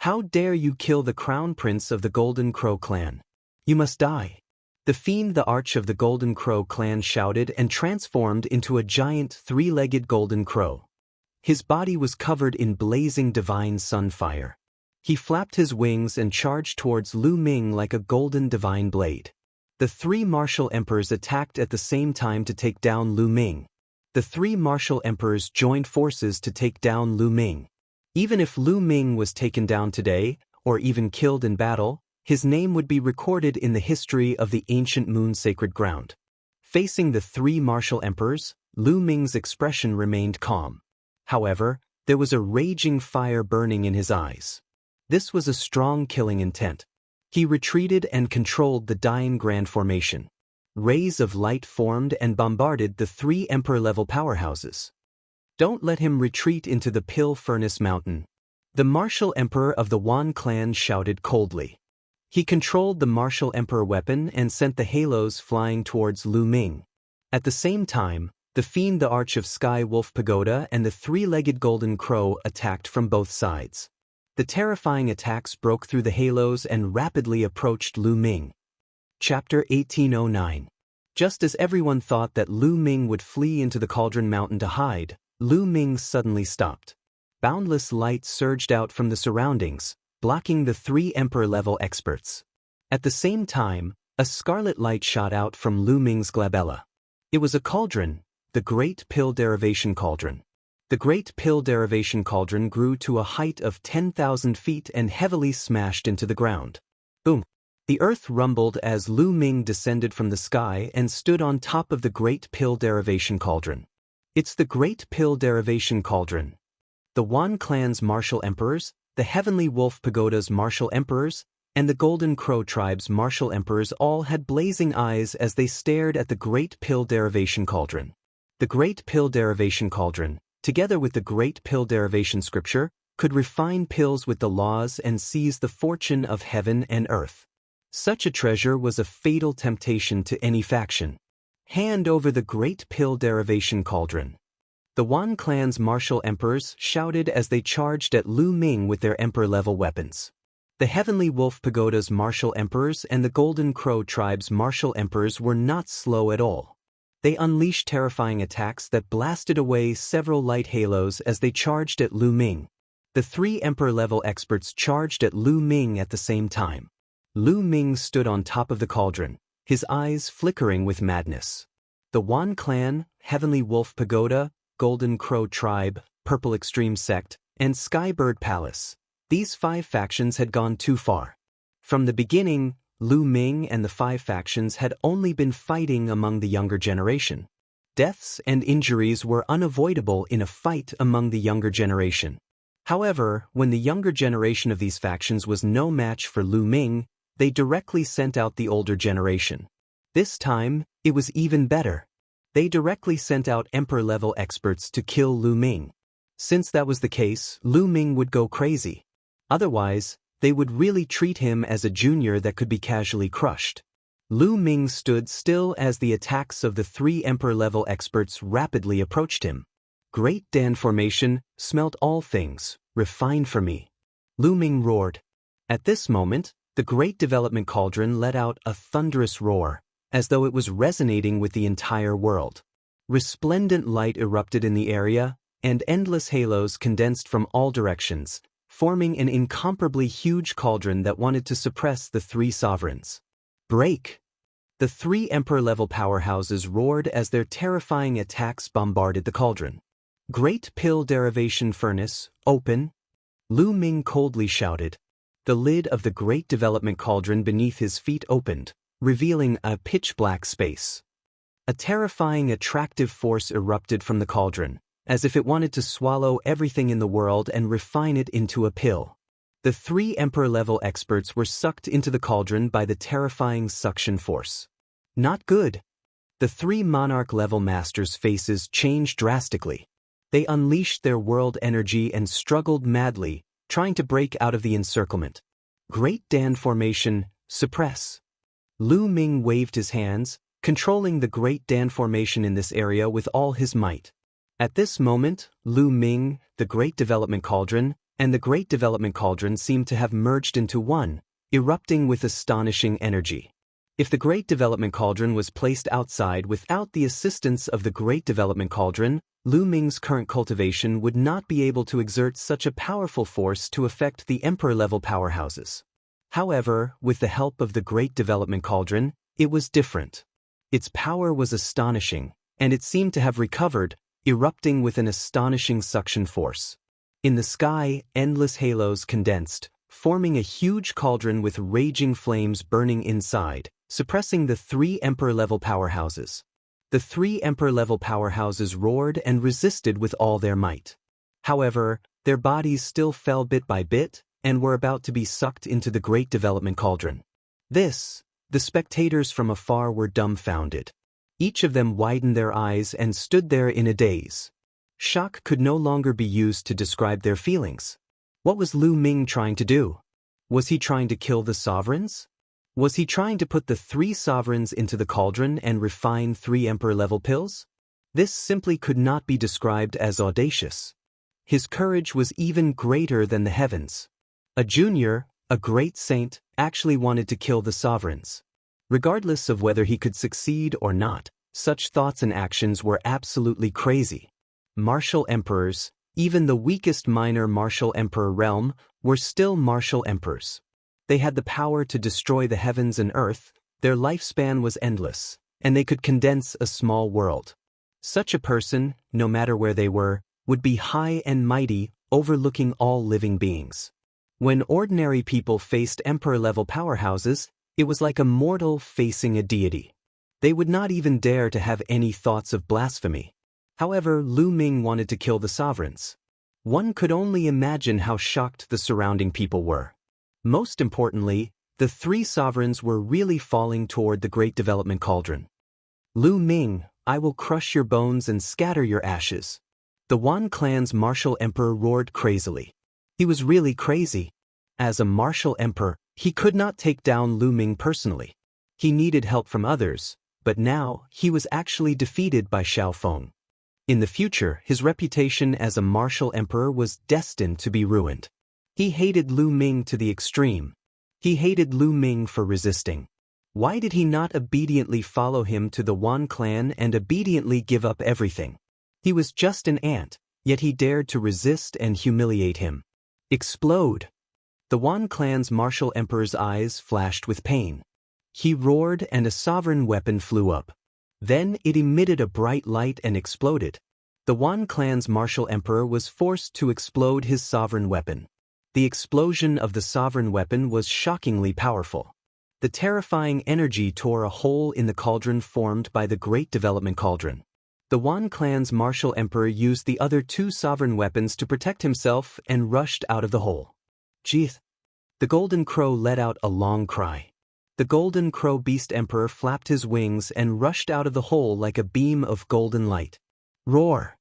How dare you kill the crown prince of the Golden Crow clan? You must die. The fiend, the arch of the Golden Crow clan, shouted and transformed into a giant 3-legged golden crow. His body was covered in blazing divine sunfire. He flapped his wings and charged towards Lu Ming like a golden divine blade. The 3 martial emperors attacked at the same time to take down Lu Ming. The 3 martial emperors joined forces to take down Lu Ming. Even if Lu Ming was taken down today, or even killed in battle, his name would be recorded in the history of the ancient moon sacred ground. Facing the 3 martial emperors, Lu Ming's expression remained calm. However, there was a raging fire burning in his eyes. This was a strong killing intent. He retreated and controlled the Dying Grand Formation. Rays of light formed and bombarded the 3 emperor-level powerhouses. Don't let him retreat into the Pill Furnace Mountain. The martial emperor of the Wan clan shouted coldly. He controlled the martial emperor weapon and sent the halos flying towards Lu Ming. At the same time, the fiend, the arch of Sky Wolf Pagoda, and the 3-legged golden crow attacked from both sides. The terrifying attacks broke through the halos and rapidly approached Lu Ming. Chapter 1809. Just as everyone thought that Lu Ming would flee into the Cauldron Mountain to hide, Lu Ming suddenly stopped. Boundless light surged out from the surroundings, blocking the 3 Emperor-level experts. At the same time, a scarlet light shot out from Lu Ming's glabella. It was a cauldron, the Great Pill Derivation Cauldron. The Great Pill Derivation Cauldron grew to a height of 10,000 feet and heavily smashed into the ground. Boom! The earth rumbled as Lu Ming descended from the sky and stood on top of the Great Pill Derivation Cauldron. It's the Great Pill Derivation Cauldron. The Wan clan's martial emperors, the Heavenly Wolf Pagoda's martial emperors, and the Golden Crow tribe's martial emperors all had blazing eyes as they stared at the Great Pill Derivation Cauldron. The Great Pill Derivation Cauldron, together with the Great Pill Derivation Scripture, could refine pills with the laws and seize the fortune of heaven and earth. Such a treasure was a fatal temptation to any faction. Hand over the Great Pill Derivation Cauldron. The Wan clan's martial emperors shouted as they charged at Lu Ming with their emperor-level weapons. The Heavenly Wolf Pagoda's martial emperors and the Golden Crow tribe's martial emperors were not slow at all. They unleashed terrifying attacks that blasted away several light halos as they charged at Lu Ming. The 3 Emperor-level experts charged at Lu Ming at the same time. Lu Ming stood on top of the cauldron, his eyes flickering with madness. The Wan clan, Heavenly Wolf Pagoda, Golden Crow tribe, Purple Extreme Sect, and Skybird Palace. These 5 factions had gone too far. From the beginning, Lu Ming and the 5 factions had only been fighting among the younger generation. Deaths and injuries were unavoidable in a fight among the younger generation. However, when the younger generation of these factions was no match for Lu Ming, they directly sent out the older generation. This time, it was even better. They directly sent out Emperor-level experts to kill Lu Ming. Since that was the case, Lu Ming would go crazy. Otherwise, they would really treat him as a junior that could be casually crushed. Lu Ming stood still as the attacks of the 3 Emperor-level experts rapidly approached him. Great Dan formation, smelt all things, refine for me. Lu Ming roared. At this moment, the Great Development Cauldron let out a thunderous roar, as though it was resonating with the entire world. Resplendent light erupted in the area, and endless halos condensed from all directions, forming an incomparably huge cauldron that wanted to suppress the 3 sovereigns. Break! The 3 Emperor-level powerhouses roared as their terrifying attacks bombarded the cauldron. Great Pill Derivation Furnace, open! Lu Ming coldly shouted. The lid of the Great Development Cauldron beneath his feet opened, revealing a pitch-black space. A terrifying attractive force erupted from the cauldron, as if it wanted to swallow everything in the world and refine it into a pill. The 3 Emperor-level experts were sucked into the cauldron by the terrifying suction force. Not good. The 3 Monarch-level masters' faces changed drastically. They unleashed their world energy and struggled madly, trying to break out of the encirclement. Great Dan formation, suppress. Lu Ming waved his hands, controlling the Great Dan formation in this area with all his might. At this moment, Lu Ming, the Great Development Cauldron, and the Great Development Cauldron seemed to have merged into one, erupting with astonishing energy. If the Great Development Cauldron was placed outside without the assistance of the Great Development Cauldron, Lu Ming's current cultivation would not be able to exert such a powerful force to affect the Emperor-level powerhouses. However, with the help of the Great Development Cauldron, it was different. Its power was astonishing, and it seemed to have recovered, erupting with an astonishing suction force. In the sky, endless halos condensed, forming a huge cauldron with raging flames burning inside, suppressing the 3 Emperor-level powerhouses. The 3 Emperor-level powerhouses roared and resisted with all their might. However, their bodies still fell bit by bit and were about to be sucked into the Great Development Cauldron. The spectators from afar were dumbfounded. Each of them widened their eyes and stood there in a daze. Shock could no longer be used to describe their feelings. What was Lu Ming trying to do? Was he trying to kill the sovereigns? Was he trying to put the 3 sovereigns into the cauldron and refine 3 Emperor-level pills? This simply could not be described as audacious. His courage was even greater than the heavens. A junior, a great saint, actually wanted to kill the sovereigns. Regardless of whether he could succeed or not, such thoughts and actions were absolutely crazy. Martial emperors, even the weakest minor martial emperor realm, were still martial emperors. They had the power to destroy the heavens and earth, their lifespan was endless, and they could condense a small world. Such a person, no matter where they were, would be high and mighty, overlooking all living beings. When ordinary people faced emperor-level powerhouses, it was like a mortal facing a deity. They would not even dare to have any thoughts of blasphemy. However, Lu Ming wanted to kill the sovereigns. One could only imagine how shocked the surrounding people were. Most importantly, the three sovereigns were really falling toward the Great Development Cauldron. Lu Ming, I will crush your bones and scatter your ashes. The Wan clan's martial emperor roared crazily. He was really crazy. As a martial emperor, he could not take down Lu Ming personally. He needed help from others, but now he was actually defeated by Xiao Feng. In the future, his reputation as a martial emperor was destined to be ruined. He hated Lu Ming to the extreme. He hated Lu Ming for resisting. Why did he not obediently follow him to the Wan clan and obediently give up everything? He was just an ant, yet he dared to resist and humiliate him. Explode! The Wan clan's martial emperor's eyes flashed with pain. He roared and a sovereign weapon flew up. Then it emitted a bright light and exploded. The Wan clan's martial emperor was forced to explode his sovereign weapon. The explosion of the sovereign weapon was shockingly powerful. The terrifying energy tore a hole in the cauldron formed by the Great Development Cauldron. The Wan clan's martial emperor used the other two sovereign weapons to protect himself and rushed out of the hole. Jeeth! The golden crow let out a long cry. The golden crow beast emperor flapped his wings and rushed out of the hole like a beam of golden light. Roar!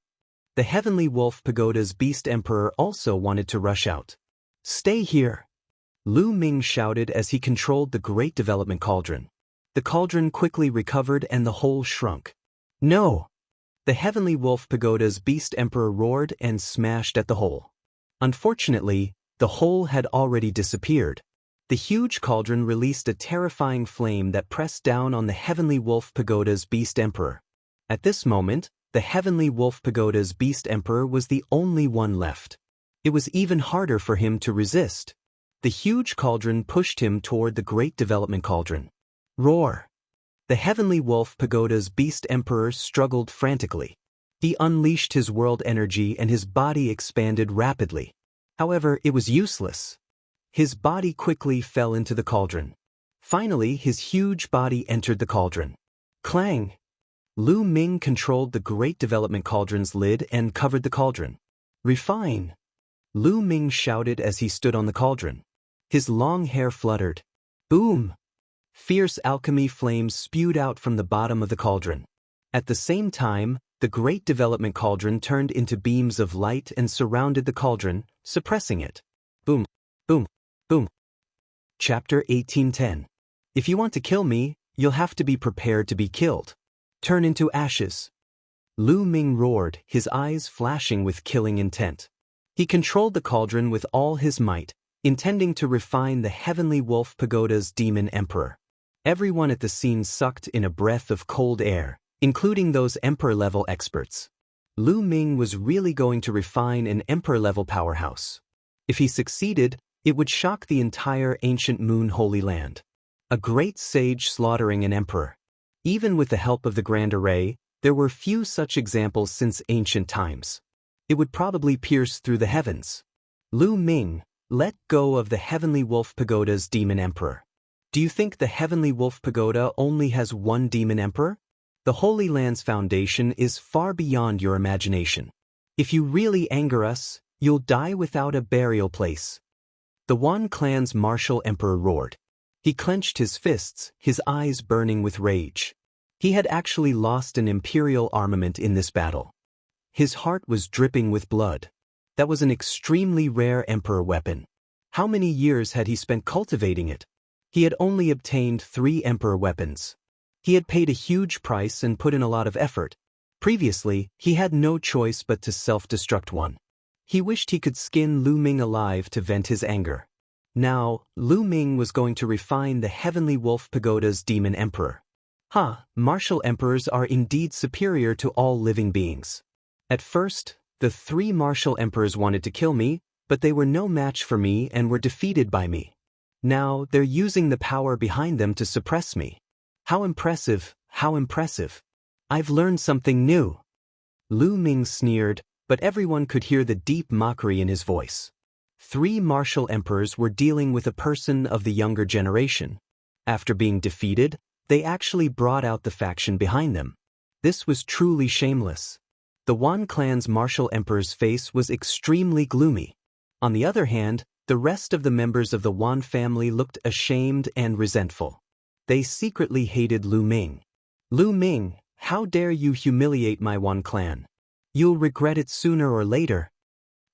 The heavenly wolf pagoda's beast emperor also wanted to rush out. Stay here! Lu Ming shouted as he controlled the Great Development Cauldron. The cauldron quickly recovered and the hole shrunk. No! The heavenly wolf pagoda's beast emperor roared and smashed at the hole. Unfortunately, the hole had already disappeared. The huge cauldron released a terrifying flame that pressed down on the heavenly wolf pagoda's beast emperor. At this moment, the heavenly wolf pagoda's beast emperor was the only one left. It was even harder for him to resist. The huge cauldron pushed him toward the Great Development Cauldron. Roar! The heavenly wolf pagoda's beast emperor struggled frantically. He unleashed his world energy and his body expanded rapidly. However, it was useless. His body quickly fell into the cauldron. Finally, his huge body entered the cauldron. Clang! Lu Ming controlled the Great Development Cauldron's lid and covered the cauldron. Refine! Lu Ming shouted as he stood on the cauldron. His long hair fluttered. Boom! Fierce alchemy flames spewed out from the bottom of the cauldron. At the same time, the Great Development Cauldron turned into beams of light and surrounded the cauldron, suppressing it. Boom! Boom! Boom! Chapter 1810. If you want to kill me, you'll have to be prepared to be killed. Turn into ashes. Lu Ming roared, his eyes flashing with killing intent. He controlled the cauldron with all his might, intending to refine the heavenly wolf pagoda's demon emperor. Everyone at the scene sucked in a breath of cold air, including those emperor-level experts. Lu Ming was really going to refine an emperor-level powerhouse. If he succeeded, it would shock the entire ancient Moon Holy Land. A great sage slaughtering an emperor. Even with the help of the Grand Array, there were few such examples since ancient times. It would probably pierce through the heavens. Lu Ming, let go of the Heavenly Wolf Pagoda's demon emperor. Do you think the Heavenly Wolf Pagoda only has one demon emperor? The Holy Land's foundation is far beyond your imagination. If you really anger us, you'll die without a burial place. The Wan clan's martial emperor roared. He clenched his fists, his eyes burning with rage. He had actually lost an imperial armament in this battle. His heart was dripping with blood. That was an extremely rare emperor weapon. How many years had he spent cultivating it? He had only obtained 3 emperor weapons. He had paid a huge price and put in a lot of effort. Previously, he had no choice but to self-destruct one. He wished he could skin Lu Ming alive to vent his anger. Now, Lu Ming was going to refine the Heavenly Wolf Pagoda's Demon Emperor. Martial emperors are indeed superior to all living beings. At first, the 3 martial emperors wanted to kill me, but they were no match for me and were defeated by me. Now, they're using the power behind them to suppress me. How impressive, how impressive. I've learned something new. Lu Ming sneered, but everyone could hear the deep mockery in his voice. 3 martial emperors were dealing with a person of the younger generation. After being defeated, they actually brought out the faction behind them. This was truly shameless. The Wan clan's martial emperor's face was extremely gloomy. On the other hand, the rest of the members of the Wan family looked ashamed and resentful. They secretly hated Lu Ming. Lu Ming, how dare you humiliate my Wan clan? You'll regret it sooner or later.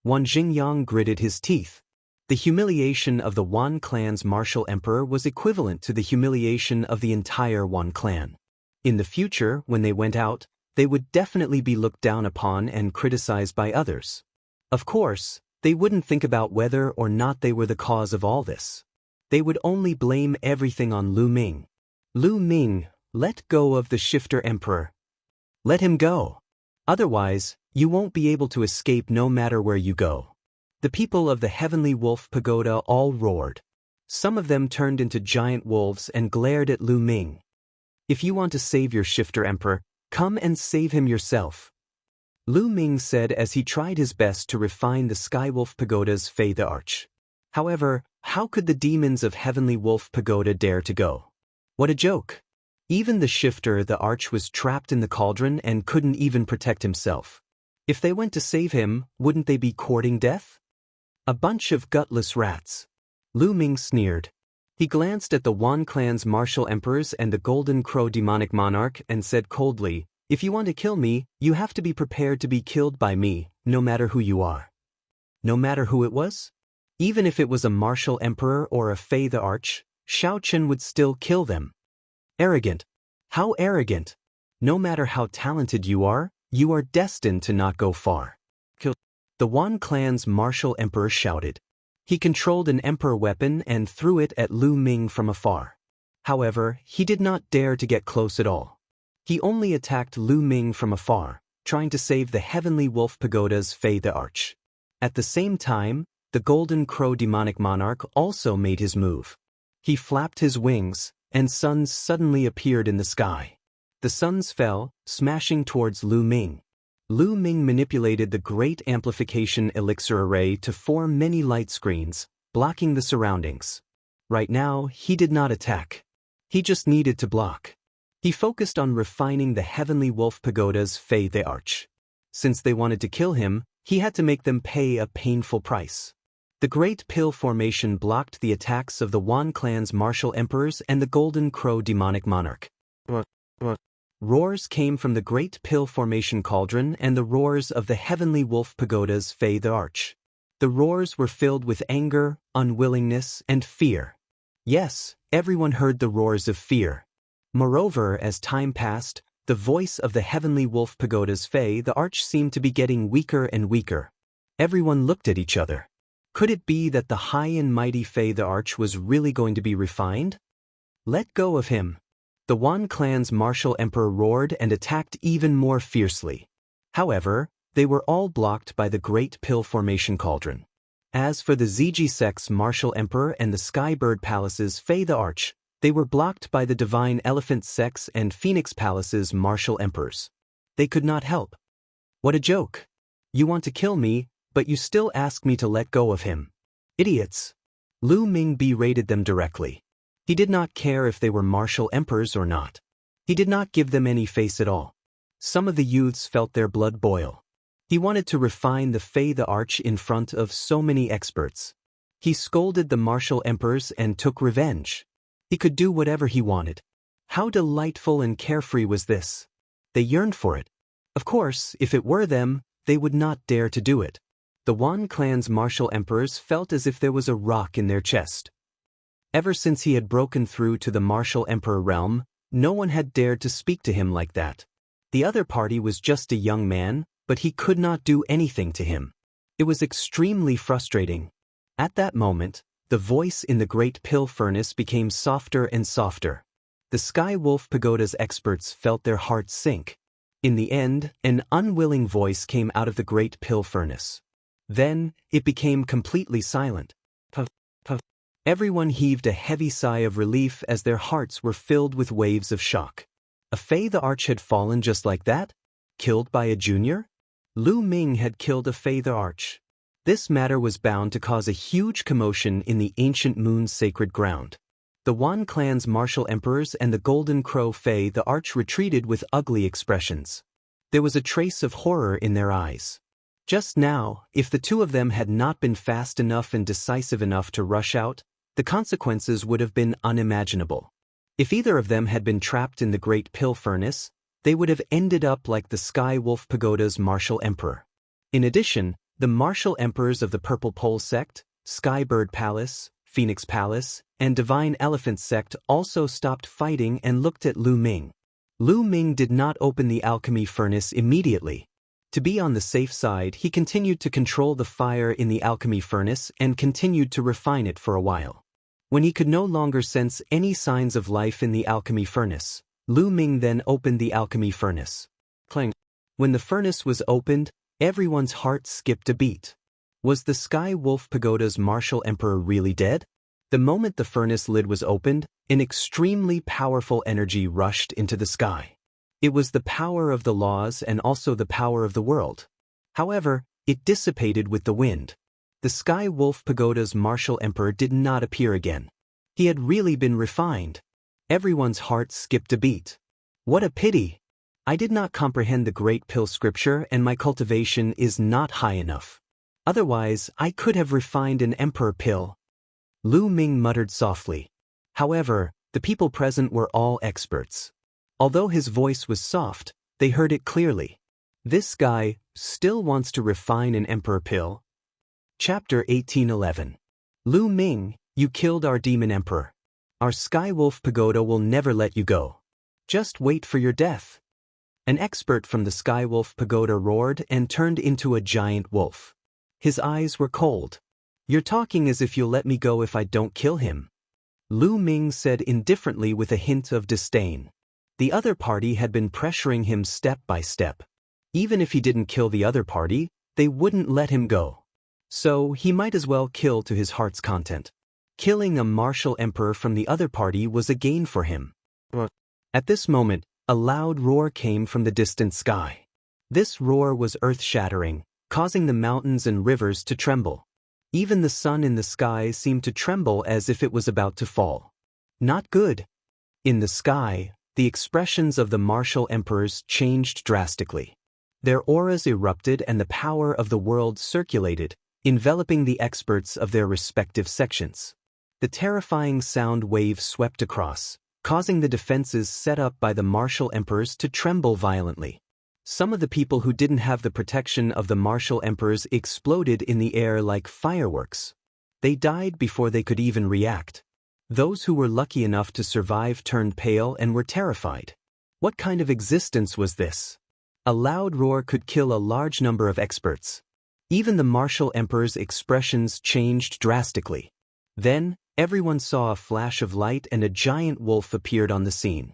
Wan Xingyang gritted his teeth. The humiliation of the Wan clan's martial emperor was equivalent to the humiliation of the entire Wan clan. In the future, when they went out, they would definitely be looked down upon and criticized by others. Of course, they wouldn't think about whether or not they were the cause of all this. They would only blame everything on Lu Ming. Lu Ming, let go of the Shifter Emperor. Let him go. Otherwise, you won't be able to escape no matter where you go. The people of the Heavenly Wolf Pagoda all roared. Some of them turned into giant wolves and glared at Lu Ming. If you want to save your Shifter Emperor, come and save him yourself. Lu Ming said as he tried his best to refine the Skywolf Pagoda's Fei the Arch. However, how could the demons of Heavenly Wolf Pagoda dare to go? What a joke! Even the Shifter the Arch was trapped in the cauldron and couldn't even protect himself. If they went to save him, wouldn't they be courting death? A bunch of gutless rats. Lu Ming sneered. He glanced at the Wan clan's martial emperors and the Golden Crow demonic monarch and said coldly, "If you want to kill me, you have to be prepared to be killed by me, no matter who you are." No matter who it was? Even if it was a martial emperor or a Fei the Arch, Shao Chen would still kill them. Arrogant. How arrogant. No matter how talented you are destined to not go far. The Wan clan's martial emperor shouted. He controlled an emperor weapon and threw it at Lu Ming from afar. However, he did not dare to get close at all. He only attacked Lu Ming from afar, trying to save the Heavenly Wolf Pagoda's Fei the Arch. At the same time, the Golden Crow demonic monarch also made his move. He flapped his wings, and suns suddenly appeared in the sky. The suns fell, smashing towards Lu Ming. Lu Ming manipulated the Great Amplification Elixir Array to form many light screens, blocking the surroundings. Right now, he did not attack. He just needed to block. He focused on refining the Heavenly Wolf Pagoda's Fei the Arch. Since they wanted to kill him, he had to make them pay a painful price. The Great Pill Formation blocked the attacks of the Wan clan's martial emperors and the Golden Crow demonic monarch. Roars came from the Great Pill Formation cauldron and the roars of the Heavenly Wolf Pagoda's Fei the Arch. The roars were filled with anger, unwillingness, and fear. Yes, everyone heard the roars of fear. Moreover, as time passed, the voice of the Heavenly Wolf Pagoda's Fei the Arch seemed to be getting weaker and weaker. Everyone looked at each other. Could it be that the high and mighty Fei the Arch was really going to be refined? Let go of him. The Wan clan's martial emperor roared and attacked even more fiercely. However, they were all blocked by the Great Pill Formation cauldron. As for the Ziji sect's martial emperor and the Skybird Palace's Fei the Arch, they were blocked by the Divine Elephant sect's and Phoenix Palace's martial emperors. They could not help. What a joke. You want to kill me, but you still ask me to let go of him. Idiots. Lu Ming berated them directly. He did not care if they were martial emperors or not. He did not give them any face at all. Some of the youths felt their blood boil. He wanted to refine the Fei the Arch in front of so many experts. He scolded the martial emperors and took revenge. He could do whatever he wanted. How delightful and carefree was this? They yearned for it. Of course, if it were them, they would not dare to do it. The Wan clan's martial emperors felt as if there was a rock in their chest. Ever since he had broken through to the martial emperor realm, no one had dared to speak to him like that. The other party was just a young man, but he could not do anything to him. It was extremely frustrating. At that moment, the voice in the great pill furnace became softer and softer. The Sky Wolf Pagoda's experts felt their hearts sink. In the end, an unwilling voice came out of the great pill furnace. Then, it became completely silent. Puff, puff. Everyone heaved a heavy sigh of relief as their hearts were filled with waves of shock. A Fei the Arch had fallen just like that? Killed by a junior? Lu Ming had killed a Fei the Arch. This matter was bound to cause a huge commotion in the ancient moon's sacred ground. The Wan clan's martial emperors and the Golden Crow Fei the Arch retreated with ugly expressions. There was a trace of horror in their eyes. Just now, if the two of them had not been fast enough and decisive enough to rush out, the consequences would have been unimaginable. If either of them had been trapped in the great pill furnace, they would have ended up like the Sky Wolf Pagoda's martial emperor. In addition, the martial emperors of the Purple Pole sect, Sky Bird Palace, Phoenix Palace, and Divine Elephant sect also stopped fighting and looked at Lu Ming. Lu Ming did not open the alchemy furnace immediately. To be on the safe side, he continued to control the fire in the alchemy furnace and continued to refine it for a while. When he could no longer sense any signs of life in the alchemy furnace, Lu Ming then opened the alchemy furnace. Clang. When the furnace was opened, everyone's heart skipped a beat. Was the Sky Wolf Pagoda's martial emperor really dead? The moment the furnace lid was opened, an extremely powerful energy rushed into the sky. It was the power of the laws and also the power of the world. However, it dissipated with the wind. The Sky Wolf Pagoda's martial emperor did not appear again. He had really been refined. Everyone's heart skipped a beat. What a pity! I did not comprehend the Great Pill scripture and my cultivation is not high enough. Otherwise, I could have refined an emperor pill. Lu Ming muttered softly. However, the people present were all experts. Although his voice was soft, they heard it clearly. This guy still wants to refine an emperor pill. Chapter 1811. Lu Ming, you killed our demon emperor. Our Sky Wolf Pagoda will never let you go. Just wait for your death. An expert from the Sky Wolf Pagoda roared and turned into a giant wolf. His eyes were cold. You're talking as if you'll let me go if I don't kill him. Lu Ming said indifferently with a hint of disdain. The other party had been pressuring him step by step. Even if he didn't kill the other party, they wouldn't let him go. So he might as well kill to his heart's content. Killing a martial emperor from the other party was a gain for him. At this moment, a loud roar came from the distant sky. This roar was earth-shattering, causing the mountains and rivers to tremble. Even the sun in the sky seemed to tremble as if it was about to fall. Not good. In the sky, the expressions of the martial emperors changed drastically. Their auras erupted and the power of the world circulated, enveloping the experts of their respective sections. The terrifying sound wave swept across, causing the defenses set up by the martial emperors to tremble violently. Some of the people who didn't have the protection of the martial emperors exploded in the air like fireworks. They died before they could even react. Those who were lucky enough to survive turned pale and were terrified. What kind of existence was this? A loud roar could kill a large number of experts. Even the martial emperor's expressions changed drastically. Then, everyone saw a flash of light and a giant wolf appeared on the scene.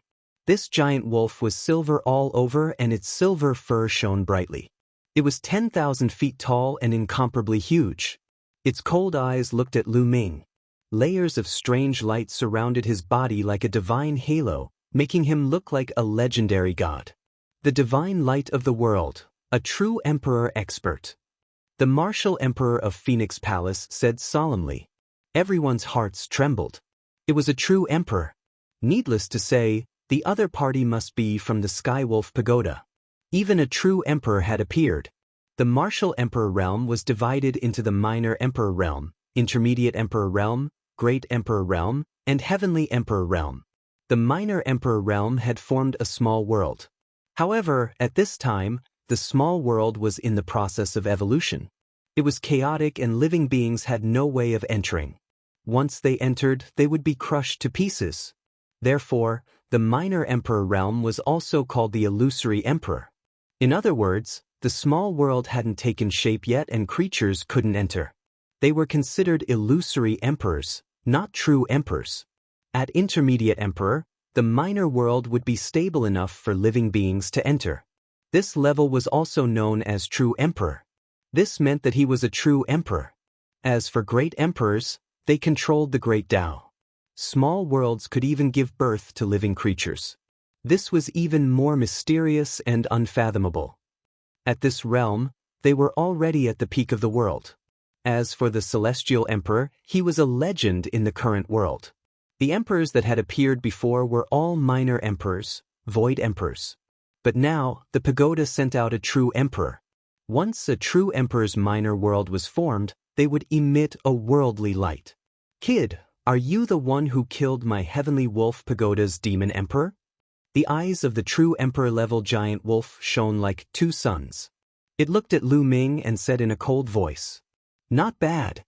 This giant wolf was silver all over and its silver fur shone brightly. It was 10,000 feet tall and incomparably huge. Its cold eyes looked at Lu Ming. Layers of strange light surrounded his body like a divine halo, making him look like a legendary god. The divine light of the world, a true emperor expert. The martial emperor of Phoenix Palace said solemnly. Everyone's hearts trembled. It was a true emperor. Needless to say, the other party must be from the Sky Wolf Pagoda. Even a true emperor had appeared. The martial emperor realm was divided into the minor emperor realm, intermediate emperor realm, great emperor realm, and heavenly emperor realm. The minor emperor realm had formed a small world. However, at this time, the small world was in the process of evolution. It was chaotic and living beings had no way of entering. Once they entered, they would be crushed to pieces. Therefore, the minor emperor realm was also called the illusory emperor. In other words, the small world hadn't taken shape yet and creatures couldn't enter. They were considered illusory emperors, not true emperors. At Intermediate Emperor, the minor world would be stable enough for living beings to enter. This level was also known as True Emperor. This meant that he was a true emperor. As for great emperors, they controlled the great Tao. Small worlds could even give birth to living creatures. This was even more mysterious and unfathomable. At this realm, they were already at the peak of the world. As for the Celestial Emperor, he was a legend in the current world. The emperors that had appeared before were all minor emperors, void emperors. But now, the pagoda sent out a true emperor. Once a true emperor's minor world was formed, they would emit a worldly light. Kid, are you the one who killed my heavenly wolf pagoda's demon emperor? The eyes of the true emperor-level giant wolf shone like two suns. It looked at Lu Ming and said in a cold voice, "Not bad."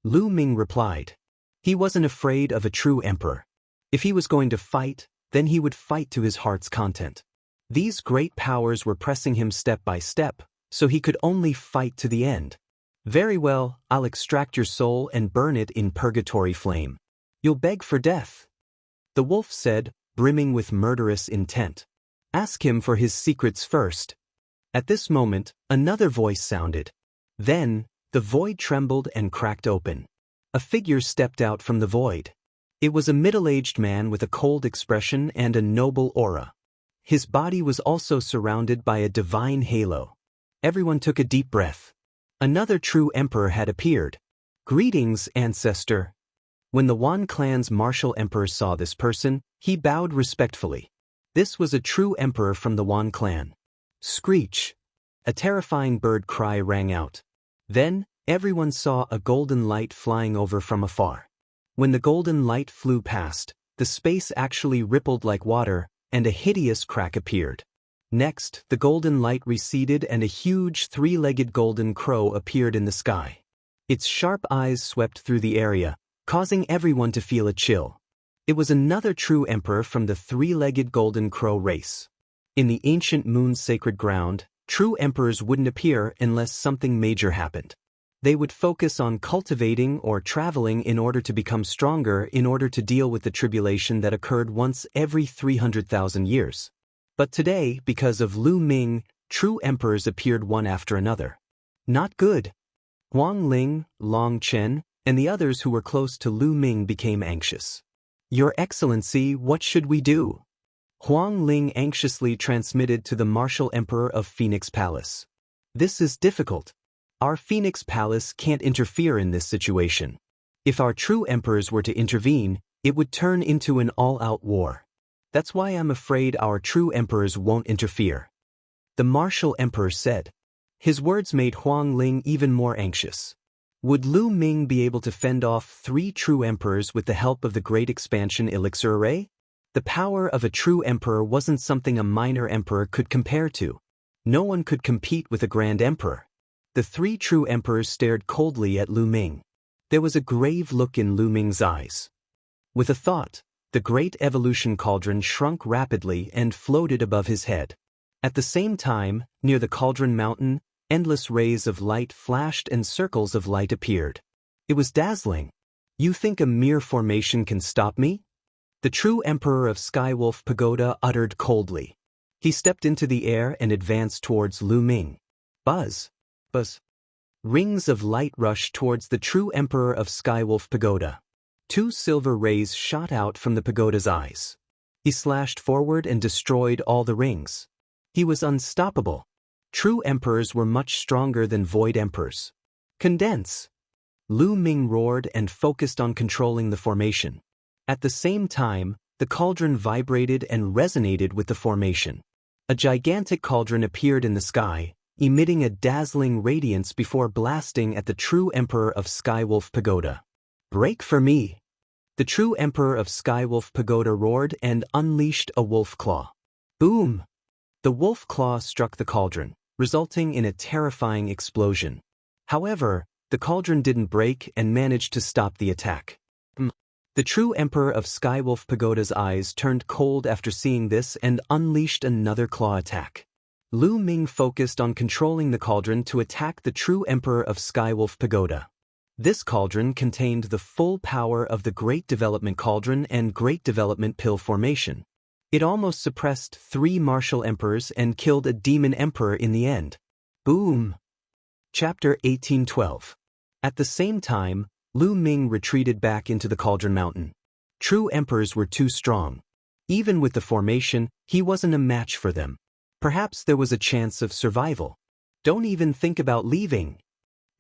Lu Ming replied. He wasn't afraid of a true emperor. If he was going to fight, then he would fight to his heart's content. These great powers were pressing him step by step, so he could only fight to the end. Very well, I'll extract your soul and burn it in purgatory flame. You'll beg for death. The wolf said, brimming with murderous intent. Ask him for his secrets first. At this moment, another voice sounded. Then, the void trembled and cracked open. A figure stepped out from the void. It was a middle-aged man with a cold expression and a noble aura. His body was also surrounded by a divine halo. Everyone took a deep breath. Another true emperor had appeared. Greetings, ancestor. When the Wan clan's martial emperor saw this person, he bowed respectfully. This was a true emperor from the Wan clan. Screech! A terrifying bird cry rang out. Then, everyone saw a golden light flying over from afar. When the golden light flew past, the space actually rippled like water, and a hideous crack appeared. Next, the golden light receded and a huge three-legged golden crow appeared in the sky. Its sharp eyes swept through the area, causing everyone to feel a chill. It was another true emperor from the three-legged golden crow race. In the ancient moon's sacred ground, true emperors wouldn't appear unless something major happened. They would focus on cultivating or traveling in order to become stronger in order to deal with the tribulation that occurred once every 300,000 years. But today, because of Lu Ming, true emperors appeared one after another. Not good. Huang Ling, Long Chen, and the others who were close to Lu Ming became anxious. Your Excellency, what should we do? Huang Ling anxiously transmitted to the Martial Emperor of Phoenix Palace. This is difficult. Our Phoenix Palace can't interfere in this situation. If our true emperors were to intervene, it would turn into an all-out war. That's why I'm afraid our true emperors won't interfere. The Martial Emperor said. His words made Huang Ling even more anxious. Would Lu Ming be able to fend off 3 true emperors with the help of the Great Expansion Elixir Array? The power of a true emperor wasn't something a minor emperor could compare to. No one could compete with a grand emperor. The 3 true emperors stared coldly at Lu Ming. There was a grave look in Lu Ming's eyes. With a thought, the great evolution cauldron shrunk rapidly and floated above his head. At the same time, near the cauldron mountain, endless rays of light flashed and circles of light appeared. It was dazzling. You think a mere formation can stop me? The true emperor of Skywolf Pagoda uttered coldly. He stepped into the air and advanced towards Lu Ming. Buzz. Buzz. Rings of light rushed towards the true emperor of Skywolf Pagoda. 2 silver rays shot out from the pagoda's eyes. He slashed forward and destroyed all the rings. He was unstoppable. True emperors were much stronger than void emperors. Condense! Lu Ming roared and focused on controlling the formation. At the same time, the cauldron vibrated and resonated with the formation. A gigantic cauldron appeared in the sky, emitting a dazzling radiance before blasting at the true emperor of Skywolf Pagoda. Break for me! The true emperor of Skywolf Pagoda roared and unleashed a wolf claw. Boom! The wolf claw struck the cauldron, resulting in a terrifying explosion. However, the cauldron didn't break and managed to stop the attack. The true emperor of Skywolf Pagoda's eyes turned cold after seeing this and unleashed another claw attack. Lu Ming focused on controlling the cauldron to attack the true emperor of Skywolf Pagoda. This cauldron contained the full power of the Great Development Cauldron and Great Development Pill formation. It almost suppressed 3 martial emperors and killed a demon emperor in the end. Boom! Chapter 1812. At the same time, Lu Ming retreated back into the Cauldron Mountain. True emperors were too strong. Even with the formation, he wasn't a match for them. Perhaps there was a chance of survival. Don't even think about leaving,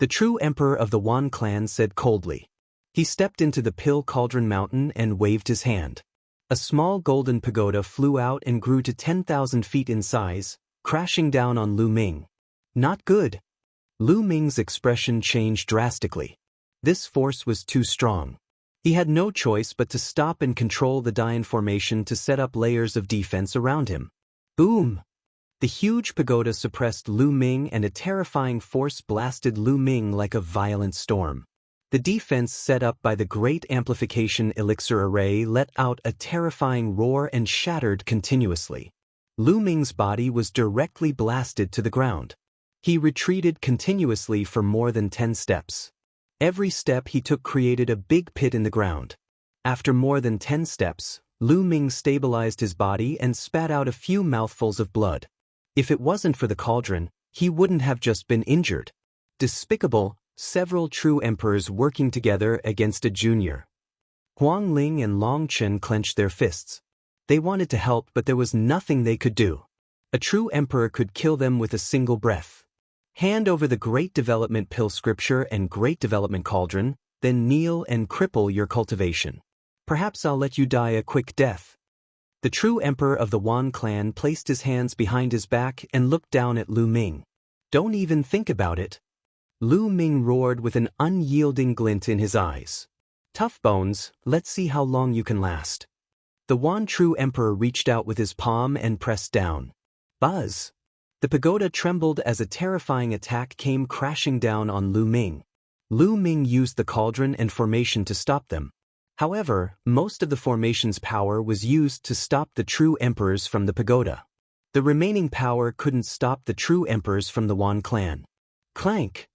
the true emperor of the Wan clan said coldly. He stepped into the Pill Cauldron Mountain and waved his hand. A small golden pagoda flew out and grew to 10,000 feet in size, crashing down on Lu Ming. Not good. Lu Ming's expression changed drastically. This force was too strong. He had no choice but to stop and control the Dian formation to set up layers of defense around him. Boom! The huge pagoda suppressed Lu Ming and a terrifying force blasted Lu Ming like a violent storm. The defense set up by the Great Amplification Elixir Array let out a terrifying roar and shattered continuously. Lu Ming's body was directly blasted to the ground. He retreated continuously for more than 10 steps. Every step he took created a big pit in the ground. After more than 10 steps, Lu Ming stabilized his body and spat out a few mouthfuls of blood. If it wasn't for the cauldron, he wouldn't have just been injured. Despicable, several true emperors working together against a junior. Huang Ling and Long Chen clenched their fists. They wanted to help, but there was nothing they could do. A true emperor could kill them with a single breath. Hand over the Great Development Pill Scripture and Great Development Cauldron, then kneel and cripple your cultivation. Perhaps I'll let you die a quick death. The true emperor of the Wan clan placed his hands behind his back and looked down at Lu Ming. Don't even think about it. Lu Ming roared with an unyielding glint in his eyes. Tough bones, let's see how long you can last. The Wan true emperor reached out with his palm and pressed down. Buzz! The pagoda trembled as a terrifying attack came crashing down on Lu Ming. Lu Ming used the cauldron and formation to stop them. However, most of the formation's power was used to stop the true emperors from the pagoda. The remaining power couldn't stop the true emperors from the Wan clan. Clank!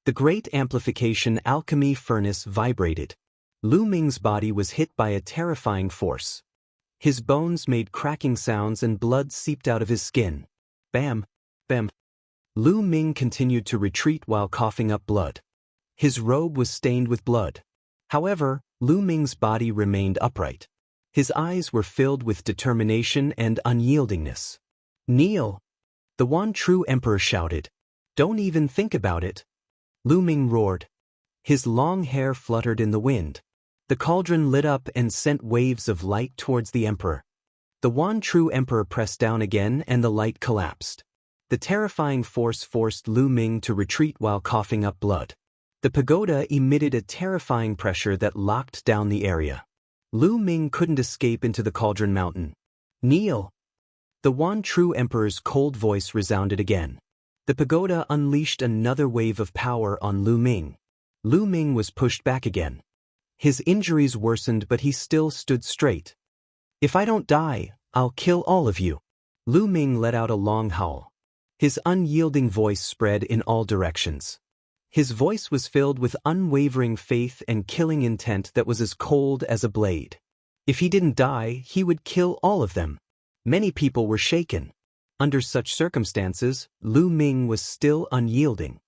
The Great Amplification Alchemy Furnace vibrated. Lu Ming's body was hit by a terrifying force. His bones made cracking sounds and blood seeped out of his skin. Bam! Bam! Lu Ming continued to retreat while coughing up blood. His robe was stained with blood. However, Lu Ming's body remained upright. His eyes were filled with determination and unyieldingness. Kneel! The Wan true emperor shouted. Don't even think about it. Lu Ming roared. His long hair fluttered in the wind. The cauldron lit up and sent waves of light towards the emperor. The Wan true emperor pressed down again and the light collapsed. The terrifying force forced Lu Ming to retreat while coughing up blood. The pagoda emitted a terrifying pressure that locked down the area. Lu Ming couldn't escape into the Cauldron Mountain. Kneel! The Wan true emperor's cold voice resounded again. The pagoda unleashed another wave of power on Lu Ming. Lu Ming was pushed back again. His injuries worsened, but he still stood straight. If I don't die, I'll kill all of you. Lu Ming let out a long howl. His unyielding voice spread in all directions. His voice was filled with unwavering faith and killing intent that was as cold as a blade. If he didn't die, he would kill all of them. Many people were shaken. Under such circumstances, Lu Ming was still unyielding.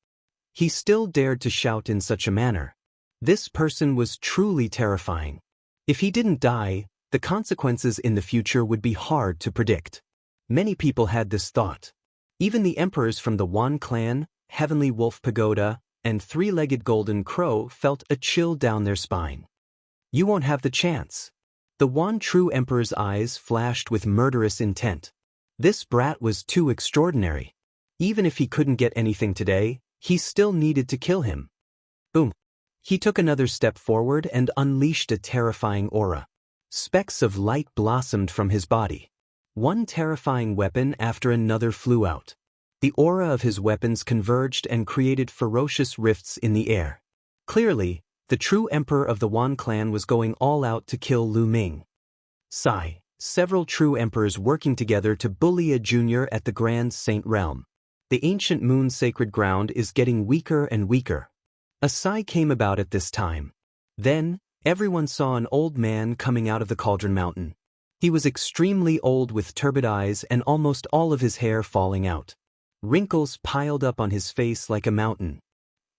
He still dared to shout in such a manner. This person was truly terrifying. If he didn't die, the consequences in the future would be hard to predict. Many people had this thought. Even the emperors from the Wan clan, Heavenly Wolf Pagoda, and Three-Legged Golden Crow felt a chill down their spine. You won't have the chance. The Wan true emperor's eyes flashed with murderous intent. This brat was too extraordinary. Even if he couldn't get anything today, he still needed to kill him. Boom. He took another step forward and unleashed a terrifying aura. Specks of light blossomed from his body. One terrifying weapon after another flew out. The aura of his weapons converged and created ferocious rifts in the air. Clearly, the true emperor of the Wan clan was going all out to kill Lu Ming. Sigh. Several true emperors working together to bully a junior at the Grand Saint Realm. The ancient moon sacred ground is getting weaker and weaker. A sigh came about at this time. Then, everyone saw an old man coming out of the Cauldron Mountain. He was extremely old with turbid eyes and almost all of his hair falling out. Wrinkles piled up on his face like a mountain.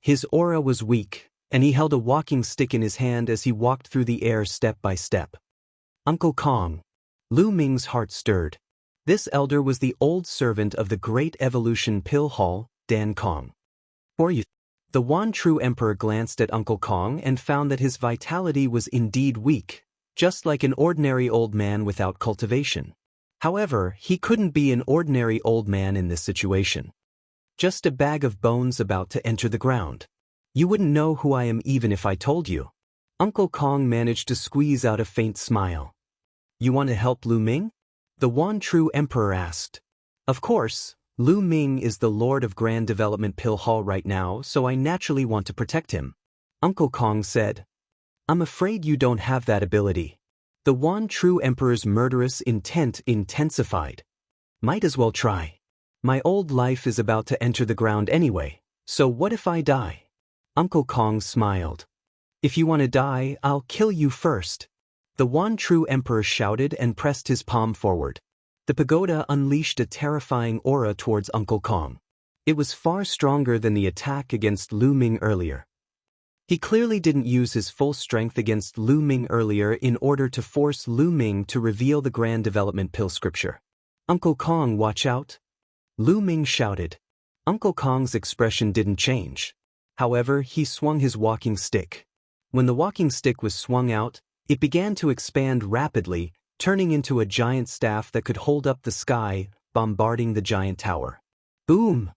His aura was weak, and he held a walking stick in his hand as he walked through the air step by step. Uncle Kong. Lu Ming's heart stirred. This elder was the old servant of the Great Evolution Pill Hall, Dan Kong. For you. The Wan True Emperor glanced at Uncle Kong and found that his vitality was indeed weak, just like an ordinary old man without cultivation. However, he couldn't be an ordinary old man in this situation. Just a bag of bones about to enter the ground. You wouldn't know who I am even if I told you. Uncle Kong managed to squeeze out a faint smile. You want to help Lu Ming? The Wan True Emperor asked. Of course. Lu Ming is the Lord of Grand Development Pill Hall right now, so I naturally want to protect him. Uncle Kong said. I'm afraid you don't have that ability. The Wan True Emperor's murderous intent intensified. Might as well try. My old life is about to enter the ground anyway, so what if I die? Uncle Kong smiled. If you want to die, I'll kill you first. The Wan True Emperor shouted and pressed his palm forward. The pagoda unleashed a terrifying aura towards Uncle Kong. It was far stronger than the attack against Lu Ming earlier. He clearly didn't use his full strength against Lu Ming earlier in order to force Lu Ming to reveal the Grand Development Pill scripture. Uncle Kong, watch out! Lu Ming shouted. Uncle Kong's expression didn't change. However, he swung his walking stick. When the walking stick was swung out, it began to expand rapidly, turning into a giant staff that could hold up the sky, bombarding the giant tower. Boom!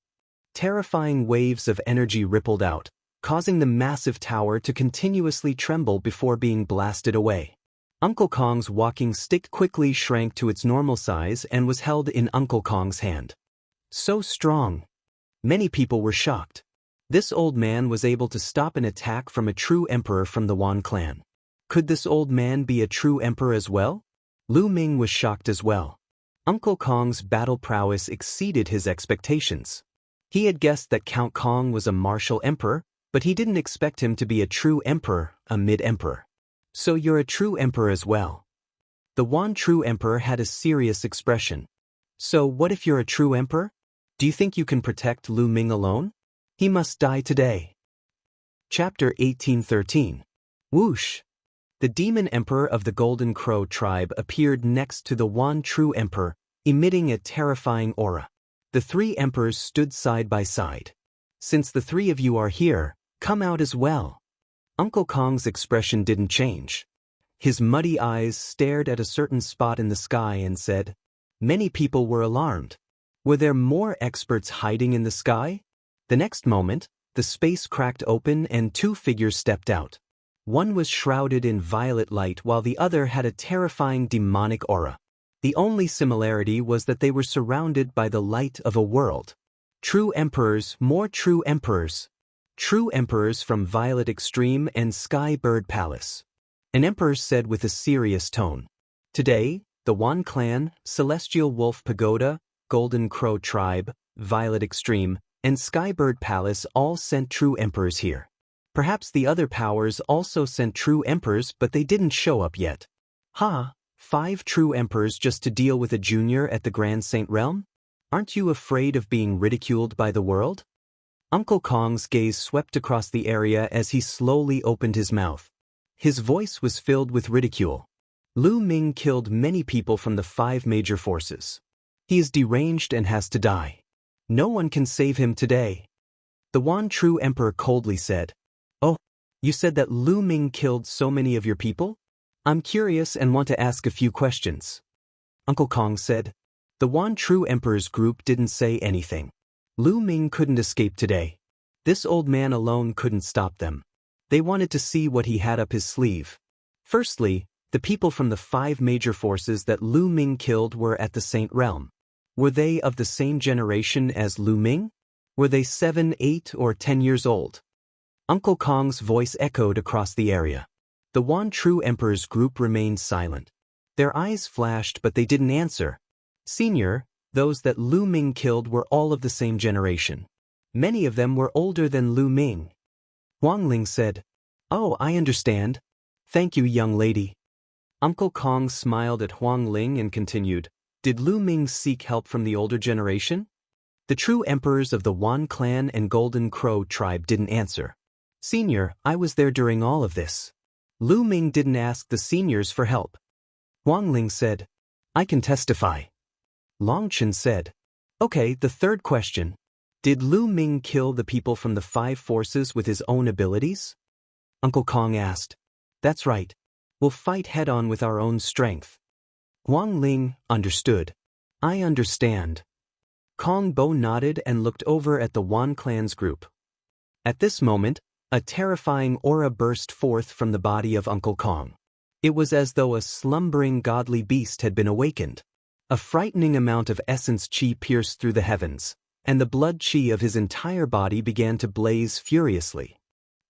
Terrifying waves of energy rippled out, causing the massive tower to continuously tremble before being blasted away. Uncle Kong's walking stick quickly shrank to its normal size and was held in Uncle Kong's hand. So strong! Many people were shocked. This old man was able to stop an attack from a true emperor from the Wan clan. Could this old man be a true emperor as well? Lu Ming was shocked as well. Uncle Kong's battle prowess exceeded his expectations. He had guessed that Count Kong was a martial emperor, but he didn't expect him to be a true emperor, a mid-emperor. So you're a true emperor as well. The Wan True Emperor had a serious expression. So what if you're a true emperor? Do you think you can protect Lu Ming alone? He must die today. Chapter 1813. Whoosh! The demon emperor of the Golden Crow tribe appeared next to the Wan True Emperor, emitting a terrifying aura. The three emperors stood side by side. Since the three of you are here, come out as well. Uncle Kong's expression didn't change. His muddy eyes stared at a certain spot in the sky and said, many people were alarmed. Were there more experts hiding in the sky? The next moment, the space cracked open and two figures stepped out. One was shrouded in violet light while the other had a terrifying demonic aura. The only similarity was that they were surrounded by the light of a world. True emperors, more true emperors. True emperors from Violet Extreme and Sky Bird Palace. An emperor said with a serious tone. Today, the Wan Clan, Celestial Wolf Pagoda, Golden Crow Tribe, Violet Extreme, and Skybird Palace all sent true emperors here. Perhaps the other powers also sent true emperors, but they didn't show up yet. Ha! 5 true emperors just to deal with a junior at the Grand Saint Realm? Aren't you afraid of being ridiculed by the world? Uncle Kong's gaze swept across the area as he slowly opened his mouth. His voice was filled with ridicule. Lu Ming killed many people from the 5 major forces. He is deranged and has to die. No one can save him today. The Wan True Emperor coldly said, Oh, you said that Lu Ming killed so many of your people? I'm curious and want to ask a few questions. Uncle Kong said. The Wan True Emperor's group didn't say anything. Lu Ming couldn't escape today. This old man alone couldn't stop them. They wanted to see what he had up his sleeve. Firstly, the people from the 5 major forces that Lu Ming killed were at the Saint Realm. Were they of the same generation as Lu Ming? Were they 7, 8, or 10 years old? Uncle Kong's voice echoed across the area. The Wan True Emperor's group remained silent. Their eyes flashed, but they didn't answer. Senior, those that Lu Ming killed were all of the same generation. Many of them were older than Lu Ming. Huang Ling said, "Oh, I understand. Thank you, young lady." Uncle Kong smiled at Huang Ling and continued, "Did Lu Ming seek help from the older generation?" The true emperors of the Wan clan and Golden Crow tribe didn't answer. "Senior, I was there during all of this. Lu Ming didn't ask the seniors for help." Huang Ling said, "I can testify." Long Chen said, "Okay, the third question. Did Lu Ming kill the people from the five forces with his own abilities?" Uncle Kong asked, "That's right. We'll fight head-on with our own strength." Huang Ling understood. "I understand." Kong Bo nodded and looked over at the Wan clan's group. At this moment, a terrifying aura burst forth from the body of Uncle Kong. It was as though a slumbering godly beast had been awakened. A frightening amount of essence chi pierced through the heavens, and the blood chi of his entire body began to blaze furiously.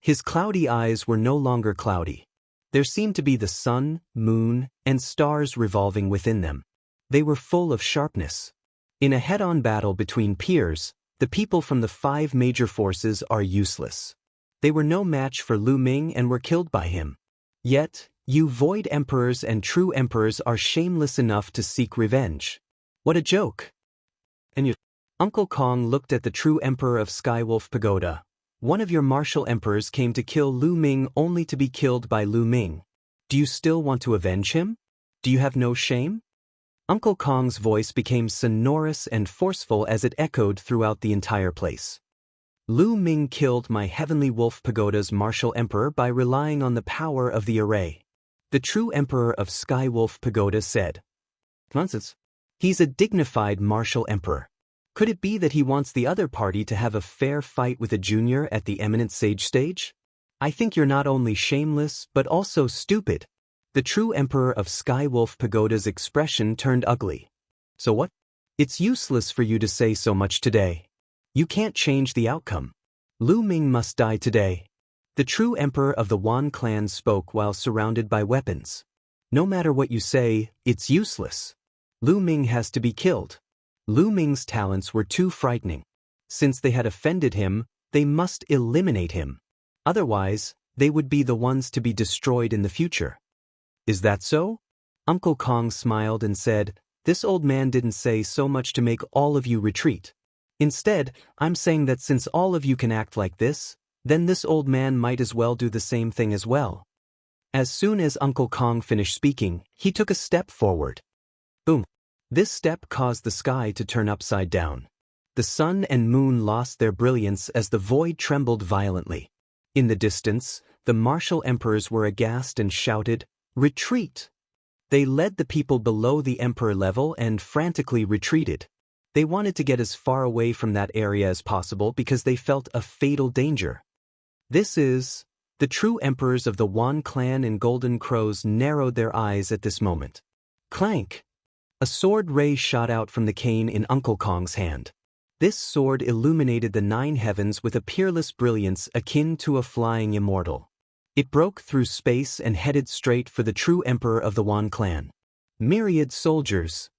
His cloudy eyes were no longer cloudy. There seemed to be the sun, moon, and stars revolving within them. They were full of sharpness. In a head-on battle between peers, the people from the five major forces are useless. They were no match for Lu Ming and were killed by him. Yet, you Void Emperors and True Emperors are shameless enough to seek revenge. What a joke. And you... Uncle Kong looked at the true Emperor of Skywolf Pagoda. "One of your martial emperors came to kill Lu Ming only to be killed by Lu Ming. Do you still want to avenge him? Do you have no shame?" Uncle Kong's voice became sonorous and forceful as it echoed throughout the entire place. "Lu Ming killed my Heavenly Wolf Pagoda's martial emperor by relying on the power of the array." The true Emperor of Skywolf Pagoda said. "Nonsense. He's a dignified martial emperor. Could it be that he wants the other party to have a fair fight with a junior at the Eminent Sage stage? I think you're not only shameless but also stupid." The true Emperor of Skywolf Pagoda's expression turned ugly. "So what? It's useless for you to say so much today. You can't change the outcome. Lu Ming must die today." The true Emperor of the Wan clan spoke while surrounded by weapons. "No matter what you say, it's useless. Lu Ming has to be killed." Lu Ming's talents were too frightening. Since they had offended him, they must eliminate him. Otherwise, they would be the ones to be destroyed in the future. "Is that so?" Uncle Kong smiled and said, "This old man didn't say so much to make all of you retreat. Instead, I'm saying that since all of you can act like this, then this old man might as well do the same thing as well." As soon as Uncle Kong finished speaking, he took a step forward. Boom. This step caused the sky to turn upside down. The sun and moon lost their brilliance as the void trembled violently. In the distance, the martial emperors were aghast and shouted, "Retreat!" They led the people below the emperor level and frantically retreated. They wanted to get as far away from that area as possible because they felt a fatal danger. The true emperors of the Wan clan and Golden Crows narrowed their eyes at this moment. Clank! A sword ray shot out from the cane in Uncle Kong's hand. This sword illuminated the 9 heavens with a peerless brilliance akin to a flying immortal. It broke through space and headed straight for the true emperor of the Wan clan. Myriad soldiers!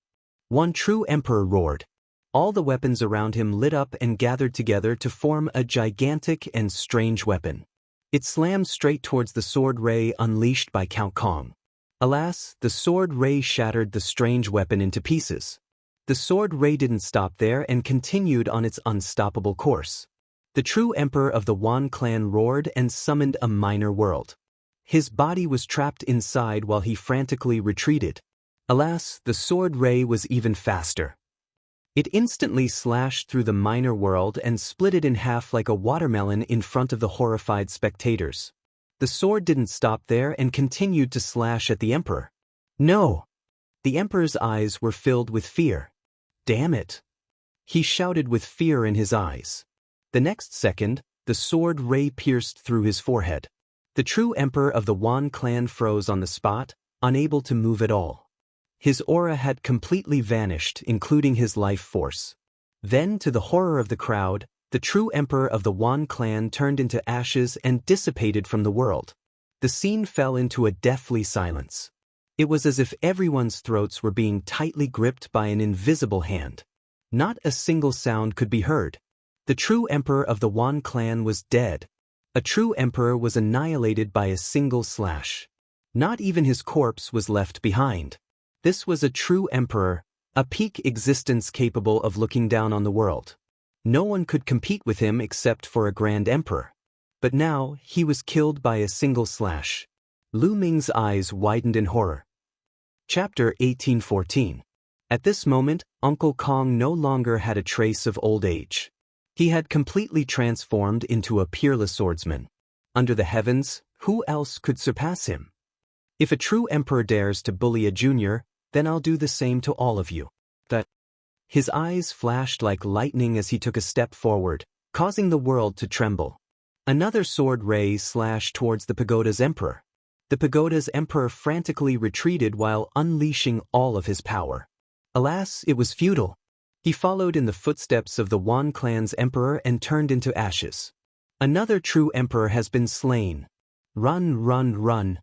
One true emperor roared. All the weapons around him lit up and gathered together to form a gigantic and strange weapon. It slammed straight towards the sword ray unleashed by Count Kong. Alas, the sword ray shattered the strange weapon into pieces. The sword ray didn't stop there and continued on its unstoppable course. The true emperor of the Wan clan roared and summoned a minor world. His body was trapped inside while he frantically retreated. Alas, the sword ray was even faster. It instantly slashed through the minor world and split it in half like a watermelon in front of the horrified spectators. The sword didn't stop there and continued to slash at the emperor. No! The emperor's eyes were filled with fear. Damn it! He shouted with fear in his eyes. The next second, the sword ray pierced through his forehead. The true emperor of the Wan clan froze on the spot, unable to move at all. His aura had completely vanished, including his life force. Then, to the horror of the crowd, the true emperor of the Wan clan turned into ashes and dissipated from the world. The scene fell into a deathly silence. It was as if everyone's throats were being tightly gripped by an invisible hand. Not a single sound could be heard. The true emperor of the Wan clan was dead. A true emperor was annihilated by a single slash. Not even his corpse was left behind. This was a true emperor, a peak existence capable of looking down on the world. No one could compete with him except for a grand emperor. But now, he was killed by a single slash. Lu Ming's eyes widened in horror. Chapter 1814. At this moment, Uncle Kong no longer had a trace of old age. He had completely transformed into a peerless swordsman. Under the heavens, who else could surpass him? If a true emperor dares to bully a junior, then I'll do the same to all of you. His eyes flashed like lightning as he took a step forward, causing the world to tremble. Another sword ray slashed towards the pagoda's emperor. The pagoda's emperor frantically retreated while unleashing all of his power. Alas, it was futile. He followed in the footsteps of the Wan clan's emperor and turned into ashes. Another true emperor has been slain. Run, run, run.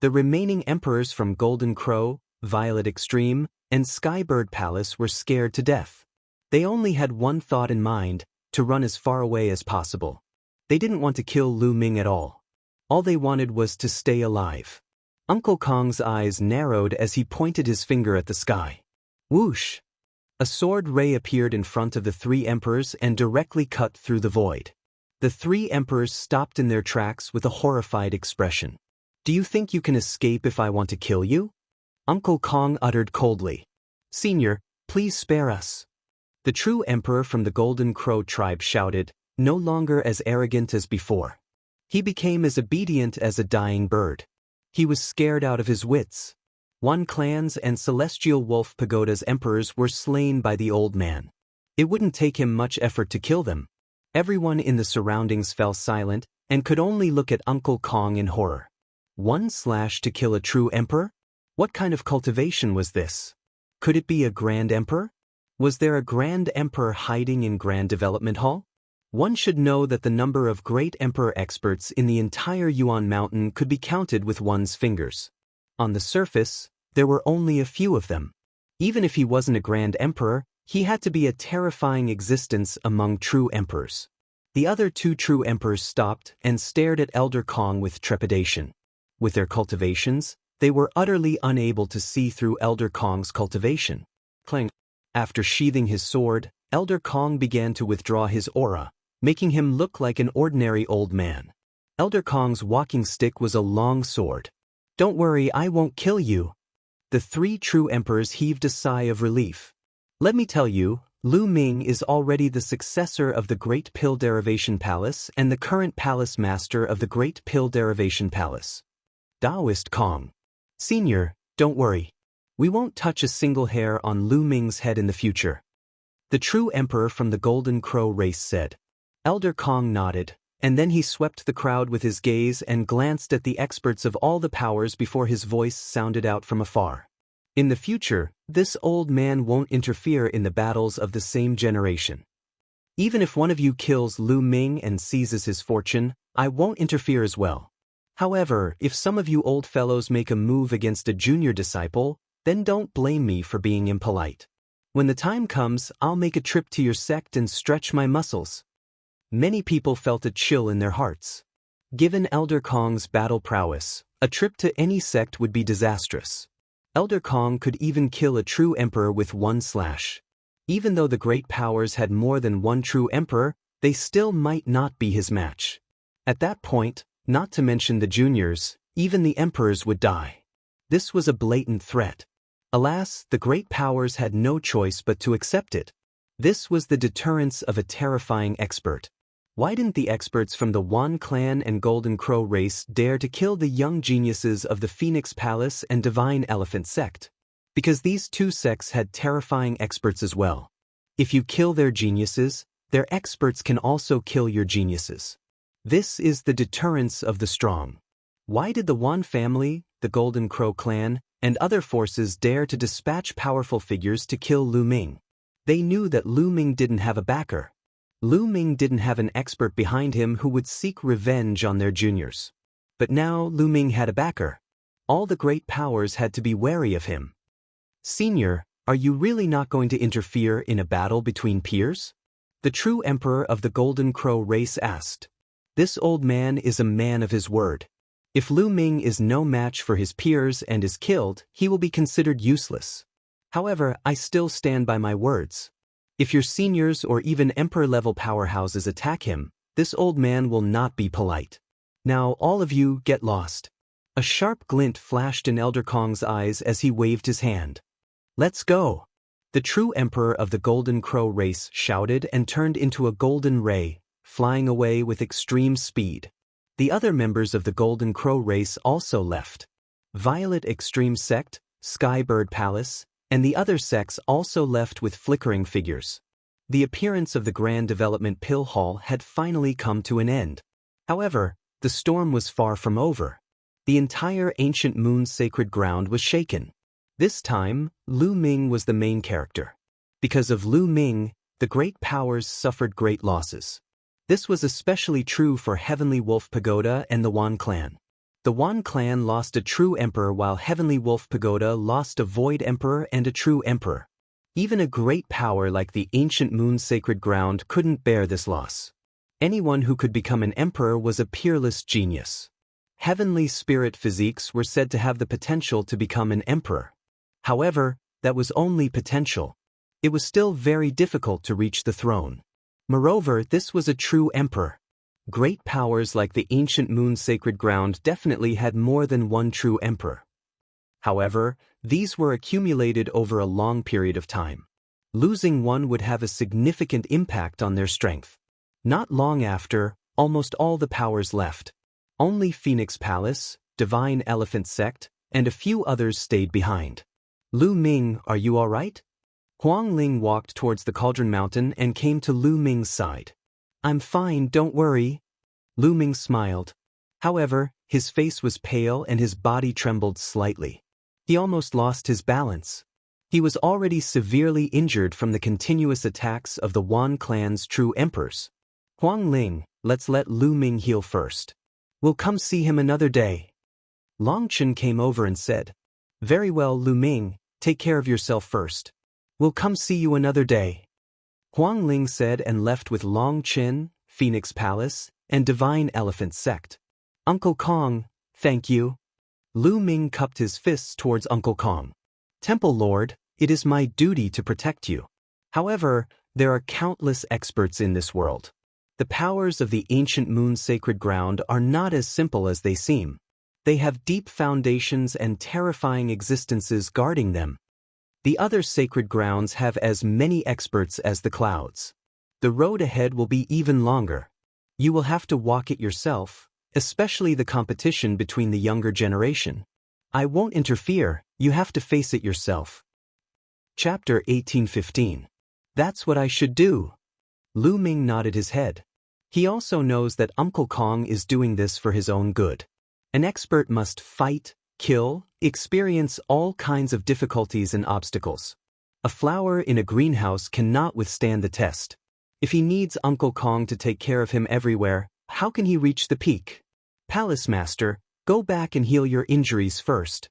The remaining emperors from Golden Crow, Violet Extreme, and Skybird Palace were scared to death. They only had one thought in mind, to run as far away as possible. They didn't want to kill Lu Ming at all. All they wanted was to stay alive. Uncle Kong's eyes narrowed as he pointed his finger at the sky. Whoosh! A sword ray appeared in front of the three emperors and directly cut through the void. The three emperors stopped in their tracks with a horrified expression. Do you think you can escape if I want to kill you? Uncle Kong uttered coldly. Senior, please spare us. The true emperor from the Golden Crow tribe shouted, no longer as arrogant as before. He became as obedient as a dying bird. He was scared out of his wits. Wan Clan's and Celestial Wolf Pagoda's emperors were slain by the old man. It wouldn't take him much effort to kill them. Everyone in the surroundings fell silent and could only look at Uncle Kong in horror. One slash to kill a true emperor? What kind of cultivation was this? Could it be a Grand Emperor? Was there a Grand Emperor hiding in Grand Development Hall? One should know that the number of Great Emperor experts in the entire Yuan Mountain could be counted with one's fingers. On the surface, there were only a few of them. Even if he wasn't a Grand Emperor, he had to be a terrifying existence among true emperors. The other two true emperors stopped and stared at Elder Kong with trepidation. With their cultivations, they were utterly unable to see through Elder Kong's cultivation. Clang. After sheathing his sword, Elder Kong began to withdraw his aura, making him look like an ordinary old man. Elder Kong's walking stick was a long sword. Don't worry, I won't kill you. The three true emperors heaved a sigh of relief. Let me tell you, Lu Ming is already the successor of the Great Pill Derivation Palace and the current palace master of the Great Pill Derivation Palace. Taoist Kong. Senior, don't worry. We won't touch a single hair on Lu Ming's head in the future. The true emperor from the Golden Crow race said. Elder Kong nodded, and then he swept the crowd with his gaze and glanced at the experts of all the powers before his voice sounded out from afar. In the future, this old man won't interfere in the battles of the same generation. Even if one of you kills Lu Ming and seizes his fortune, I won't interfere as well. However, if some of you old fellows make a move against a junior disciple, then don't blame me for being impolite. When the time comes, I'll make a trip to your sect and stretch my muscles. Many people felt a chill in their hearts. Given Elder Kong's battle prowess, a trip to any sect would be disastrous. Elder Kong could even kill a true emperor with one slash. Even though the great powers had more than one true emperor, they still might not be his match. At that point, not to mention the juniors, even the emperors would die. This was a blatant threat. Alas, the great powers had no choice but to accept it. This was the deterrence of a terrifying expert. Why didn't the experts from the Wan Clan and Golden Crow race dare to kill the young geniuses of the Phoenix Palace and Divine Elephant sect? Because these two sects had terrifying experts as well. If you kill their geniuses, their experts can also kill your geniuses. This is the deterrence of the strong. Why did the Wan family, the Golden Crow clan, and other forces dare to dispatch powerful figures to kill Lu Ming? They knew that Lu Ming didn't have a backer. Lu Ming didn't have an expert behind him who would seek revenge on their juniors. But now Lu Ming had a backer. All the great powers had to be wary of him. Senior, are you really not going to interfere in a battle between peers? The true emperor of the Golden Crow race asked. This old man is a man of his word. If Lu Ming is no match for his peers and is killed, he will be considered useless. However, I still stand by my words. If your seniors or even emperor-level powerhouses attack him, this old man will not be polite. Now all of you get lost. A sharp glint flashed in Elder Kong's eyes as he waved his hand. Let's go. The true emperor of the Golden Crow race shouted and turned into a golden ray, flying away with extreme speed. The other members of the Golden Crow race also left. Violet Extreme Sect, Skybird Palace, and the other sects also left with flickering figures. The appearance of the Grand Development Pill Hall had finally come to an end. However, the storm was far from over. The entire ancient moon's sacred ground was shaken. This time, Lu Ming was the main character. Because of Lu Ming, the great powers suffered great losses. This was especially true for Heavenly Wolf Pagoda and the Wan clan. The Wan clan lost a true emperor while Heavenly Wolf Pagoda lost a void emperor and a true emperor. Even a great power like the ancient moon's sacred ground couldn't bear this loss. Anyone who could become an emperor was a peerless genius. Heavenly spirit physiques were said to have the potential to become an emperor. However, that was only potential. It was still very difficult to reach the throne. Moreover, this was a true emperor. Great powers like the ancient moon's sacred ground definitely had more than one true emperor. However, these were accumulated over a long period of time. Losing one would have a significant impact on their strength. Not long after, almost all the powers left. Only Phoenix Palace, Divine Elephant Sect, and a few others stayed behind. Lu Ming, are you all right? Huang Ling walked towards the Cauldron Mountain and came to Lu Ming's side. I'm fine, don't worry. Lu Ming smiled. However, his face was pale and his body trembled slightly. He almost lost his balance. He was already severely injured from the continuous attacks of the Wan clan's true emperors. Huang Ling, let's let Lu Ming heal first. We'll come see him another day. Long Chen came over and said, Very well, Lu Ming, take care of yourself first. We'll come see you another day. Huang Ling said and left with Long Chen, Phoenix Palace, and Divine Elephant Sect. Uncle Kong, thank you. Lu Ming cupped his fists towards Uncle Kong. Temple Lord, it is my duty to protect you. However, there are countless experts in this world. The powers of the ancient moon's sacred ground are not as simple as they seem. They have deep foundations and terrifying existences guarding them. The other sacred grounds have as many experts as the clouds. The road ahead will be even longer. You will have to walk it yourself, especially the competition between the younger generation. I won't interfere, you have to face it yourself. Chapter 1815. That's what I should do. Lu Ming nodded his head. He also knows that Uncle Kong is doing this for his own good. An expert must fight, kill, experience all kinds of difficulties and obstacles. A flower in a greenhouse cannot withstand the test. If he needs Uncle Kong to take care of him everywhere, how can he reach the peak? Palace Master, go back and heal your injuries first.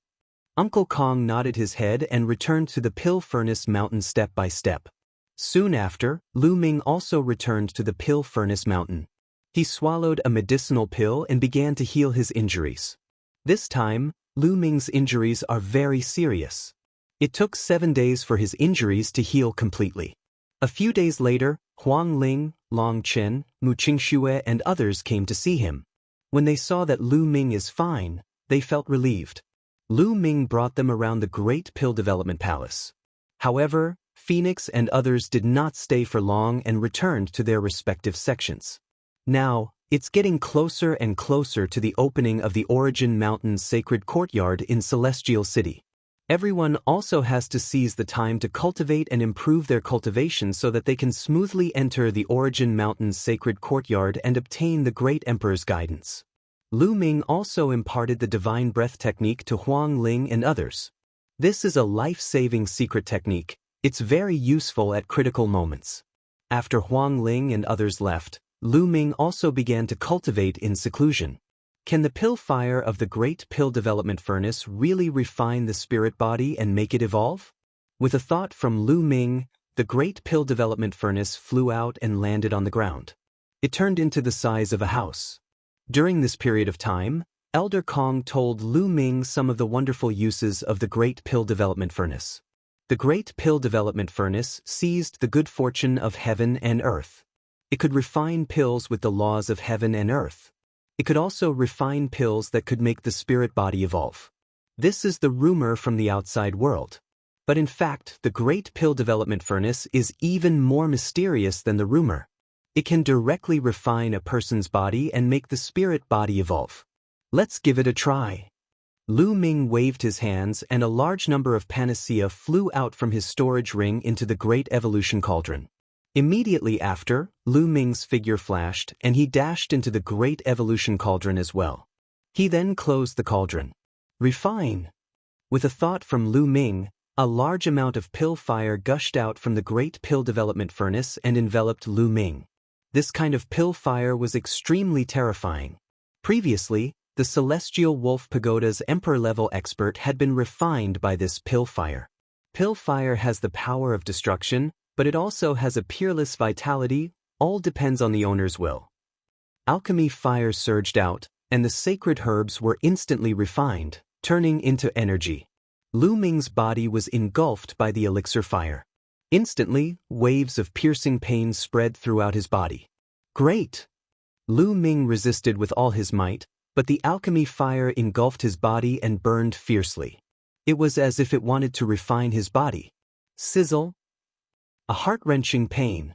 Uncle Kong nodded his head and returned to the Pill Furnace Mountain step by step. Soon after, Lu Ming also returned to the Pill Furnace Mountain. He swallowed a medicinal pill and began to heal his injuries. This time, Lu Ming's injuries are very serious. It took 7 days for his injuries to heal completely. A few days later, Huang Ling, Long Chen, Mu Qingxue and others came to see him. When they saw that Lu Ming is fine, they felt relieved. Lu Ming brought them around the Great Pill Development Palace. However, Phoenix and others did not stay for long and returned to their respective sections. Now, it's getting closer and closer to the opening of the Origin Mountain's sacred courtyard in Celestial City. Everyone also has to seize the time to cultivate and improve their cultivation so that they can smoothly enter the Origin Mountain's sacred courtyard and obtain the Great Emperor's guidance. Lu Ming also imparted the Divine Breath technique to Huang Ling and others. This is a life-saving secret technique. It's very useful at critical moments. After Huang Ling and others left, Lu Ming also began to cultivate in seclusion. Can the pill fire of the Great Pill Development Furnace really refine the spirit body and make it evolve? With a thought from Lu Ming, the Great Pill Development Furnace flew out and landed on the ground. It turned into the size of a house. During this period of time, Elder Kong told Lu Ming some of the wonderful uses of the Great Pill Development Furnace. The Great Pill Development Furnace seized the good fortune of heaven and earth. It could refine pills with the laws of heaven and earth. It could also refine pills that could make the spirit body evolve. This is the rumor from the outside world. But in fact, the Great Pill Development Furnace is even more mysterious than the rumor. It can directly refine a person's body and make the spirit body evolve. Let's give it a try. Lu Ming waved his hands and a large number of panacea flew out from his storage ring into the Great Evolution Cauldron. Immediately after, Lu Ming's figure flashed and he dashed into the Great Evolution Cauldron as well. He then closed the cauldron. Refine! With a thought from Lu Ming, a large amount of pill fire gushed out from the Great Pill Development Furnace and enveloped Lu Ming. This kind of pill fire was extremely terrifying. Previously, the Celestial Wolf Pagoda's Emperor-level expert had been refined by this pill fire. Pill fire has the power of destruction, but it also has a peerless vitality, all depends on the owner's will. Alchemy fire surged out, and the sacred herbs were instantly refined, turning into energy. Lu Ming's body was engulfed by the elixir fire. Instantly, waves of piercing pain spread throughout his body. Great! Lu Ming resisted with all his might, but the alchemy fire engulfed his body and burned fiercely. It was as if it wanted to refine his body. Sizzle! A heart-wrenching pain.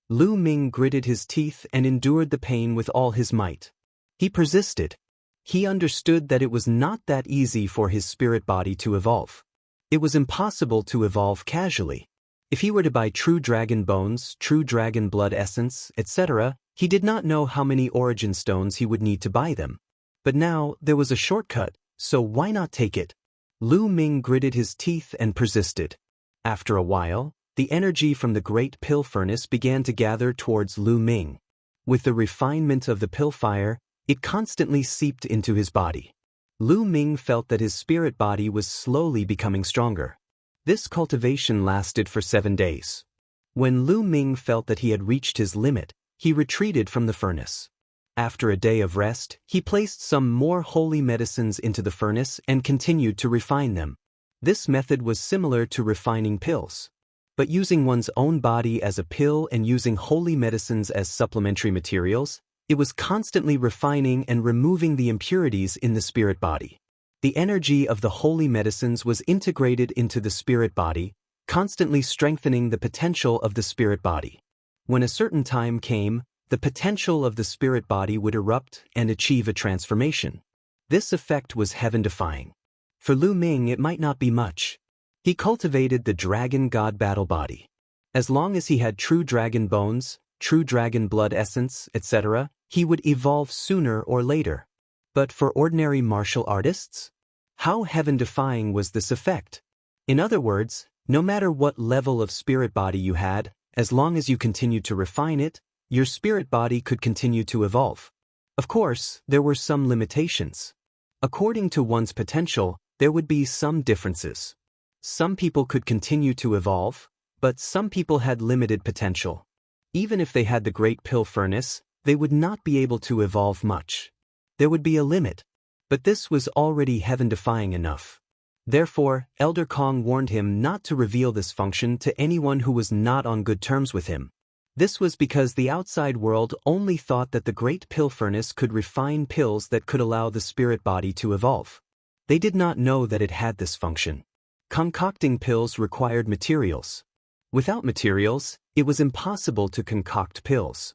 Lu Ming gritted his teeth and endured the pain with all his might. He persisted. He understood that it was not that easy for his spirit body to evolve. It was impossible to evolve casually. If he were to buy true dragon bones, true dragon blood essence, etc., he did not know how many origin stones he would need to buy them. But now, there was a shortcut, so why not take it? Lu Ming gritted his teeth and persisted. After a while, the energy from the Great Pill Furnace began to gather towards Lu Ming. With the refinement of the pill fire, it constantly seeped into his body. Lu Ming felt that his spirit body was slowly becoming stronger. This cultivation lasted for 7 days. When Lu Ming felt that he had reached his limit, he retreated from the furnace. After a day of rest, he placed some more holy medicines into the furnace and continued to refine them. This method was similar to refining pills. But using one's own body as a pill and using holy medicines as supplementary materials, it was constantly refining and removing the impurities in the spirit body. The energy of the holy medicines was integrated into the spirit body, constantly strengthening the potential of the spirit body. When a certain time came, the potential of the spirit body would erupt and achieve a transformation. This effect was heaven-defying. For Lu Ming, it might not be much. He cultivated the dragon god battle body. As long as he had true dragon bones, true dragon blood essence, etc., he would evolve sooner or later. But for ordinary martial artists? How heaven-defying was this effect? In other words, no matter what level of spirit body you had, as long as you continued to refine it, your spirit body could continue to evolve. Of course, there were some limitations. According to one's potential, there would be some differences. Some people could continue to evolve, but some people had limited potential. Even if they had the Great Pill Furnace, they would not be able to evolve much. There would be a limit. But this was already heaven-defying enough. Therefore, Elder Kong warned him not to reveal this function to anyone who was not on good terms with him. This was because the outside world only thought that the Great Pill Furnace could refine pills that could allow the spirit body to evolve. They did not know that it had this function. Concocting pills required materials. Without materials, it was impossible to concoct pills.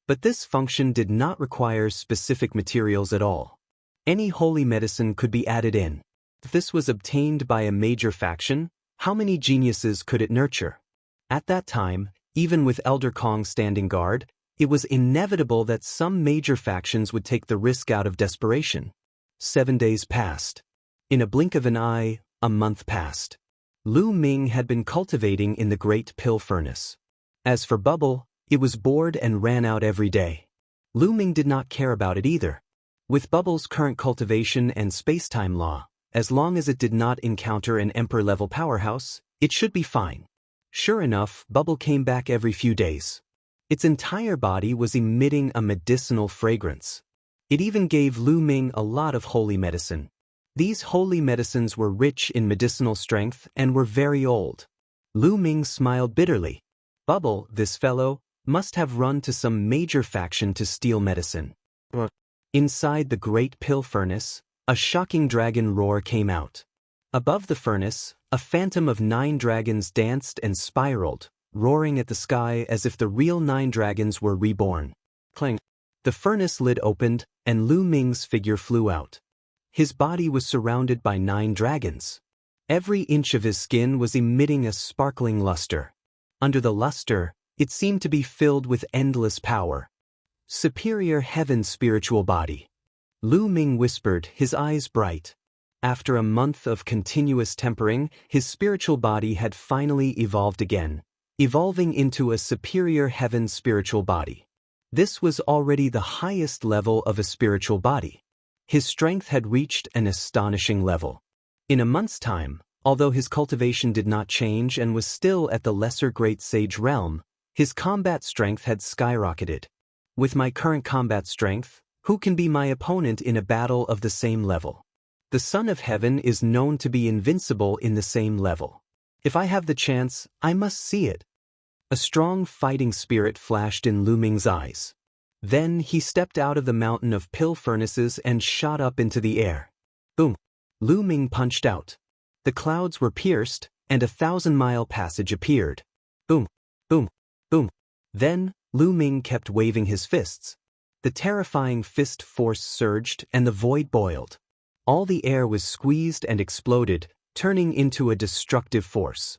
But this function did not require specific materials at all. Any holy medicine could be added in. If this was obtained by a major faction, how many geniuses could it nurture? At that time, even with Elder Kong standing guard, it was inevitable that some major factions would take the risk out of desperation. 7 days passed. In a blink of an eye, a month passed. Lu Ming had been cultivating in the Great Pill Furnace. As for Bubble, it was bored and ran out every day. Lu Ming did not care about it either. With Bubble's current cultivation and space-time law, as long as it did not encounter an Emperor-level powerhouse, it should be fine. Sure enough, Bubble came back every few days. Its entire body was emitting a medicinal fragrance. It even gave Lu Ming a lot of holy medicine. These holy medicines were rich in medicinal strength and were very old. Lu Ming smiled bitterly. Bubble, this fellow, must have run to some major faction to steal medicine. Inside the great pill furnace, a shocking dragon roar came out. Above the furnace, a phantom of 9 dragons danced and spiraled, roaring at the sky as if the real 9 dragons were reborn. Clang! The furnace lid opened, and Lu Ming's figure flew out. His body was surrounded by 9 dragons. Every inch of his skin was emitting a sparkling luster. Under the luster, it seemed to be filled with endless power. Superior heaven spiritual body. Lu Ming whispered, his eyes bright. After a month of continuous tempering, his spiritual body had finally evolved again, evolving into a superior heaven spiritual body. This was already the highest level of a spiritual body. His strength had reached an astonishing level. In a month's time, although his cultivation did not change and was still at the lesser great sage realm, his combat strength had skyrocketed. With my current combat strength, who can be my opponent in a battle of the same level? The Son of Heaven is known to be invincible in the same level. If I have the chance, I must see it. A strong fighting spirit flashed in Lu Ming's eyes. Then he stepped out of the mountain of pill furnaces and shot up into the air. Boom! Lu Ming punched out. The clouds were pierced, and a 1,000-mile passage appeared. Boom! Boom! Boom! Then, Lu Ming kept waving his fists. The terrifying fist force surged and the void boiled. All the air was squeezed and exploded, turning into a destructive force.